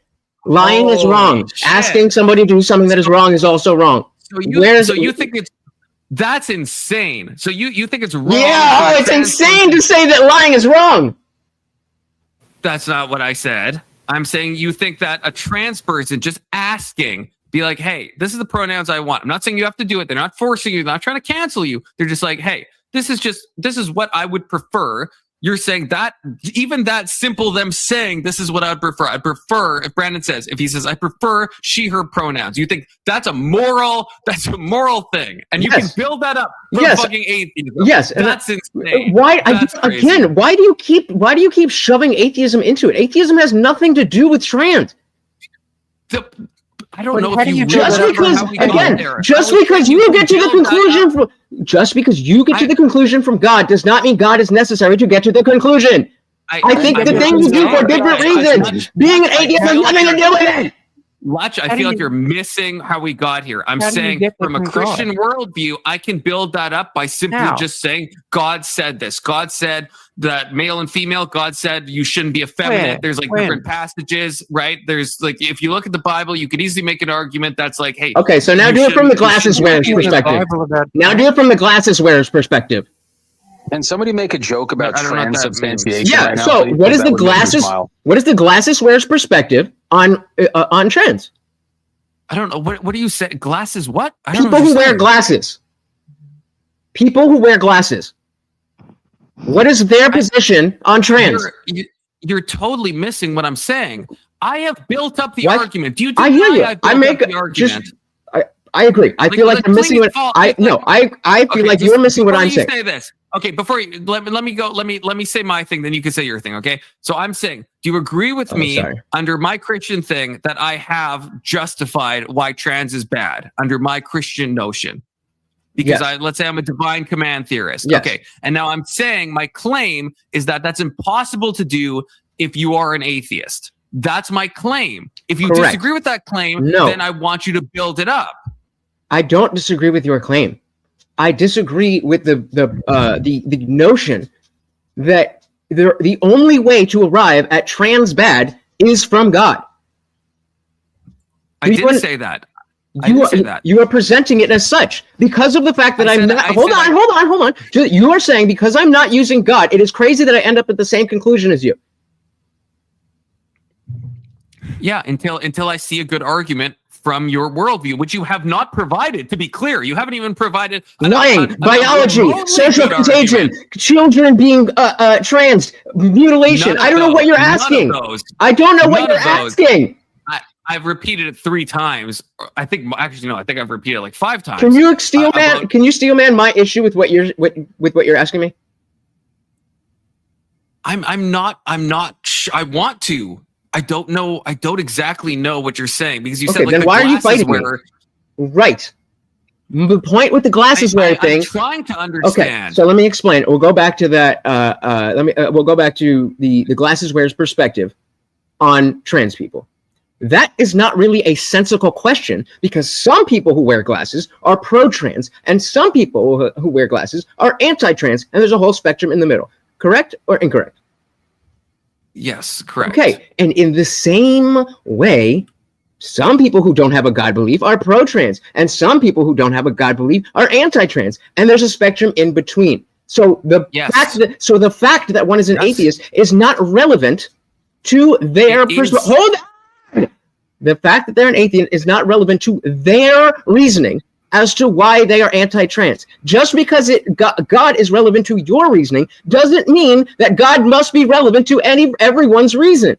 Lying is wrong. Shit. Asking somebody to do something that is wrong is also wrong. So you think it's that's insane. So you think it's wrong? Yeah, it's insane to say that lying is wrong. That's not what I said. I'm saying you think that a trans person just asking, be like, hey, this is the pronouns I want. I'm not saying you have to do it. They're not forcing you. They're not trying to cancel you. They're just like, hey, this is what I would prefer. You're saying that even that simple, them saying this is what I would prefer. I prefer, if Brandon says, if he says, I prefer she, her pronouns, you think that's a moral thing. And you can build that up from fucking atheism. Yes. That's insane. Why, That's crazy. again, why do you keep shoving atheism into it? Atheism has nothing to do with trans. I don't know if you just because you get to the conclusion just because you get to the conclusion from God does not mean God is necessary to get to the conclusion. I think the things you do for different reasons. Being an atheist has nothing to do with it. Lutch, I feel like you're missing how we got here. I'm saying from a Christian worldview, I can build that up by simply just saying, God said this. God said that male and female, God said you shouldn't be effeminate. There's like different passages, right? There's like, if you look at the Bible, you could easily make an argument that's like, hey. Okay, so now do it from the glasses wearer's perspective. Now do it from the glasses wearer's perspective. Can somebody make a joke about transubstantiation? Yeah. Right So now, what is the glasses wearer's perspective on trans? I don't know. What do you say? Glasses? What? People who wear glasses. People who wear glasses. What is their position on trans? You're totally missing what I'm saying. I have built up the argument. Do you? I hear you. I make the argument. I agree. I feel like you're missing what I feel like you're missing what I'm saying. Say this. Okay, before you let me go, let me say my thing, then you can say your thing. Okay. So I'm saying, do you agree with me under my Christian thing that I have justified why trans is bad under my Christian notion? Because let's say I'm a divine command theorist. Yes. Okay. And now I'm saying my claim is that that's impossible to do if you are an atheist. That's my claim. If you disagree with that claim, then I want you to build it up. I don't disagree with your claim. I disagree with the notion that the only way to arrive at trans bad is from God. I didn't say that. I didn't say that. You are presenting it as such because of the fact that I'm not. Hold on. You are saying because I'm not using God, it is crazy that I end up at the same conclusion as you. Yeah, until I see a good argument from your worldview, which you have not provided. To be clear, you haven't even provided lying, biology, social contagion, children being trans, mutilation. I don't know what you're asking. I don't know what you're asking. I've repeated it 3 times. I think actually no. I think I've repeated it like 5 times. Can you steel man my issue with what you're asking me? I'm not. I want to. I don't know. I don't exactly know what you're saying because you said like then the why are you fighting me? Right. The point with the glasses wearing thing. I'm trying to understand. Okay, so let me explain. We'll go back to that. We'll go back to the glasses wearer's perspective on trans people. That is not really a sensical question because some people who wear glasses are pro-trans and some people who wear glasses are anti-trans, and there's a whole spectrum in the middle. Correct or incorrect? Yes, correct. Okay, and in the same way, some people who don't have a God belief are pro-trans, and some people who don't have a God belief are anti-trans, and there's a spectrum in between. So the fact that one is an atheist is not relevant to their perspective. Hold on. The fact that they're an atheist is not relevant to their reasoning as to why they are anti-trans. Just because God is relevant to your reasoning doesn't mean that God must be relevant to everyone's reason.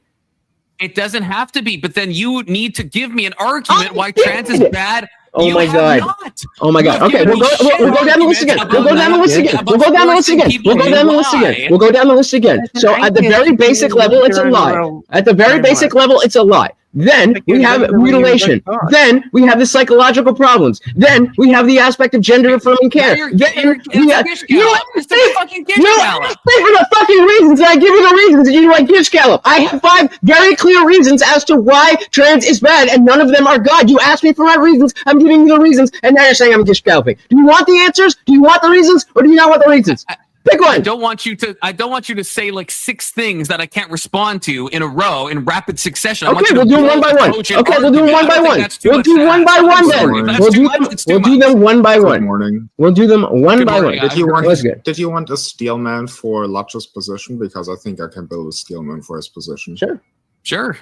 It doesn't have to be, but then you need to give me an argument why trans is bad. Oh my God. Oh my God. Okay, we'll go down the list again. We'll go down the list again. So at the very basic level, it's a lie. At the very basic level, it's a lie. Then we have mutilation. Then we have the psychological problems. Then we have the aspect of gender-affirming care. Then we have, you know what? Stay for the fucking reasons. I give you the reasons, and you like gift scallop. I have 5 very clear reasons as to why trans is bad, and none of them are God. You asked me for my reasons. I'm giving you the reasons, and now you're saying I'm gift scalloping. Do you want the answers? Do you want the reasons, or do you not want the reasons? Pick one. I don't want you to say like 6 things that I can't respond to in a row in rapid succession. Okay, we'll do them one by one. Okay, we'll do them one by one. We'll do one by one then. We'll do them one by one. Morning. We'll do them one by one. Did you want a steelman for LetsChief's position? Because I think I can build a steelman for his position. Sure.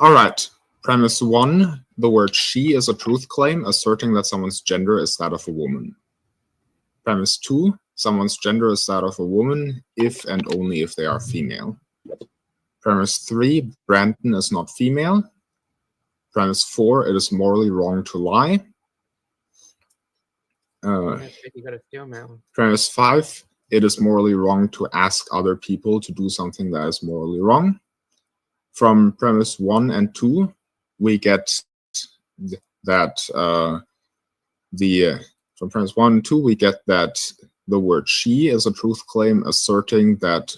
All right. Premise 1, the word she is a truth claim, asserting that someone's gender is that of a woman. Premise 2, someone's gender is that of a woman if and only if they are female. Premise 3, Brandon is not female. Premise 4, it is morally wrong to lie. Premise 5, it is morally wrong to ask other people to do something that is morally wrong. From premise 1 and 2, we get that from premise 1 and 2, we get that the word she is a truth claim asserting that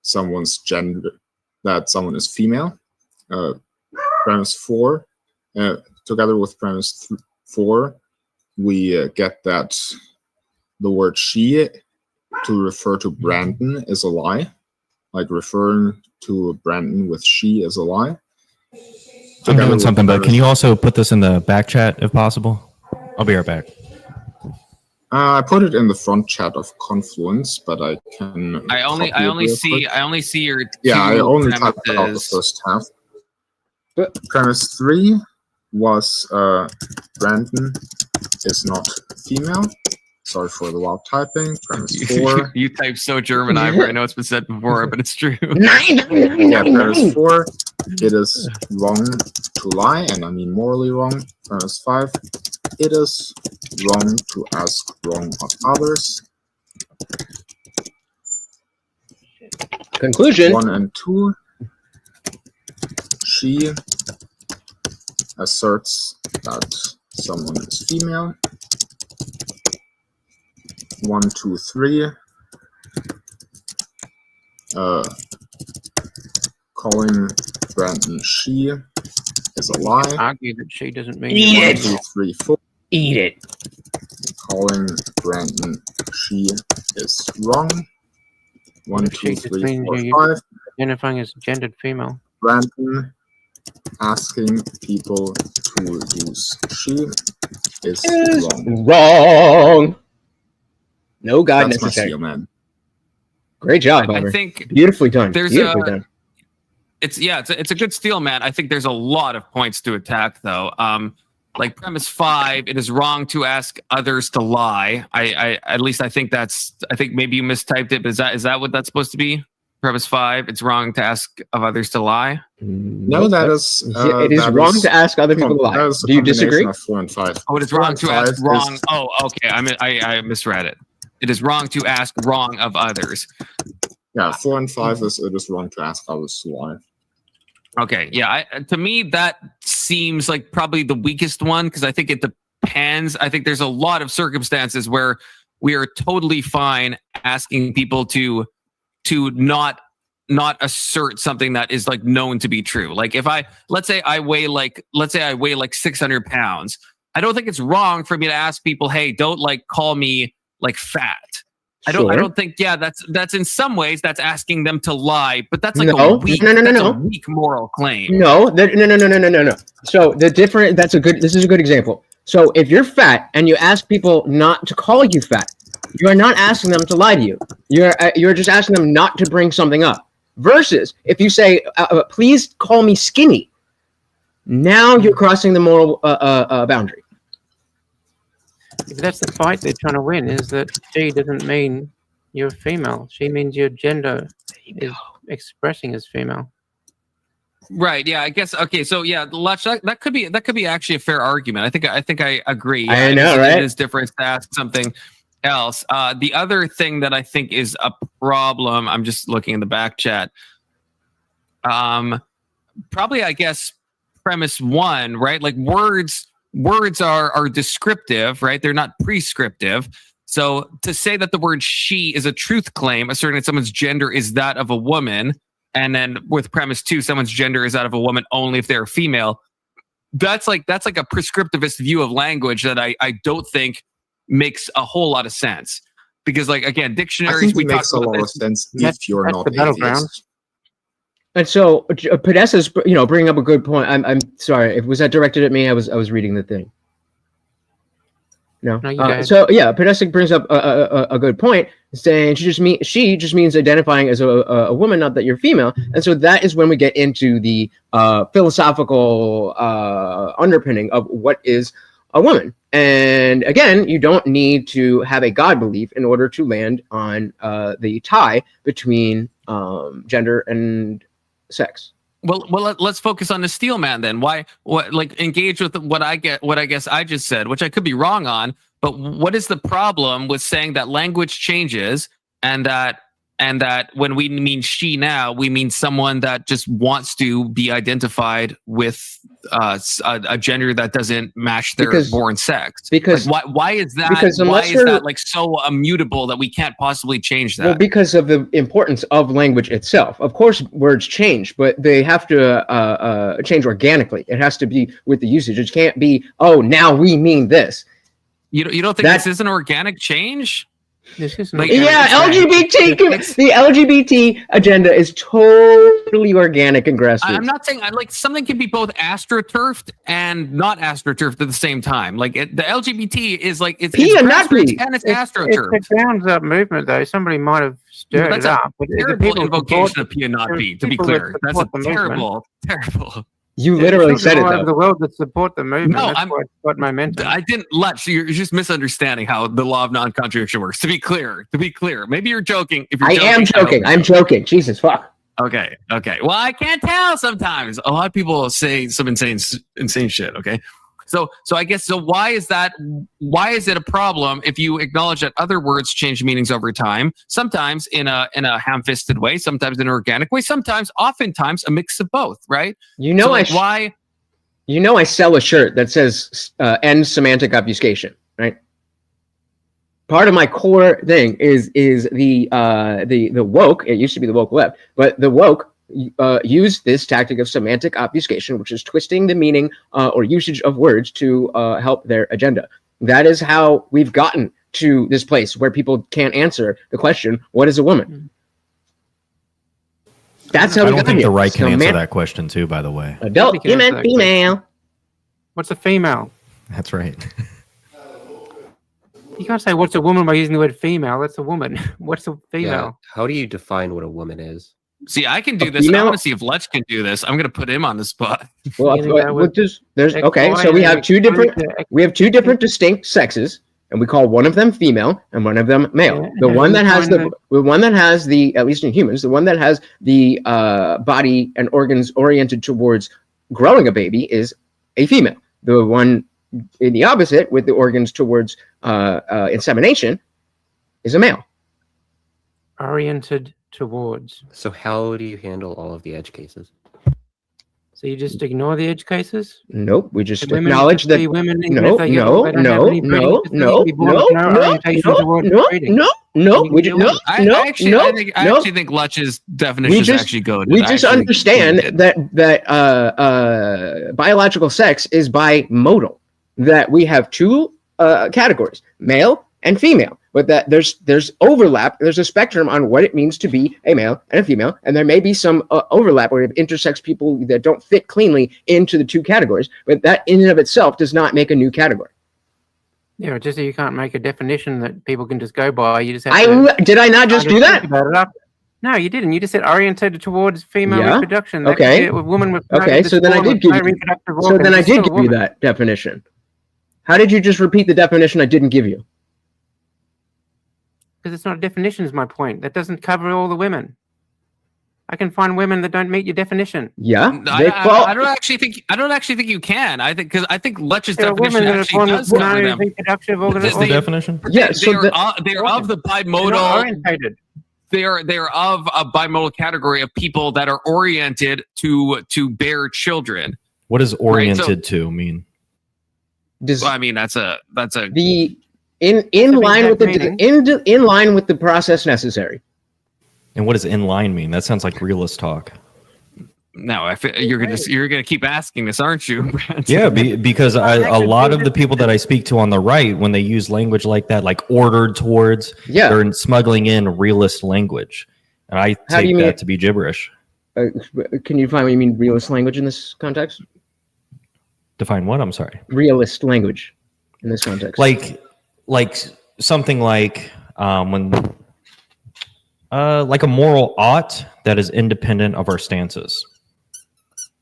someone's gender, that someone is female. Premise 4, together with premise 4, we get that the word she to refer to Brandon is a lie. Like referring to Brandon with she is a lie. I'm doing something, but can you also put this in the back chat if possible? I'll be right back. I put it in the front chat of Confluence, but I can. I only see your. I only typed out the first half. Premise 3 was Brandon is not female. Sorry for the wild typing. Premise 4. You type so German, Ivor. I know it's been said before, but it's true. Premise 4. It is wrong to lie, and I mean morally wrong. Premise 5. It is wrong to ask wrong of others. Conclusion. 1 and 2. She asserts that someone is female. 1, 2, 3. Calling Brandon she is a lie. Argue that she doesn't mean Eat 1, 2, 3, 4. Eat it. Calling Brandon she is wrong. 1, 2, 3, 4, 5. Identifying as gendered female. Brandon asking people to use she is wrong. No God That's necessary. my seal, man. Great job, I Ivor. think beautifully done. There's Beautifully done. It's a good steal, man. I think there's a lot of points to attack, though. Like premise 5, it is wrong to ask others to lie. I at least I think maybe you mistyped it, but is that what that's supposed to be? Premise 5, it's wrong to ask of others to lie. No, that is. It is wrong to ask other people to lie. Do you disagree? Of 4 and 5. Oh, it is wrong to ask wrong. Oh, okay. I misread it. It is wrong to ask wrong of others. Yeah, 4 and 5 is it is wrong to ask others to lie. Okay, yeah. To me, that seems like probably the weakest one because I think it depends. I think there's a lot of circumstances where we are totally fine asking people to not assert something that is like known to be true. Like if let's say I weigh like 600 pounds. I don't think it's wrong for me to ask people, hey, don't like call me like fat. I don't think, that's in some ways that's asking them to lie, but that's like a weak moral claim. No. So this is a good example. So if you're fat and you ask people not to call you fat, you are not asking them to lie to you. You're just asking them not to bring something up. Versus if you say, please call me skinny, now you're crossing the moral boundary. That's the fight they're trying to win, is that she doesn't mean you're female. She means your gender is expressing as female. Right. Yeah. I guess. Okay. So yeah, that could be actually a fair argument. I think I agree. I know, right? It is different to ask something else. The other thing that I think is a problem. I'm just looking in the back chat. probably, I guess, premise one, right? Like words are descriptive, right? They're not prescriptive. So to say that the word she is a truth claim, asserting that someone's gender is that of a woman, and then with premise two, someone's gender is that of a woman only if they're female. That's like a prescriptivist view of language that I don't think makes a whole lot of sense. Because, like, again, dictionaries, we makes a lot of sense if you're not atheist. And so Podesta's, bringing up a good point. I'm sorry. Was that directed at me? I was reading the thing. No. So yeah, Podesta brings up a good point, saying she just means identifying as a woman, not that you're female. And so that is when we get into the philosophical underpinning of what is a woman. And again, you don't need to have a God belief in order to land on the tie between gender and sex. Well, let's focus on the steel man then. Engage with what I guess I just said, which I could be wrong on, but what is the problem with saying that language changes and that when we mean she now, we mean someone that just wants to be identified with a gender that doesn't match their born sex? Because why is that? Why is that like so immutable that we can't possibly change that? Well, because of the importance of language itself. Of course, words change, but they have to change organically. It has to be with the usage. It can't be, oh, now we mean this. You don't think this is an organic change? This is LGBT. The LGBT agenda is totally organic and grassroots. I'm not saying something can be both astroturfed and not astroturfed at the same time. Like the LGBT is like it's grassroots and it's astroturfed. It's a grounds up movement, though. Somebody might have stirred it up. But terrible invocation of P and not B. To be clear, that's a terrible. You literally said it, though. The world that support the movement. No, that's what momentum. I didn't let you. You're just misunderstanding how the law of non-contradiction works. To be clear, maybe you're joking. If you're I am joking. I'm joking. Jesus fuck. Okay. Well, I can't tell sometimes. A lot of people say some insane shit. Okay. So I guess why is that? Why is it a problem if you acknowledge that other words change meanings over time? Sometimes in a ham-fisted way, sometimes in an organic way, oftentimes a mix of both, right? I sell a shirt that says end semantic obfuscation, right? Part of my core thing is the woke. It used to be the woke left, but the woke use this tactic of semantic obfuscation, which is twisting the meaning or usage of words to help their agenda. That is how we've gotten to this place where people can't answer the question, what is a woman? That's how I don't think the right can answer that question too, by the way. Adult, human, female. What's a female? That's right. You can't say what's a woman by using the word female. That's a woman. What's a female? Yeah. How do you define what a woman is? See, I can do this. I want to see if Letch can do this. I'm going to put him on the spot. Well, so we have two different distinct sexes, and we call one of them female and one of them male. Yeah, the one that has the at least in humans, the one that has the body and organs oriented towards growing a baby is a female. The one in the opposite, with the organs towards insemination, is a male. Oriented towards. So how do you handle all of the edge cases? So you just ignore the edge cases? Nope. We just acknowledge that. I actually think Letch's definition is actually good. We just understand that biological sex is bimodal. That we have two categories, male and female. But that there's overlap. There's a spectrum on what it means to be a male and a female, and there may be some overlap where you have intersex people that don't fit cleanly into the two categories. But that in and of itself does not make a new category. Yeah, just so you can't make a definition that people can just go by. You just have did I not just do that? No, you didn't. You just said oriented towards female reproduction. Okay. Woman with so then I did give you. So then I did give you that definition. How did you just repeat the definition I didn't give you? Because it's not a definition is my point. That doesn't cover all the women. I can find women that don't meet your definition. Yeah, I don't actually think you can. I think Letch's definition actually does cover them. What's the definition? Yeah, they're of the bimodal. they're of a bimodal category of people that are oriented to bear children. What does oriented Right, to mean? Well, I mean, that's a the in line with in line with the process necessary. And what does in line mean? That sounds like realist talk. No, you're gonna keep asking this, aren't you, Brandon? Yeah, because a lot of the people that I speak to on the right, when they use language like that, like ordered towards, they're smuggling in realist language, and I take that to be gibberish. Can you define what you mean realist language in this context? Define what? I'm sorry. Realist language in this context. Like something like when like a moral ought that is independent of our stances.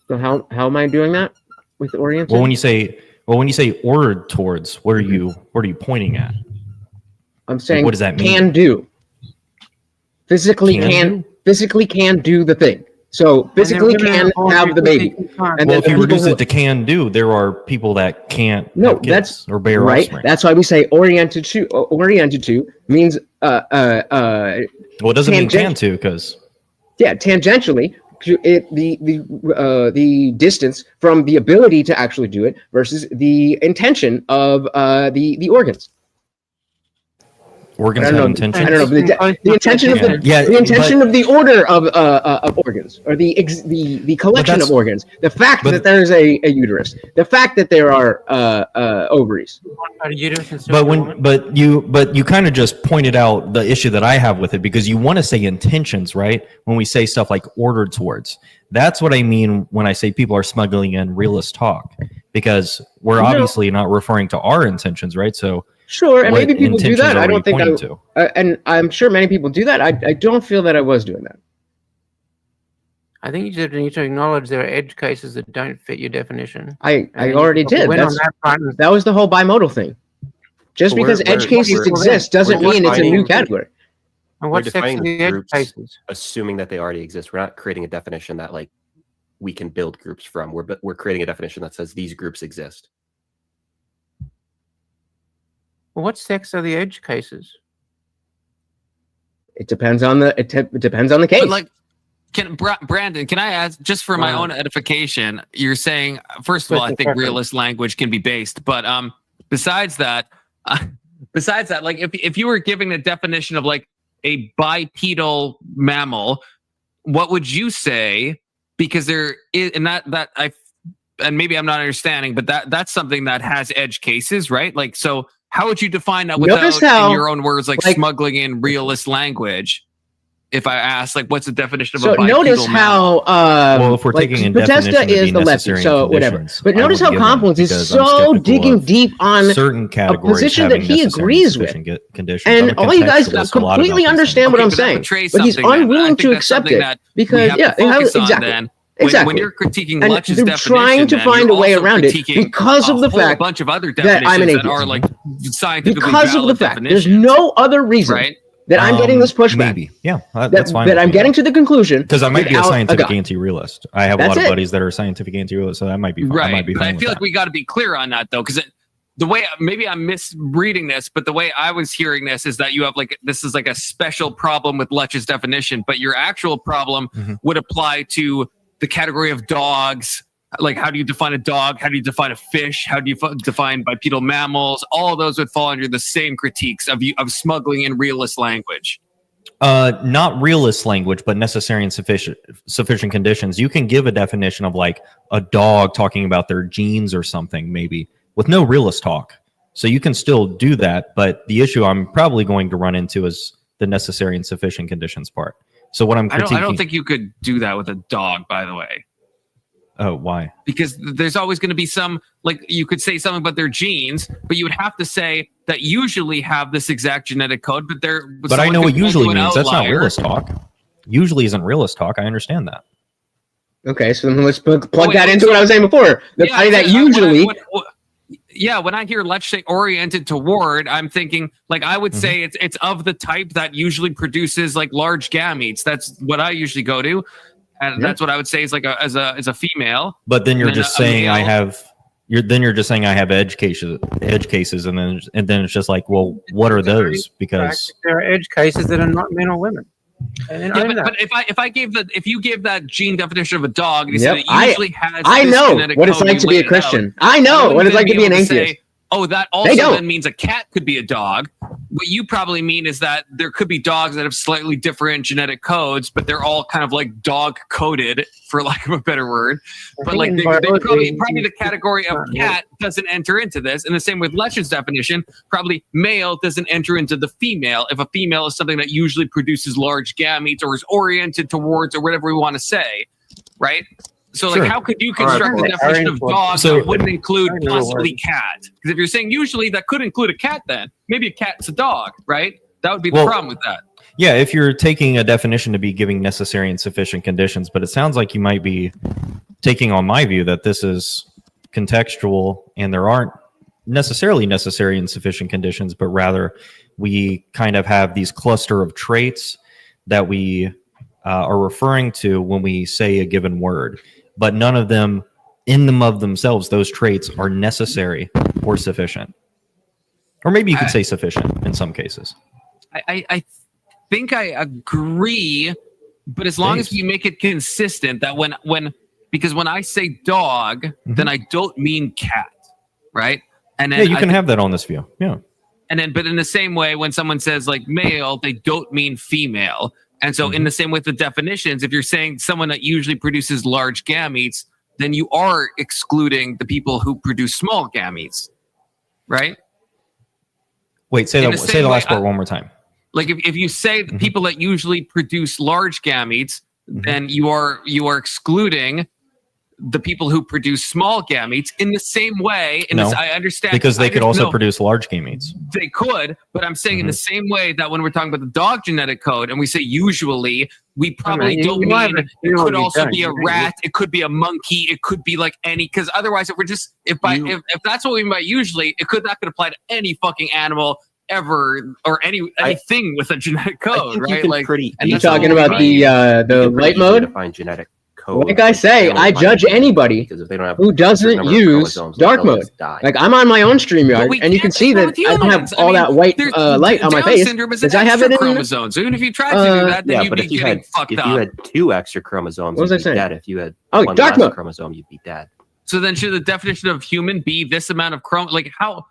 So how am I doing that with oriented? Well, when you say ordered towards, what are you pointing at? I'm saying what does that mean? Can do. Physically can do the thing. So physically can have the baby. And well, if you reduce it to can do, there are people that can't have kids that's or bear right. offspring. That's why we say oriented to. Oriented to means well, it doesn't mean can to, because tangentially the distance from the ability to actually do it versus the intention of the organs. Organs have intention. I don't know the intention of the intention of the order of organs, or the collection of organs. The fact that there is a uterus, the fact that there are ovaries. But you kind of just pointed out the issue that I have with it, because you want to say intentions, right? When we say stuff like ordered towards, that's what I mean when I say people are smuggling in realist talk, because we're obviously not referring to our intentions, right? So. Sure, and maybe people do that. I don't think and I'm sure many people do that. I don't feel that I was doing that. I think you just need to acknowledge there are edge cases that don't fit your definition. I already did. That was the whole bimodal thing. Just because edge cases exist doesn't mean it's a new category. And what sex are the edge cases? Assuming that they already exist. We're not creating a definition that like we can build groups from. We're creating a definition that says these groups exist. Well, what sex are the edge cases? It depends on the case. But like, Brandon, can I ask, just for my own edification? You're saying, first of all, I think realist language can be based, but besides that, like if you were giving a definition of like a bipedal mammal, what would you say? Because there is, and maybe I'm not understanding, but that's something that has edge cases, right? Like, so how would you define that without, in your own words, like smuggling in realist language? If I ask, like, what's the definition of a bipedal notice how well, if we're taking in definition, is the lefty, so whatever. But notice how Confluence is so digging deep on certain categories, a position that he agrees with, and all you guys completely understand what I'm saying, but he's unwilling to accept it because exactly. Exactly. When you're critiquing Lutch's definition, trying to find a way around it because of the fact bunch of other that I'm an definitions atheist. that are like scientifically because of the valid fact there's definitions. no other reason that I'm getting this pushback. Maybe, yeah, that's fine. That I'm getting to the conclusion because I might be a scientific anti-realist. I have a lot of buddies that are scientific anti-realist, so that might be fine. Right. I might be fine I feel like we got to be clear on that though, because the way, maybe I'm misreading this, but the way I was hearing this is that you have like, this is like a special problem with Lutch's definition, but your actual problem would apply to the category of dogs. Like, how do you define a dog? How do you define a fish? How do you define bipedal mammals? All of those would fall under the same critiques of smuggling in realist language. Not realist language, but necessary and sufficient conditions. You can give a definition of like a dog talking about their genes or something, maybe, with no realist talk. So you can still do that, but the issue I'm probably going to run into is the necessary and sufficient conditions part. So what I'm critiquing, I don't think you could do that with a dog, by the way. Oh, why? Because there's always going to be some, like, you could say something about their genes, but you would have to say that usually have this exact genetic code, but they're. But I know what usually means. That's not realist talk. Usually isn't realist talk. I understand that. Okay, so then let's plug that into what I was saying before. The fact that usually. Yeah, when I hear let's say oriented toward, I'm thinking like I would say it's of the type that usually produces like large gametes. That's what I usually go to, and that's what I would say is like as a female. But then you're just saying I have. You're just saying I have edge cases, and then it's just like, well, what are those? Because there are edge cases that are not men or women. But if you gave that gene definition of a dog, and you said it Yep. usually has I this know genetic what it's code, like you to be a laid it out, Christian. I know what it's like to be an able atheist. say, oh, that They also don't. then means a cat could be a dog. What you probably mean is that there could be dogs that have slightly different genetic codes, but they're all kind of like dog coded, for lack of a better word. But like they probably the category of cat doesn't enter into this. And the same with LetsChief's definition, probably male doesn't enter into the female. If a female is something that usually produces large gametes or is oriented towards or whatever we want to say, right? So, like, Sure. how could you construct the definition of dog that wouldn't include possibly cat? Because if you're saying usually that could include a cat, then maybe a cat's a dog, right? That would be the problem with that. Yeah, if you're taking a definition to be giving necessary and sufficient conditions, but it sounds like you might be taking on my view that this is contextual and there aren't necessarily necessary and sufficient conditions, but rather we kind of have these cluster of traits that we are referring to when we say a given word. But none of them, in them of themselves, those traits are necessary or sufficient. Or maybe you could say sufficient in some cases. I think I agree, but as long as we make it consistent that because when I say dog, then I don't mean cat, right? And then you can have that on this view. Yeah. And then, but in the same way, when someone says like male, they don't mean female. And so in the same way with the definitions, if you're saying someone that usually produces large gametes, then you are excluding the people who produce small gametes, right? Wait, say the last part one more time. Like if you say the people that usually produce large gametes, then you are excluding the people who produce small gametes in the same way. And No, I understand because they could also produce large gametes. They could, but I'm saying in the same way that when we're talking about the dog genetic code and we say usually, we probably don't mean it could also be a rat, it could be a monkey, it could be like any, because otherwise if we're just, if that's what we mean by usually, that could apply to any fucking animal ever or anything with a genetic code, right? Like, and you talking about the light mode? Define genetic code. Like I say, I judge anybody who doesn't use dark mode. Like I'm on my own StreamYard, and you can see that I don't have all that white light on my face because I have it in chromosomes. So even if you tried to do that, then you'd be getting fucked up. If you had 2 extra chromosomes, What was you'd I saying? be dead. If you had Oh, one dark less mode. chromosome, you'd be dead. So then should the definition of human be this amount of like how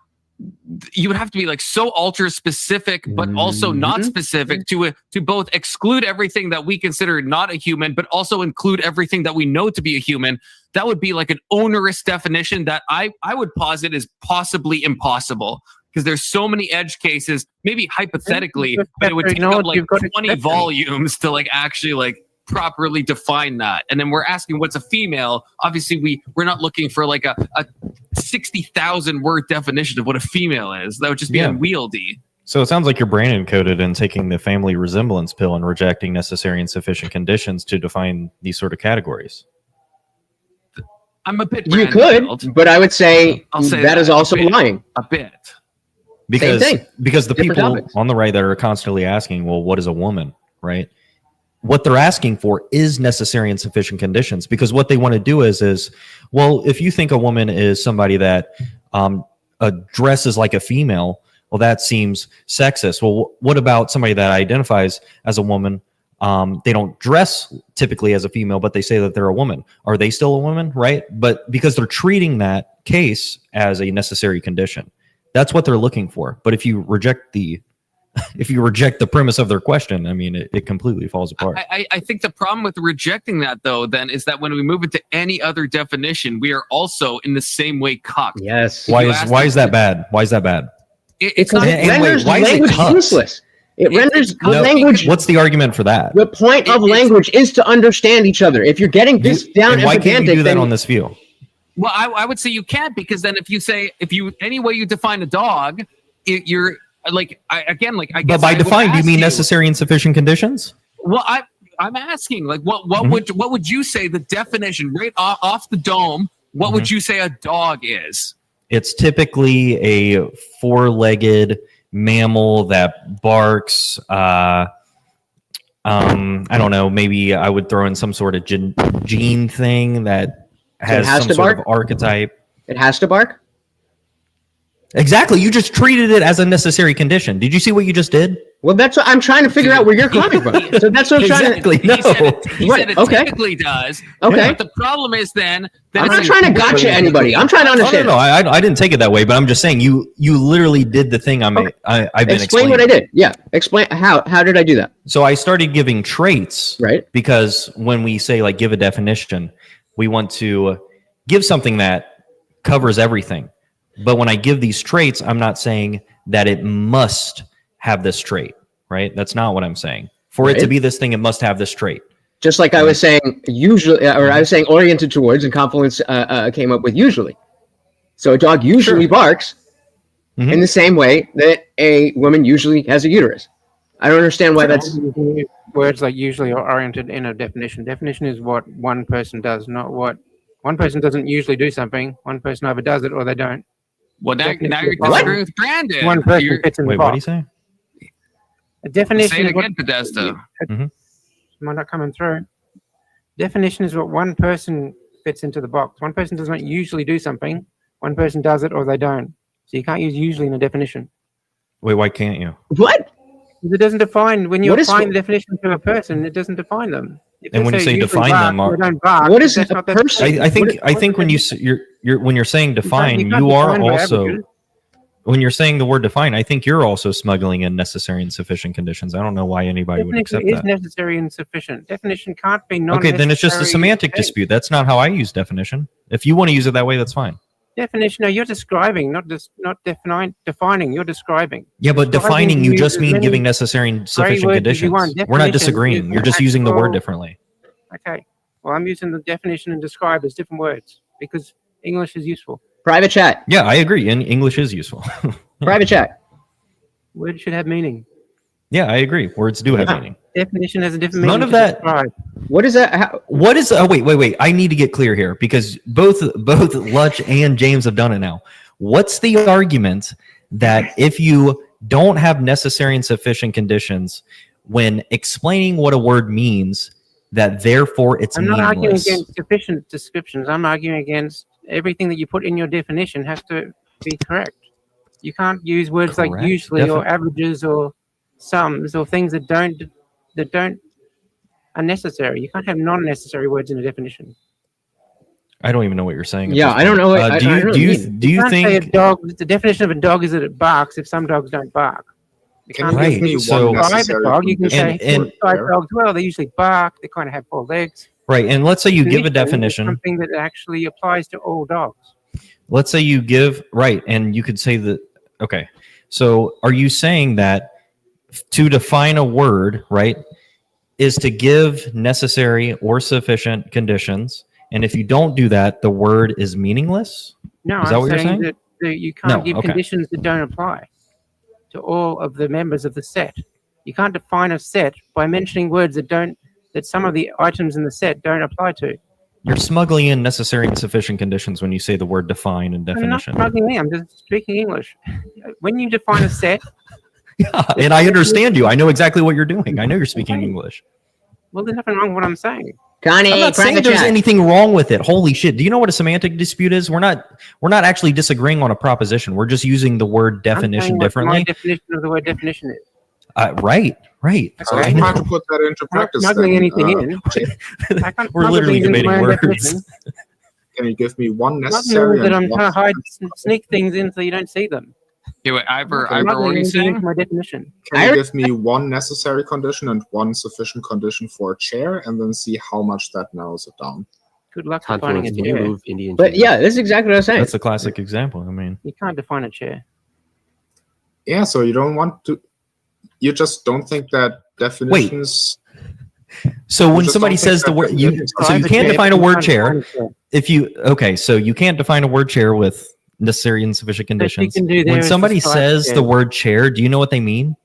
you would have to be like so ultra specific, but also not specific to both exclude everything that we consider not a human, but also include everything that we know to be a human. That would be like an onerous definition that I would posit is possibly impossible because there's so many edge cases, maybe hypothetically, but it would take up like 20 volumes to like actually like properly define that. And then we're asking what's a female. Obviously we're not looking for like a 60,000 word definition of what a female is. That would just be unwieldy. So it sounds like you're brain encoded and taking the family resemblance pill and rejecting necessary and sufficient conditions to define these sort of categories. I'm a bit You could, but I would say that is also lying. A bit. Because the Different people topics. on the right that are constantly asking, well, what is a woman, right? What they're asking for is necessary and sufficient conditions, because what they want to do is, well, if you think a woman is somebody that dresses like a female, well, that seems sexist. Well, what about somebody that identifies as a woman? They don't dress typically as a female, but they say that they're a woman. Are they still a woman, right? But because they're treating that case as a necessary condition, that's what they're looking for. But if you reject the premise of their question, I mean, it completely falls apart. I think the problem with rejecting that, though, then is that when we move into any other definition, we are also in the same way cocked. Yes. Why is that bad? Why is that bad? It's not. It renders language useless. It renders language. What's the argument for that? The point of language is to understand each other. If you're getting this down, and why can't you do that on this view? Well, I would say you can't, because then if you any way you define a dog, you're like I guess. But by define, do you mean necessary and sufficient conditions? Well, I'm asking, like, what would you say the definition right off the dome? What would you say a dog is? It's typically a 4-legged mammal that barks. I don't know. Maybe I would throw in some sort of gene thing that has some sort of archetype. It has to bark? Exactly. You just treated it as a necessary condition. Did you see what you just did? Well, that's what I'm trying to figure out where you're coming from. So that's what I'm trying to. He said it typically does. Okay. But the problem is then that I'm not trying to gotcha anybody. I'm trying to understand. No, I didn't take it that way, but I'm just saying you literally did the thing I've been Explain explaining. what I did. Yeah. Explain how did I do that? So I started giving traits, right? Because when we say like give a definition, we want to give something that covers everything. But when I give these traits, I'm not saying that it must have this trait, right? That's not what I'm saying. For it to be this thing, it must have this trait. Just like I was saying, usually, or I was saying oriented towards, and Confluence came up with usually. So a dog usually barks in the same way that a woman usually has a uterus. I don't understand why that's... Words like usually are oriented in a definition. Definition is what one person does, not what... One person doesn't usually do something. One person either does it or they don't. Well, now you're disagreeing with Brandon. One person fits in the box. What do you say? A definition. Say it again, Podesta. Am I not coming through? Definition is what one person fits into the box. One person does not usually do something. One person does it or they don't. So you can't use usually in a definition. Wait, why can't you? What? It doesn't define, when you apply the definition to a person, it doesn't define them. And when you say define them, what is a person? I think when when you're saying define, you are also, when you're saying the word define, I think you're also smuggling in necessary and sufficient conditions. I don't know why anybody would accept Definition that. is necessary and sufficient. Definition can't be non-necessary. Okay, then it's just a semantic dispute. That's not how I use definition. If you want to use it that way, that's fine. Definition, no, you're describing, not defining, you're describing. Yeah, but defining, you just mean giving necessary and sufficient words as you conditions. want. We're not Definition disagreeing. is You're just using the word actual- differently. Okay, well, I'm using the definition and describe as different words because English is useful. Private chat. Yeah, I agree. And English is useful. Private chat. Words should have meaning. Yeah, I agree. Words do have meaning. Definition has a different meaning. None of to that. describe. What is that? What is? Oh, wait. I need to get clear here because both Lutch and James have done it now. What's the argument that if you don't have necessary and sufficient conditions when explaining what a word means, that therefore it's I'm not arguing meaningless? against sufficient descriptions. I'm arguing against everything that you put in your definition has to be correct. You can't use words like Correct. usually or Definitely. averages or sums or things that don't are necessary. You can't have non-necessary words in a definition. I don't even know what you're saying. at Yeah, this I don't point. know what- I don't Do you can't say a think? dog? The definition of a dog is that it barks. If some dogs don't bark, you Can can't you give Right, me so- one describe a necessary dog. You can condition say and- type dogs. Well, they usually bark. They kind of have 4 legs. Right, and let's say you give a Is definition. something that actually applies to all dogs. Let's say you give right, and you could say that. Okay, so are you saying that to define a word, right, is to give necessary or sufficient conditions, and if you don't do that, the word is meaningless? No, Is that I'm what you're saying saying? that you can't No, give okay. conditions that don't apply to all of the members of the set. You can't define a set by mentioning words that some of the items in the set don't apply to. You're smuggling in necessary and sufficient conditions when you say the word define and I'm not definition. smuggling in, I'm just speaking English. When you define a set, And I understand you. I know exactly what you're doing. I know you're speaking English. well, there's nothing wrong with what I'm saying. Connie, I'm not saying private there's chat. anything wrong with it. Holy shit! Do you know what a semantic dispute is? We're not actually disagreeing on a proposition. We're just using the word I'm definition saying what my differently. definition of the word definition is. Right. So Okay. I'm trying to put that into I'm not practice. smuggling then. anything in. I can't We're smuggle literally things into debating my own words. definition. Can you give me one Not necessary that I'm and trying to one hide, sneak things in so you don't see them. Yeah, wait, Ivor, I'm what are smuggling you anything saying? into my definition. Can you give me one necessary condition and one sufficient condition for a chair, and then see how much that narrows it down? Good luck defining a Confluence, can you chair. move Indian But Jesus? yeah, this is exactly what I was saying. That's a classic example. I mean, You can't define a chair. Yeah, so you don't want to. You just don't think that definitions. so You when just somebody don't think says the that word, so you Describe a can't chair, define a but you word can't chair. define a chair. If you so you can't define a word chair with necessary and sufficient conditions. can do there When is somebody describe says chair. the word chair, do you know what they mean?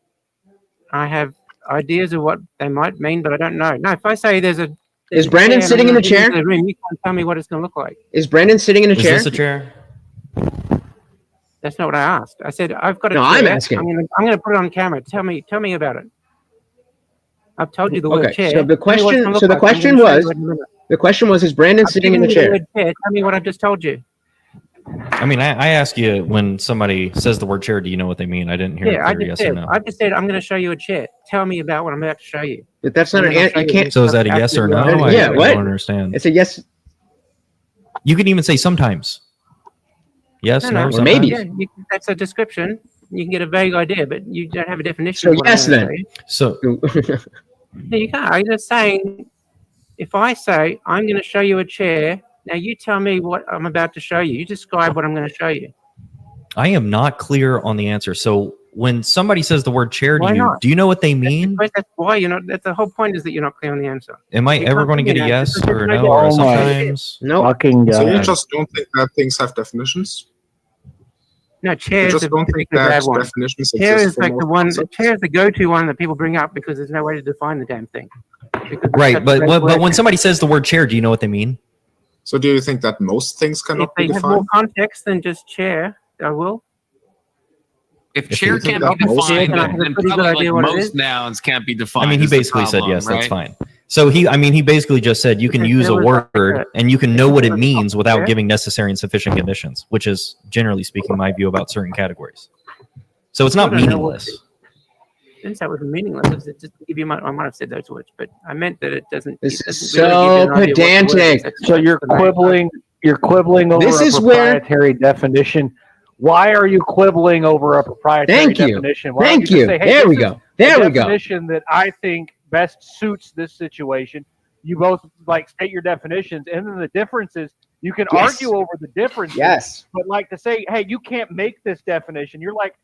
I have ideas of what they might mean, but I don't know. No, if I say there's a Is Brandon chair and sitting I'm in a gonna get into chair? the room, you can't tell me what it's going to look like. Is Brandon sitting in a Is chair? this a chair? That's not what I asked. I said I've got a No, chair. I'm asking. I'm gonna put it on camera. Tell me about it. I've told you the word Okay, chair. so the Tell me what it's question, gonna so look the like. I'm question gonna show was, you in a minute. is Brandon I've sitting in given a you the chair? word chair. Tell me what I just told you. I mean, I ask you when somebody says the word chair, do you know what they mean? I didn't hear Yeah, I a clear just yes said, or no. I just said, I'm going to show you a chair. Tell me about what I'm about to show you. But that's not And an then I'll answer. You show can't. So is that a yes or no? Yeah, I what? don't understand. It's a yes. You can even say sometimes. Yes, no, or sometimes. maybe. Yeah, that's a description. You can get a vague idea, but you don't have a definition. So of what yes, I'm gonna then. show you. So No, you can't. I'm just saying, if I say, I'm going to show you a chair, now you tell me what I'm about to show you. You describe what I'm going to show you. I am not clear on the answer. So when somebody says the word chair to Why you, not? do you know what they mean? That's why you're not. That's the whole point, is that you're not clear on the answer. Am I You ever can't going to give get a me an answer yes because or there's no no or definition. sometimes? No. So you just don't think that things have definitions? No, You chair is just a don't think particularly that bad one. definitions Chair exist is for like most the one. concepts? Chair is the go-to one that people bring up because there's no way to define the damn thing. Because it's Right, such a but great but word. when somebody says the word chair, do you know what they mean? So do you think that most things If cannot be they have more defined? context than just chair, I will. If you chair think can't that be most defined, people- then, then pretty good probably idea like what it most is. nouns can't be defined. I mean, he is the basically said problem, yes, that's right? fine. So he basically just said you can If use there a was like word a- and you can know what it means without chair. giving necessary and sufficient conditions, which is generally speaking my view about certain categories. So it's not I don't know what meaningless. I didn't say it was meaningless. It's just to give you I might have said those words, but I meant that it doesn't. This it is doesn't really give you so an idea what the word is. pedantic. That's- So you're that's the main quibbling. You're quibbling over This a is where- proprietary definition. Why are you quibbling over a proprietary Thank you. definition? Why Thank don't you you. just say, hey, There this we is go. There the we go. definition that I think best suits this situation. You both like state your definitions, and then the differences you can Yes. argue over the differences. Yes. But like to say, hey, you can't make this definition. You're like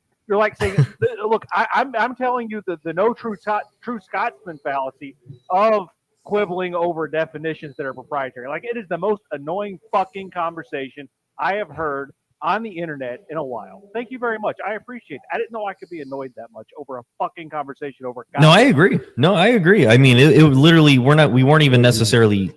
saying, look, I'm telling you the no true Scotsman fallacy of quibbling over definitions that are proprietary. Like, it is the most annoying fucking conversation I have heard on the internet in a while. Thank you very much. I appreciate it. I didn't know I could be annoyed that much over a fucking conversation over. No, I agree. No, I agree. I mean, it literally we weren't even necessarily.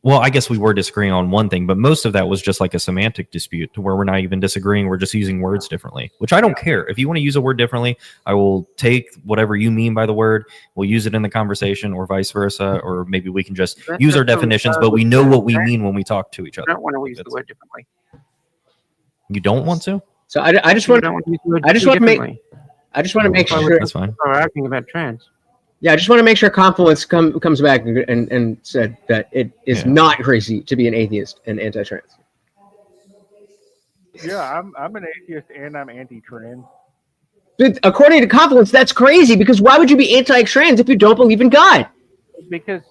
Well, I guess we were disagreeing on one thing, but most of that was just like a semantic dispute to where we're not even disagreeing. We're just using words differently, which I don't care. If you want to use a word differently, I will take whatever you mean by the word. We'll use it in the conversation or vice versa, or maybe we can just use our definitions, but we know what we mean when we talk to each I other. don't want to use the word differently. You don't want to? So I just want. I just want to make. I just want to make sure. That's fine. We're arguing about trans. Yeah, I just want to make sure Confluence comes back and said that it is not crazy to be an atheist and anti-trans. Yeah, I'm an atheist and I'm anti-trans. But according to Confluence, that's crazy because why would you be anti-trans if you don't believe in God? Because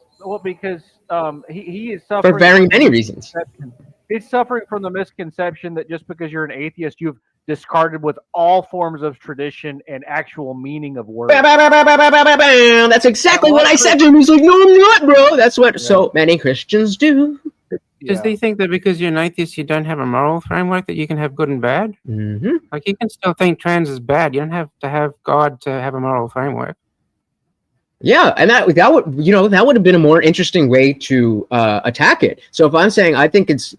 he is suffering For very from the many reasons. misconception. He's suffering from the misconception that just because you're an atheist, you've discarded with all forms of tradition and actual meaning of words. That's exactly what I said to him. He's like, no, I'm not, bro. That's what so many Christians do. Does he think that because you're an atheist, you don't have a moral framework that you can have good and bad? Mm-hmm. Like, you can still think trans is bad. You don't have to have God to have a moral framework. Yeah, and that would have been a more interesting way to attack it. So if I'm saying I think it's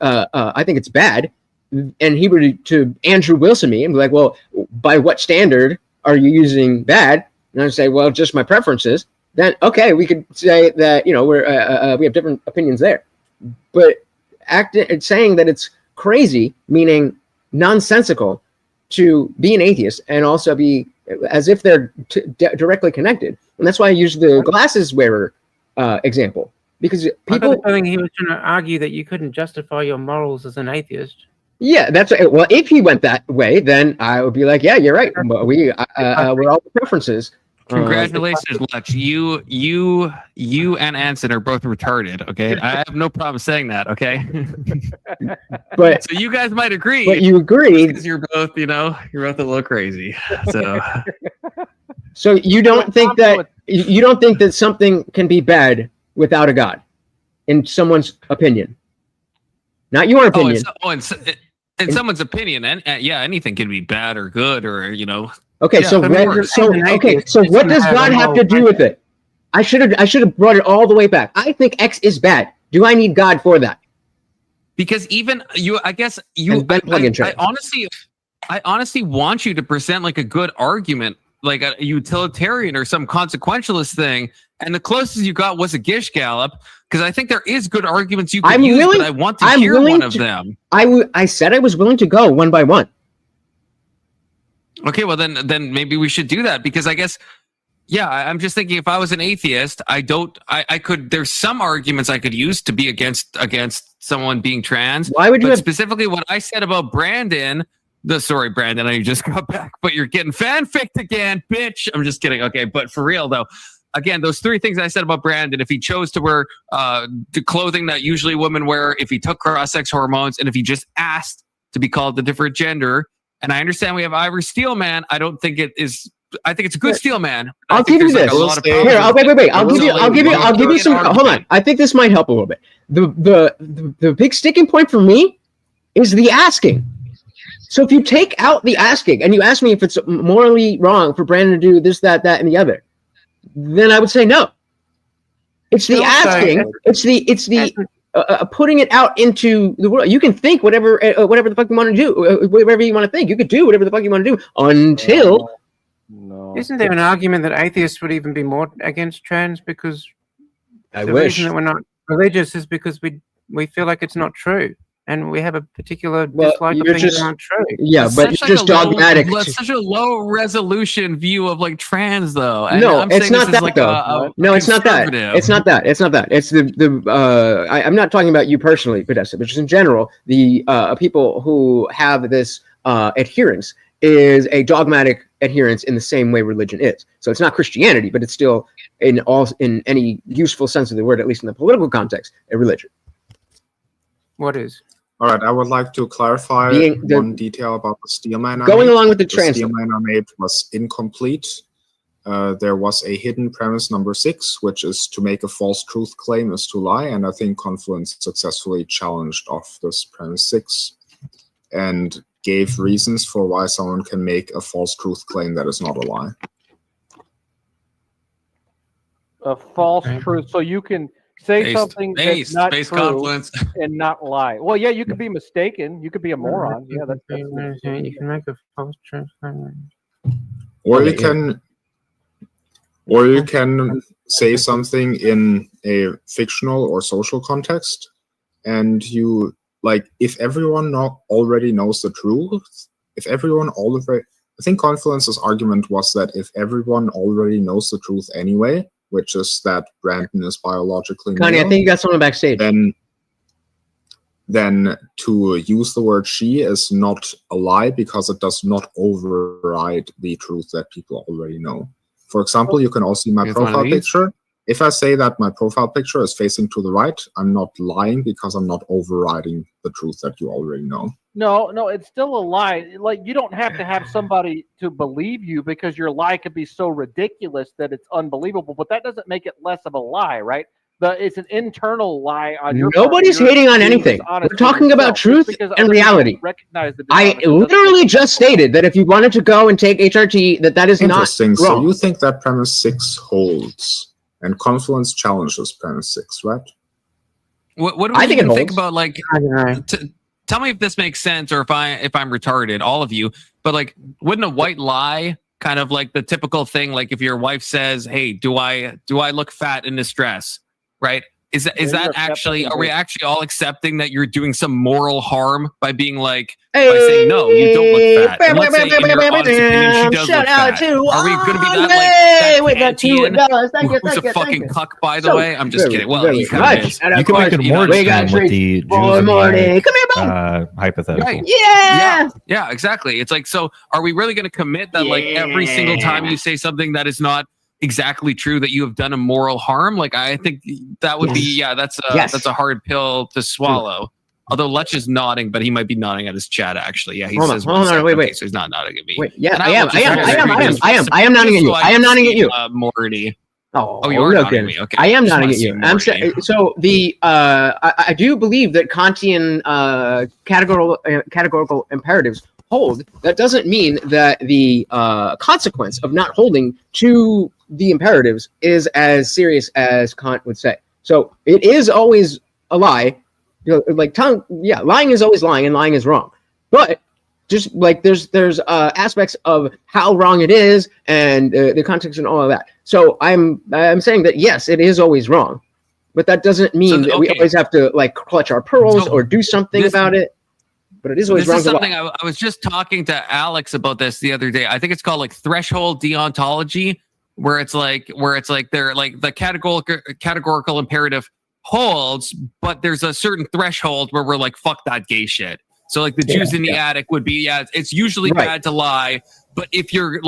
bad, and he were to Andrew Wilson me and be like, well, by what standard are you using bad? And I say, well, just my preferences. Then okay, we could say that we have different opinions there. But saying that it's crazy, meaning nonsensical, to be an atheist and also be as if they're directly connected. And that's why I use the glasses wearer example, because people. I think he was trying to argue that you couldn't justify your morals as an atheist. Yeah, that's well. If he went that way, then I would be like, yeah, you're right. We're all preferences. Congratulations, Lutch. You and Anson are both retarded. Okay, I have no problem saying that. Okay, but so you guys might agree. But you agreed because you're both, you're both a little crazy. So, so you don't think that something can be bad without a God, in someone's opinion, not your opinion. In someone's opinion, and yeah, anything can be bad or good, or Okay, yeah, so what does God have to do with it? I should have brought it all the way back. I think X is bad. Do I need God for that? Because even you, I guess you. I honestly want you to present like a good argument, like a utilitarian or some consequentialist thing, and the closest you got was a Gish Gallop, because I think there is good arguments you could use, but I want to hear one of them. I said I was willing to go one by one. Okay, well then maybe we should do that, because I guess, yeah, I'm just thinking if I was an atheist, I could, there's some arguments I could use to be against someone being trans. Why would you specifically what I said about Brandon, sorry, Brandon, I just got back, but you're getting fanficked again, bitch. I'm just kidding. Okay, but for real though, again, those three things I said about Brandon, if he chose to wear the clothing that usually women wear, if he took cross-sex hormones, and if he just asked to be called a different gender, and I understand we have Ivor Steelman, I don't think it is. I think it's a good Steelman. I'll give you this. Here, wait. I'll give you some. Hold on. I think this might help a little bit. The big sticking point for me is the asking. So if you take out the asking and you ask me if it's morally wrong for Brandon to do this, that, and the other, then I would say no. It's the asking. It's the putting it out into the world. You can think whatever the fuck you want to do, whatever you want to think. You could do whatever the fuck you want to do until. No. Isn't there an argument that atheists would even be more against trans because the reason that we're not religious is because we feel like it's not true, and we have a particular dislike of things that aren't true. Yeah, but it's just dogmatic. Such a low resolution view of like trans, though. And no, I'm it's not that like though. No, it's not that. It's not that. It's not that. It's I'm not talking about you personally, Podesta, but just in general, the people who have this adherence is a dogmatic adherence in the same way religion is. So it's not Christianity, but it's still in any useful sense of the word, at least in the political context, a religion. What is? All right, I would like to clarify one detail about the Steelman. Going along with the Steelman I made was incomplete. There was a hidden premise number 6, which is to make a false truth claim is to lie, and I think Confluence successfully challenged off this premise 6 and gave reasons for why someone can make a false truth claim that is not a lie. A false truth, so you can say something that's not true and not lie. Well, yeah, you could be mistaken. You could be a moron. Yeah, that's you can make a false truth claim. Or you can say something in a fictional or social context, and you. Like, if everyone already knows the truth, I think Confluence's argument was that if everyone already knows the truth anyway, which is that Brandon is biologically male, Connie, I think you got someone backstage. Then to use the word she is not a lie because it does not override the truth that people already know. For example, you can also see my profile picture. If I say that my profile picture is facing to the right, I'm not lying because I'm not overriding the truth that you already know. No, it's still a lie. Like, you don't have to have somebody to believe you because your lie could be so ridiculous that it's unbelievable, but that doesn't make it less of a lie, right? It's an internal lie on your part. Nobody's hating on anything. We're talking about truth and reality. I literally just stated that if you wanted to go and take HRT, that is not interesting. Wrong. So you think that premise 6 holds? And Confluence challenges premise 6, right? What do we even think about, like, tell me if this makes sense or if I'm retarded, all of you, but like, wouldn't a white lie kind of like the typical thing, like if your wife says, hey, do I look fat in this dress, right? Is that actually, are we actually all accepting that you're doing some moral harm by being like, by saying, no, you don't look fat? And let's say in your honest opinion, she does look fat. Are we going to be that like, that Kantian, who's a fucking cuck, by the way? I'm just kidding. Well, you kind of is. You can make it more extreme with the hypothetical. Right. Yeah, exactly. It's like, so are we really going to commit that like every single time you say something that is not exactly true that you have done a moral harm? Like, I think that would be that's a hard pill to swallow. Although Letch is nodding, but he might be nodding at his chat actually. Yeah, he says hold on, wait. So he's not nodding at me. Wait, yeah, I am nodding at you. I am nodding at you. Morty. Oh, you are nodding at me. Okay. I am nodding at you. I'm so the I do believe that Kantian categorical imperatives hold. That doesn't mean that the consequence of not holding to the imperatives is as serious as Kant would say. So it is always a lie. You know, like lying is always lying, and lying is wrong. But just like there's aspects of how wrong it is and the context and all of that. So I'm saying that yes, it is always wrong, but that doesn't mean that we always have to like clutch our pearls or do something about it. But it is always wrong. This is something I was just talking to Alex about this the other day. I think it's called like threshold deontology, where it's like they're like the categorical imperative holds, but there's a certain threshold where we're like, fuck that gay shit. So like the Jews in the attic would be, it's usually bad to lie, but if you're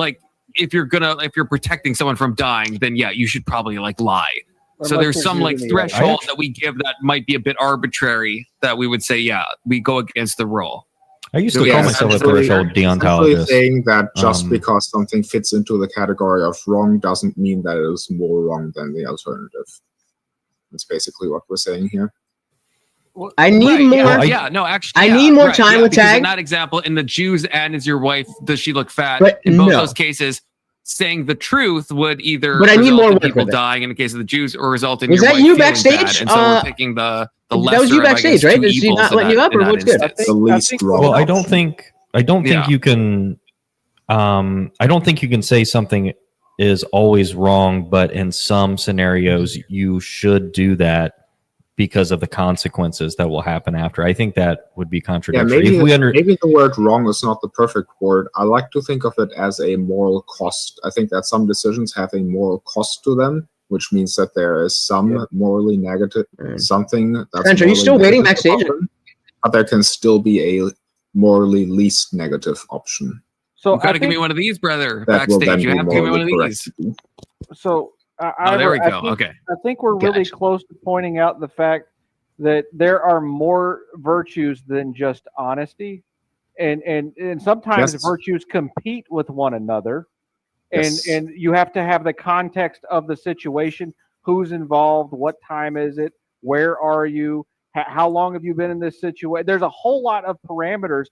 protecting someone from dying, then yeah, you should probably like lie. So there's some like threshold that we give that might be a bit arbitrary that we would say, yeah, we go against the rule. I used to call myself a threshold deontologist. Saying that just because something fits into the category of wrong doesn't mean that it is more wrong than the alternative. That's basically what we're saying here. I need more. I need more time with Tag. In that example, in the Jews and is your wife, does she look fat? But in both those cases, saying the truth would either but I need more in people dying in the case of the Jews or result in was your that wife you feeling backstage? Bad. And so we're picking the lesser. That was you backstage, right? Did she not let you up, or what's good? The least wrong. Well, I don't think you can. I don't think you can say something is always wrong, but in some scenarios you should do that because of the consequences that will happen after. I think that would be contradictory. Yeah, maybe the word wrong is not the perfect word. I like to think of it as a moral cost. I think that some decisions have a moral cost to them, which means that there is some morally negative, something that's French, are you still waiting backstage? But there can still be a morally least negative option. So you gotta give me one of these, brother. Backstage, you have to give me one of these. So there we go. Okay. I think we're really close to pointing out the fact that there are more virtues than just honesty, and sometimes virtues compete with one another, and you have to have the context of the situation: who's involved, what time is it, where are you, how long have you been in this situation? There's a whole lot of parameters.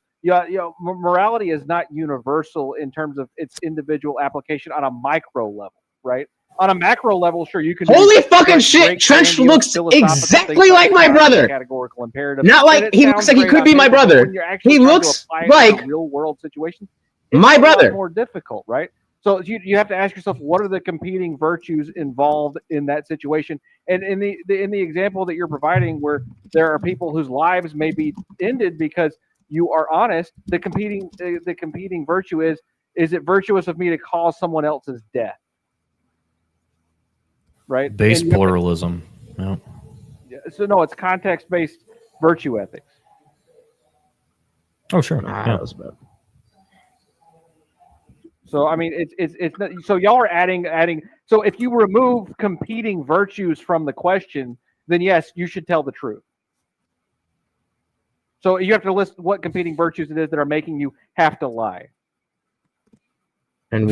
Morality is not universal in terms of its individual application on a micro level, right? On a macro level, sure, you can. Holy fucking shit! Trench looks exactly like my brother. Categorical imperative. Not like he looks like he could be my brother. He looks like real world situation. My brother. More difficult, right? So you have to ask yourself, what are the competing virtues involved in that situation? And in the example that you're providing, where there are people whose lives may be ended because you are honest, the competing virtue is it virtuous of me to cause someone else's death? Right? Base pluralism. No. So no, it's context-based virtue ethics. Oh sure. So I mean, it's not, so y'all are adding. So if you remove competing virtues from the question, then yes, you should tell the truth. So you have to list what competing virtues it is that are making you have to lie. And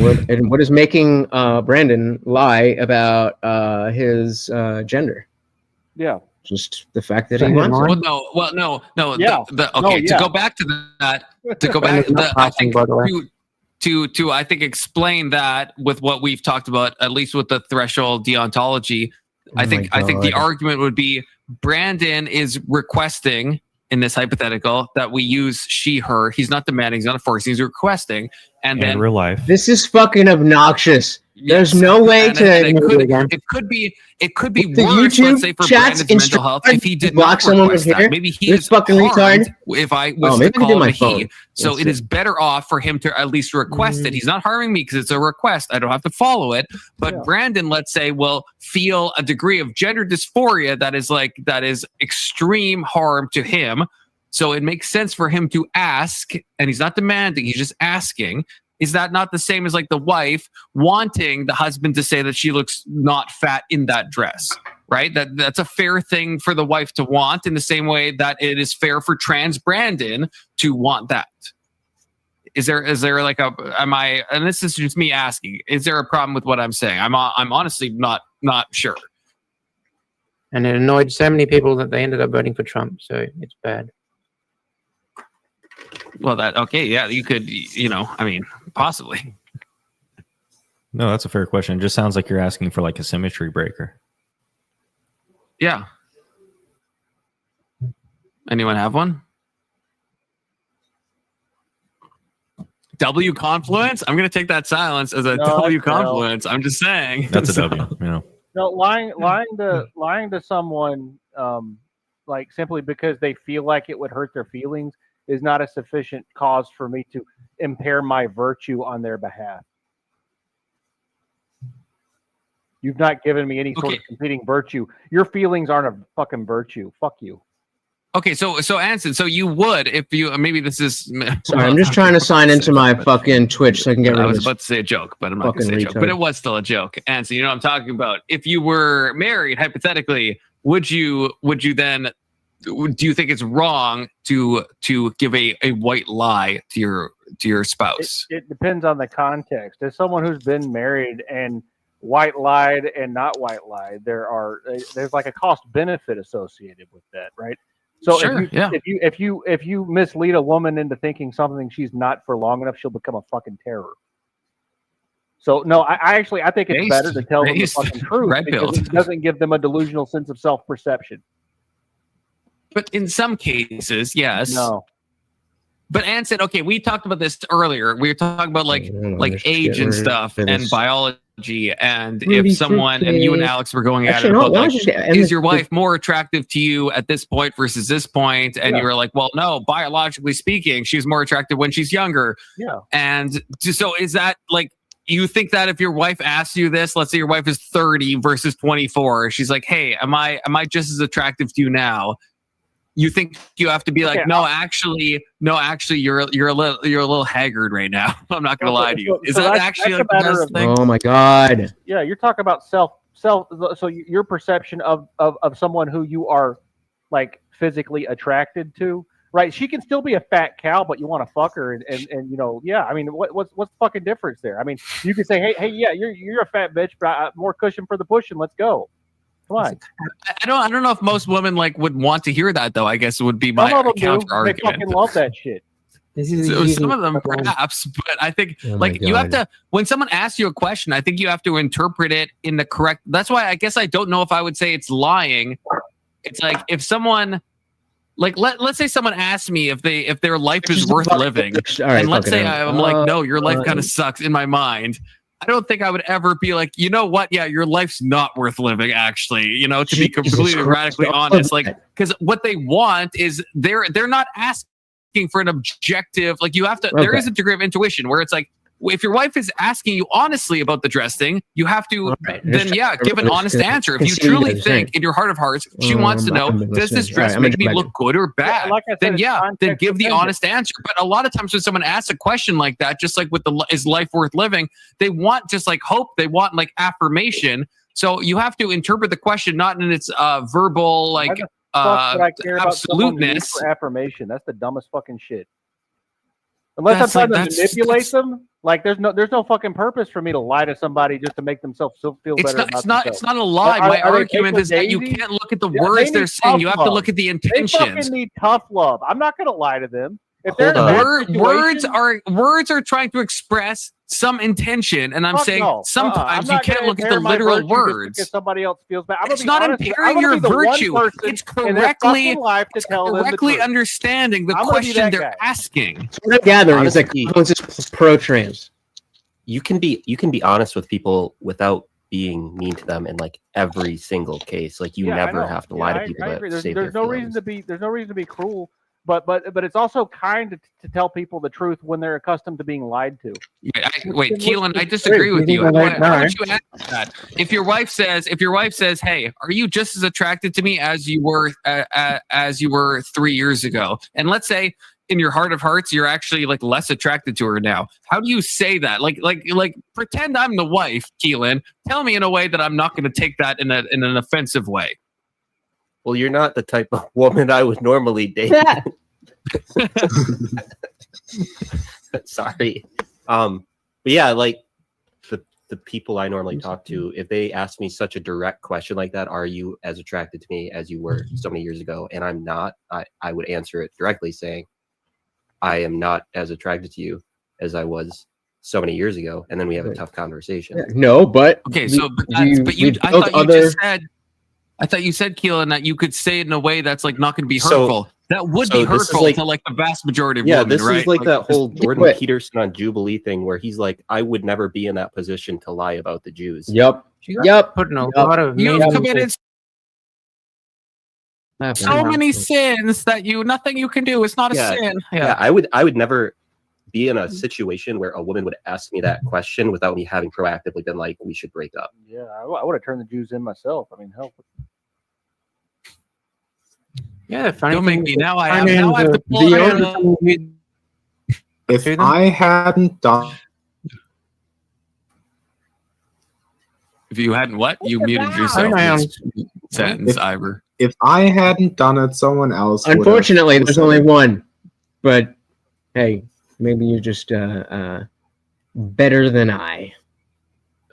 what is making Brandon lie about his gender? Yeah, just the fact that he wants. No. Yeah. To go back to that. To go back. I think to I think explain that with what we've talked about, at least with the threshold deontology. I think the argument would be Brandon is requesting in this hypothetical that we use she, her. He's not demanding, he's not forcing, he's requesting. And then in real life. This is fucking obnoxious. There's no way to. It could be worse. Let's say for Brandon's mental health, if he did not request that, maybe he is fucking retarded. If I was to call him a he, so it is better off for him to at least request it. He's not harming me because it's a request. I don't have to follow it. But Brandon, let's say, will feel a degree of gender dysphoria that is extreme harm to him. So it makes sense for him to ask, and he's not demanding; he's just asking. Is that not the same as like the wife wanting the husband to say that she looks not fat in that dress, right? That's a fair thing for the wife to want in the same way that it is fair for trans Brandon to want that. Is there like and this is just me asking, is there a problem with what I'm saying? I'm honestly not sure. And it annoyed so many people that they ended up voting for Trump. So it's bad. Well, you could, possibly. No, that's a fair question. It just sounds like you're asking for like a symmetry breaker. Yeah. Anyone have one? W confluence. I'm gonna take that silence as a W confluence. I'm just saying. That's a W. You know. No, lying to someone, like simply because they feel like it would hurt their feelings, is not a sufficient cause for me to impair my virtue on their behalf. You've not given me any sort of competing virtue. Your feelings aren't a fucking virtue. Fuck you. Okay, so Anson, so you would if you maybe this is. Sorry, I'm just trying to sign into my fucking Twitch so I can get rid of I was this. about to say a joke, but I'm not going to say a joke. But it was still a joke. Anson, you know what I'm talking about. If you were married, hypothetically, would you then? Do you think it's wrong to give a white lie to your spouse? It depends on the context. As someone who's been married and white lied and not white lied, there's like a cost benefit associated with that, right? So sure, if you mislead a woman into thinking something she's not for long enough, she'll become a fucking terror. So no, I think it's better to tell them the fucking truth because it doesn't give them a delusional sense of self-perception. But in some cases, yes. No. But Anson, okay, we talked about this earlier. We were talking about like age and stuff and biology, and if someone and you and Alex were going at it about like, is your wife more attractive to you at this point versus this point? And you were like, well, no, biologically speaking, she's more attractive when she's younger. Yeah. And so is that like, you think that if your wife asks you this, let's say your wife is 30 versus 24, she's like, hey, am I just as attractive to you now? You think you have to be like, no, actually, you're a little haggard right now. I'm not gonna lie to you. Is that actually like the best thing? Oh my god. Yeah, you're talking about self. So your perception of someone who you are like physically attracted to, right? She can still be a fat cow, but you want to fuck her, and you know, yeah. I mean, what's the fucking difference there? I mean, you could say, hey, yeah, you're a fat bitch, but more cushion for the pushing. Let's go. Come on. I don't know if most women like would want to hear that though. I guess it would be my counter argument. They fucking love that shit. So some of them perhaps, but I think you have to, when someone asks you a question, I think you have to interpret it in the correct. That's why I guess I don't know if I would say it's lying. It's like if someone, like let's say someone asks me if their life is worth living, and let's say I'm like, no, your life kind of sucks in my mind. I don't think I would ever be like, you know what? Yeah, your life's not worth living, actually, you know, to be completely radically honest. Like, because what they want is they're not asking for an objective. Like, you have to, there is a degree of intuition where it's like, if your wife is asking you honestly about the dress thing, you have to then give an honest answer. If you truly think in your heart of hearts, she wants to know, does this dress make me look good or bad? Then give the honest answer. But a lot of times when someone asks a question like that, just like with the is life worth living, they want just like hope, they want like affirmation. So you have to interpret the question not in its verbal like absoluteness. For affirmation, that's the dumbest fucking shit. Unless I'm trying to manipulate them, like there's no fucking purpose for me to lie to somebody just to make themselves feel better. It's not a lie. My argument is that you can't look at the words they're saying. You have to look at the intentions. They fucking need tough love. I'm not gonna lie to them. If they're words are trying to express some intention, and I'm saying sometimes you can't look at the literal words. Because somebody else feels bad. It's not impairing your virtue. It's correctly understanding the question they're asking. What I'm gathering is that confluence is pro-trans. You can be honest with people without being mean to them in like every single case. Like you never have to lie to people. There's no reason to be cruel. But it's also kind to tell people the truth when they're accustomed to being lied to. Wait, Keelan, I disagree with you. Why don't you ask that? If your wife says, "Hey, are you just as attracted to me as you were 3 years ago?" And let's say in your heart of hearts you're actually like less attracted to her now. How do you say that? Like pretend I'm the wife, Keelan. Tell me in a way that I'm not going to take that in an offensive way. Well, you're not the type of woman I would normally date. Sorry. But yeah, like the people I normally talk to, if they ask me such a direct question like that, are you as attracted to me as you were so many years ago? And I'm not, I would answer it directly saying, I am not as attracted to you as I was so many years ago. And then we have a tough conversation. No, but okay, so I thought you said, Keelan, that you could say it in a way that's like not going to be hurtful. That would So be this is hurtful like- to like the vast majority of Yeah, women, this right? is like that whole this- Jordan Peterson on Jubilee thing where he's like, I would never be in that position to lie about the Jews. Yep. Putting a lot of You've meaning committed into- so many sins that nothing you can do. It's not a Yeah, sin. yeah. I would never be in a situation where a woman would ask me that question without me having proactively been like, we should break up. Yeah, I would have turned the Jews in myself. I mean, hell. Yeah, the funny Don't thing make me is now. I that have to pull the it only- If I hadn't done, If you hadn't what? You muted yourself. Sentence, Ivor. if I hadn't done it, someone else. would have- Unfortunately, there's only one. But hey, maybe you're just better than I.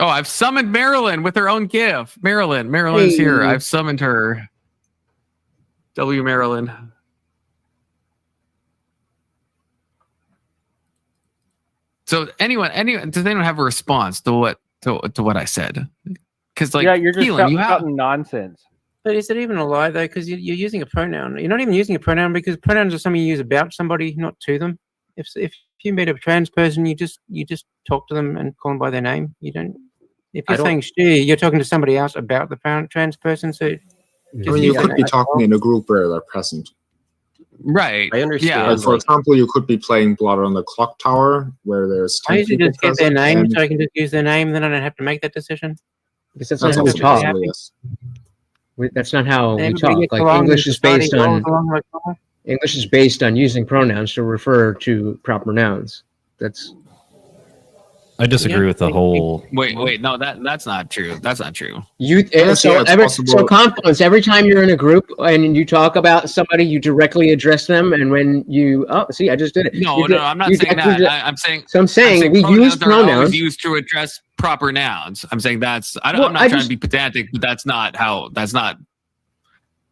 Oh, I've summoned Marilyn with her own gift. Marilyn's here. Hey. I've summoned her. W. Marilyn. So anyone, does anyone have a response to what I said? Because like, yeah, you're just Keelan, you have shouting nonsense. But is it even a lie though? Because you're using a pronoun. You're not even using a pronoun because pronouns are something you use about somebody, not to them. If you meet a trans person, you just talk to them and call them by their name. You don't. If you're saying she, you're talking to somebody else about the trans person. So I mean, you could be talking in a group where they're present. Right. I understand. Like, for example, you could be playing Blood on the Clock Tower where there's 10 I usually people just get their present, name, and so I can just use their name, then I don't have to make that decision. Because that's that's not how we also talk. possible, yes. That's not how we Everybody talk. gets Like along, English is society based rolls on along like normal. English is based on using pronouns to refer to proper nouns. That's. I disagree with the whole. Wait, no, that's not true. That's not true. So confidence. Every time you're in a group and you talk about somebody, you directly address them, and when you see, I just did it. No, I'm not saying that. I'm saying. So I'm saying we use Are always pronouns. used to address proper nouns. I'm saying that's. I'm Well, not I trying just- to be pedantic, but that's not how. That's not.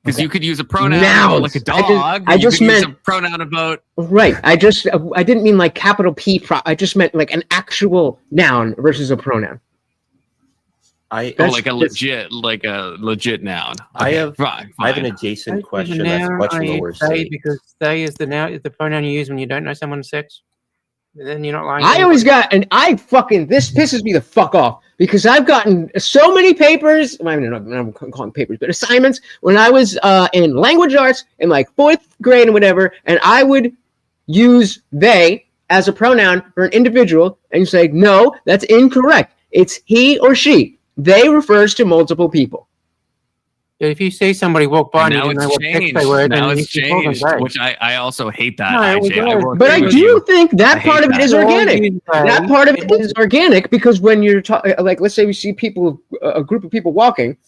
Because you could use a pronoun Nouns. like a dog. I just you could use meant- a pronoun about. Right. I didn't mean like capital P. I just meant like an actual noun versus a pronoun. I like a legit noun. I have fine. I have an adjacent question The that's noun much I lower say stakes. because they is the noun is the pronoun you use when you don't know someone's sex. Then you're not lying. I always got, and this pisses me the fuck off because I've gotten so many papers. I'm not calling papers, but assignments when I was in language arts in like 4th grade and whatever, and I would use they as a pronoun for an individual, and you say, no, that's incorrect. It's he or she. They refers to multiple people. If you see somebody walk by and you Now don't know it's what sex changed. they were, Now then it's you can call them changed, they. which I also hate that. No, it was IJ. I will But I agree with do you. think that I part hate of it is that. organic. That part of it is organic because when you're talking, like, let's say we see people, a group of people walking,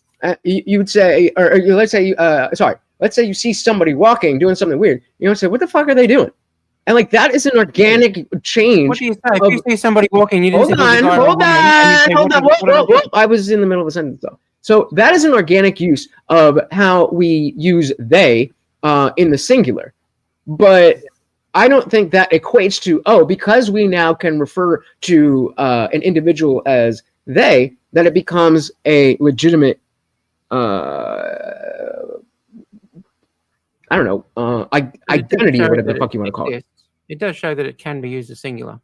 you would say, or let's say, let's say you see somebody walking doing something weird. You don't say, "What the fuck are they doing?" And like that is an organic change. What do you say? If you see somebody walking, you didn't Hold say there's a on, guy or a hold woman, and you say, on. Whoa. I was in the middle of a sentence though. So that is an organic use of how we use they in the singular. But I don't think that equates to, because we now can refer to an individual as they, that it becomes a legitimate, identity or whatever the fuck you want to call it. It does show that it can be used as singular.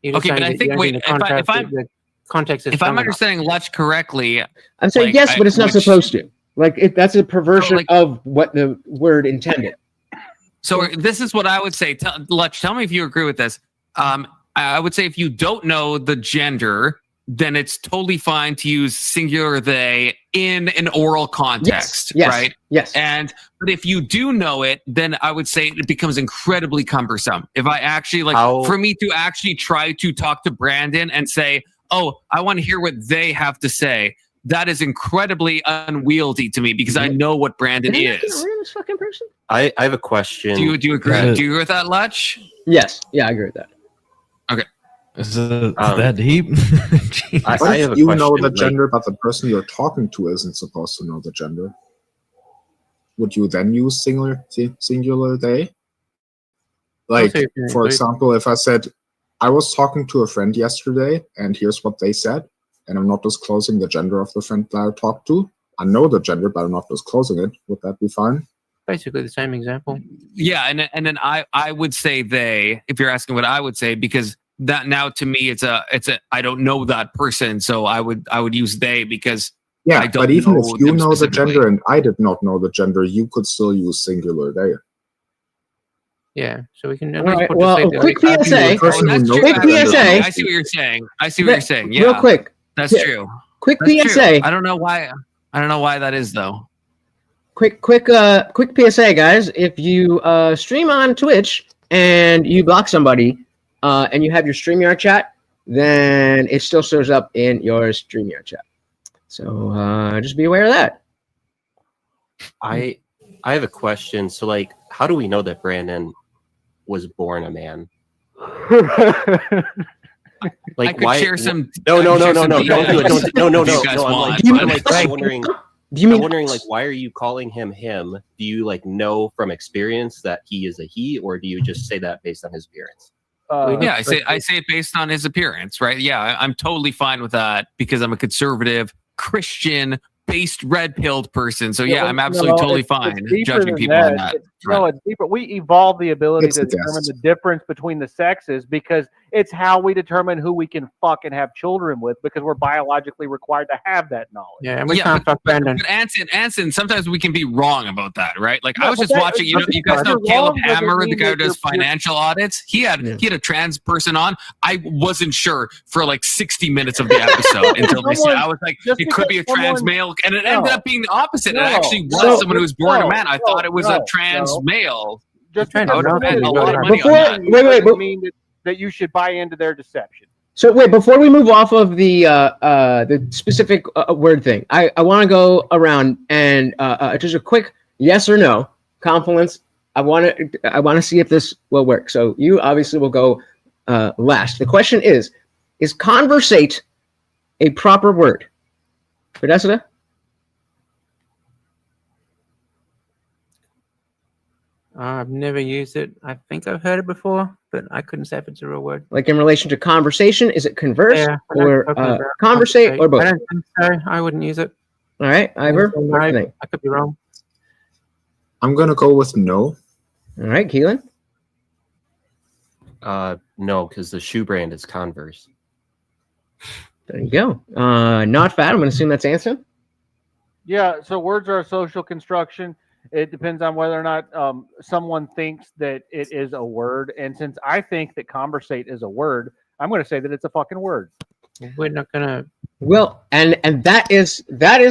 Okay, but I think if I'm understanding Letch correctly, I'm saying yes, but it's not supposed to. Like that's a perversion of what the word intended. So this is what I would say. Letch, tell me if you agree with this. I would say if you don't know the gender, then it's totally fine to use singular they in an oral context, yes, right? Yes. But if you do know it, then I would say it becomes incredibly cumbersome. If I actually for me to actually try to talk to Brandon and say, "Oh, I want to hear what they have to say," that is incredibly unwieldy to me because I know what Brandon is. This fucking person? I have a question. Do you agree? Do you agree with that, Letch? Yes. Yeah, I agree with that. Okay. Is that deep? I have a you question. know the gender, but the person you're talking to isn't supposed to know the gender. Would you then use singular they? Like, for example, if I said, I was talking to a friend yesterday, and here's what they said, and I'm not disclosing the gender of the friend that I talked to. I know the gender, but I'm not disclosing it. Would that be fine? basically the same example. Yeah, and then I would say they, if you're asking what I would say, because that now to me it's a I don't know that person, so I would use they because yeah, I don't but even know if you them know the specifically. gender and I did not know the gender, you could still use singular there. Yeah, so we can at All least right, put well, just say quick they. PSA. Oh, that's true. Quick PSA. I see what you're saying. I see what you're saying. Yeah, Real quick. That's true. Quick That's PSA. True. I don't know why that is though. Quick PSA, guys. If you stream on Twitch and you block somebody and you have your StreamYard chat, then it still shows up in your StreamYard chat. So just be aware of that. I have a question. So, like, how do we know that Brandon was born a man? Like, I could why? share some. No, Don't do it. No. If you guys want. I'm wondering. I'm wondering, like, why are you calling him him? Do you like know from experience that he is a he, or do you just say that based on his appearance? Yeah, I say it based on his appearance, right? Yeah, I'm totally fine with that because I'm a conservative Christian based red pilled person. So yeah, I'm absolutely totally fine judging people on that. No, it's deeper. We evolved the ability It's to the determine test. the difference between the sexes because it's how we determine who we can fuck and have children with because we're biologically required to have that knowledge. Yeah, and we can't fuck Brandon. But Anson, sometimes we can be wrong about that, right? Like I No, was but just that- watching, you guys know you're Caleb wrong doesn't Hammer, the mean guy who that does you're- financial audits. He had a trans person on. I wasn't sure for like 60 minutes of the episode until they said I was like, just it could be a because trans someone- male, and it ended up being the opposite. No. It actually was So- someone who was born a man. I no, thought it was a no, trans no. male. Just You're trying because to I would know have that spent you a lot go of to- money on that. Wait, doesn't mean that you should buy into their deception. So wait, before we move off of the specific word thing, I want to go around and just a quick yes or no compliments. I want to see if this will work. So you obviously will go last. The question is conversate a proper word? Vanessa? I've never used it. I think I've heard it before, but I couldn't say if it's a real word. Like in relation to conversation, is it converse Yeah, or conversate or both? I don't think so. I wouldn't use it. All right, Ivor. No, What do you think? I could be wrong. I'm gonna go with no. All right, Keelan. No, because the shoe brand is Converse. There you go. Not bad. I'm going to assume that's Anson. Yeah, so words are a social construction. It depends on whether or not someone thinks that it is a word. And since I think that conversate is a word, I'm going to say that it's a fucking word. We're not going to. Well, and that is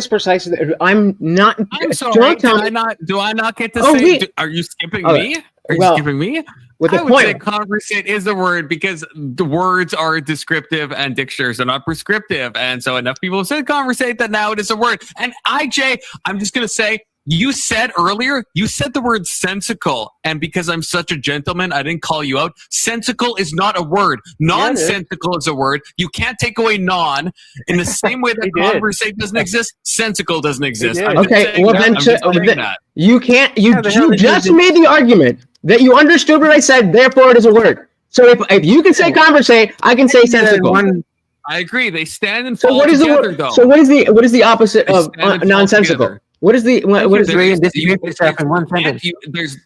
precisely. I'm not. I'm sorry. Don't tell me. Do I not get to Oh, say? wait. Are you skipping Oh, me? Are you well, skipping me? with the I would say point- conversate is the word because the words are descriptive and dictionaries are not prescriptive. And so enough people have said conversate that now it is a word. And IJ, I'm just going to say, you said earlier, you said the word sensical. And because I'm such a gentleman, I didn't call you out. Sensical is not a word. Nonsensical is a word. You can't take away non. In the same way that He did. conversate doesn't exist, sensical doesn't exist. did. I'm just Okay, saying well that. then I'm just saying then that. you can't. You How the hell you did you just do- made the argument that you understood what I said. Therefore, it is a word. So if you can say conversate, I can say sensical. I agree. They stand and So fall what is the together, word? though. So what is the opposite They of stand and fall nonsensical? together. What is the what is Agree and the, disagree with yourself in one sentence.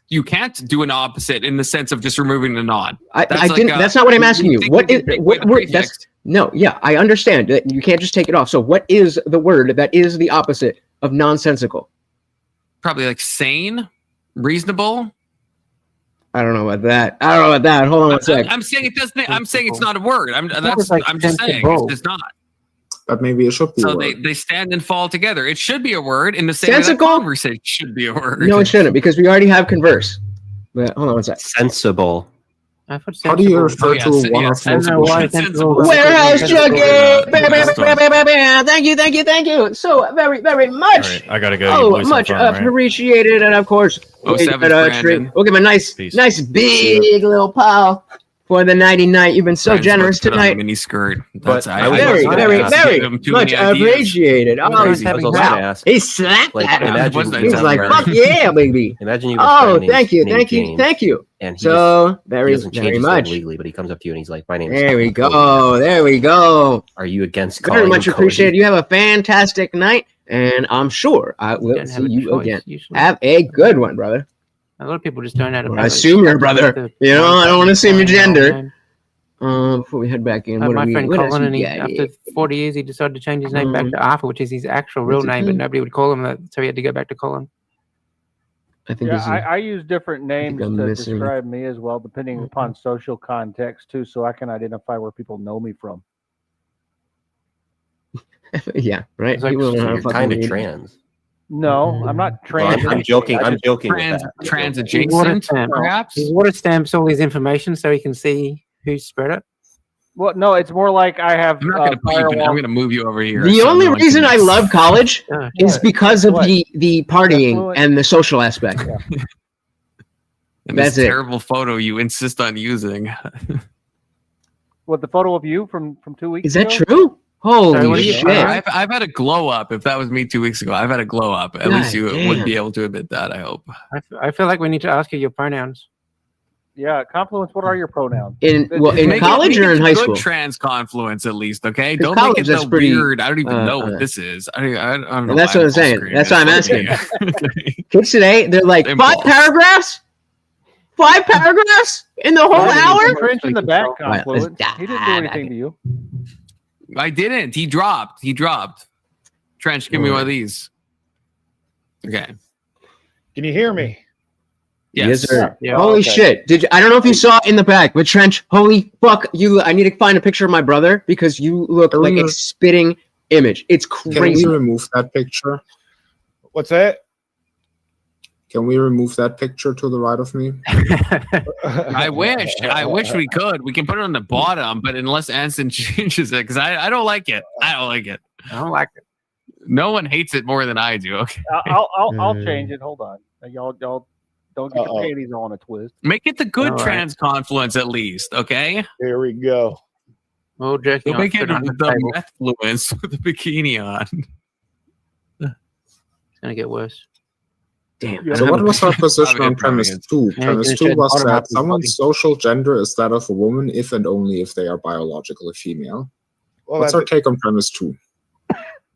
You can't do an opposite in the sense of just removing the non. I That's like didn't. That's not what I'm asking you. think What we is can take what away the word? That's prefix. no. Yeah, I understand that you can't just take it off. So what is the word that is the opposite of nonsensical? Probably like sane, reasonable. I don't know about that. Hold on one sec. I'm saying it doesn't. I'm saying it's not a word. I'm was just like saying sensible. it's just not. But maybe it should be. So a word. they stand and fall together. It should be a word in the same way that Sensical? conversation should be a word. No, it shouldn't because we already have converse. But hold on one sec. Sensible. I thought How do you sensible. refer to one of I don't know those? why Sensible. sensible. Warehouse Sensible. Junkie! Thank you. So very much. All right, I gotta go. Oh, Eat Blue much Sun Farm, right? appreciated, and of course, Oh, we'll seventh, Brandon. give him a nice Peace. big little pile. for the 99. You've been so generous tonight. Mini skirt. But Very much appreciated. Oh, he slapped that. He's like, fuck yeah, baby. Imagine you. Oh, thank you. And he so he doesn't change very his much name legally, but he comes up to you and he's like, "My name is." There we go. Are you against? Very much Cody? appreciated. You have a fantastic night, and I'm sure I will see you again. Have a good one, brother. A lot of people just don't know how to. I assume you're a brother. You know, I don't want to assume your gender. Before we head back in, my friend Colin, and after 40 years, he decided to change his name back to Arthur, which is his actual real name, but nobody would call him that, so he had to go back to Colin. I think I use different names to describe me as well, depending upon social context too, so I can identify where people know me from. Yeah, right. Like, you're kind of trans. No, I'm not trans. I'm joking. I'm joking. Trans adjacent, perhaps. He water stamps all his information so he can see who spread it. Well, no, it's more like I have. I'm going to move you over here. The only reason I love college is because of the partying and the social aspect. And this terrible photo you insist on using. What, the photo of you from 2 weeks ago? Is that true? Holy shit! I've had a glow up. If that was me 2 weeks ago, I've had a glow up. At least you would be able to admit that. I hope. I feel like we need to ask you your pronouns. Yeah, Confluence. What are your pronouns? In college or in high school? Trans Confluence, at least. Okay, Don't make it so weird. I don't even know what this is. I don't know. That's what I'm saying. That's why I'm asking. Kids today, they're like 5 paragraphs. 5 paragraphs in the whole hour. Trench in the back, Confluence. He didn't do anything to you. I didn't. He dropped. Trench, give me one of these. Okay. Can you hear me? Yes, sir. Yeah, holy shit! Did you? I don't know if you saw it in the back, but Trench, holy fuck! I need to find a picture of my brother because you look like a spitting image. It's crazy. Can we remove that picture? What's that? Can we remove that picture to the right of me? I wish we could. We can put it on the bottom, but unless Anson changes it, because I don't like it. I don't like it. No one hates it more than I do. Okay. I'll change it. Hold on. Y'all don't get your panties on a twist. Make it the good trans Confluence at least, okay? Here we go. Oh, Jackie, make it the Methfluence with the bikini on. It's gonna get worse. Damn. So what was our position on premise 2? Premise 2 was that someone's social gender is that of a woman if and only if they are biologically female. Well, what's our take on premise 2?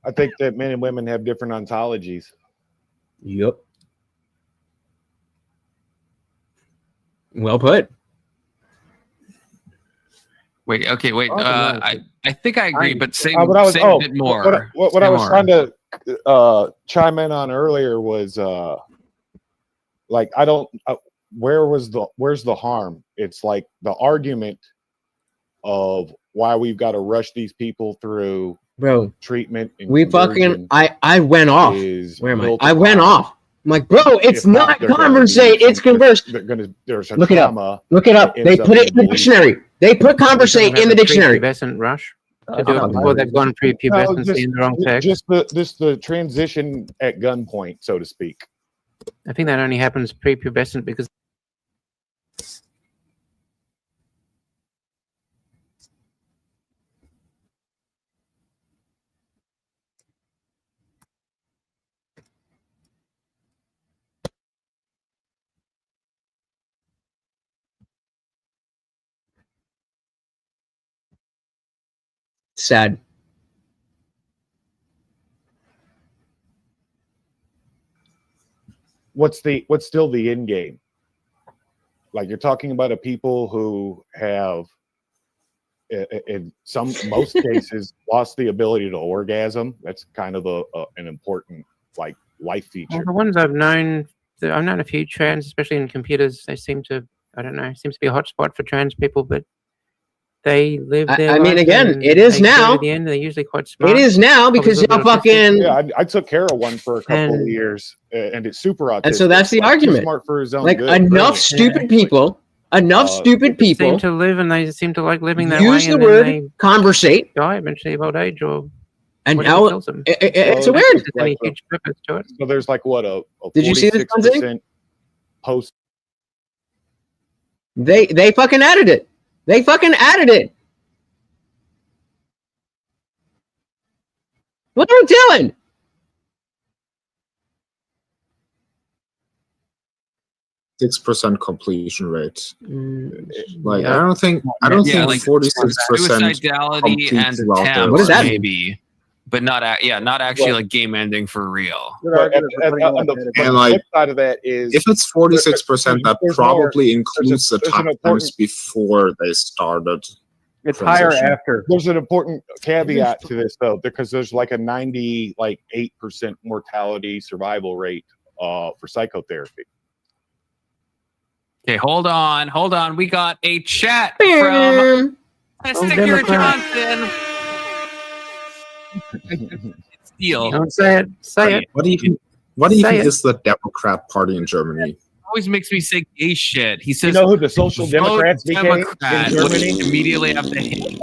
I think that men and women have different ontologies. Yep. Well put. Wait. I think I agree, but say a bit more. What I was trying to chime in on earlier was like where's the harm? It's like the argument of why we've got to rush these people through treatment. And we fucking I went off. Where am I? I went off. I'm like, bro, it's not conversate, it's converse. There's a Look it up. Look it up. They put it in the dictionary. They put conversate in the dictionary. Prepubescent rush to do it before they've gone prepubescent in the wrong text. Just the transition at gunpoint, so to speak. I think that only happens prepubescent because sad. What's still the end game? Like, you're talking about a people who have in most cases lost the ability to orgasm. That's kind of an important like life feature. Well, the ones I've known a few trans, especially in computers. They seem to, seems to be a hotspot for trans people, but they live there. I mean, again, it is now. At the end, they're usually quite smart. It is now because y'all fucking. Yeah, I took care of one for a couple of years, and it's super autistic. And so that's the argument. Smart for his own like good, enough stupid people. Enough stupid people seem to live, and they seem to like living that use way. The word conversate. Die eventually of old age, or and now it's a weird. Any huge purpose to it. So there's like what a did you see this 46% post? They fucking added it. They fucking added it. What are we doing? .6% completion rate. Like Yeah. I don't think like 46% suicidality and attempts maybe, but not not actually like game ending for real. But on the flip side of that is, if it's 46%, that there's probably more- includes the there's an time important- before they started. It's higher transition. after. There's an important caveat to this though, because there's like a 98% mortality survival rate for psychotherapy. Okay, hold on. We got a chat from Sticker Johnson. Steal. Don't say it. Say it. What do you think? What do you think is the Democrat Party in Germany? Always makes me say gay shit. He says, You know who the Social "Vote Democrats became Democrat," in Germany? which immediately have to hit.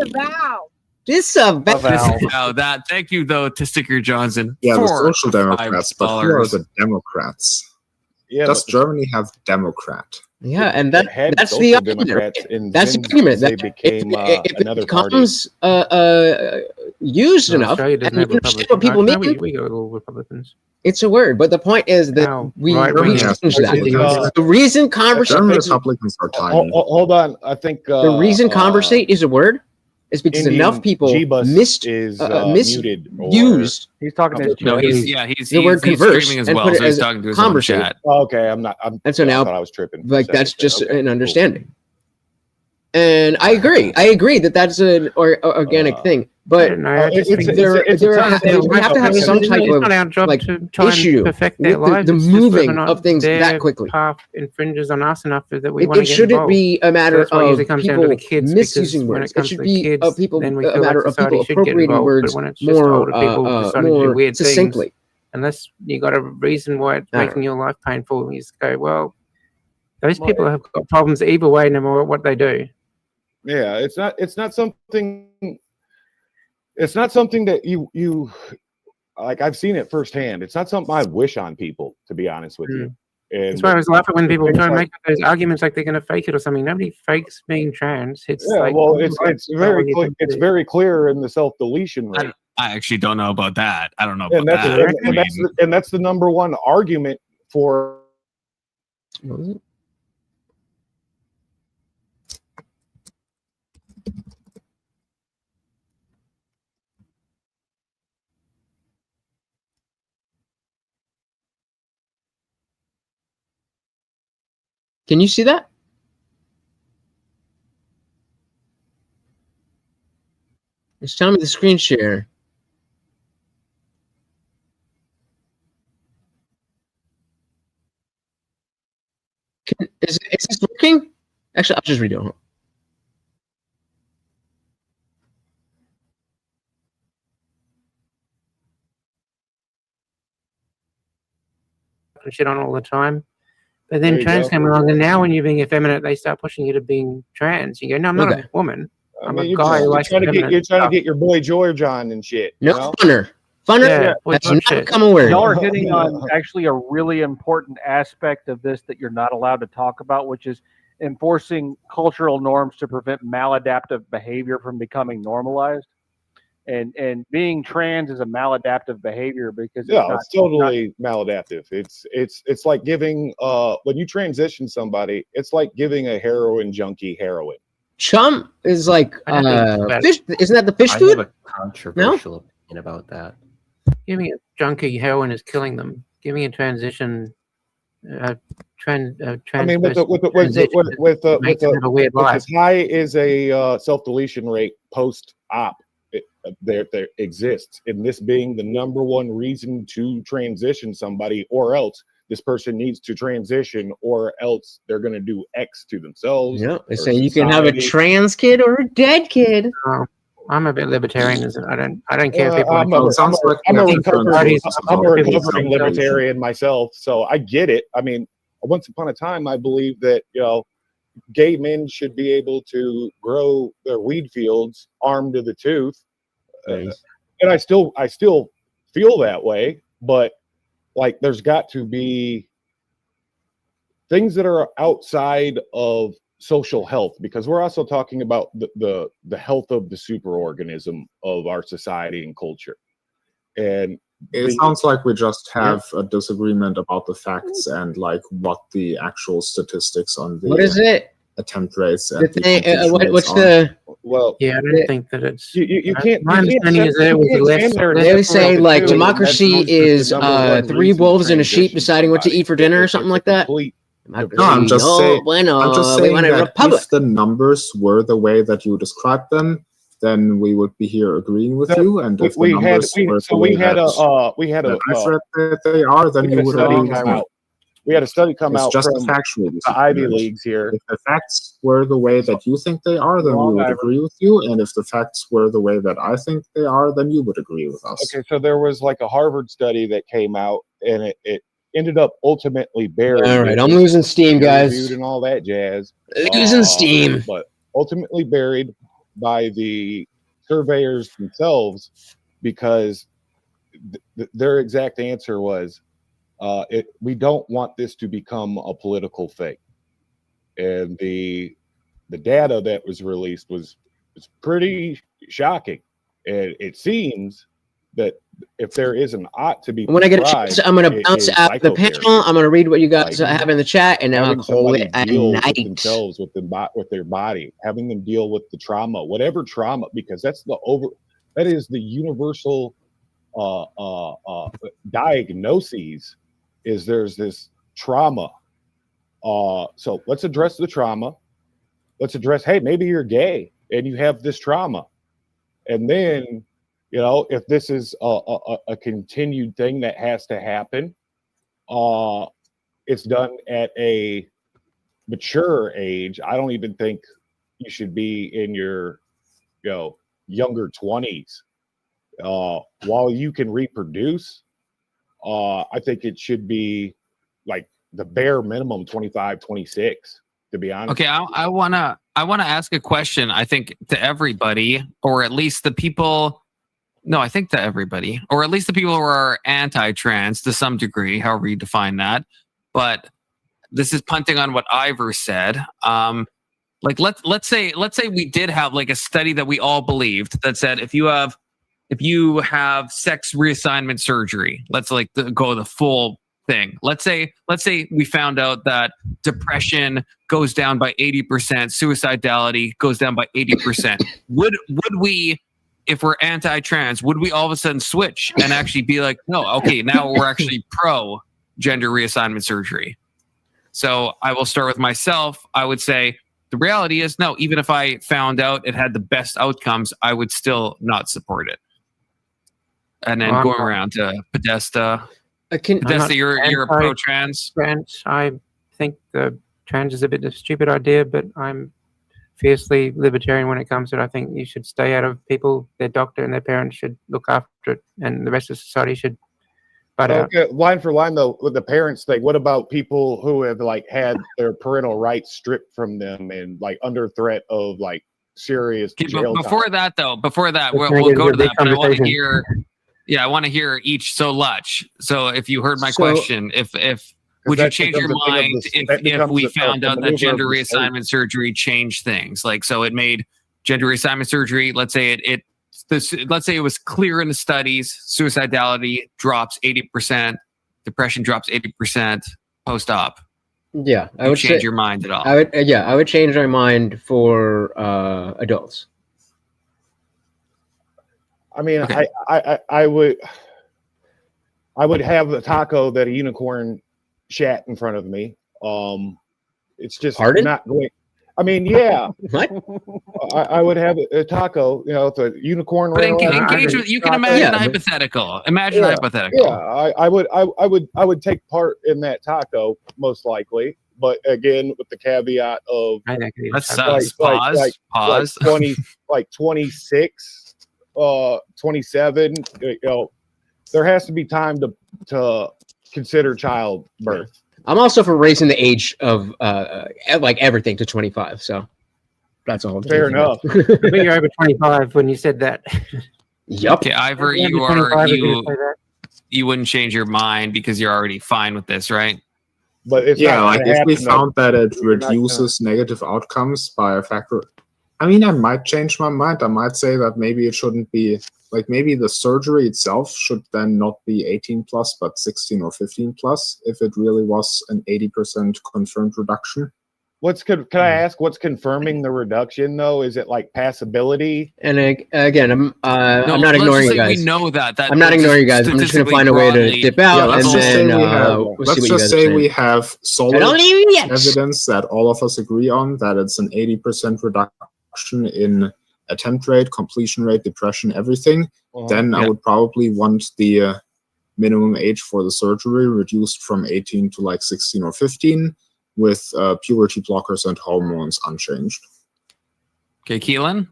Disavow. That. Thank you though to Sticker Johnson. Yeah, the for Social Democrats, but who are the Democrats? Yeah, Does Germany have Democrat? Yeah, and that's Social the argument. Democrats, and That's the then argument. they That became if it another party. becomes used enough, Australia and doesn't you have understand what people Republicans. mean, We go all Republicans. it's a word. But the point is that we right-wing change is that. The reason German conversate Republicans are tiny. Hold on, I think the reason conversate is a word is because Indian enough people Jeebus misused muted. He's talking to No, he's the word he's converse streaming as and well, put it so he's as talking to his own conversate. chat. Okay, I'm And so now, I thought I was tripping. like for a that's second. just Okay, an cool. understanding. And I agree that that's an organic thing. But don't know, we have to have some type it's not our of job like to try issue and perfect their with lives. the It's just whether or moving not of things their that quickly. path infringes on us enough that we want It to get shouldn't involved. be a matter That's what of usually comes down to people the kids, misusing because when words. it It comes should to be kids, of people then we a feel matter like of people society should get appropriating involved. words But when it's just more older people deciding to do more weird things, succinctly. unless you got a reason why it's I don't making your life painful, and you just go, well, those people have got problems either way, no matter what they do. Yeah, it's not something. It's not something that you like. I've seen it firsthand. It's not something I wish on people, to be honest with you. And That's why I was laughing when people things try and like- make those arguments like they're going to fake it or something. Nobody fakes being trans. It's Yeah, like, well, it's very clear in the self-deletion rate. I actually don't know about that. I don't know And about that's that. and that's the number one argument for. What was it? Can you see that? It's telling me the screen share. Is this working? Actually, I'll just redo it. shit on all the time. But There then you trans go. came along, and now when you're being effeminate, they start pushing you to being trans. You go, no, I'm not Okay. a woman. I'm I mean, a guy who likes you're trying effeminate to stuff. get your boy George on and shit. No, you know? funner. Yeah, boy, That's good not shit. become a word. Y'all are hitting on actually a really important aspect of this that you're not allowed to talk about, which is enforcing cultural norms to prevent maladaptive behavior from becoming normalized. And being trans is a maladaptive behavior because It's totally maladaptive. It's like giving when you transition somebody, it's like giving a heroin junkie heroin. Chum is like fish. Isn't that the fish I food? have a controversial opinion about that. Giving a junkie heroin is killing them. Giving a transition, trans. I mean, with a weird life. as high as a self-deletion rate post-op there exists, and this being the number one reason to transition somebody, or else this person needs to transition, or else they're going to do X to themselves. Yeah, they or say you can have a society. trans kid or a dead kid. I'm a bit libertarian. I don't care if people. I'm a recovering libertarian myself, so I get it. I mean, once upon a time, I believed that gay men should be able to grow their weed fields armed to the tooth, and I still feel that way. But like, there's got to be things that are outside of social health, because we're also talking about the health of the superorganism of our society and culture. And it sounds like we just have a disagreement about the facts and like what the actual statistics on the What is it? Attempt rates. The thing, what's the? Well, yeah, I don't think that it's. You can't. My understanding is that it was a less. They say like democracy is 3 wolves and a sheep deciding what to eat for dinner or something like that. No, I'm just saying. I'm just saying that if the numbers were the way that you described them, then we would be here agreeing with you. And if the numbers were the way that I've read that they are, then you would agree with me. We had a study come It's out just from a factual the Ivy Leagues here. If the facts were the way that you think they are, then we would agree with you. And if the facts were the way that I think they are, then you would agree with us. Okay, so there was like a Harvard study that came out, and it ended up ultimately buried. All right, I'm losing steam, guys. And all that jazz. Losing steam. But ultimately buried by the surveyors themselves, because their exact answer was, we don't want this to become a political thing. And the data that was released was pretty shocking. And it seems that if there is an ought to be, when I get a chance, I'm going to bounce out of the panel. I'm going to read what you guys have in the chat, and then I'll call it a night. Themselves with their body, having them deal with the trauma, whatever trauma, because that is the universal diagnoses. Is there's this trauma. So let's address the trauma. Let's address, hey, maybe you're gay and you have this trauma. And then, if this is a continued thing that has to happen, it's done at a mature age. I don't even think you should be in your, younger 20s. While you can reproduce, I think it should be like the bare minimum 25, 26, to be honest. Okay, I wanna ask a question, I think, to everybody, or at least the people. No, I think to everybody, or at least the people who are anti-trans to some degree, however you define that. But this is punting on what Ivor said. Like let's say we did have like a study that we all believed that said if you have sex reassignment surgery, let's like go the full thing. Let's say we found out that depression goes down by 80%, suicidality goes down by 80%. Would we, if we're anti-trans, would we all of a sudden switch and actually be like, no, okay, now we're actually pro gender reassignment surgery? So I will start with myself. I would say the reality is no, even if I found out it had the best outcomes, I would still not support it. And then going around to Podesta. Podesta, you're a pro-trans? Trans. I think the trans is a bit of a stupid idea, but I'm fiercely libertarian when it comes to it. I think you should stay out of people. Their doctor and their parents should look after it, and the rest of society should butt out. Okay, line for line though, with the parents thing, what about people who have like had their parental rights stripped from them and like under threat of like serious jail before time? That though, we'll go to that, but I want to hear. Yeah, I want to hear each so much. So if you heard my question, if would you change your mind if we found out that gender reassignment surgery changed things? Like, so it made gender reassignment surgery, let's say let's say it was clear in the studies, suicidality drops 80%, depression drops 80% post-op. Yeah, I would change your mind at all. I would change my mind for adults. I mean, okay. I would have a taco that a unicorn shat in front of me. It's just not going. I mean, yeah. What? I would have a taco. It's a unicorn. But engage with. You can imagine a hypothetical. Imagine a hypothetical. Yeah, I would take part in that taco most likely. But again, with the caveat of pause. 26. 27, there has to be time to consider childbirth. I'm also for raising the age of like everything to 25, so that's a whole fair enough. I think you're over 25 when you said that. Yep. Okay, Ivor, you wouldn't change your mind because you're already fine with this, right? but it's yeah, not like gonna if we happen, found though. that it You're not gonna- reduces negative outcomes by a factor. I mean, I might change my mind. I might say that maybe it shouldn't be, like maybe the surgery itself should then not be 18 plus, but 16 or 15 plus if it really was an 80% confirmed reduction. Can I ask what's confirming the reduction though? Is it like passability? And again, I'm not let's ignoring just you say we guys. know that I'm not ignoring you guys. I'm just going to find a way to dip out, let's and just say then we have, we'll see let's what you just guys are say saying. we have solid don't leave yet. evidence that all of us agree on that it's an 80% reduction in attempt rate, completion rate, depression, everything. Then I would probably want the minimum age for the surgery reduced from 18 to like 16 or 15, with puberty blockers and hormones unchanged. Okay, Keelan?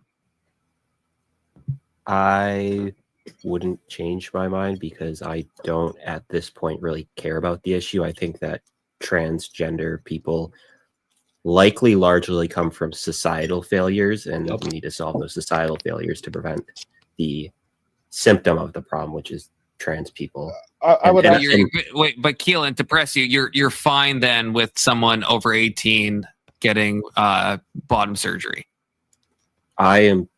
I wouldn't change my mind because I don't at this point really care about the issue. I think that transgender people likely largely come from societal failures, and we need to solve those societal failures to prevent the symptom of the problem, which is trans people. I would wait, but Keelan, to press you, you're fine then with someone over 18 getting bottom surgery. I am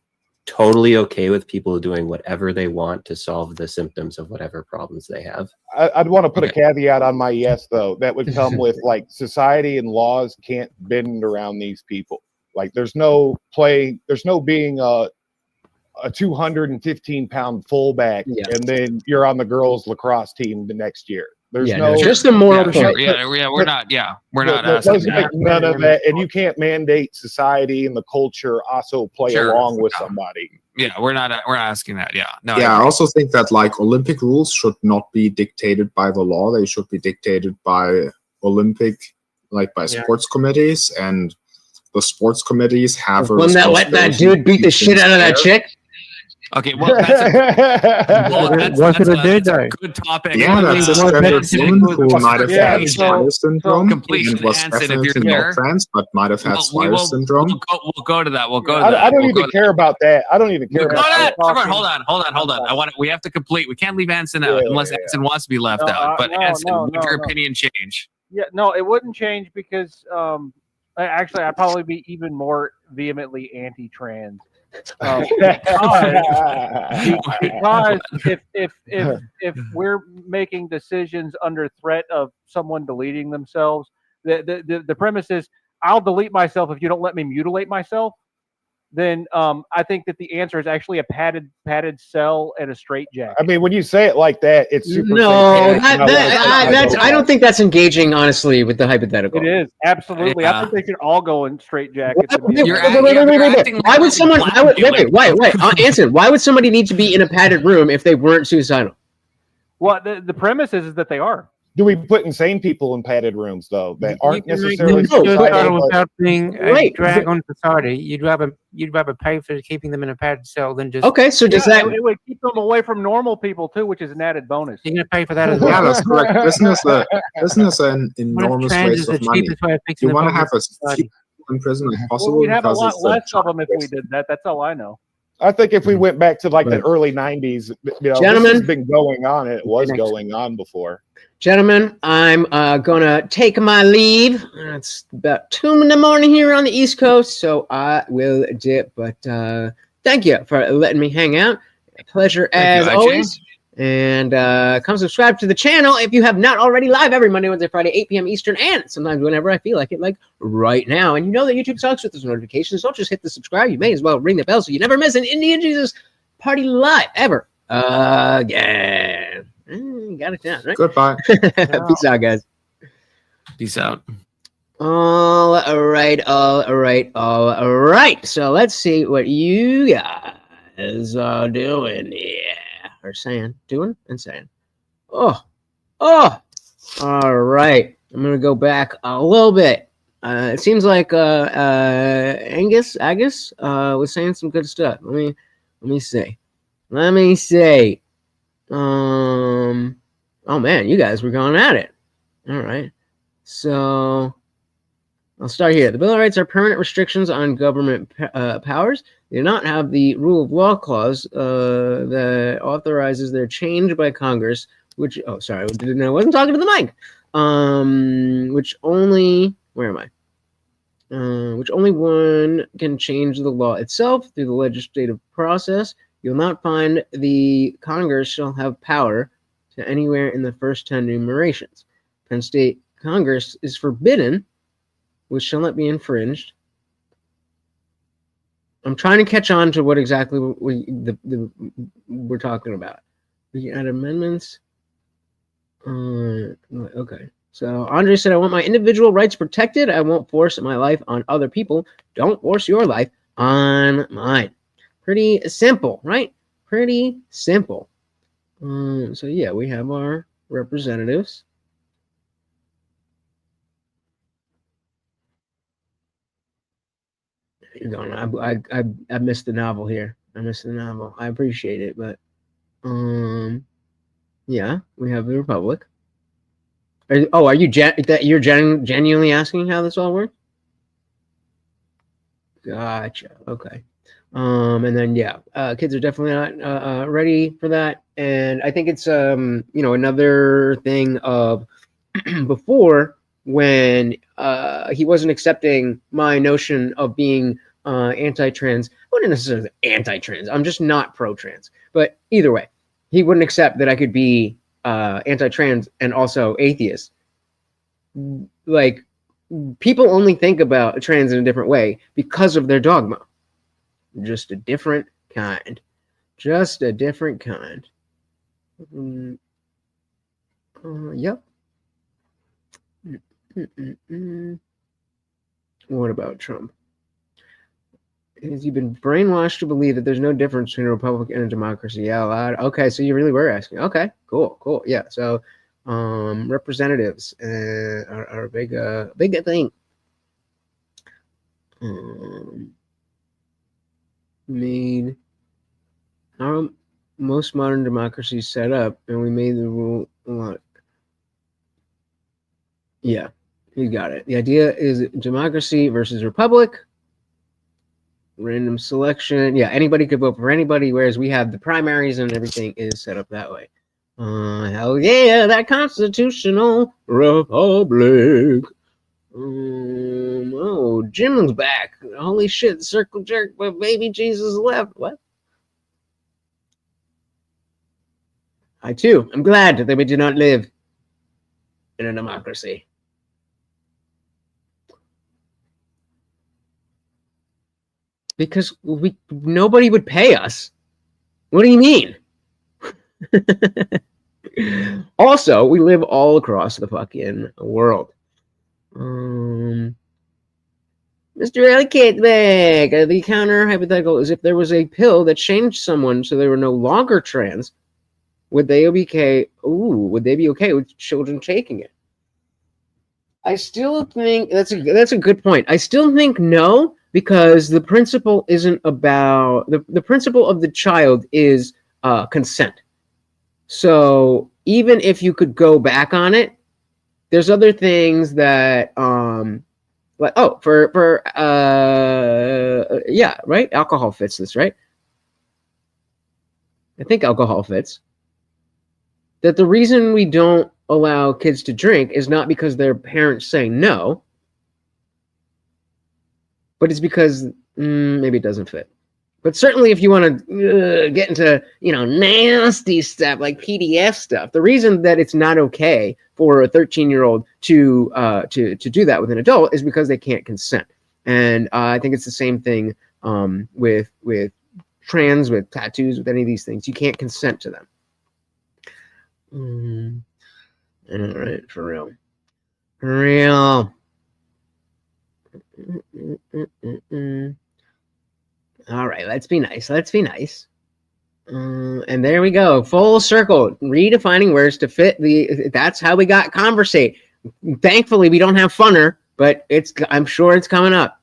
totally okay with people doing whatever they want to solve the symptoms of whatever problems they have. I'd want to put a caveat on my yes, though. That would come with like society and laws can't bend around these people. Like there's no being a 215-pound fullback and then you're on the girls lacrosse team the next year. There's just a moral point. We're not those asking make none of that, and you can't mandate society and the culture also play along with somebody. Yeah, we're not asking that. Yeah, no. Yeah, I also think that like Olympic rules should not be dictated by the law. They should be dictated by sports committees, and the sports committees have a one that let that dude beat the shit out of that chick. Okay, well, that's a good topic. Yeah, that's a transgender woman who might have had Swire syndrome and was definitely not trans, but might have had Swire syndrome. We'll go to that. We'll go to that. I don't even care about that. I don't even care about that. Hold on. We have to complete. We can't leave Anson out unless Anson wants to be left out. But Anson, would your opinion change? Yeah, no, it wouldn't change because actually I'd probably be even more vehemently anti-trans. Because if we're making decisions under threat of someone deleting themselves, the premise is I'll delete myself if you don't let me mutilate myself. Then I think that the answer is actually a padded cell and a straitjacket. I mean, when you say it like that, it's super. No, I don't think that's engaging, honestly, with the hypothetical. It is absolutely. I think they should all go in straitjackets. Why would someone? Wait, Anson, why would somebody need to be in a padded room if they weren't suicidal? Well, the premise is that they are. Do we put insane people in padded rooms though that aren't necessarily without being a drag on society? You'd rather pay for keeping them in a padded cell than just So does that it would keep them away from normal people too, which is an added bonus. You're gonna pay for that as well. Yeah, that's correct. This is an enormous waste of money. You want to have as few people in prison as possible. We'd have a lot less of them if we did that. That's all I know. I think if we went back to like the early 90s, Gentlemen, this has been going on. It was going on before. Gentlemen, I'm gonna take my leave. It's about 2 in the morning here on the East Coast, so I will dip. But thank you for letting me hang out. A pleasure as always. And come subscribe to the channel if you have not already. Live every Monday, Wednesday, Friday, 8 p.m. Eastern, and sometimes whenever I feel like it, like right now. And you know that YouTube sucks with those notifications. Don't just hit the subscribe. You may as well ring the bell so you never miss an Indian Jesus party live ever again. Got it down, right? Goodbye. Peace out, guys. Peace out. All right. So let's see what you guys are doing here. Or saying. Doing and saying. Oh. All right. I'm going to go back a little bit. It seems like Agus was saying some good stuff. Let me see. Oh man, you guys were going at it. All right. So I'll start here. The Bill of Rights are permanent restrictions on government powers. They do not have the rule of law clause that authorizes their change by Congress, which, I wasn't talking to the mic. which only which only one can change the law itself through the legislative process. You'll not find the Congress shall have power to anywhere in the first 10 enumerations. Penn State Congress is forbidden, which shall not be infringed. I'm trying to catch on to what exactly we're talking about. We can add amendments. Okay. So Andre said, I want my individual rights protected. I won't force my life on other people. Don't force your life on mine. Pretty simple, right? Pretty simple. So yeah, we have our representatives. I missed the novel here. I missed the novel. I appreciate it, but yeah, we have the Republic. Are you you're genuinely asking how this all works? Gotcha. Okay. And then yeah, kids are definitely not ready for that, and I think it's another thing of before when he wasn't accepting my notion of being anti-trans. I wouldn't necessarily say anti-trans. I'm just not pro-trans. But either way, he wouldn't accept that I could be anti-trans and also atheist. Like, people only think about trans in a different way because of their dogma. Just a different kind. Just a different kind. Yep. What about Trump? Has he been brainwashed to believe that there's no difference between a republic and a democracy? Yeah, loud. Okay, so you really were asking. Okay, cool. Yeah, so representatives are a big thing. Made how most modern democracies set up, and we made the rule a lot. Yeah, you got it. The idea is democracy versus republic. Random selection. Yeah, anybody could vote for anybody, whereas we have the primaries and everything is set up that way. Hell yeah, that constitutional republic. Oh, Jim's back. Holy shit, circle jerk, but baby Jesus left. What? I too am glad that we do not live in a democracy. Because nobody would pay us. What do you mean? Also, we live all across the fucking world. Mr. Ellickatback, the counter hypothetical is if there was a pill that changed someone so they were no longer trans, would they be okay? Would they be okay with children taking it? I still think that's a good point. I still think no, because the principle isn't about the principle of the child is consent. So even if you could go back on it, there's other things that like yeah, right, alcohol fits this, right? I think alcohol fits. That the reason we don't allow kids to drink is not because their parents saying no, but it's because maybe it doesn't fit. But certainly if you want to get into, nasty stuff like PDF stuff, the reason that it's not okay for a 13-year-old to do that with an adult is because they can't consent. And I think it's the same thing with trans, with tattoos, with any of these things. You can't consent to them. All right, for real. For real. All right, let's be nice. And there we go. Full circle. Redefining words to fit that's how we got conversate. Thankfully, we don't have funner, but I'm sure it's coming up.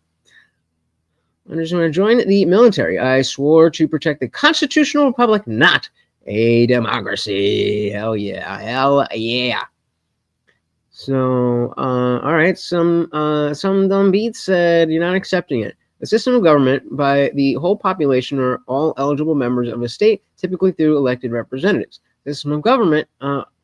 I just want to join the military. I swore to protect the constitutional republic, not a democracy. Hell yeah. So, all right. Some dumb beats said you're not accepting it. A system of government by the whole population or all eligible members of a state, typically through elected representatives. The system of government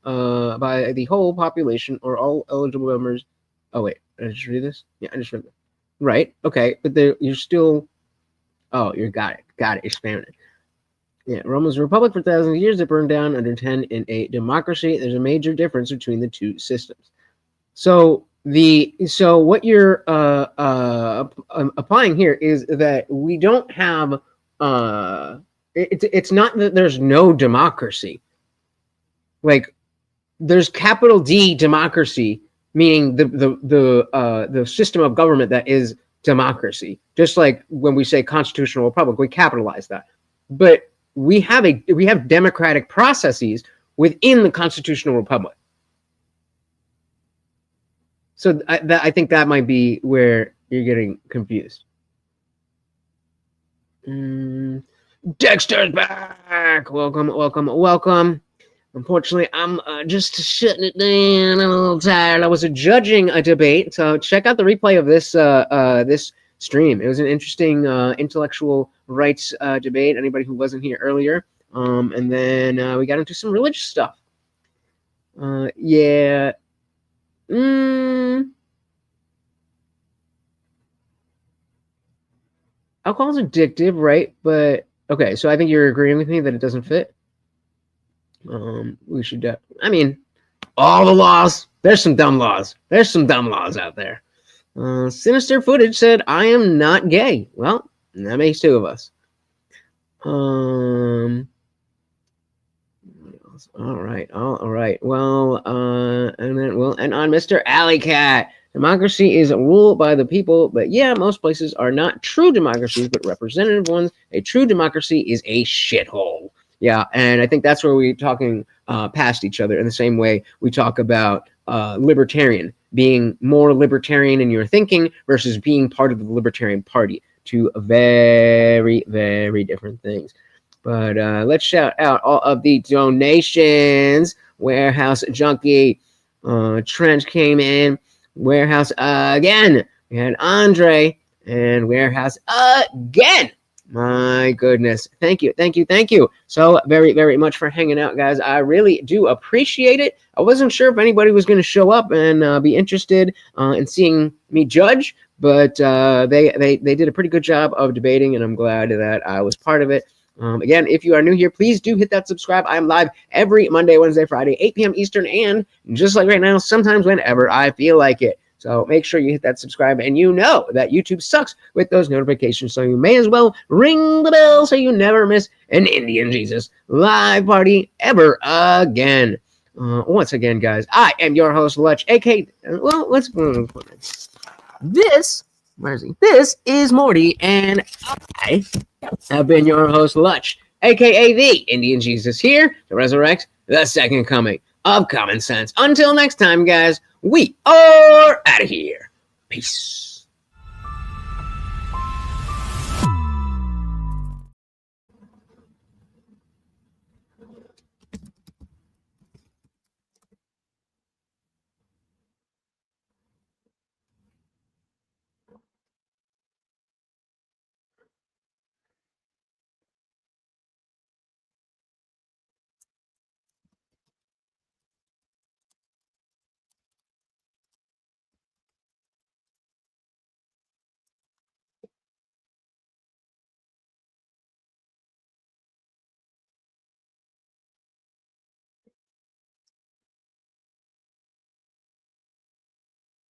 by the whole population or all eligible members. Oh wait, did I just read this? Yeah, I just read that. Right. Okay, but you're still. Oh, you got it. Got it. Expanded. Yeah, Rome was a republic for thousands of years. It burned down under 10 in a democracy. There's a major difference between the two systems. So what you're applying here is that we don't have. It's not that there's no democracy. Like there's capital D democracy, meaning the system of government that is democracy. Just like when we say constitutional republic, we capitalize that. But we have democratic processes within the constitutional republic. So I think that might be where you're getting confused. Dexter's back. Welcome. Unfortunately, I'm just shutting it down. I'm a little tired. I was judging a debate, so check out the replay of this this stream. It was an interesting intellectual rights debate. Anybody who wasn't here earlier, and then we got into some religious stuff. Yeah. Alcohol's addictive, right? But okay, so I think you're agreeing with me that it doesn't fit. We should. I mean, all the laws. There's some dumb laws. There's some dumb laws out there. Sinister Footage said, "I am not gay." Well, that makes two of us. All right. Well, and on Mr. Alley Cat, democracy is ruled by the people, but yeah, most places are not true democracies, but representative ones. A true democracy is a shithole. Yeah, and I think that's where we're talking past each other in the same way we talk about libertarian, being more libertarian in your thinking versus being part of the Libertarian Party. Two very, very different things. But let's shout out all of the donations. Warehouse Junkie, Trench came in. Warehouse again. We had Andre and Warehouse again. My goodness. Thank you. So very, very much for hanging out, guys. I really do appreciate it. I wasn't sure if anybody was going to show up and be interested in seeing me judge, but they did a pretty good job of debating, and I'm glad that I was part of it. Again, if you are new here, please do hit that subscribe. I'm live every Monday, Wednesday, Friday, 8 p.m. Eastern, and just like right now, sometimes whenever I feel like it. So make sure you hit that subscribe, and you know that YouTube sucks with those notifications, so you may as well ring the bell so you never miss an Indian Jesus live party ever again. Once again, guys, I am your host, Lutch, aka, well, let's go. This is Morty, and I have been your host, Lutch, aka the Indian Jesus, here to resurrect the second coming of common sense. Until next time, guys, we are out of here. Peace.